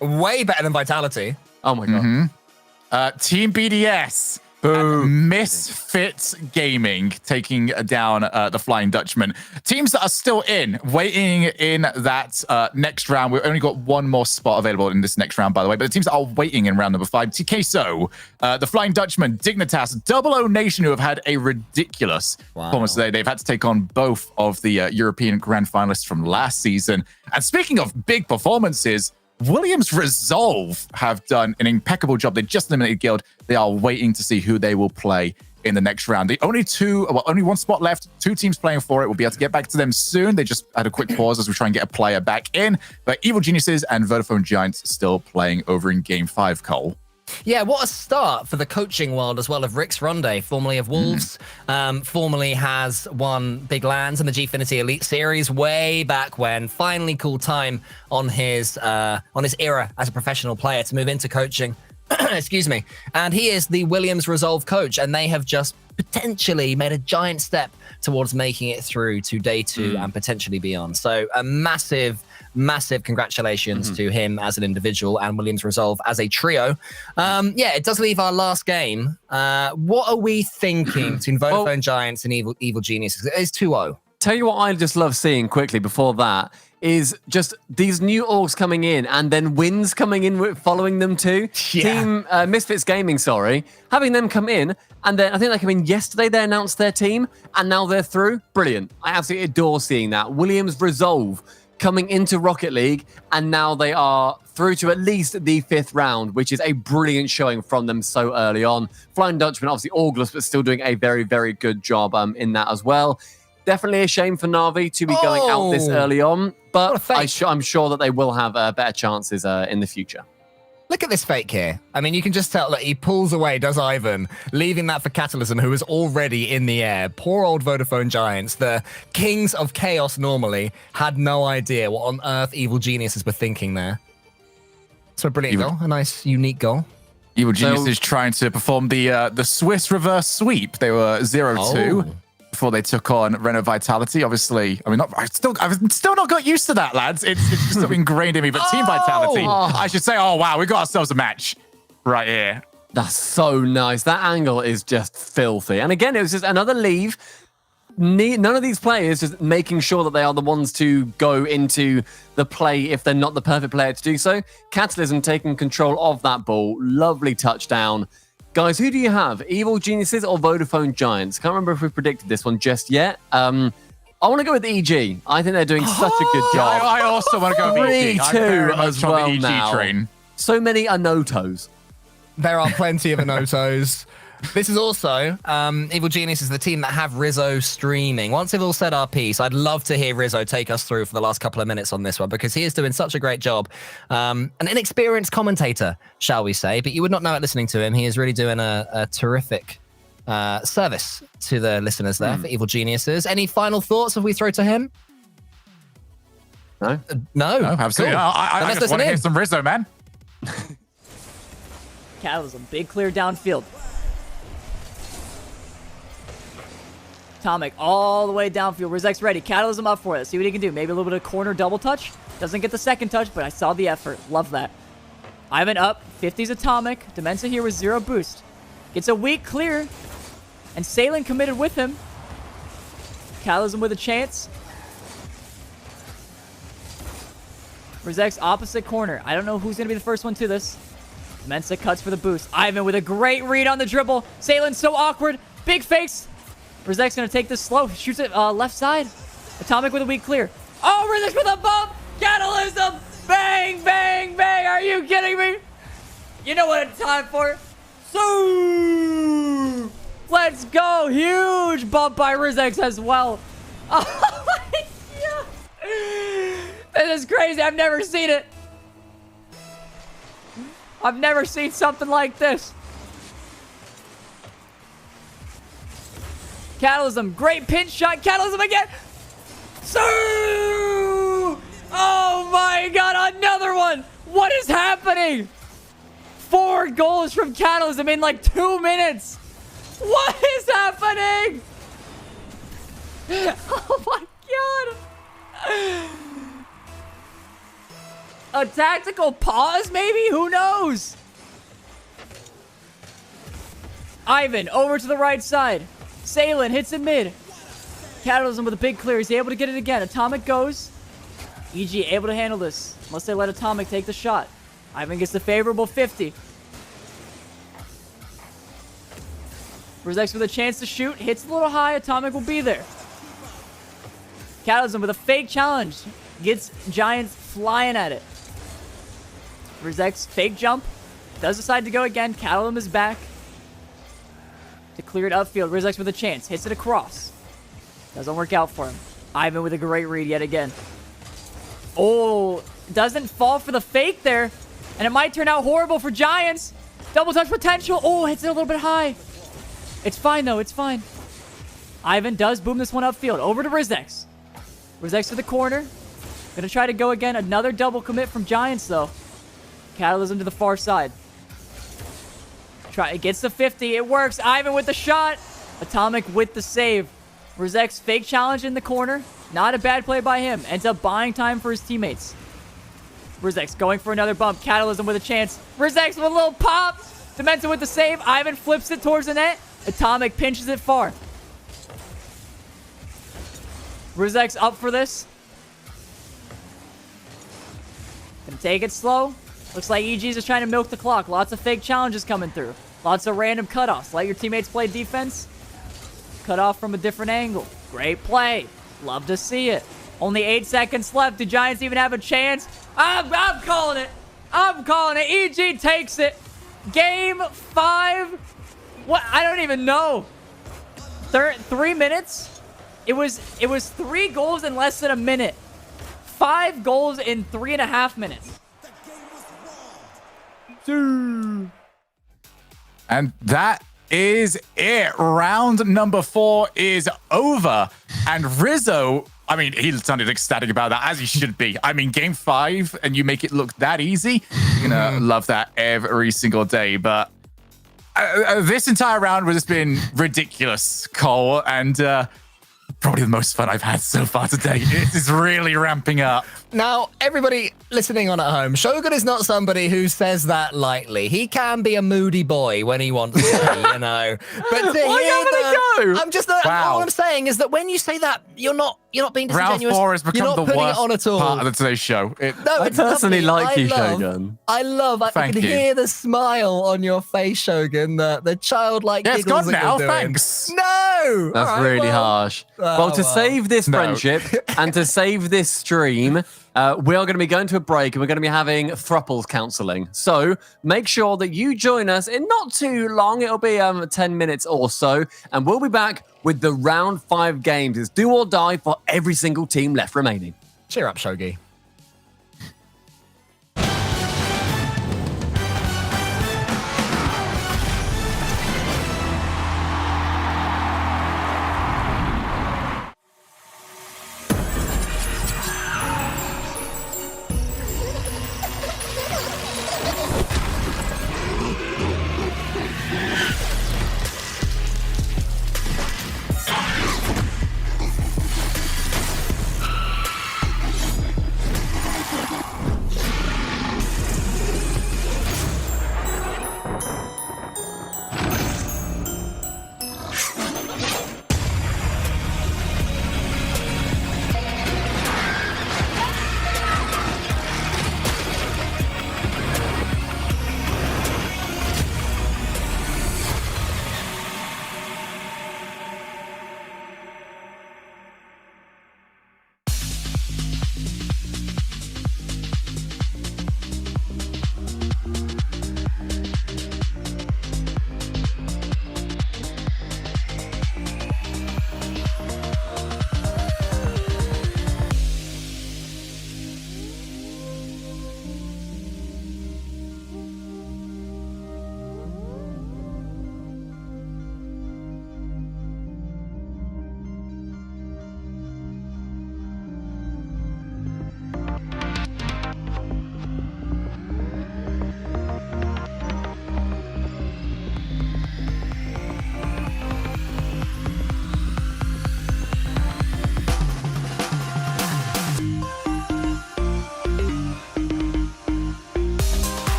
Way better than Vitality. Oh my god. Team BDS. And Misfits Gaming taking down the Flying Dutchman. Teams that are still waiting in that next round. We've only got one more spot available in this next round, by the way. But the teams that are waiting in round number 5, TKSO, the Flying Dutchman, Dignitas, Double O Nation, who have had a ridiculous performance today. They've had to take on both of the European Grand Finalists from last season. And speaking of big performances, Williams Resolve have done an impeccable job. They just eliminated Guild. They are waiting to see who they will play in the next round. The only one spot left. 2 teams playing for it. We'll be able to get back to them soon. They just had a quick pause as we try and get a player back in. But Evil Geniuses and Vodafone Giants still playing over in Game 5, Cole. Yeah, what a start for the coaching world as well of Rix Ronde, formerly of Wolves, formerly has won big lands in the Gfinity Elite Series way back when. Finally called time on his era as a professional player to move into coaching. Excuse me. And he is the Williams Resolve coach, and they have just potentially made a giant step towards making it through to day 2 and potentially beyond. So a massive congratulations to him as an individual and Williams Resolve as a trio. Yeah, it does leave our last game. What are we thinking between Vodafone Giants and Evil Geniuses? It's 2-0. Tell you what I just love seeing quickly before that is just these new orgs coming in and then wins coming in following them too. Team Misfits Gaming, having them come in, and then I think they came in yesterday, they announced their team, and now they're through. Brilliant. I absolutely adore seeing that. Williams Resolve coming into Rocket League, and now they are through to at least the 5th round, which is a brilliant showing from them so early on. Flying Dutchman, obviously Orgless, but still doing a very, very good job in that as well. Definitely a shame for Na'Vi to be going out this early on, but I'm sure that they will have better chances in the future. Look at this fake here. I mean, you can just tell that he pulls away, does Ivan, leaving that for Catalysm, who is already in the air. Poor old Vodafone Giants, the kings of chaos normally, had no idea what on earth Evil Geniuses were thinking there. So a brilliant goal, a nice, unique goal. Evil Geniuses trying to perform the Swiss reverse sweep. They were 0-2. Before they took on Renault Vitality. Obviously, I mean, I've still not got used to that, lads. It's just sort of ingrained in me. But Team Vitality, I should say, oh wow, we got ourselves a match right here. That's so nice. That angle is just filthy. And again, it was just another leave. None of these players just making sure that they are the ones to go into the play if they're not the perfect player to do so. Catalysm taking control of that ball. Lovely touchdown. Guys, who do you have? Evil Geniuses or Vodafone Giants? Can't remember if we predicted this one just yet. I want to go with EG. I think they're doing such a good job. I also want to go with EG. 3-2 as well EG now. train. So many Anotos. There are plenty of Anotos. This is also Evil Genius is the team that have Rizzo streaming. Once they've all said our piece, I'd love to hear Rizzo take us through for the last couple of minutes on this one because he is doing such a great job. An inexperienced commentator, shall we say, but you would not know it listening to him. He is really doing a terrific service to the listeners there for Evil Geniuses. Any final thoughts if we throw to him? No? No, absolutely. Cool. I just want to hear some Rizzo, man. Catalysm, big clear downfield. Atomic all the way downfield. Rizek's ready. Catalysm up for it. See what he can do. Maybe a little bit of corner double touch. Doesn't get the second touch, but I saw the effort. Love that. Ivan up. 50's Atomic. Demensa here with 0 boost. Gets a weak clear. And Salen committed with him. Catalysm with a chance. Rizek's opposite corner. I don't know who's going to be the first one to this. Demensa cuts for the boost. Ivan with a great read on the dribble. Salen's so awkward. Big fakes. Rizek's going to take this slow. Shoots it left side. Atomic with a weak clear. Oh, Rizek's with a bump. Catalysm. Bang, bang, bang. Are you kidding me? You know what it's time for? So, let's go. Huge bump by Rizek's as well. Oh, my God. This is crazy. I've never seen it. I've never seen something like this. Catalysm, great pinch shot. Catalysm again. So, oh my god, another one. What is happening? 4 goals from Catalysm in like 2 minutes. What is happening? Oh my god. A tactical pause, maybe? Who knows? Ivan over to the right side. Salen hits it mid. Catalysm with a big clear. He's able to get it again. Atomic goes. EG able to handle this. Unless they let Atomic take the shot. Ivan gets the favorable 50. Rizex with a chance to shoot. Hits a little high. Atomic will be there. Catalysm with a fake challenge. Gets Giants flying at it. Rizex fake jump. Does decide to go again. Catalysm is back. To clear it upfield. Rizex with a chance. Hits it across. Doesn't work out for him. Ivan with a great read yet again. Oh, doesn't fall for the fake there. And it might turn out horrible for Giants. Double touch potential. Oh, hits it a little bit high. It's fine, though. It's fine. Ivan does boom this one upfield. Over to Rizex. Rizex to the corner. Gonna try to go again. Another double commit from Giants, though. Catalysm to the far side. It gets the 50. It works. Ivan with the shot. Atomic with the save. Rizex fake challenge in the corner. Not a bad play by him. Ends up buying time for his teammates. Rizex going for another bump. Catalysm with a chance. Rizex with a little pop. Dementa with the save. Ivan flips it towards the net. Atomic pinches it far. Rizex up for this. Gonna take it slow. Looks like EG's just trying to milk the clock. Lots of fake challenges coming through. Lots of random cutoffs. Let your teammates play defense. Cut off from a different angle. Great play. Love to see it. Only 8 seconds left. Do Giants even have a chance? I'm calling it. I'm calling it. EG takes it. Game 5. What? I don't even know. 3 minutes? It was 3 goals in less than a minute. 5 goals in 3.5 minutes. And that is it. Round number 4 is over. And Rizzo, I mean, he sounded ecstatic about that, as he should be. I mean, game 5, and you make it look that easy. You're gonna love that every single day. But this entire round has been ridiculous, Cole, and probably the most fun I've had so far today. It is really ramping up. Now, everybody listening on at home, Shogun is not somebody who says that lightly. He can be a moody boy when he wants to, you know. But to hear I'm just all I'm saying is that when you say that, you're not being disingenuous. Round 4 has you're become not the putting worst it on at all. part of the today's show. No, I it's personally lovely. like you, I Shogun. I can hear the smile on your face, Shogun. The childlike Yeah, it's giggles gone that now. you're doing. Thanks. No, That's All right, really well, harsh. Well, to save this friendship and to save this stream, we are going to be going to a break and we're going to be having thrupples counseling. So make sure that you join us in not too long. It'll be 10 minutes or so. And we'll be back with the round 5 games. It's do or die for every single team left remaining. Cheer up, Shogi.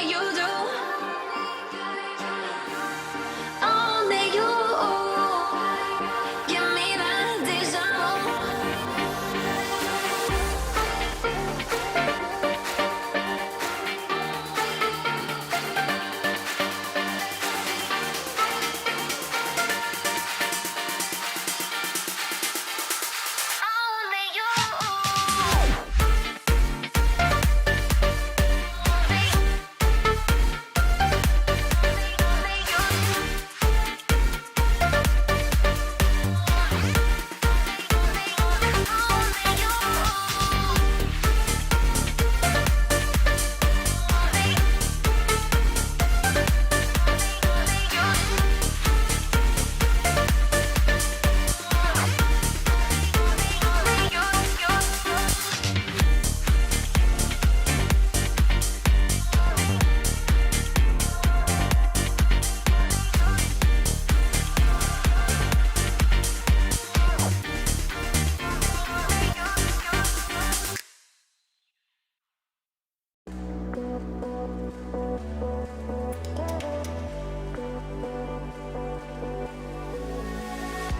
way you do. Only you. Give me that deja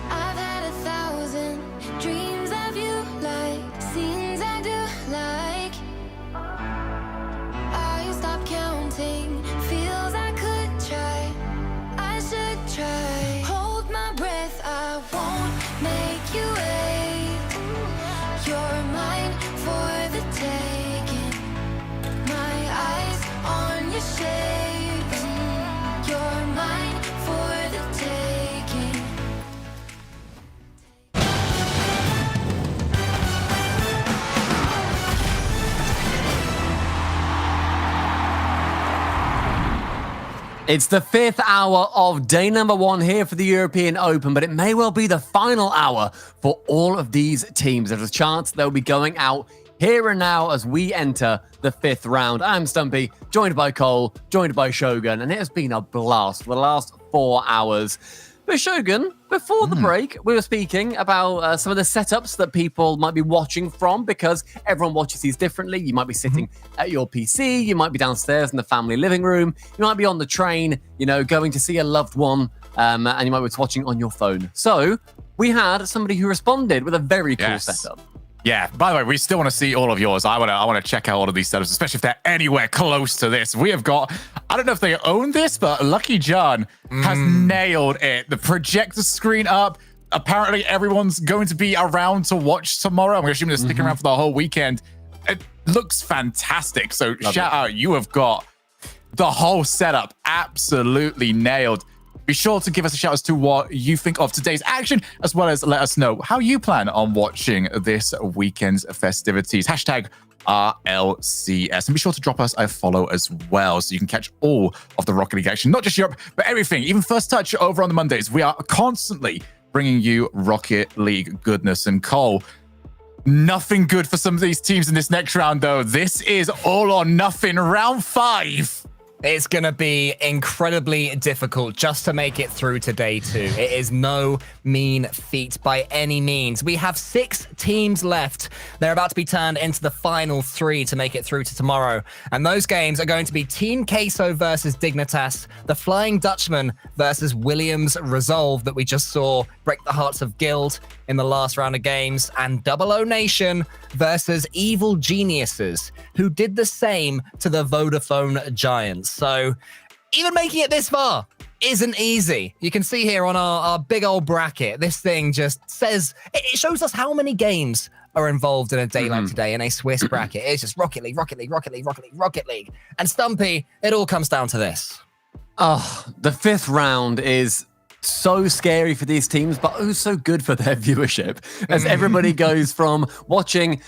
I've had 1,000 dreams of you, like scenes I do like. I stop counting, feels I could try. I should try. Hold my breath, I won't make you wait. You're mine for the taking. My eyes on your shape. You're mine for the taking. It's the 5th hour of day number 1 here for the European Open, but it may well be the final hour for all of these teams. There's a chance they'll be going out here and now as we enter the 5th round. I'm Stumpy, joined by Cole, joined by Shogun, and it has been a blast for the last 4 hours. But Shogun, before the break, we were speaking about some of the setups that people might be watching from, because everyone watches these differently. You might be sitting at your PC, you might be downstairs in the family living room, you might be on the train, you know, going to see a loved one, and you might be watching on your phone. So we had somebody who responded with a very cool setup. Yeah, by the way, we still want to see all of yours. I want to check out all of these setups, especially if they're anywhere close to this. We have got, I don't know if they own this, but Lucky John has nailed it. The projector screen up. Apparently, everyone's going to be around to watch tomorrow. I'm assuming they're sticking around for the whole weekend. It looks fantastic. So shout out, you have got the whole setup absolutely nailed. Be sure to give us a shout as to what you think of today's action, as well as let us know how you plan on watching this weekend's festivities. Hashtag RLCS. And be sure to drop us a follow as well, so you can catch all of the Rocket League action, not just Europe, but everything. Even First Touch over on the Mondays. We are constantly bringing you Rocket League goodness. And Cole, nothing good for some of these teams in this next round, though. This is all or nothing. Round 5. It's going to be incredibly difficult just to make it through to day 2. It is no mean feat by any means. We have 6 teams left. They're about to be turned into the final 3 to make it through to tomorrow. And those games are going to be Team Queso versus Dignitas, the Flying Dutchman versus Williams Resolve that we just saw break the hearts of Guild in the last round of games, and Double O Nation versus Evil Geniuses, who did the same to the Vodafone Giants. So even making it this far isn't easy. You can see here on our big old bracket, this thing just says, it shows us how many games are involved in a day like today in a Swiss bracket. It's just Rocket League, Rocket League, Rocket League, Rocket League, Rocket League. And Stumpy, it all comes down to this. Oh, the 5th round is so scary for these teams, but also good for their viewership, as everybody goes from watching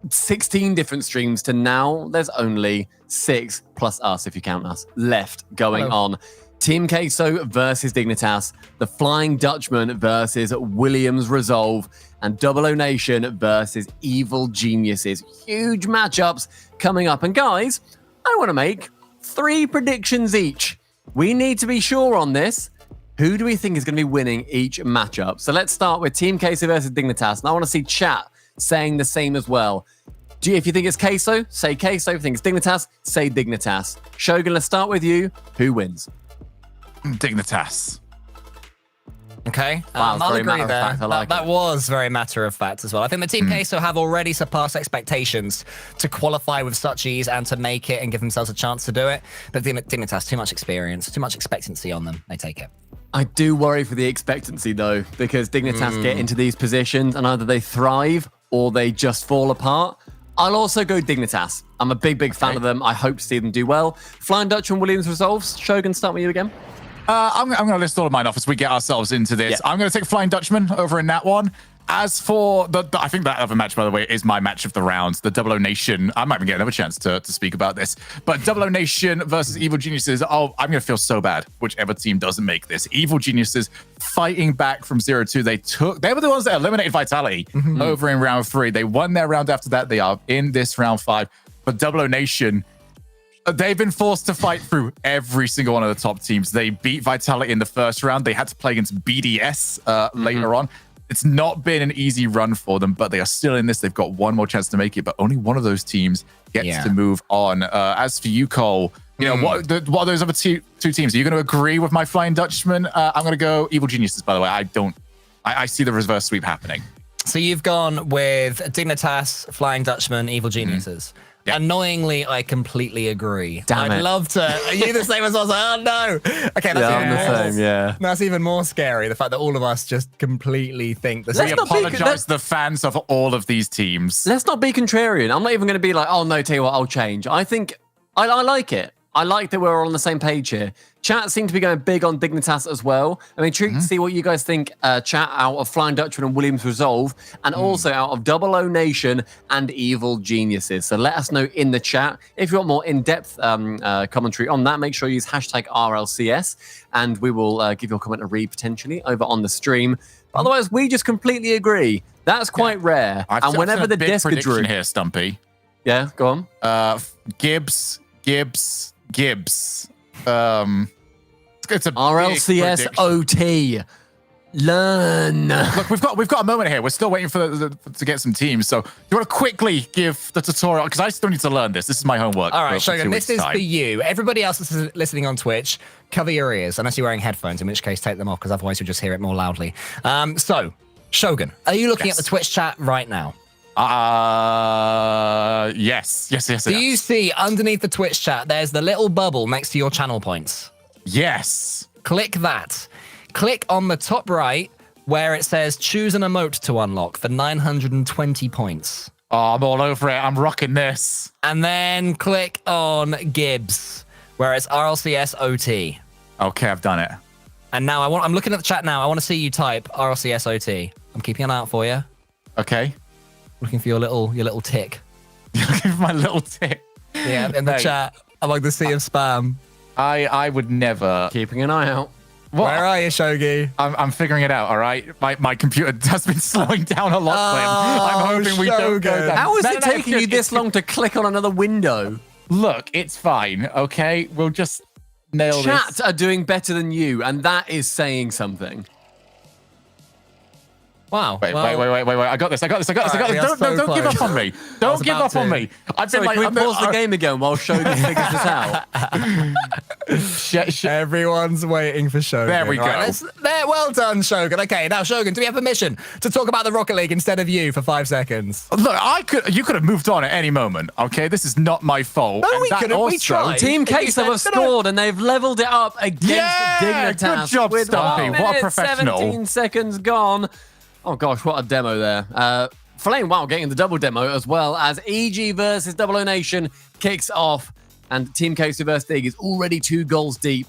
16 different streams to now there's only 6 plus us, if you count us, left going on. Team Queso versus Dignitas, the Flying Dutchman versus Williams Resolve, and Double O Nation versus Evil Geniuses. Huge matchups coming up. And guys, I want to make 3 predictions each. We need to be sure on this. Who do we think is going to be winning each matchup? So let's start with Team Queso versus Dignitas. And I want to see chat saying the same as well. If you think it's Queso, say Queso. If you think it's Dignitas, say Dignitas. Shogun, let's start with you. Who wins? Dignitas. Okay, Wow, I'll very agree matter of there. fact. I like that it. was very matter of fact as well. I think the Team Queso have already surpassed expectations to qualify with such ease and to make it and give themselves a chance to do it. But Dignitas, too much experience, too much expectancy on them. They take it. I do worry for the expectancy though, because Dignitas get into these positions and either they thrive or they just fall apart. I'll also go Dignitas. I'm a big fan of them. I hope to see them do well. Flying Dutchman, Williams resolves. Shogun, start with you again. I'm going to list all of mine off as we get ourselves into this. Yeah. I'm going to take Flying Dutchman over in that one. As for I think that other match, by the way, is my match of the round. The Double O Nation. I might even get another chance to speak about this. But Double O Nation versus Evil Geniuses. Oh, I'm going to feel so bad whichever team doesn't make this. Evil Geniuses fighting back from 0-2. They were the ones that eliminated Vitality over in round 3. They won their round after that. They are in this round 5. But Double O Nation, they've been forced to fight through every single one of the top teams. They beat Vitality in the first round. They had to play against BDS later on. It's not been an easy run for them, but they are still in this. They've got one more chance to make it, but only one of those teams gets to move on. As for you, Cole, you know, what are those other two teams? Are you going to agree with my Flying Dutchman? I'm going to go Evil Geniuses, by the way. I see the reverse sweep happening. So you've gone with Dignitas, Flying Dutchman, Evil Geniuses. Yeah. Annoyingly, I completely agree. Damn I'd it. love to. Are you the same as us? Oh no. Okay, that's even more scary. The fact that all of us just completely think this. We apologize to the fans of all of these teams. Let's not be contrarian. I'm not even going to be like, oh no, tell you what, I'll change. I think I like it. I like that we're all on the same page here. Chat seem to be going big on Dignitas as well. I'm intrigued to see what you guys think, chat, out of Flying Dutchman and Williams Resolve, and also out of Double O Nation and Evil Geniuses. So let us know in the chat. If you want more in-depth commentary on that, make sure you use hashtag RLCS, and we will give your comment a read potentially over on the stream. But otherwise, we just completely agree. That's quite rare. I've whenever seen a the big disc prediction drew here, Stumpy. Yeah, go on. Gibbs. It's a RLCS OT. Learn. Look, we've got a moment here. We're still waiting to get some teams. So, do you want to quickly give the tutorial? Because I still need to learn this. This is my homework. All right, for Shogun, 2 this weeks' is time. for you. Everybody else that's listening on Twitch, cover your ears, unless you're wearing headphones, in which case take them off, because otherwise you'll just hear it more loudly. So, Shogun, are you looking at the Twitch chat right now? Yes. Do you see underneath the Twitch chat, there's the little bubble next to your channel points? Yes. Click that. Click on the top right where it says choose an emote to unlock for 920 points. Oh, I'm all over it. I'm rocking this. And then click on Gibbs where it's RLCS OT. Okay, I've done it. And now I'm looking at the chat now. I want to see you type RLCS OT. I'm keeping an eye out for you. Okay. Looking for your little tick. Looking for my little tick. Yeah, in the chat among the sea of spam. I would never. Keeping an eye out. What? Where are you, Shogi? I'm figuring it out, all right? My computer has been slowing down a lot, Slim. I'm hoping we don't go down. How is it taking you this long to click on another window? Look, it's fine, okay? We'll just nail this. Chat are doing better than you, and that is saying something. Wow. Wait. I got this. Don't give up on me. Don't give up on me. I've been Sorry, can we pause the game again while Shogun figures this out? Everyone's waiting for Shogun. There we go. Well done, Shogun. Okay, now Shogun, do we have permission to talk about the Rocket League instead of you for 5 seconds? Look, you could have moved on at any moment, okay? This is not my fault. No, we couldn't. We tried. Team Queso have scored, and they've leveled it up against Dignitas. Good job, with Stumpy. 1 What a minute, professional. 17 seconds gone. Oh gosh, what a demo there. Flame Wow getting the double demo as well as EG versus Double O Nation kicks off, and Team Queso versus Dig is already 2 goals deep.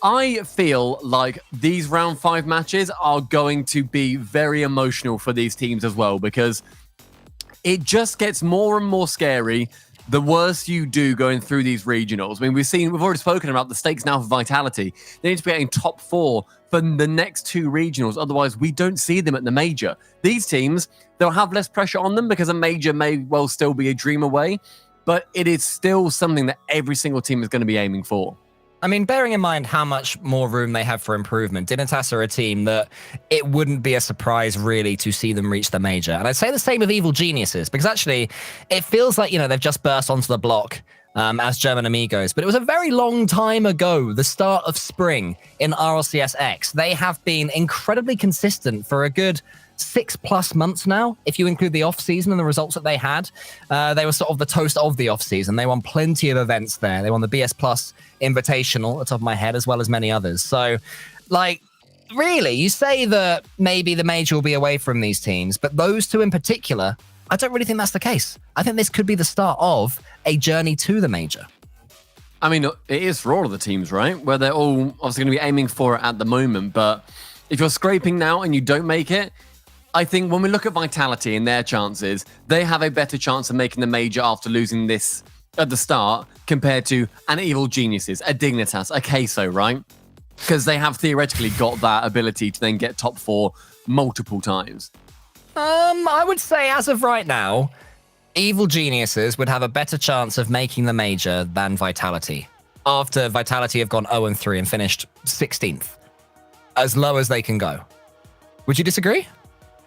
I feel like these round 5 matches are going to be very emotional for these teams as well, because it just gets more and more scary the worse you do going through these regionals. I mean, we've already spoken about the stakes now for Vitality. They need to be getting top 4 for the next 2 regionals. Otherwise, we don't see them at the major. These teams, they'll have less pressure on them because a major may well still be a dream away, but it is still something that every single team is going to be aiming for. I mean, bearing in mind how much more room they have for improvement, Dignitas are a team that it wouldn't be a surprise really to see them reach the major. And I'd say the same with Evil Geniuses, because actually it feels like, they've just burst onto the block as German amigos, but it was a very long time ago, the start of spring in RLCS X. They have been incredibly consistent for a good 6+ months now, if you include the off-season and the results that they had. They were sort of the toast of the off-season. They won plenty of events there. They won the BS Plus Invitational, at the top of my head, as well as many others. So, really, you say that maybe the major will be away from these teams, but those two in particular, I don't really think that's the case. I think this could be the start of a journey to the major. I mean, it is for all of the teams, right? Where they're all obviously going to be aiming for it at the moment. But if you're scraping now and you don't make it, I think when we look at Vitality and their chances, they have a better chance of making the major after losing this at the start compared to an Evil Geniuses, a Dignitas, a Queso, right? Because they have theoretically got that ability to then get top 4 multiple times. I would say as of right now, Evil Geniuses would have a better chance of making the major than Vitality. After Vitality have gone 0-3 and finished 16th. As low as they can go. Would you disagree?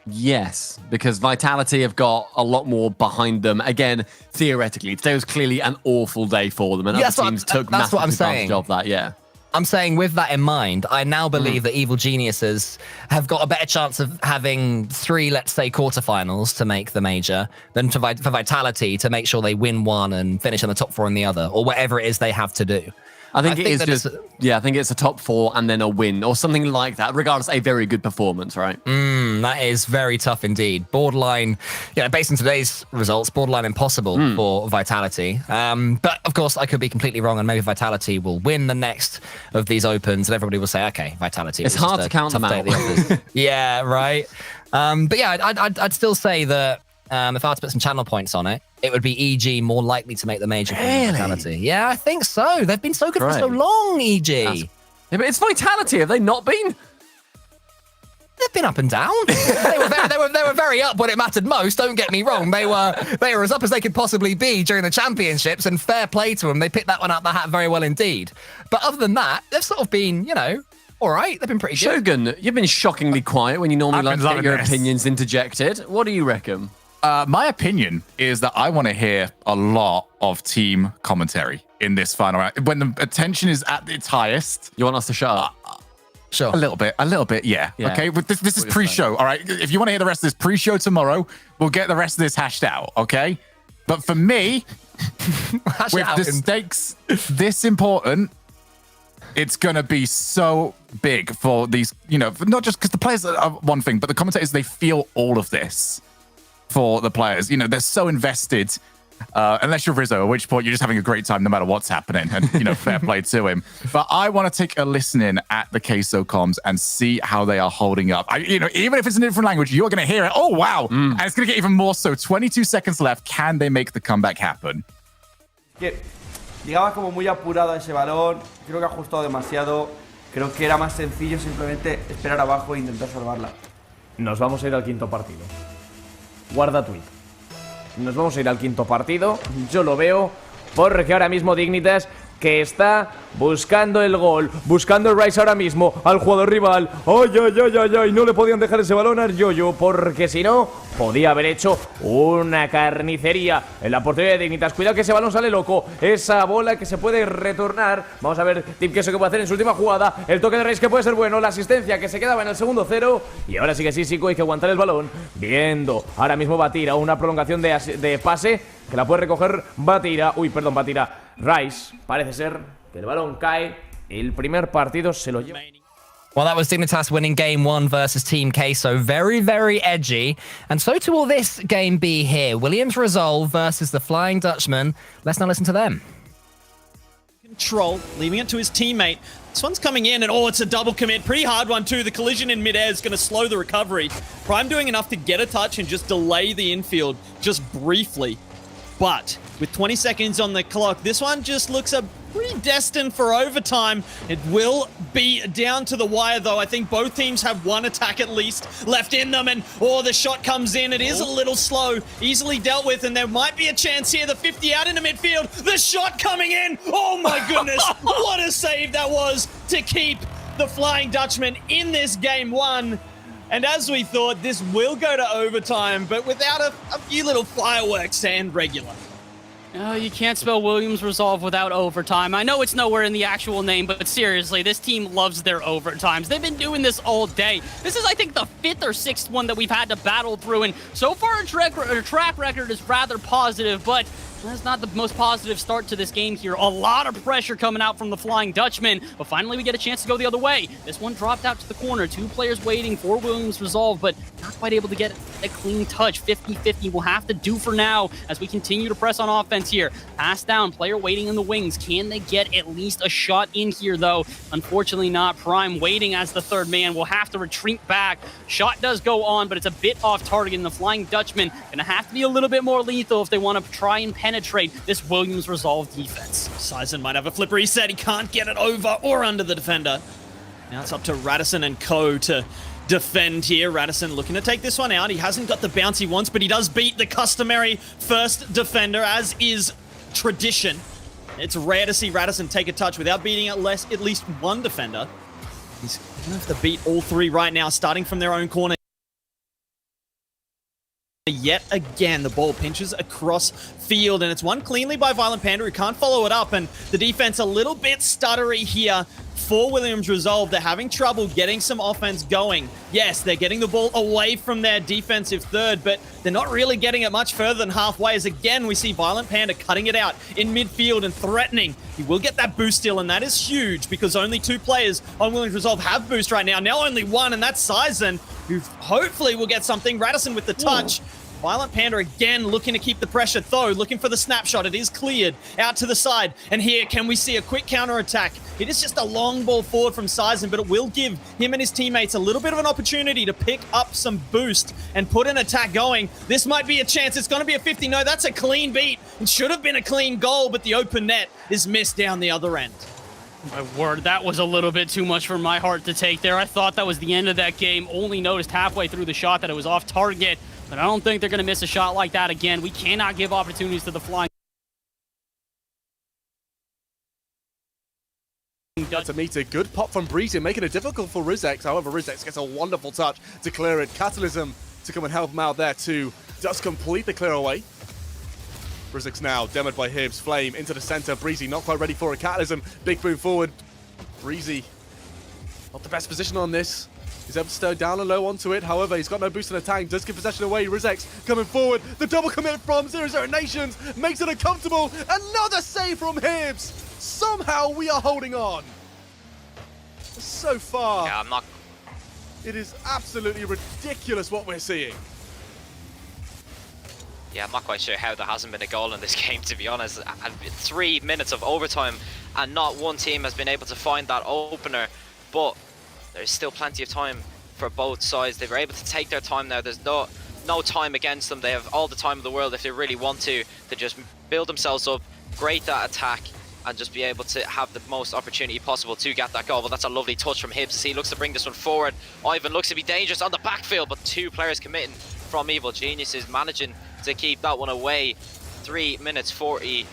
Yes, because Vitality have got a lot more behind them. Again, theoretically, today was clearly an awful day for them, and other teams took massive advantage of that, yeah. I'm saying with that in mind, I now believe that Evil Geniuses have got a better chance of having 3, let's say, quarterfinals to make the major than for Vitality to make sure they win one and finish in the top 4 in the other, or whatever it is they have to do. I think I think it's a top 4 and then a win or something like that. Regardless, a very good performance, right? That is very tough indeed. Borderline, based on today's results, borderline impossible for Vitality. But of course, I could be completely wrong, and maybe Vitality will win the next of these opens, and everybody will say, "Okay, Vitality." It's hard to count them out. Yeah, right. But yeah, I'd still say that. If I had to put some channel points on it, it would be EG more likely to make the major than Vitality. Yeah, I think so. They've been so good for so long, EG. Yeah, but it's Vitality. Have they not been? They've been up and down. they were very up when it mattered most. Don't get me wrong. They were as up as they could possibly be during the championships, and fair play to them. They picked that one out of the hat very well indeed. But other than that, they've sort of been, all right. They've been pretty good. Shogun, you've been shockingly quiet when you normally like to get your opinions interjected. What do you reckon? My opinion is that I want to hear a lot of team commentary in this final round. When the attention is at its highest. You want us to shut up? Sure. A little bit, yeah. Okay, but this is pre-show, all right? If you want to hear the rest of this pre-show tomorrow, we'll get the rest of this hashed out, okay? But for me, with the stakes this important, it's going to be so big for these, not just because the players are one thing, but the commentators, they feel all of this. For the players, they're so invested. Unless you're Rizzo, at which point you're just having a great time no matter what's happening, and fair play to him. But I want to take a listen in at the Queso comms and see how they are holding up. Even if it's in a different language, you're going to hear it. Oh wow! And it's going to get even more so. 22 seconds left. Can they make the comeback happen? Llegaba como muy apurado a ese balón. Creo que ha ajustado demasiado. Creo que era más sencillo simplemente esperar abajo e intentar salvarla. Nos vamos a ir al quinto partido. Guarda tweet. Nos vamos a ir al quinto partido. Yo lo veo porque ahora mismo Dignitas, que está buscando el gol, buscando el Rise ahora mismo al jugador rival. ¡Ay! No le podían dejar ese balón al Yoyo, porque si no, podía haber hecho una carnicería en la portería de Dignitas. Cuidado que ese balón sale loco. Esa bola que se puede retornar. Vamos a ver Team Queso que puede hacer en su última jugada. El toque de Rise que puede ser bueno. La asistencia que se quedaba en el segundo 0. Y ahora sí que sí, Sico, hay que aguantar el balón. Viendo ahora mismo Batira, una prolongación de pase que la puede recoger Batira. Batira. Rice, parece ser que el balón cae. El primer partido se lo lleva. Well, that was Dignitas winning game 1 versus Team Queso. Very, very edgy. And so to will this game be here. Williams Resolve versus the Flying Dutchman. Let's now listen to them. Control, leaving it to his teammate. This one's coming in, and it's a double commit. Pretty hard one, too. The collision in midair is going to slow the recovery. Prime doing enough to get a touch and just delay the infield just briefly. But with 20 seconds on the clock, this one just looks a predestined for overtime. It will be down to the wire, though. I think both teams have one attack at least left in them, and the shot comes in. It is a little slow, easily dealt with, and there might be a chance here. The 50 out into midfield, the shot coming in. Oh my goodness, what a save that was to keep the Flying Dutchman in this game one. And as we thought, this will go to overtime, but without a few little fireworks and regular. Oh, you can't spell Williams Resolve without overtime. I know it's nowhere in the actual name, but seriously, this team loves their overtimes. They've been doing this all day. This is, I think, the 5th or 6th one that we've had to battle through, and so far our track record is rather positive, but that's not the most positive start to this game here. A lot of pressure coming out from the Flying Dutchman, but finally we get a chance to go the other way. This one dropped out to the corner. 2 players waiting for Williams Resolve, but not quite able to get a clean touch. 50-50 will have to do for now as we continue to press on offense here. Pass down, player waiting in the wings. Can they get at least a shot in here, though? Unfortunately not. Prime waiting as the 3rd man will have to retreat back. Shot does go on, but it's a bit off target, and the Flying Dutchman gonna have to be a little bit more lethal if they want to try and penetrate this Williams Resolve defense. Sizen might have a flip reset. He can't get it over or under the defender. Now it's up to Radisson and co to defend here. Radisson looking to take this one out. He hasn't got the bounce he wants, but he does beat the customary first defender, as is tradition. It's rare to see Radisson take a touch without beating at least one defender. He's gonna have to beat all 3 right now, starting from their own corner. Yet again, the ball pinches across field, and it's won cleanly by Violent Panda, who can't follow it up, and the defense a little bit stuttery here for Williams Resolve. They're having trouble getting some offense going. Yes, they're getting the ball away from their defensive third, but they're not really getting it much further than halfway, as again, we see Violent Panda cutting it out in midfield and threatening. He will get that boost still, and that is huge, because only 2 players on Williams Resolve have boost right now. Now only 1, and that's Sizen, who hopefully will get something. Radisson with the touch. Ooh. Violent Panda again looking to keep the pressure, though, looking for the snapshot. It is cleared out to the side. And here, can we see a quick counter-attack? It is just a long ball forward from Sizen, but it will give him and his teammates a little bit of an opportunity to pick up some boost and put an attack going. This might be a chance. It's going to be a 50. No, that's a clean beat. It should have been a clean goal, but the open net is missed down the other end. My word, that was a little bit too much for my heart to take there. I thought that was the end of that game. Only noticed halfway through the shot that it was off target. But I don't think they're going to miss a shot like that again. We cannot give opportunities to the Flying. To meet a good pop from Breezy, making it difficult for Rizex. However, Rizex gets a wonderful touch to clear it. Catalysm to come and help him out there too. Does complete the clear away. Rizex now demoed by Hibbs. Flame into the center. Breezy not quite ready for a Catalysm. Big boom forward. Breezy not the best position on this. He's able to stay down and low onto it. However, he's got no boost in the tank. Does give possession away. Rizex coming forward. The double commit from 00 Nations makes it uncomfortable. Another save from Hibbs. Somehow we are holding on. So far. Yeah, I'm not. It is absolutely ridiculous what we're seeing. Yeah, I'm not quite sure how there hasn't been a goal in this game, to be honest. 3 minutes of overtime, and not one team has been able to find that opener. But there's still plenty of time for both sides. They were able to take their time now. There's no time against them. They have all the time in the world if they really want to just build themselves up, grade that attack, and just be able to have the most opportunity possible to get that goal. But that's a lovely touch from Hibbs as he looks to bring this one forward. Ivan looks to be dangerous on the backfield, but 2 players committing from Evil Geniuses, managing to keep that one away. 3 minutes 40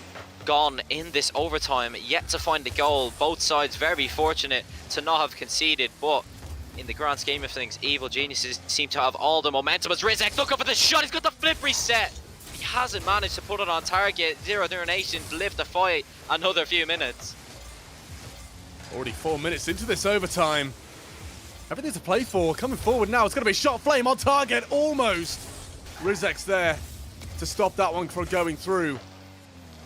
gone in this overtime, yet to find the goal. Both sides very fortunate to not have conceded, but in the grand scheme of things, Evil Geniuses seem to have all the momentum as Rizex look up at the shot. He's got the flip reset. He hasn't managed to put it on target. 00 Nations live the fight another few minutes. Already 4 minutes into this overtime. Everything to play for. Coming forward now. It's going to be a shot. Flame on target. Almost. Rizex there to stop that one from going through.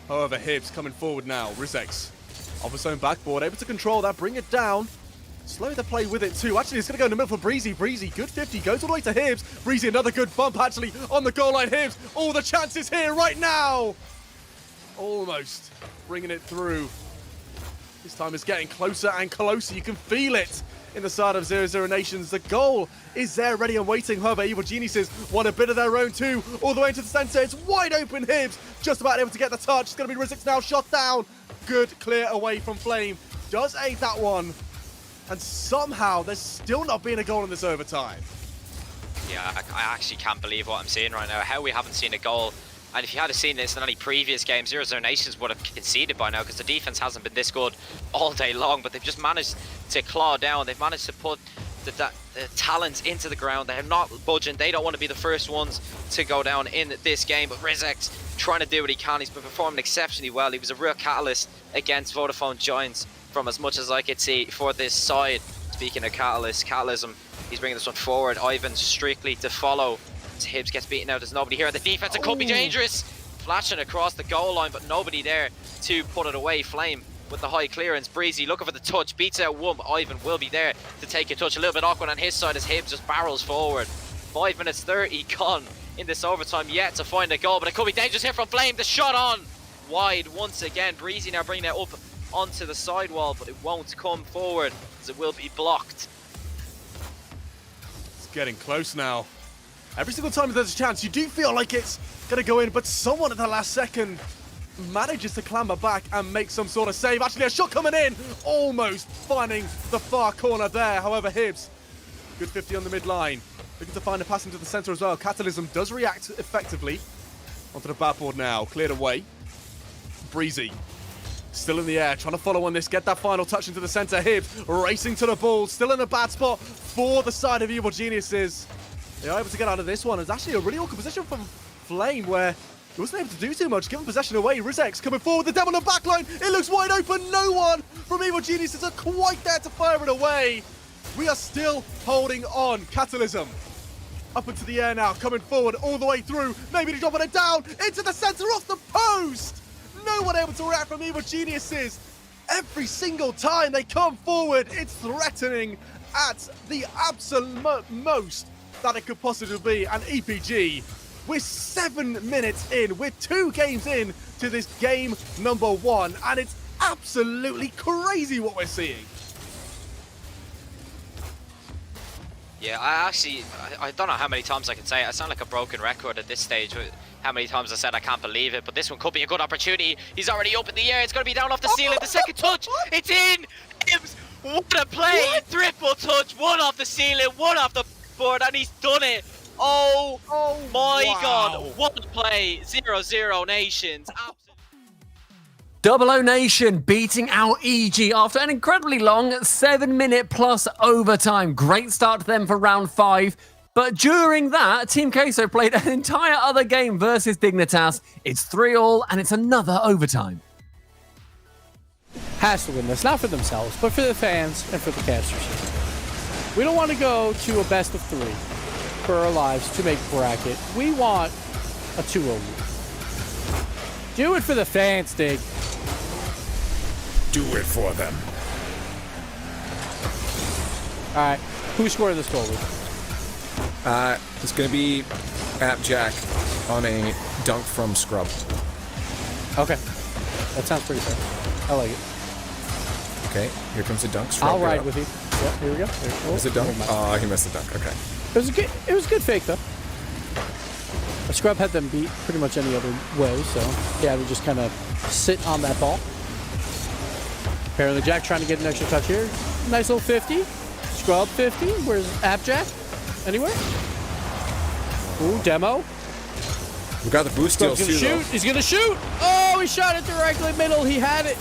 However, Hibbs coming forward now. Rizex off his own backboard. Able to control that. Bring it down. Slow the play with it too. Actually, it's going to go in the middle for Breezy. Breezy, good 50. Goes all the way to Hibbs. Breezy, another good bump actually on the goal line. Hibbs, all the chances here right now. Almost bringing it through. This time it's getting closer and closer. You can feel it in the side of 00 Nations. The goal is there, ready and waiting. However, Evil Geniuses want a bit of their own too. All the way into the center. It's wide open. Hibbs just about able to get the touch. It's going to be Rizex now. Shot down. good clear away from Flame. Does aid that one. And somehow there's still not been a goal in this overtime. Yeah, I actually can't believe what I'm seeing right now. How we haven't seen a goal. And if you had seen this in any previous game, 0-0 Nations would have conceded by now because the defense hasn't been this good all day long. But they've just managed to claw down. They've managed to put the talent into the ground. They're not budging. They don't want to be the first ones to go down in this game. But Rizek's trying to do what he can. He's been performing exceptionally well. He was a real catalyst against Vodafone Giants from as much as I could see for this side. Speaking of catalysm, he's bringing this one forward. Ivan strictly to follow. As Hibbs gets beaten out, there's nobody here. The defense, it could be dangerous. Flashing across the goal line, but nobody there to put it away. Flame with the high clearance. Breezy looking for the touch, beats out one, but Ivan will be there to take a touch. A little bit awkward on his side as Hibbs just barrels forward. 5 minutes 30 gone in this overtime, yet to find a goal, but it could be dangerous here from Flame. The shot on wide once again. Breezy now bringing it up onto the sidewall, but it won't come forward as it will be blocked. It's getting close now. Every single time there's a chance, you do feel like it's going to go in, but someone at the last second manages to clamber back and make some sort of save. Actually, a shot coming in, almost finding the far corner there. However, Hibbs, good 50 on the mid-line. Looking to find a pass into the center as well. Catalysm does react effectively. Onto the backboard now, cleared away. Breezy, still in the air, trying to follow on this, get that final touch into the center. Hibbs racing to the ball, still in a bad spot for the side of Evil Geniuses. They are able to get out of this one. It's actually a really awkward position from Flame where he wasn't able to do too much, giving possession away. Rizek's coming forward, the devil on the backline. It looks wide open. No one from Evil Geniuses are quite there to fire it away. We are still holding on. Catalysm up into the air now, coming forward all the way through. Maybe to drop it down into the center off the post. No one able to react from Evil Geniuses. Every single time they come forward, it's threatening at the absolute most that it could possibly be. And EPG, we're 7 minutes in, we're 2 games in to this game number 1, and it's absolutely crazy what we're seeing. Yeah, I don't know how many times I can say it. I sound like a broken record at this stage. How many times I said I can't believe it, but this one could be a good opportunity. He's already up in the air. It's going to be down off the ceiling. The second touch, it's in. Hibbs, what a play. What? Triple touch, one off the ceiling, one off the board, and he's done it. Oh my God, what a play. 0-0 Nations. Double O Nation beating out EG after an incredibly long 7-minute plus overtime. Great start to them for round 5. But during that, Team Queso played an entire other game versus Dignitas. It's 3-3 and it's another overtime. Has to win this, not for themselves, but for the fans and for the casters. We don't want to go to a best of 3 for our lives to make bracket. We want a 2-0 lead. Do it for the fans, Dig. Do it for them. All right, who scored this goal? It's going to be Jack on a dunk from Scrub. Okay, that sounds pretty fair. I like it. Okay, here comes the dunk. Scrub, I'll ride with you. Yeah, here we go. Was it dunk? Oh, he missed the dunk. Okay. It was a good fake though. Scrub had them beat pretty much any other way, so yeah, we just kind of sit on that ball. Apparently Jack trying to get an extra touch here. Nice little 50. Scrub 50. Where's Jack? Anywhere? Ooh, demo. We got the boost steals too, shoot. though. He's gonna shoot. Oh, he shot it directly middle. He had it.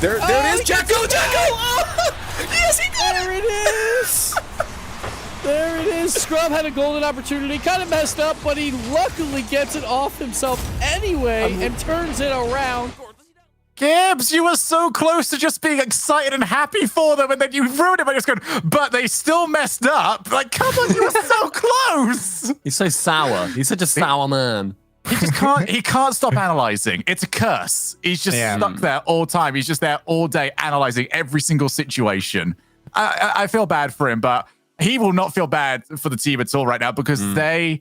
There it is. Jack, go, Jack, go! Oh, yes, he got it. There it is. There it is. Scrub had a golden opportunity. Kind of messed up, but he luckily gets it off himself anyway and turns it around. Gibbs, you were so close to just being excited and happy for them, and then you ruined it by just going, but they still messed up. Like, come on, you were so close. He's so sour. He's such a sour man. He just can't stop analyzing. It's a curse. He's just stuck there all time. He's just there all day analyzing every single situation. I feel bad for him, but he will not feel bad for the team at all right now because they're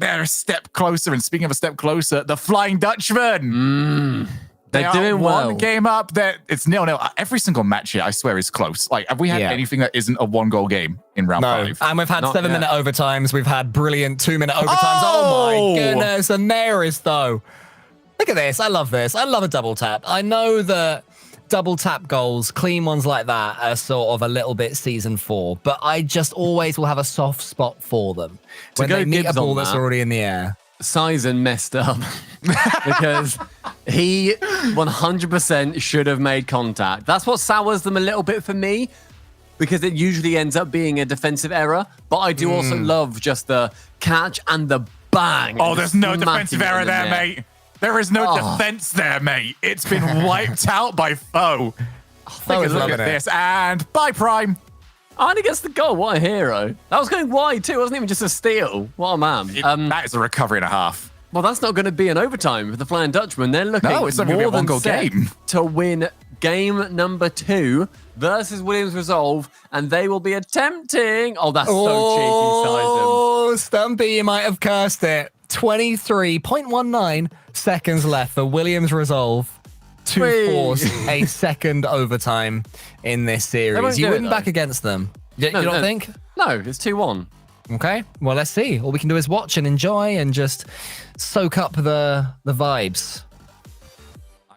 a step closer. And speaking of a step closer, the Flying Dutchman. They're doing well. One game up. It's 0-0. Every single match here, I swear, is close. Like, have we had anything that isn't a 1-goal game in round 5? And we've had 7-minute overtimes. We've had brilliant 2-minute overtimes. Oh my goodness. And there is, though. Look at this. I love this. I love a double tap. I know that double tap goals, clean ones like that, are sort of a little bit season 4, but I just always will have a soft spot for them when they meet a ball that's already in the air. Sizen messed up because he 100% should have made contact. That's what sours them a little bit for me, because it usually ends up being a defensive error. But I do also love just the catch and the bang. Oh, there's no defensive error in there, net. mate. There is no defense there, mate. It's been wiped out by Foe. Take a look at this, and bye, Prime. And he gets the goal. What a hero. That was going wide too. It wasn't even just a steal. What a man. That is a recovery and a half. Well, that's not going to be an overtime for the Flying Dutchman. They're looking No, it's not gonna be a more than one-goal set game. to win game number 2 versus Williams Resolve, and they will be attempting. Oh, that's so cheeky, Sizen. Oh, Stumpy, you might have cursed it. 23.19 seconds left for Williams Resolve to force a second overtime in this series. You wouldn't back against them. You don't think? No, it's 2-1. Okay, well, let's see. All we can do is watch and enjoy and just soak up the vibes.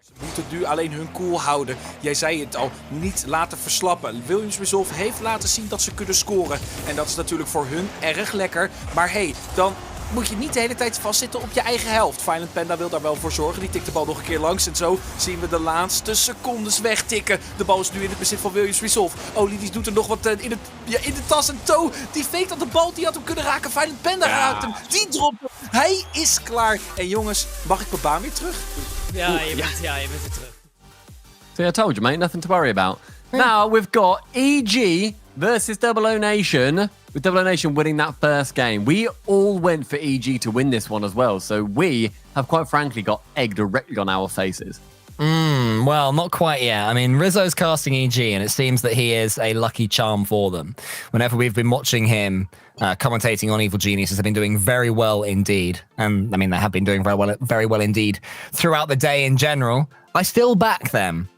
Ze moeten nu alleen hun cool houden. Jij zei het al, niet laten verslappen. Williams Resolve heeft laten zien dat ze kunnen scoren. En dat is natuurlijk voor hun erg lekker. Maar hey, dan moet je niet de hele tijd vastzitten op je eigen helft. Violent Panda wil daar wel voor zorgen. Die tikt de bal nog een keer langs. En zo zien we de laatste secondes wegtikken. De bal is nu in het bezit van Williams Resolve. Oli die doet er nog wat in de tas en toe. Die fake dat de bal, die had hem kunnen raken. Violent Panda raakt hem. Die dropt hem. Hij is klaar. En jongens, mag ik mijn baan weer terug? Ja, je bent weer terug. See, I told you, mate, nothing to worry about. Now we've got EG versus Double O Nation, with Double O Nation winning that first game. We all went for EG to win this one as well, so we have quite frankly got egg directly on our faces. Well, not quite yet. I mean, Rizzo's casting EG, and it seems that he is a lucky charm for them. Whenever we've been watching him commentating on Evil Geniuses, they've been doing very well indeed. And I mean, they have been doing very well indeed throughout the day in general. I still back them.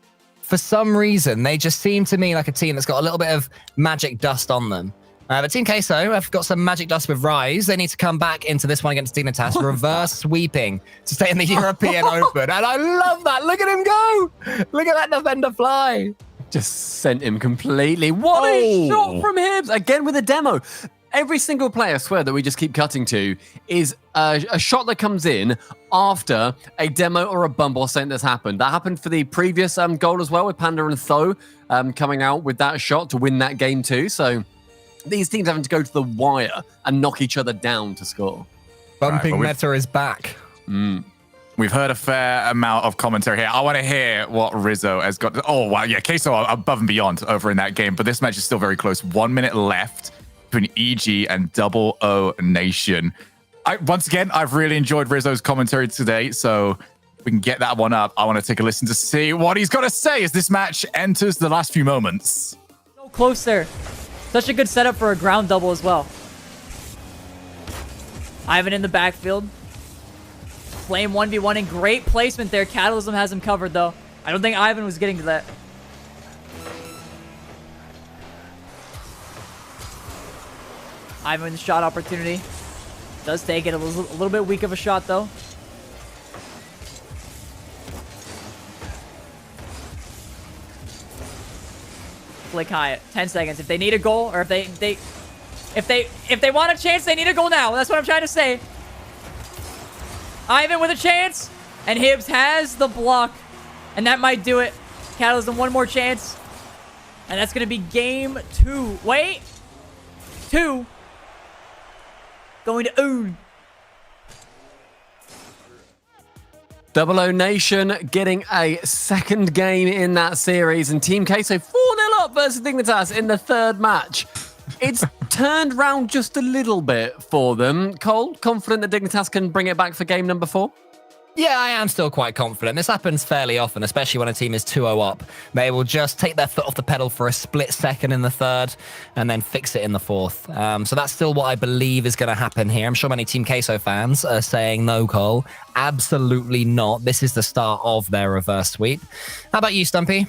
For some reason, they just seem to me like a team that's got a little bit of magic dust on them. But Team Queso have got some magic dust with Rise. They need to come back into this one against Dignitas, reverse sweeping to stay in the European Open. And I love that. Look at him go. Look at that defender fly. Just sent him completely. What a shot from Hibbs. Again with a demo. Every single player, I swear, that we just keep cutting to is a shot that comes in after a demo or a bump or something that's happened. That happened for the previous goal as well, with Panda and Tho coming out with that shot to win that game too. So these teams having to go to the wire and knock each other down to score. Bumping meta is back. We've heard a fair amount of commentary here. I want to hear what Rizzo has got. Oh, wow. Yeah, Queso are above and beyond over in that game, but this match is still very close. 1 minute left between EG and Double O Nation. Once again, I've really enjoyed Rizzo's commentary today, so we can get that one up. I want to take a listen to see what he's got to say as this match enters the last few moments. So close there. Such a good setup for a ground double as well. Ivan in the backfield. Flame 1v1 great placement there. Catalysm has him covered though. I don't think Ivan was getting to that. Ivan's shot opportunity. Does take it a little bit weak of a shot though. Flick high. 10 seconds. If they need a goal, or if they want a chance, they need a goal now. That's what I'm trying to say. Ivan with a chance, and Hibbs has the block, and that might do it. Catalysm one more chance, and that's gonna be game 2. Wait, 2 going to own. Double O Nation getting a second game in that series, and Team Queso 4-0 up versus Dignitas in the third match. It's turned round just a little bit for them. Cole, confident that Dignitas can bring it back for game number 4? Yeah, I am still quite confident. This happens fairly often, especially when a team is 2-0 up. They will just take their foot off the pedal for a split second in the third and then fix it in the fourth. So that's still what I believe is going to happen here. I'm sure many Team Queso fans are saying, no, Cole, absolutely not. This is the start of their reverse sweep. How about you, Stumpy?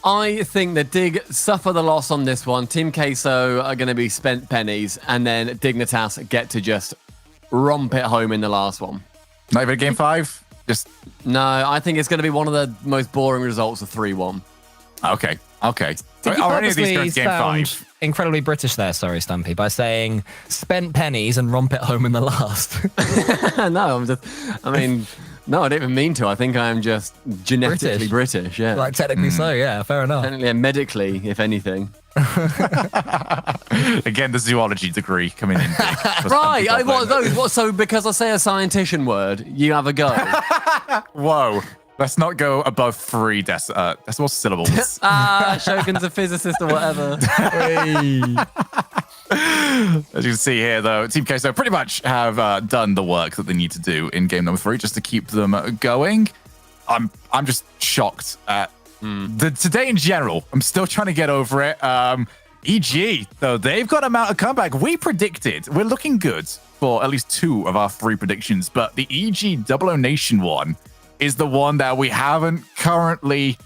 I think that Dig suffer the loss on this one. Team Queso are going to be spent pennies, and then Dignitas get to just romp it home in the last one. Not even a game 5? Just No, I think it's going to be one of the most boring results of 3-1. Okay. Did you Are any of these purposely going to game sound 5? incredibly British there, sorry, Stumpy, by saying spent pennies and romp it home in the last? No, no, I didn't even mean to. I think I am just genetically British, yeah. Like, technically so, yeah, fair enough. Technically and medically, if anything. Again, the zoology degree coming in. Right, so because I say a scientician word, you have a go. Whoa. Let's not go above 3 decimal syllables. Shogun's a physicist or whatever. As you can see here, though, Team Queso pretty much have done the work that they need to do in game number 3 just to keep them going. I'm just shocked at today in general. I'm still trying to get over it. EG, though, they've got a mount of comeback. We predicted we're looking good for at least 2 of our 3 predictions, but the EG Double O Nation one is the one that we haven't currently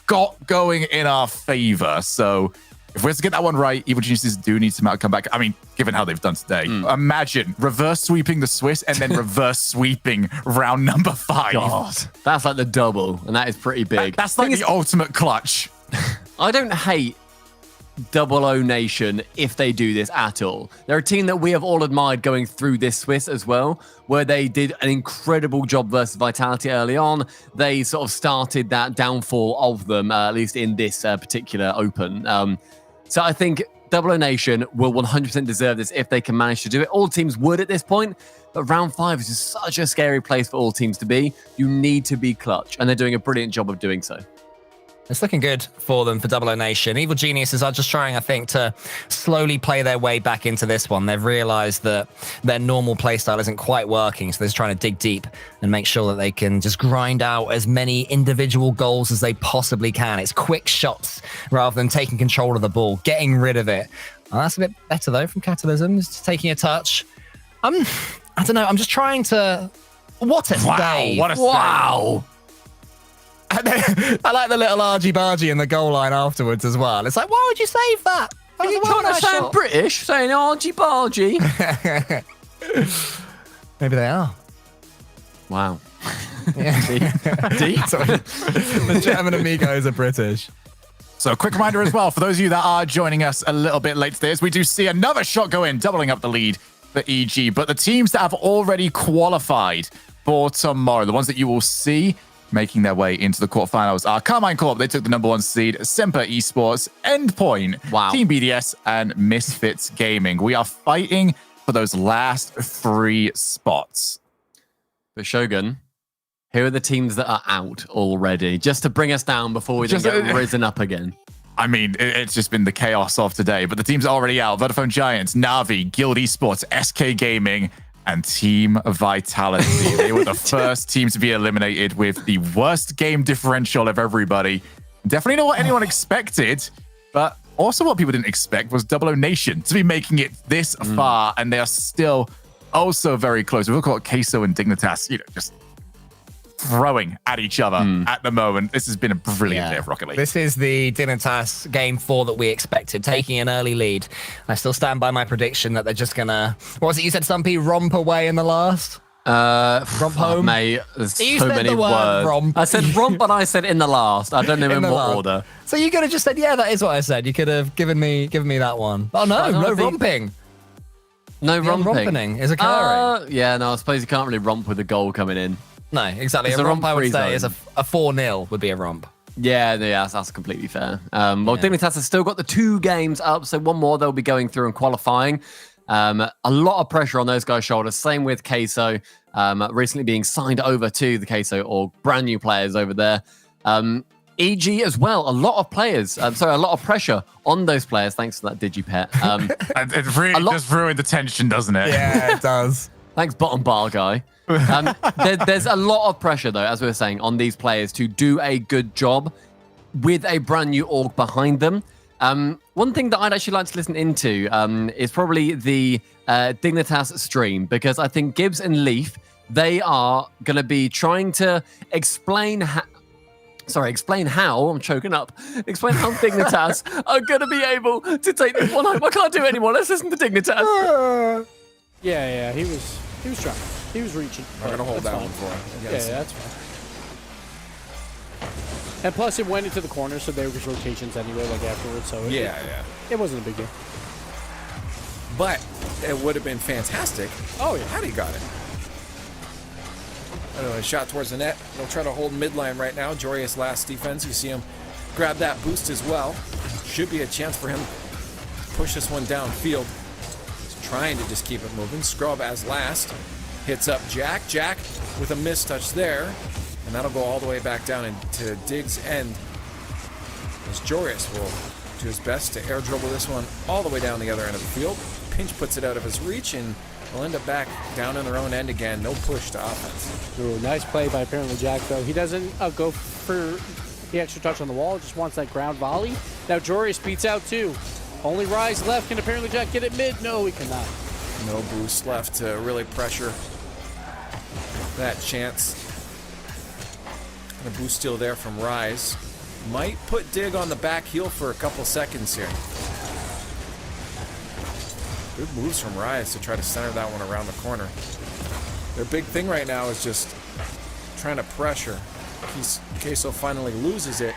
got going in our favor. So if we're to get that one right, Evil Geniuses do need some out comeback. I mean, given how they've done today, imagine reverse sweeping the Swiss and then reverse sweeping round number 5. God, that's like the double, and that is pretty big. That's like the ultimate clutch. I don't hate Double O Nation if they do this at all. They're a team that we have all admired going through this Swiss as well, where they did an incredible job versus Vitality early on. They sort of started that downfall of them, at least in this particular Open. So I think Double O Nation will 100% deserve this if they can manage to do it. All teams would at this point, but round 5 is just such a scary place for all teams to be. You need to be clutch, and they're doing a brilliant job of doing so. It's looking good for them for Double O Nation. Evil Geniuses are just trying, I think, to slowly play their way back into this one. They've realized that their normal playstyle isn't quite working, so they're just trying to dig deep and make sure that they can just grind out as many individual goals as they possibly can. It's quick shots rather than taking control of the ball, getting rid of it. That's a bit better, though, from Catalysm. Just taking a touch. I don't know. I'm just trying to... What a save. What a save. I like the little argy-bargy in the goal line afterwards as well. It's like, why would you save that? Are you trying to sound British, saying argy-bargy? Maybe they are. Wow. Yeah. Deep. The German amigos are British. So a quick reminder as well, for those of you that are joining us a little bit late to this, we do see another shot go in, doubling up the lead for EG. But the teams that have already qualified for tomorrow, the ones that you will see making their way into the quarterfinals are Carmine Corp. They took the number 1 seed, Semper Esports, Endpoint, Team BDS, and Misfits Gaming. We are fighting for those last 3 spots. But Shogun, here are the teams that are out already, just to bring us down before we then get risen up again. I mean, it's just been the chaos of today, but the teams are already out. Vodafone Giants, Navi, Guild Esports, SK Gaming, and Team Vitality. They were the first team to be eliminated with the worst game differential of everybody. Definitely not what anyone expected, but also what people didn't expect was Double O Nation to be making it this far, and they are still also very close. We've got Queso and Dignitas, just throwing at each other at the moment. This has been a brilliant day of Rocket League. This is the Dignitas game 4 that we expected, taking an early lead. I still stand by my prediction that they're just gonna, what was it you said, Stumpy? Romp away in the last? Romp home? Mate, there's You so said many the word words. romp. I said romp, but I said in the last. I don't know in what last. order. So you could have just said, yeah, that is what I said. You could have given me that one. Oh no, no romping. No romping. Romping is occurring. Yeah, no, I suppose you can't really romp with a goal coming in. No, exactly. It's A romp, I would free say, zone. is a 4-0 would be a romp. Yeah, that's completely fair. Dignitas has still got the 2 games up, so one more they'll be going through and qualifying. A lot of pressure on those guys' shoulders. Same with Queso, recently being signed over to the Queso or brand new players over there. EG as well. A lot of players. A lot of pressure on those players. Thanks for that, DigiPet. It really just ruined the tension, doesn't it? Yeah, it does. Thanks, bottom bar guy. There's a lot of pressure, though, as we were saying, on these players to do a good job with a brand new org behind them. One thing that I'd actually like to listen into is probably the Dignitas stream, because I think Gibbs and Leaf, they are going to be trying to explain how, I'm choking up. Explain how Dignitas are going to be able to take this one home. I can't do it anymore. Let's listen to Dignitas. Yeah, he was trying. He was reaching. I'm going to hold That's that fine. one for him. Yeah, that's fine. And plus, it went into the corner, so there was rotations anyway, like afterwards. So Yeah. It wasn't a big deal. But it would have been fantastic. Oh, yeah. Had he got it. Anyway, shot towards the net. They'll try to hold midline right now. Jorius last defense. You see him grab that boost as well. Should be a chance for him to push this one downfield. He's trying to just keep it moving. Scrub as last. Hits up Jack. Jack with a mistouch there. And that'll go all the way back down into Diggs' end. As Jorius will do his best to air dribble this one all the way down the other end of the field. Pinch puts it out of his reach, and we'll end up back down in their own end again. No push to offense. Ooh, nice play by apparently Jack, though. He doesn't go for the extra touch on the wall, just wants that ground volley. Now Jorius beats out too. Only Rise left. Can apparently Jack get it mid? No, he cannot. No boost left to really pressure that chance. And a boost steal there from Rise. Might put Dig on the back heel for a couple seconds here. Good moves from Rise to try to center that one around the corner. Their big thing right now is just trying to pressure. Queso finally loses it.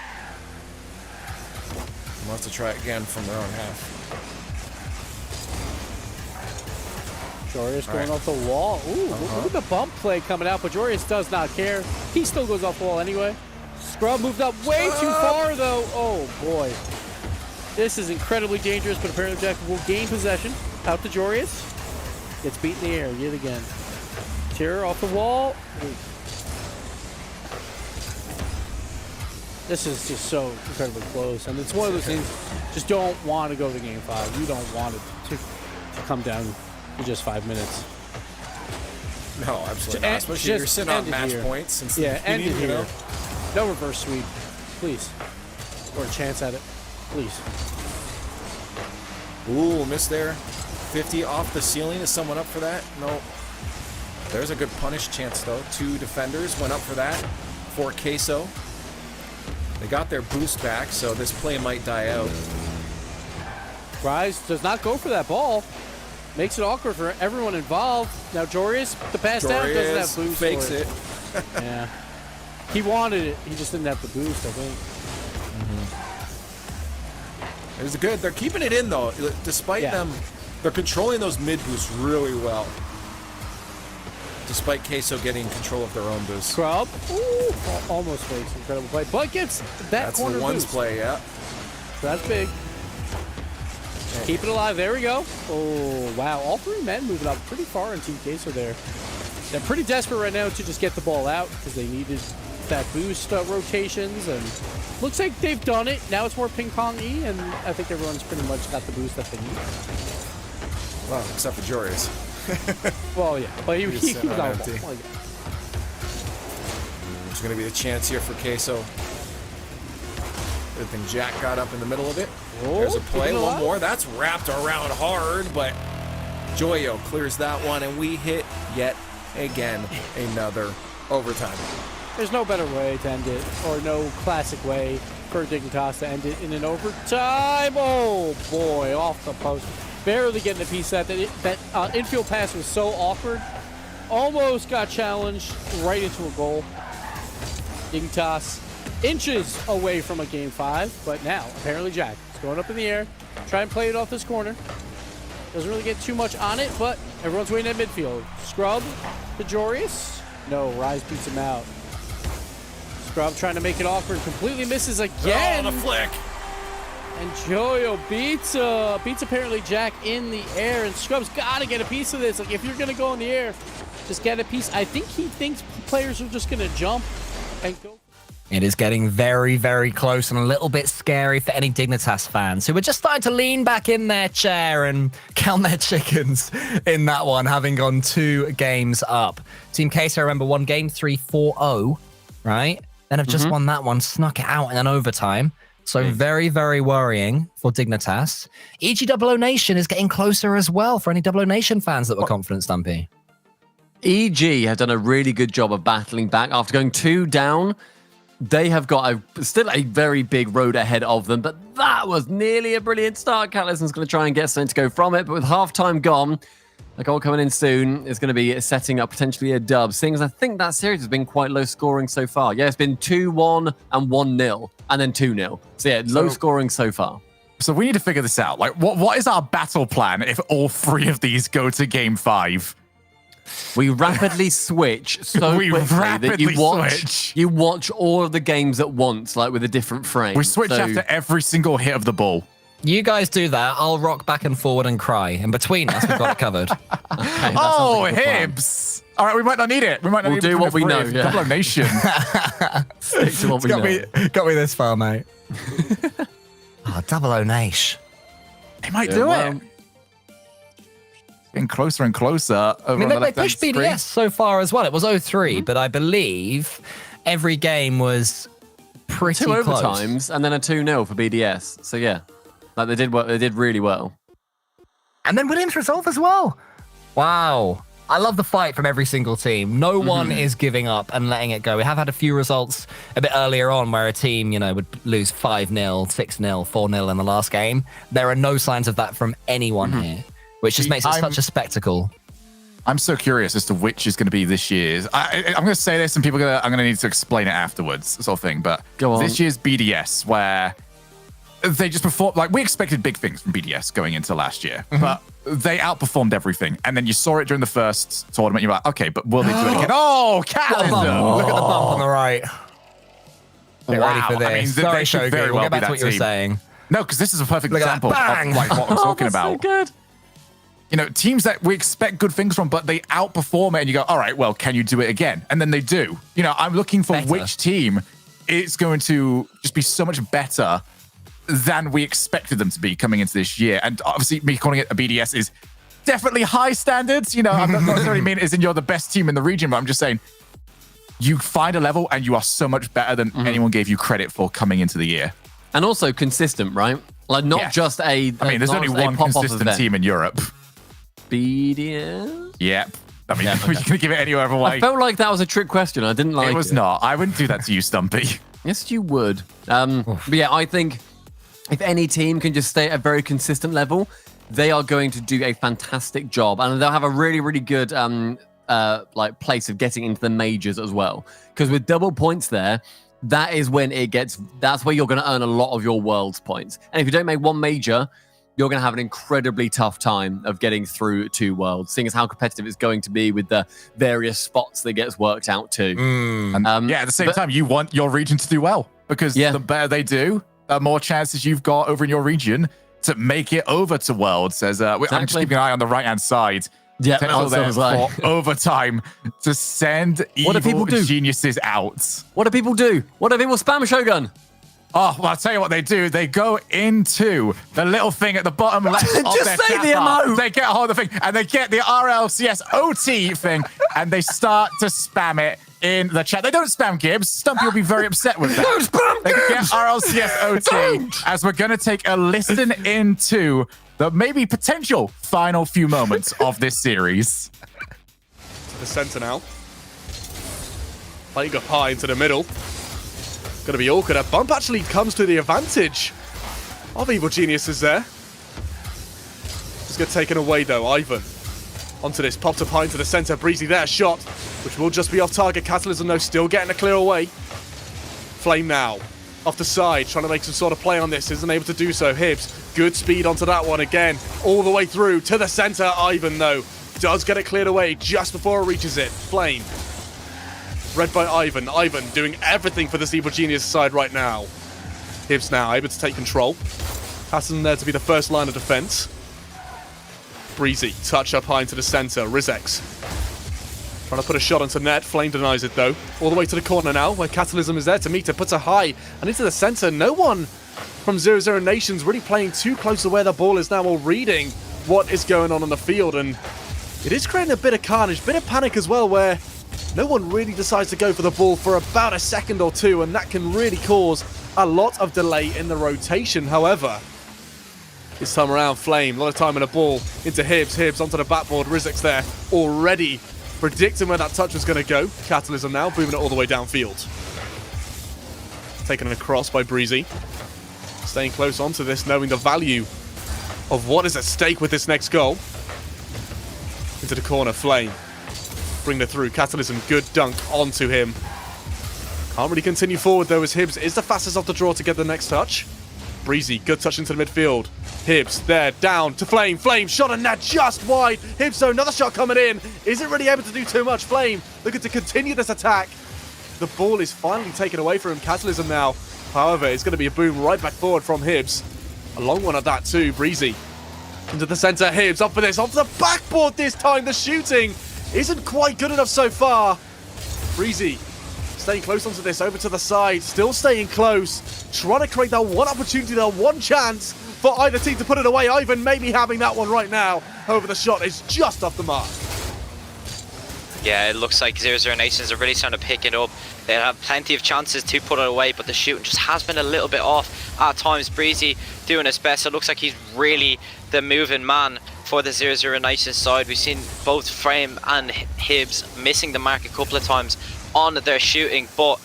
And wants to try it again from their own half. Jorius going off the wall. Ooh, look at the bump play coming out, but Jorius does not care. He still goes off the wall anyway. Scrub moved up way too far, though. Oh, boy. This is incredibly dangerous, but apparently Jack will gain possession. Out to Jorius. Gets beat in the air yet again. Terror off the wall. Ooh. This is just so incredibly close. And it's one of those things, just don't want to go to game 5. You don't want it to come down in just 5 minutes. No, absolutely not. Especially if you're sitting on match points. And end it here. No reverse sweep, please. Or a chance at it, please. Ooh, missed there. 50 off the ceiling. Is someone up for that? No. There's a good punish chance, though. 2 defenders went up for that for Queso. They got their boost back, so this play might die out. Rise does not go for that ball. Makes it awkward for everyone involved. Now Jorius, the pass down, doesn't have boost. Fakes for it. Yeah. He wanted it. He just didn't have the boost, I think. It was good. They're keeping it in, though. Despite them, they're controlling those mid boosts really well. Despite Queso getting control of their own boost. Scrub. Ooh, almost fakes. Incredible play. But gets that That's corner the ones boost. play, yeah. So that's big. Keep it alive. There we go. Oh, wow. All 3 men moving up pretty far in Team Queso there. They're pretty desperate right now to just get the ball out because they needed that boost rotations, and looks like they've done it. Now it's more ping-pong-y, and I think everyone's pretty much got the boost that they need. Well, except for Jorius. Well, yeah, but he was sitting out on of empty. ball. Well, yeah. There's going to be a chance here for Queso. Good thing Jack got up in the middle of it. There's a play. One more. That's wrapped around hard, but Joyo clears that one, and we hit yet again another overtime. There's no better way to end it, or no classic way for Dignitas to end it in an overtime. Oh, boy, off the post. Barely getting a piece of that. That infield pass was so awkward. Almost got challenged right into a goal. Dignitas inches away from a game 5, but now apparently Jack is going up in the air. Try and play it off this corner. Doesn't really get too much on it, but everyone's waiting at midfield. Scrub to Jorius. No, Rise beats him out. Scrub trying to make it awkward. Completely misses again. Oh, the flick. And Joyo beats apparently Jack in the air. And Scrub's got to get a piece of this. Like, if you're going to go in the air, just get a piece. I think he thinks players are just going to jump and go. It is getting very, very close and a little bit scary for any Dignitas fans who are just starting to lean back in their chair and count their chickens in that one, having gone 2 games up. Team Queso, remember, won game 3 4-0, right? Then have just won that one, snuck it out in an overtime. So very, very worrying for Dignitas. EG00 Nation is getting closer as well for any 00 Nation fans that were confident, Stumpy. EG have done a really good job of battling back after going 2 down. They have got still a very big road ahead of them, but that was nearly a brilliant start. Catalysm's going to try and get something to go from it, but with halftime gone, A goal coming in soon is going to be setting up potentially a dub, seeing as I think that series has been quite low scoring so far. Yeah, it's been 2-1 and 1-0, and then 2-0. So yeah, low scoring so far. So we need to figure this out. Like, what is our battle plan if all 3 of these go to game 5? We rapidly switch so quickly that you watch all of the games at once, like with a different frame. We switch after every single hit of the ball. You guys do that. I'll rock back and forward and cry. And between us, we've got it covered. Hibs! All right, we might not need it. We might not need do what we know. Yeah. Double nation. Stick to what we know. Got me this far, mate. Double nation. They might do it. Getting closer and closer. I mean, they pushed BDS so far as well. It was 0-3, but I believe every game was pretty 2 close. overtimes and then a 2-0 for BDS. So yeah. Like they did really well. And then Williams resolve as well. Wow. I love the fight from every single team. No one is giving up and letting it go. We have had a few results a bit earlier on where a team, would lose 5-0, 6-0, 4-0 in the last game. There are no signs of that from anyone here, which just makes it such a spectacle. I'm so curious as to which is going to be this year's. I'm going to say this and I'm going to need to explain it afterwards, sort of thing. But this year's BDS, where they just performed, like we expected big things from BDS going into last year, but they outperformed everything. And then you saw it during the first tournament. You're like, okay, but will they do it again? Oh, Catalysm! Look at the bump on the right. Get ready for this. I mean, Sorry, they should Shogun. very well We'll get back be to what that you were team. saying. No, because this is a perfect Look at that. example of Bang! like what I'm talking That's about. so good. Teams that we expect good things from, but they outperform it, and you go, all right, well, can you do it again? And then they do. I'm looking for which team is going to just be so much better than we expected them to be coming into this year. And obviously, me calling it a BDS is definitely high standards. I'm not necessarily mean as in you're the best team in the region, but I'm just saying you find a level and you are so much better than anyone gave you credit for coming into the year. And also consistent, right? Like not just a. I mean, there's only one consistent team in Europe. BDS? Yep. I mean, you're going to give it any other way. I felt like that was a trick question. I didn't like it. It was not. I wouldn't do that to you, Stumpy. Yes, you would. But yeah, I think if any team can just stay at a very consistent level, they are going to do a fantastic job. And they'll have a really, really good place of getting into the majors as well. Because with double points there, that's where you're going to earn a lot of your world's points. And if you don't make one major, you're going to have an incredibly tough time of getting through 2 worlds, seeing as how competitive it's going to be with the various spots that gets worked out too. And at the same time, you want your region to do well, because the better they do, the more chances you've got over in your region to make it over to worlds. I'm just keeping an eye on the right-hand side. Yeah, potential there for overtime to send evil geniuses out. What do people do? What do people spam, Shogun? Oh, well, I'll tell you what they do. They go into the little thing at the bottom left of their say chat the bar. MO. They get a hold of the thing, and they get the RLCS OT thing, and they start to spam it in the chat. They don't spam Gibbs. Stumpy will be very upset with that. Don't spam They Gibbs! get RLCS OT, as we're going to take a listen into the maybe potential final few moments of this series. To the center now. Playing up high into the middle. Going to be awkward. A bump actually comes to the advantage of Evil Geniuses there. Just get taken away though. Ivan onto this. Popped up high into the center. Breezy there. Shot, which will just be off target. Catalysm though still getting a clear away. Flame now. Off the side. Trying to make some sort of play on this. Isn't able to do so. Hibs. Good speed onto that one again. All the way through to the center. Ivan though does get it cleared away just before it reaches it. Flame. Read by Ivan. Ivan doing everything for this Evil Genius side right now. Hibs now able to take control. Hassan there to be the first line of defense. Breezy, touch up high into the center. Rizex trying to put a shot onto net. Flame denies it though. All the way to the corner now, where Catalysm is there to meet her. Puts her high and into the center. No one from 0-0 Nations really playing too close to where the ball is now, or reading what is going on the field. And it is creating a bit of carnage, a bit of panic as well, where no one really decides to go for the ball for about a second or two, and that can really cause a lot of delay in the rotation. However, this time around, Flame, a lot of time in the ball into Hibs. Hibs onto the backboard. Rizex there already predicting where that touch was going to go. Catalysm now booming it all the way downfield. Taken across by Breezy. Staying close onto this, knowing the value of what is at stake with this next goal. Into the corner, Flame. Bring her through. Catalysm, good dunk onto him. Can't really continue forward though, as Hibbs is the fastest off the draw to get the next touch. Breezy, good touch into the midfield. Hibbs there, down to Flame. Flame shot and net just wide. Hibbs though, another shot coming in. Isn't really able to do too much. Flame looking to continue this attack. The ball is finally taken away from him. Catalysm now. However, it's going to be a boom right back forward from Hibbs. A long one at that too. Breezy into the centre. Hibbs up for this. Off the backboard this time. The shooting isn't quite good enough so far. Breezy staying close onto this. Over to the side. Still staying close. Trying to create that one opportunity, that one chance for either team to put it away. Ivan maybe having that one right now. However, the shot is just off the mark. Yeah, it looks like 0-0 Nations are really starting to pick it up. They have plenty of chances to put it away, but the shooting just has been a little bit off at times. Breezy doing his best. It looks like he's really the moving man for the 0-0 Nations side. We've seen both Frame and Hibbs missing the mark a couple of times on their shooting, but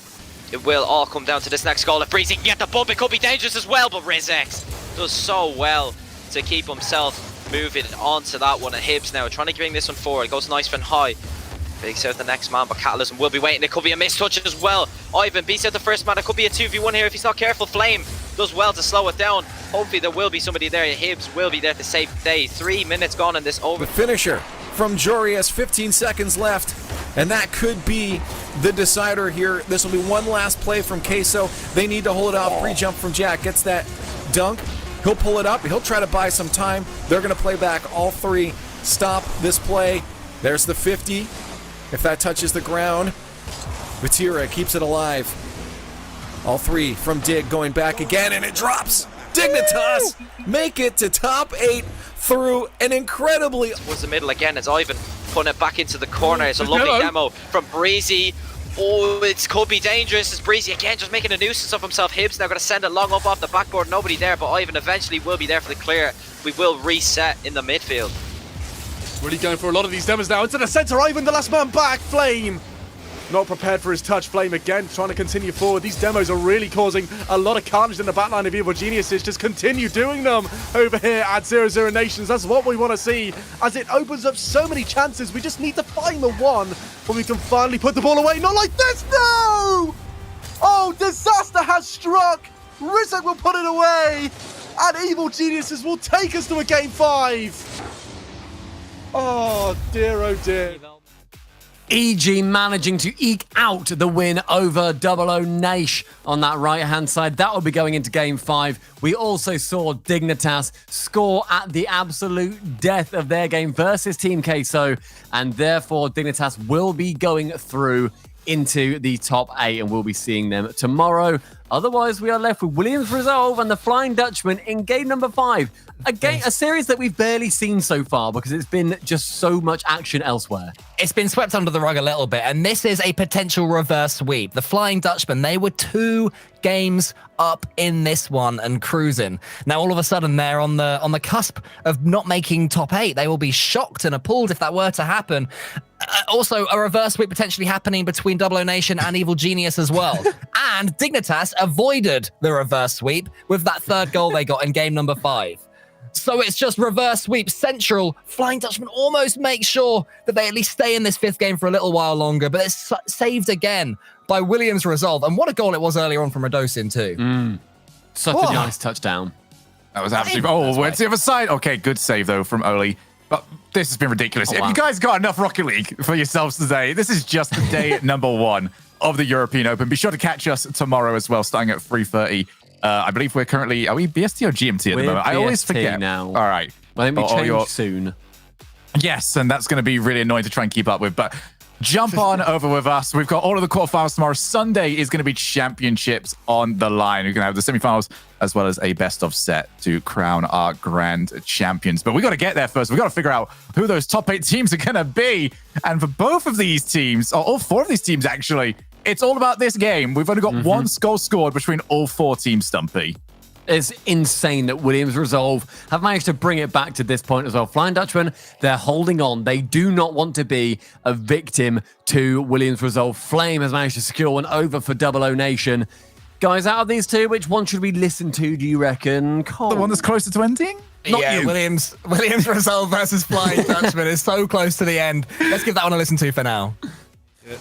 it will all come down to this next goal. If Breezy can get the bump, it could be dangerous as well, but Rizex does so well to keep himself moving onto that one. And Hibbs now trying to bring this one forward. It goes nice and high. Beats out the next man, but Catalysm will be waiting. It could be a missed touch as well. Ivan beats out the first man. It could be a 2v1 here if he's not careful. Flame does well to slow it down. Hopefully there will be somebody there. Hibbs will be there to save the day. 3 minutes gone in this over. The finisher from Jorius, 15 seconds left, and that could be the decider here. This will be one last play from Queso. They need to hold it off. Free jump from Jack. Gets that dunk. He'll pull it up. He'll try to buy some time. They're going to play back all three. Stop this play. There's the 50. If that touches the ground, Vatira keeps it alive. All three from Dig going back again, and it drops. Dignitas make it to top 8 through an incredibly... Towards the middle again as Ivan putting it back into the corner. It's a lovely demo from Breezy. Oh, it could be dangerous as Breezy again just making a nuisance of himself. Hibbs now going to send it long up off the backboard. Nobody there, but Ivan eventually will be there for the clear. We will reset in the midfield. Really going for a lot of these demos now. Into the centre, Ivan, the last man back. Flame not prepared for his touch. Flame again trying to continue forward. These demos are really causing a lot of carnage in the backline of Evil Geniuses. Just continue doing them over here at 0-0 Nations. That's what we want to see, as it opens up so many chances. We just need to find the one when we can finally put the ball away. Not like this, no! Oh, disaster has struck. Rizek will put it away, and Evil Geniuses will take us to a game 5. Oh dear, oh dear. EG managing to eke out the win over 00 Nash on that right-hand side. That will be going into Game 5. We also saw Dignitas score at the absolute death of their game versus Team Queso, and therefore Dignitas will be going through into the top 8, and we'll be seeing them tomorrow. Otherwise, we are left with Williams Resolve and the Flying Dutchman in game number 5. A series that we've barely seen so far because it's been just so much action elsewhere. It's been swept under the rug a little bit, and this is a potential reverse sweep. The Flying Dutchman, they were 2 games up in this one and cruising. Now, all of a sudden, they're on the cusp of not making top 8. They will be shocked and appalled if that were to happen. Also, a reverse sweep potentially happening between 00 Nation and Evil Genius as well. And Dignitas avoided the reverse sweep with that 3rd goal they got in game number 5. So it's just reverse sweep central. Flying Dutchman almost makes sure that they at least stay in this 5th game for a little while longer, but it's saved again by Williams Resolve. And what a goal it was earlier on from Radosin too. Such a nice touchdown. That was absolutely... Oh, where's the other side? Okay, good save though from Oli. But this has been ridiculous. If you guys got enough Rocket League for yourselves today, this is just day number 1 of the European Open. Be sure to catch us tomorrow as well, starting at 3:30. I believe we're currently... Are we BST or GMT at the moment? I always forget. Now. All right. I think we change soon. Yes, and that's going to be really annoying to try and keep up with. But jump on over with us. We've got all of the quarterfinals tomorrow. Sunday is going to be championships on the line. We're going to have the semifinals as well as a best of set to crown our grand champions. But we got to get there first. We got to figure out who those top 8 teams are going to be. And for both of these teams, or all 4 of these teams actually, it's all about this game. We've only got 1 goal scored between all 4 teams, Stumpy. It's insane that Williams Resolve have managed to bring it back to this point as well. Flying Dutchman, they're holding on. They do not want to be a victim to Williams Resolve. Flame has managed to secure one over for 00 Nation. Guys, out of these two, which one should we listen to, do you reckon? Cole? The one that's closer to ending? Not you. Williams Resolve versus Flying Dutchman is so close to the end. Let's give that one a listen to for now.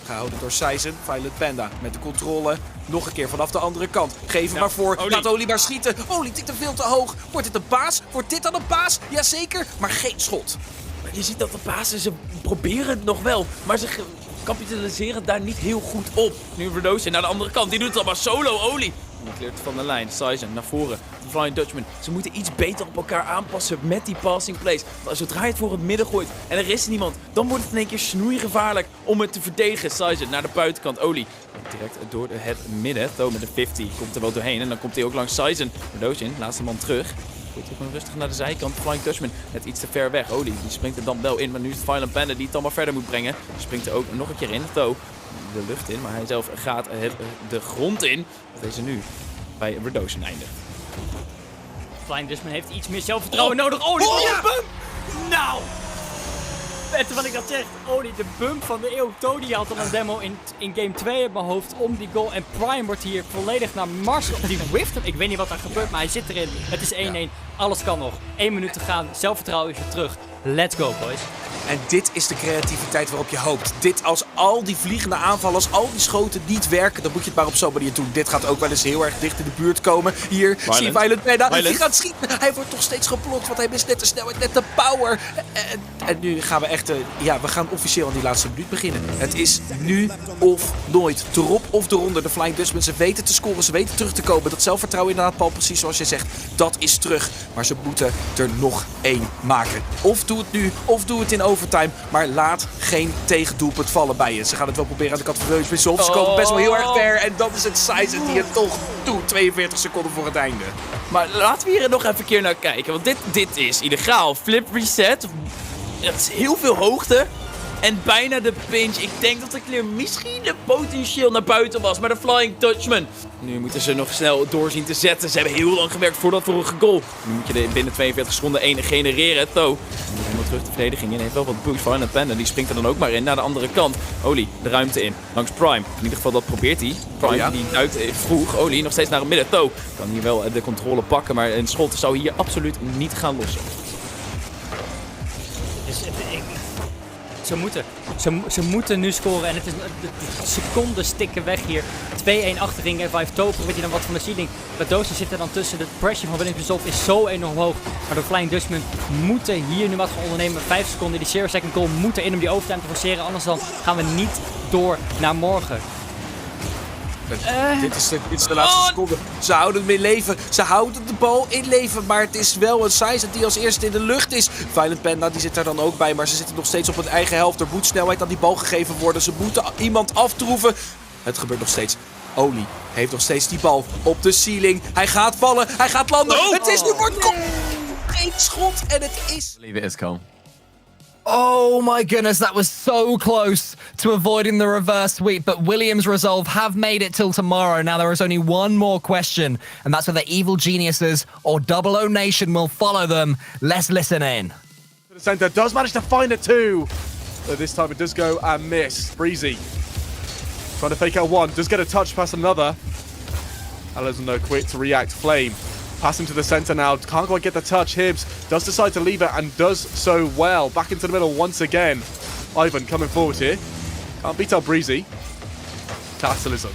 Gehouden door Seizen. Violent Panda met de controle. Nog een keer vanaf de andere kant. Geef hem maar voor. Laat Oli maar schieten. Oli tikt er veel te hoog. Wordt dit een paas? Wordt dit dan een paas? Jazeker, maar geen schot. Je ziet dat de basis, ze proberen het nog wel, maar ze kapitaliseren daar niet heel goed op. Nu Verdozen naar de andere kant, die doet het allemaal solo, Oli. Die kleurt van de lijn, Seizen naar voren, de Flying Dutchman. Ze moeten iets beter op elkaar aanpassen met die passing plays. Want zodra je het voor het midden gooit en er is niemand, dan wordt het in één keer snoeigevaarlijk om het te verdedigen. Seizen naar de buitenkant, Oli. Direct door het midden, Tho met de 50 komt er wel doorheen en dan komt hij ook langs Seizen. Verdozen, laatste man terug. Goed, gewoon rustig naar de zijkant. Flying Dutchman net iets te ver weg. Oli, die springt er dan wel in, maar nu is het Violent Panda die het dan maar verder moet brengen. Die springt er ook nog een keer in. Tho de lucht in, maar hij zelf gaat de grond in. Deze nu bij Verdozen eindigt. Flying Dutchman heeft iets meer zelfvertrouwen nodig. Oli, nou! En terwijl ik dat zeg, Oli, de bump van de eeuw. Tony had al een demo in game 2 in mijn hoofd om die goal. En Prime wordt hier volledig naar Mars op die whift. Ik weet niet wat daar gebeurt, maar hij zit erin. Het is 1-1. Alles kan nog. 1 minuut te gaan. Zelfvertrouwen is weer terug. Let's go, boys. En dit is de creativiteit waarop je hoopt. Dit als al die vliegende aanvallers, al die schoten niet werken, dan moet je het maar op zo'n manier doen. Dit gaat ook wel eens heel erg dicht in de buurt komen. Hier zie je Violent Panda. Die gaat schieten. Hij wordt toch steeds geblokt, want hij mist net de snelheid, net de power. En nu gaan we echt, we gaan officieel aan die laatste minuut beginnen. Het is nu of nooit. Erop of eronder. De Flying Dutchman, ze weten te scoren, ze weten terug te komen. Dat zelfvertrouwen inderdaad, Paul, precies zoals je zegt, dat is terug. Maar ze moeten er nog 1 maken. Of doe het nu, of doe het in overtime. Maar laat geen tegendoelpunt vallen bij je. Ze gaan het wel proberen aan de kant van Resolve. Ze komen best wel heel erg ver. En dat is het Seizen die het toch doet. 42 seconden voor het einde. Maar laten we hier nog even een keer naar kijken, want dit is illegaal. Flip reset. Het is heel veel hoogte. En bijna de pinch. Ik denk dat de clear misschien de potentieel naar buiten was. Maar de Flying Dutchman. Nu moeten ze nog snel doorzien te zetten. Ze hebben heel lang gewerkt voor dat vorige goal. Nu moet je binnen 42 seconden 1 genereren. Tho. Helemaal terug de verdediging in. Heeft wel wat boost. Violent Panda. Die springt er dan ook maar in. Naar de andere kant. Oli de ruimte in. Langs Prime. In ieder geval dat probeert hij. Prime die duikt vroeg. Oli nog steeds naar het midden. Tho kan hier wel de controle pakken. Maar een schot zou hier absoluut niet gaan lossen. Ze moeten nu scoren en het is de seconden stikken weg hier. 2-1 achterin en 5 Tho probeert hij dan wat van de ceiling. Verdozen zit er dan tussen. De pressure van Williams Resolve is zo enorm hoog. Maar de Flying Dutchman moeten hier nu wat gaan ondernemen. 5 seconden, die 0-second goal moet erin om die overtime te forceren. Anders dan gaan we niet door naar morgen. Dit is de laatste seconde. Ze houden hem in leven. Ze houden de bal in leven. Maar het is wel een Seizen die als eerste in de lucht is. Violent Panda die zit daar dan ook bij. Maar ze zitten nog steeds op hun eigen helft. Er moet snelheid aan die bal gegeven worden. Ze moeten iemand aftroeven. Het gebeurt nog steeds. Oli heeft nog steeds die bal op de ceiling. Hij gaat vallen. Hij gaat landen. Het is nu voor het goal. Geen schot. En het is... Leave it is, Cole. Oh my goodness, that was so close to avoiding the reverse sweep, but Williams Resolve have made it till tomorrow. Now there is only one more question, and that's whether Evil Geniuses or Double O Nation will follow them. Let's listen in. The center does manage to find it too. But this time it does go and miss. Breezy trying to fake out one, does get a touch past another. Alison though quick to react. Flame passing to the center now, can't quite get the touch. Hibbs does decide to leave it and does so well. Back into the middle once again. Ivan coming forward here. Can't beat out Breezy. Catalysm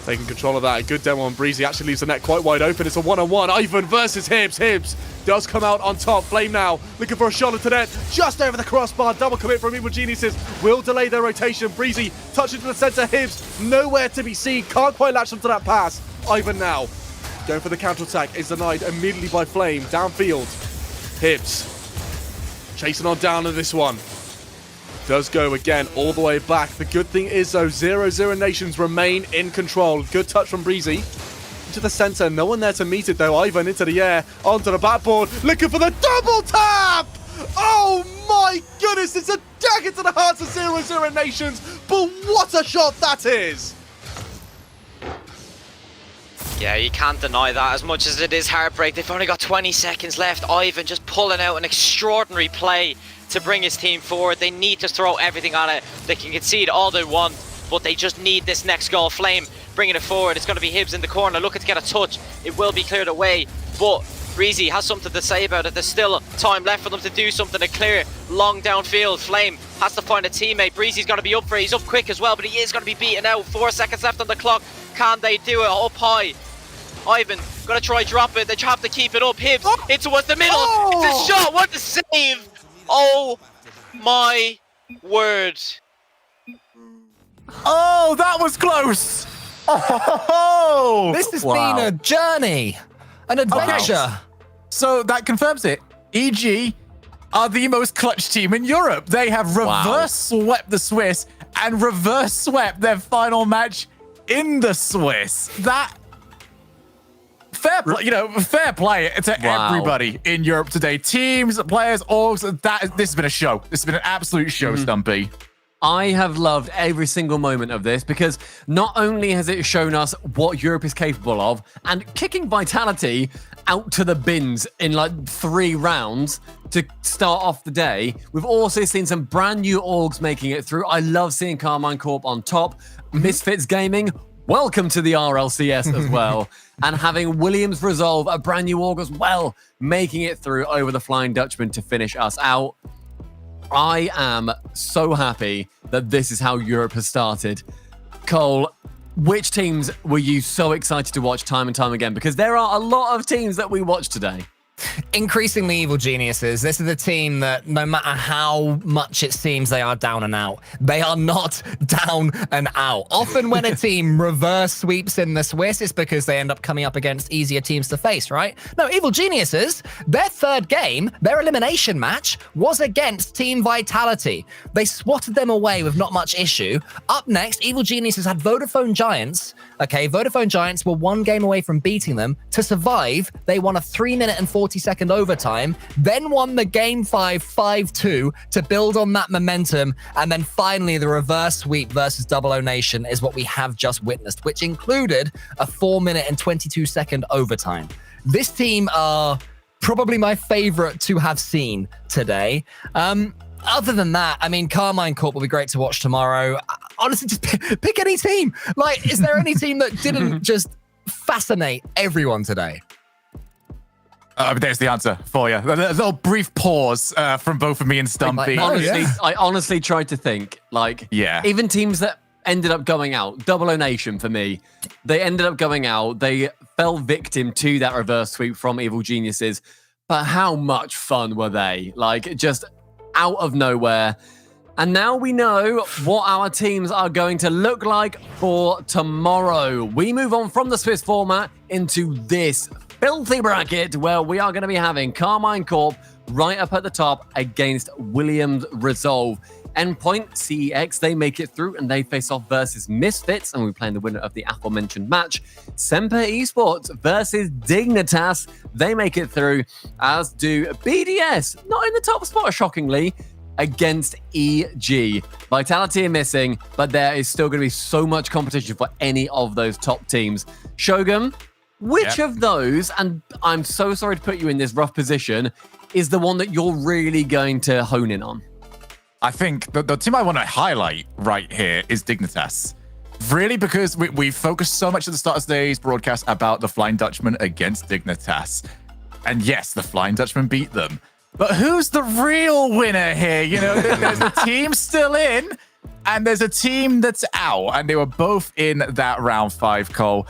taking control of that. A good demo on Breezy. Actually leaves the net quite wide open. It's a one-on-one. Ivan versus Hibbs. Hibbs does come out on top. Flame now looking for a shot into net. Just over the crossbar. Double commit from Evil Geniuses. Will delay their rotation. Breezy touching to the center. Hibbs nowhere to be seen. Can't quite latch onto that pass. Ivan now going for the counter-attack, is denied immediately by Flame. Downfield. Hibbs chasing on down to this one. Does go again all the way back. The good thing is though, 0-0 Nations remain in control. Good touch from Breezy. Into the center, no one there to meet it though. Ivan into the air, onto the backboard, looking for the double tap! Oh my goodness, it's a dagger to the hearts of 0-0 Nations, but what a shot that is! Yeah, you can't deny that. As much as it is heartbreak, they've only got 20 seconds left. Ivan just pulling out an extraordinary play to bring his team forward. They need to throw everything on it. They can concede all they want, but they just need this next goal. Flame bringing it forward. It's going to be Hibs in the corner, looking to get a touch. It will be cleared away, but Breezy has something to say about it. There's still time left for them to do something to clear long downfield. Flame has to find a teammate. Breezy's going to be up for it. He's up quick as well, but he is going to be beaten out. 4 seconds left on the clock. Can they do it? Up high. Ivan going to try drop it. They have to keep it up. Hibs in towards the middle. It's a shot. What a save. Oh my word. Oh, that was close. Oh, this has been a journey, an adventure. Okay. So that confirms it. EG are the most clutch team in Europe. They have reverse swept the Swiss and reverse swept their final match in the Swiss. That fair play to everybody in Europe today. Teams, players, orgs. This has been a show. This has been an absolute show, Stumpy. I have loved every single moment of this because not only has it shown us what Europe is capable of and kicking Vitality out to the bins in like 3 rounds to start off the day, we've also seen some brand new orgs making it through. I love seeing Carmine Corp on top. Misfits Gaming, welcome to the RLCS as well. And having Williams Resolve, a brand new org as well, making it through over the Flying Dutchman to finish us out. I am so happy that this is how Europe has started. Cole, which teams were you so excited to watch time and time again? Because there are a lot of teams that we watched today. Increasingly Evil Geniuses. This is a team that no matter how much it seems they are down and out, they are not down and out. Often when a team reverse sweeps in the Swiss, it's because they end up coming up against easier teams to face, right? No, Evil Geniuses, their third game, their elimination match, was against Team Vitality. They swatted them away with not much issue. Up next, Evil Geniuses had Vodafone Giants. Okay, Vodafone Giants were 1 game away from beating them. To survive, they won a 3-minute and 40-second overtime, then won the game 5 5-2 to build on that momentum, and then finally the reverse sweep versus Double O Nation is what we have just witnessed, which included a 4-minute and 22-second overtime. This team are probably my favorite to have seen today. Other than that, I mean, Carmine Corp will be great to watch tomorrow. Honestly, just pick any team. Like, is there any team that didn't just fascinate everyone today? There's the answer for you. A little brief pause from both of me and Stumpy. I honestly tried to think, even teams that ended up going out, Double O Nation for me, they ended up going out. They fell victim to that reverse sweep from Evil Geniuses. But how much fun were they? Like, just out of nowhere. And now we know what our teams are going to look like for tomorrow. We move on from the Swiss format into this filthy bracket where we are going to be having Carmine Corp right up at the top against Williams Resolve. Endpoint, CEX, they make it through and they face off versus Misfits, and we're playing the winner of the aforementioned match. Semper Esports versus Dignitas, they make it through, as do BDS, not in the top spot, shockingly, against EG. Vitality are missing, but there is still going to be so much competition for any of those top teams. Shogun, which of those, and I'm so sorry to put you in this rough position, is the one that you're really going to hone in on? I think the team I want to highlight right here is Dignitas. Really, because we focused so much at the start of today's broadcast about the Flying Dutchman against Dignitas. And yes, the Flying Dutchman beat them. But who's the real winner here? You know, there's a team still in, and there's a team that's out. And they were both in that round 5, Cole.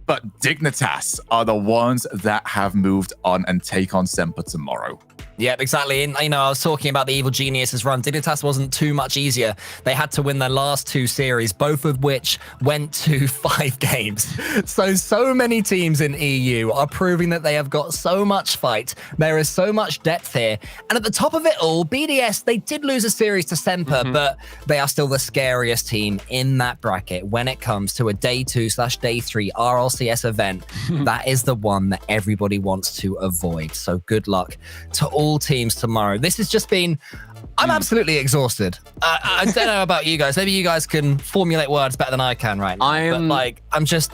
But Dignitas are the ones that have moved on and take on Semper tomorrow. Yep, exactly. And, I was talking about the Evil Geniuses run. Dignitas wasn't too much easier. They had to win their last 2 series, both of which went to 5 games. So many teams in EU are proving that they have got so much fight. There is so much depth here. And at the top of it all, BDS, they did lose a series to Semper, but they are still the scariest team in that bracket when it comes to a day 2/day 3 RLCS event. That is the one that everybody wants to avoid. So good luck to all teams tomorrow. This has just been, I'm absolutely exhausted. I don't know about you guys. Maybe you guys can formulate words better than I can right now. I'm just,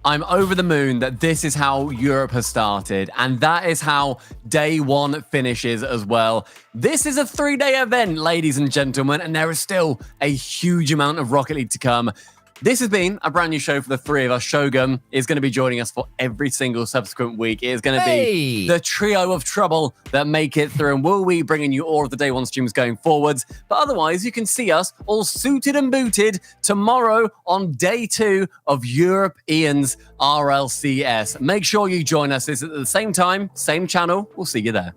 I'm over the moon that this is how Europe has started, and that is how day one finishes as well. This is a 3-day event, ladies and gentlemen, and there is still a huge amount of Rocket League to come. This has been a brand new show for the three of us. Shogun is going to be joining us for every single subsequent week. It is going to be the trio of trouble that make it through, and we'll be bringing you all of the day one streams going forwards. But otherwise, you can see us all suited and booted tomorrow on day 2 of Europeans RLCS. Make sure you join us. It's at the same time, same channel. We'll see you there.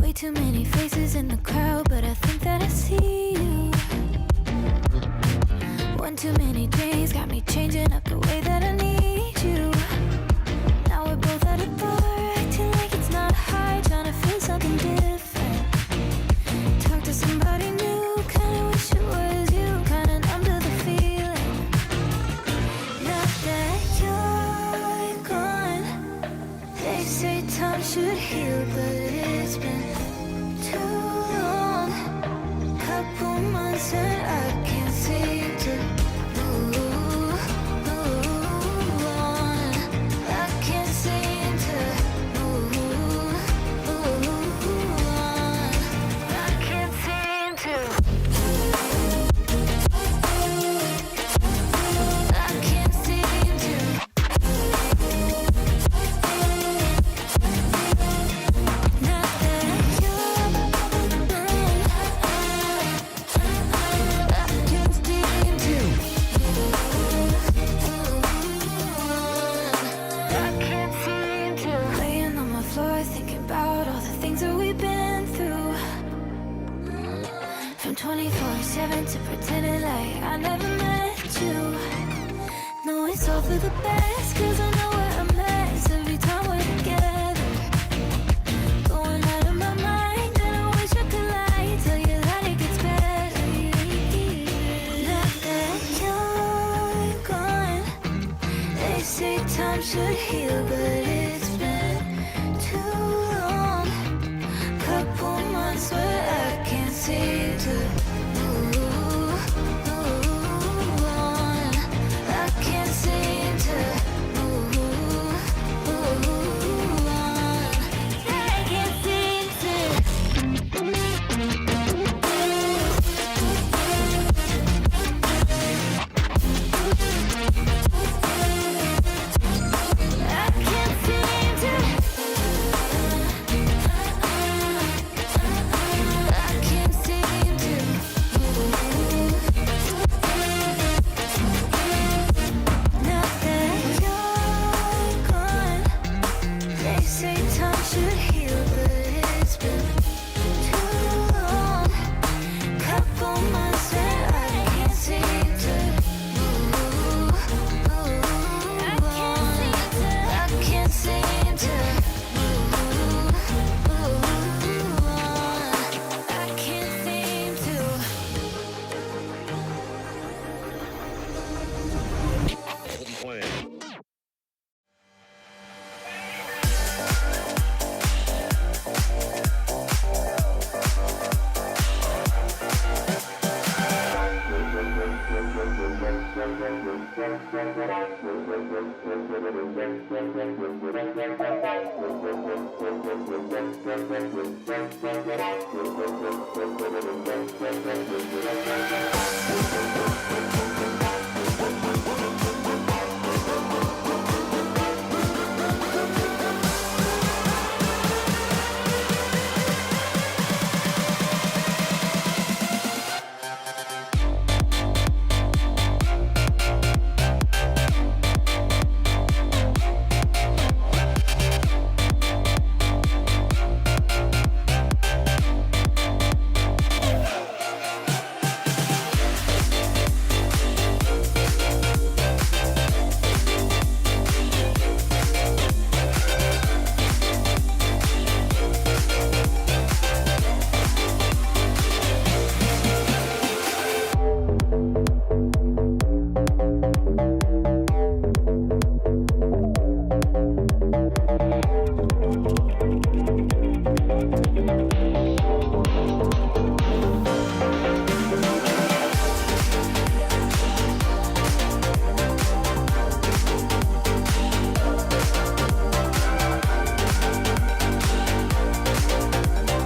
Way too many faces in the crowd, but I think that I see you. One too many drinks got me changing up the way that I need you. Now we're both at a bar, acting like it's not hard, trying to feel something different. Talk to somebody new, kinda wish it was you, kinda numb to the feeling. Now that you're gone, they say time should heal, but it's been too long. Couple months and I can't seem to move on. I can't seem to move on. I can't seem to. I can't seem to. Not that you're gone. I can't seem to. I can't seem to. Laying on my floor, thinking about all the things that we've been through. From 24/7 to pretending like I never met you. No, it's all for the best, cause I know we're a mess every time we're together. Going out of my mind, and I wish I could lie, tell you that it gets better. Now that you're gone, they say time should heal, but it's been too long. Couple months where I can't seem to move on. I can't seem to move on. I can't seem to. I can't seem to. I can't seem to.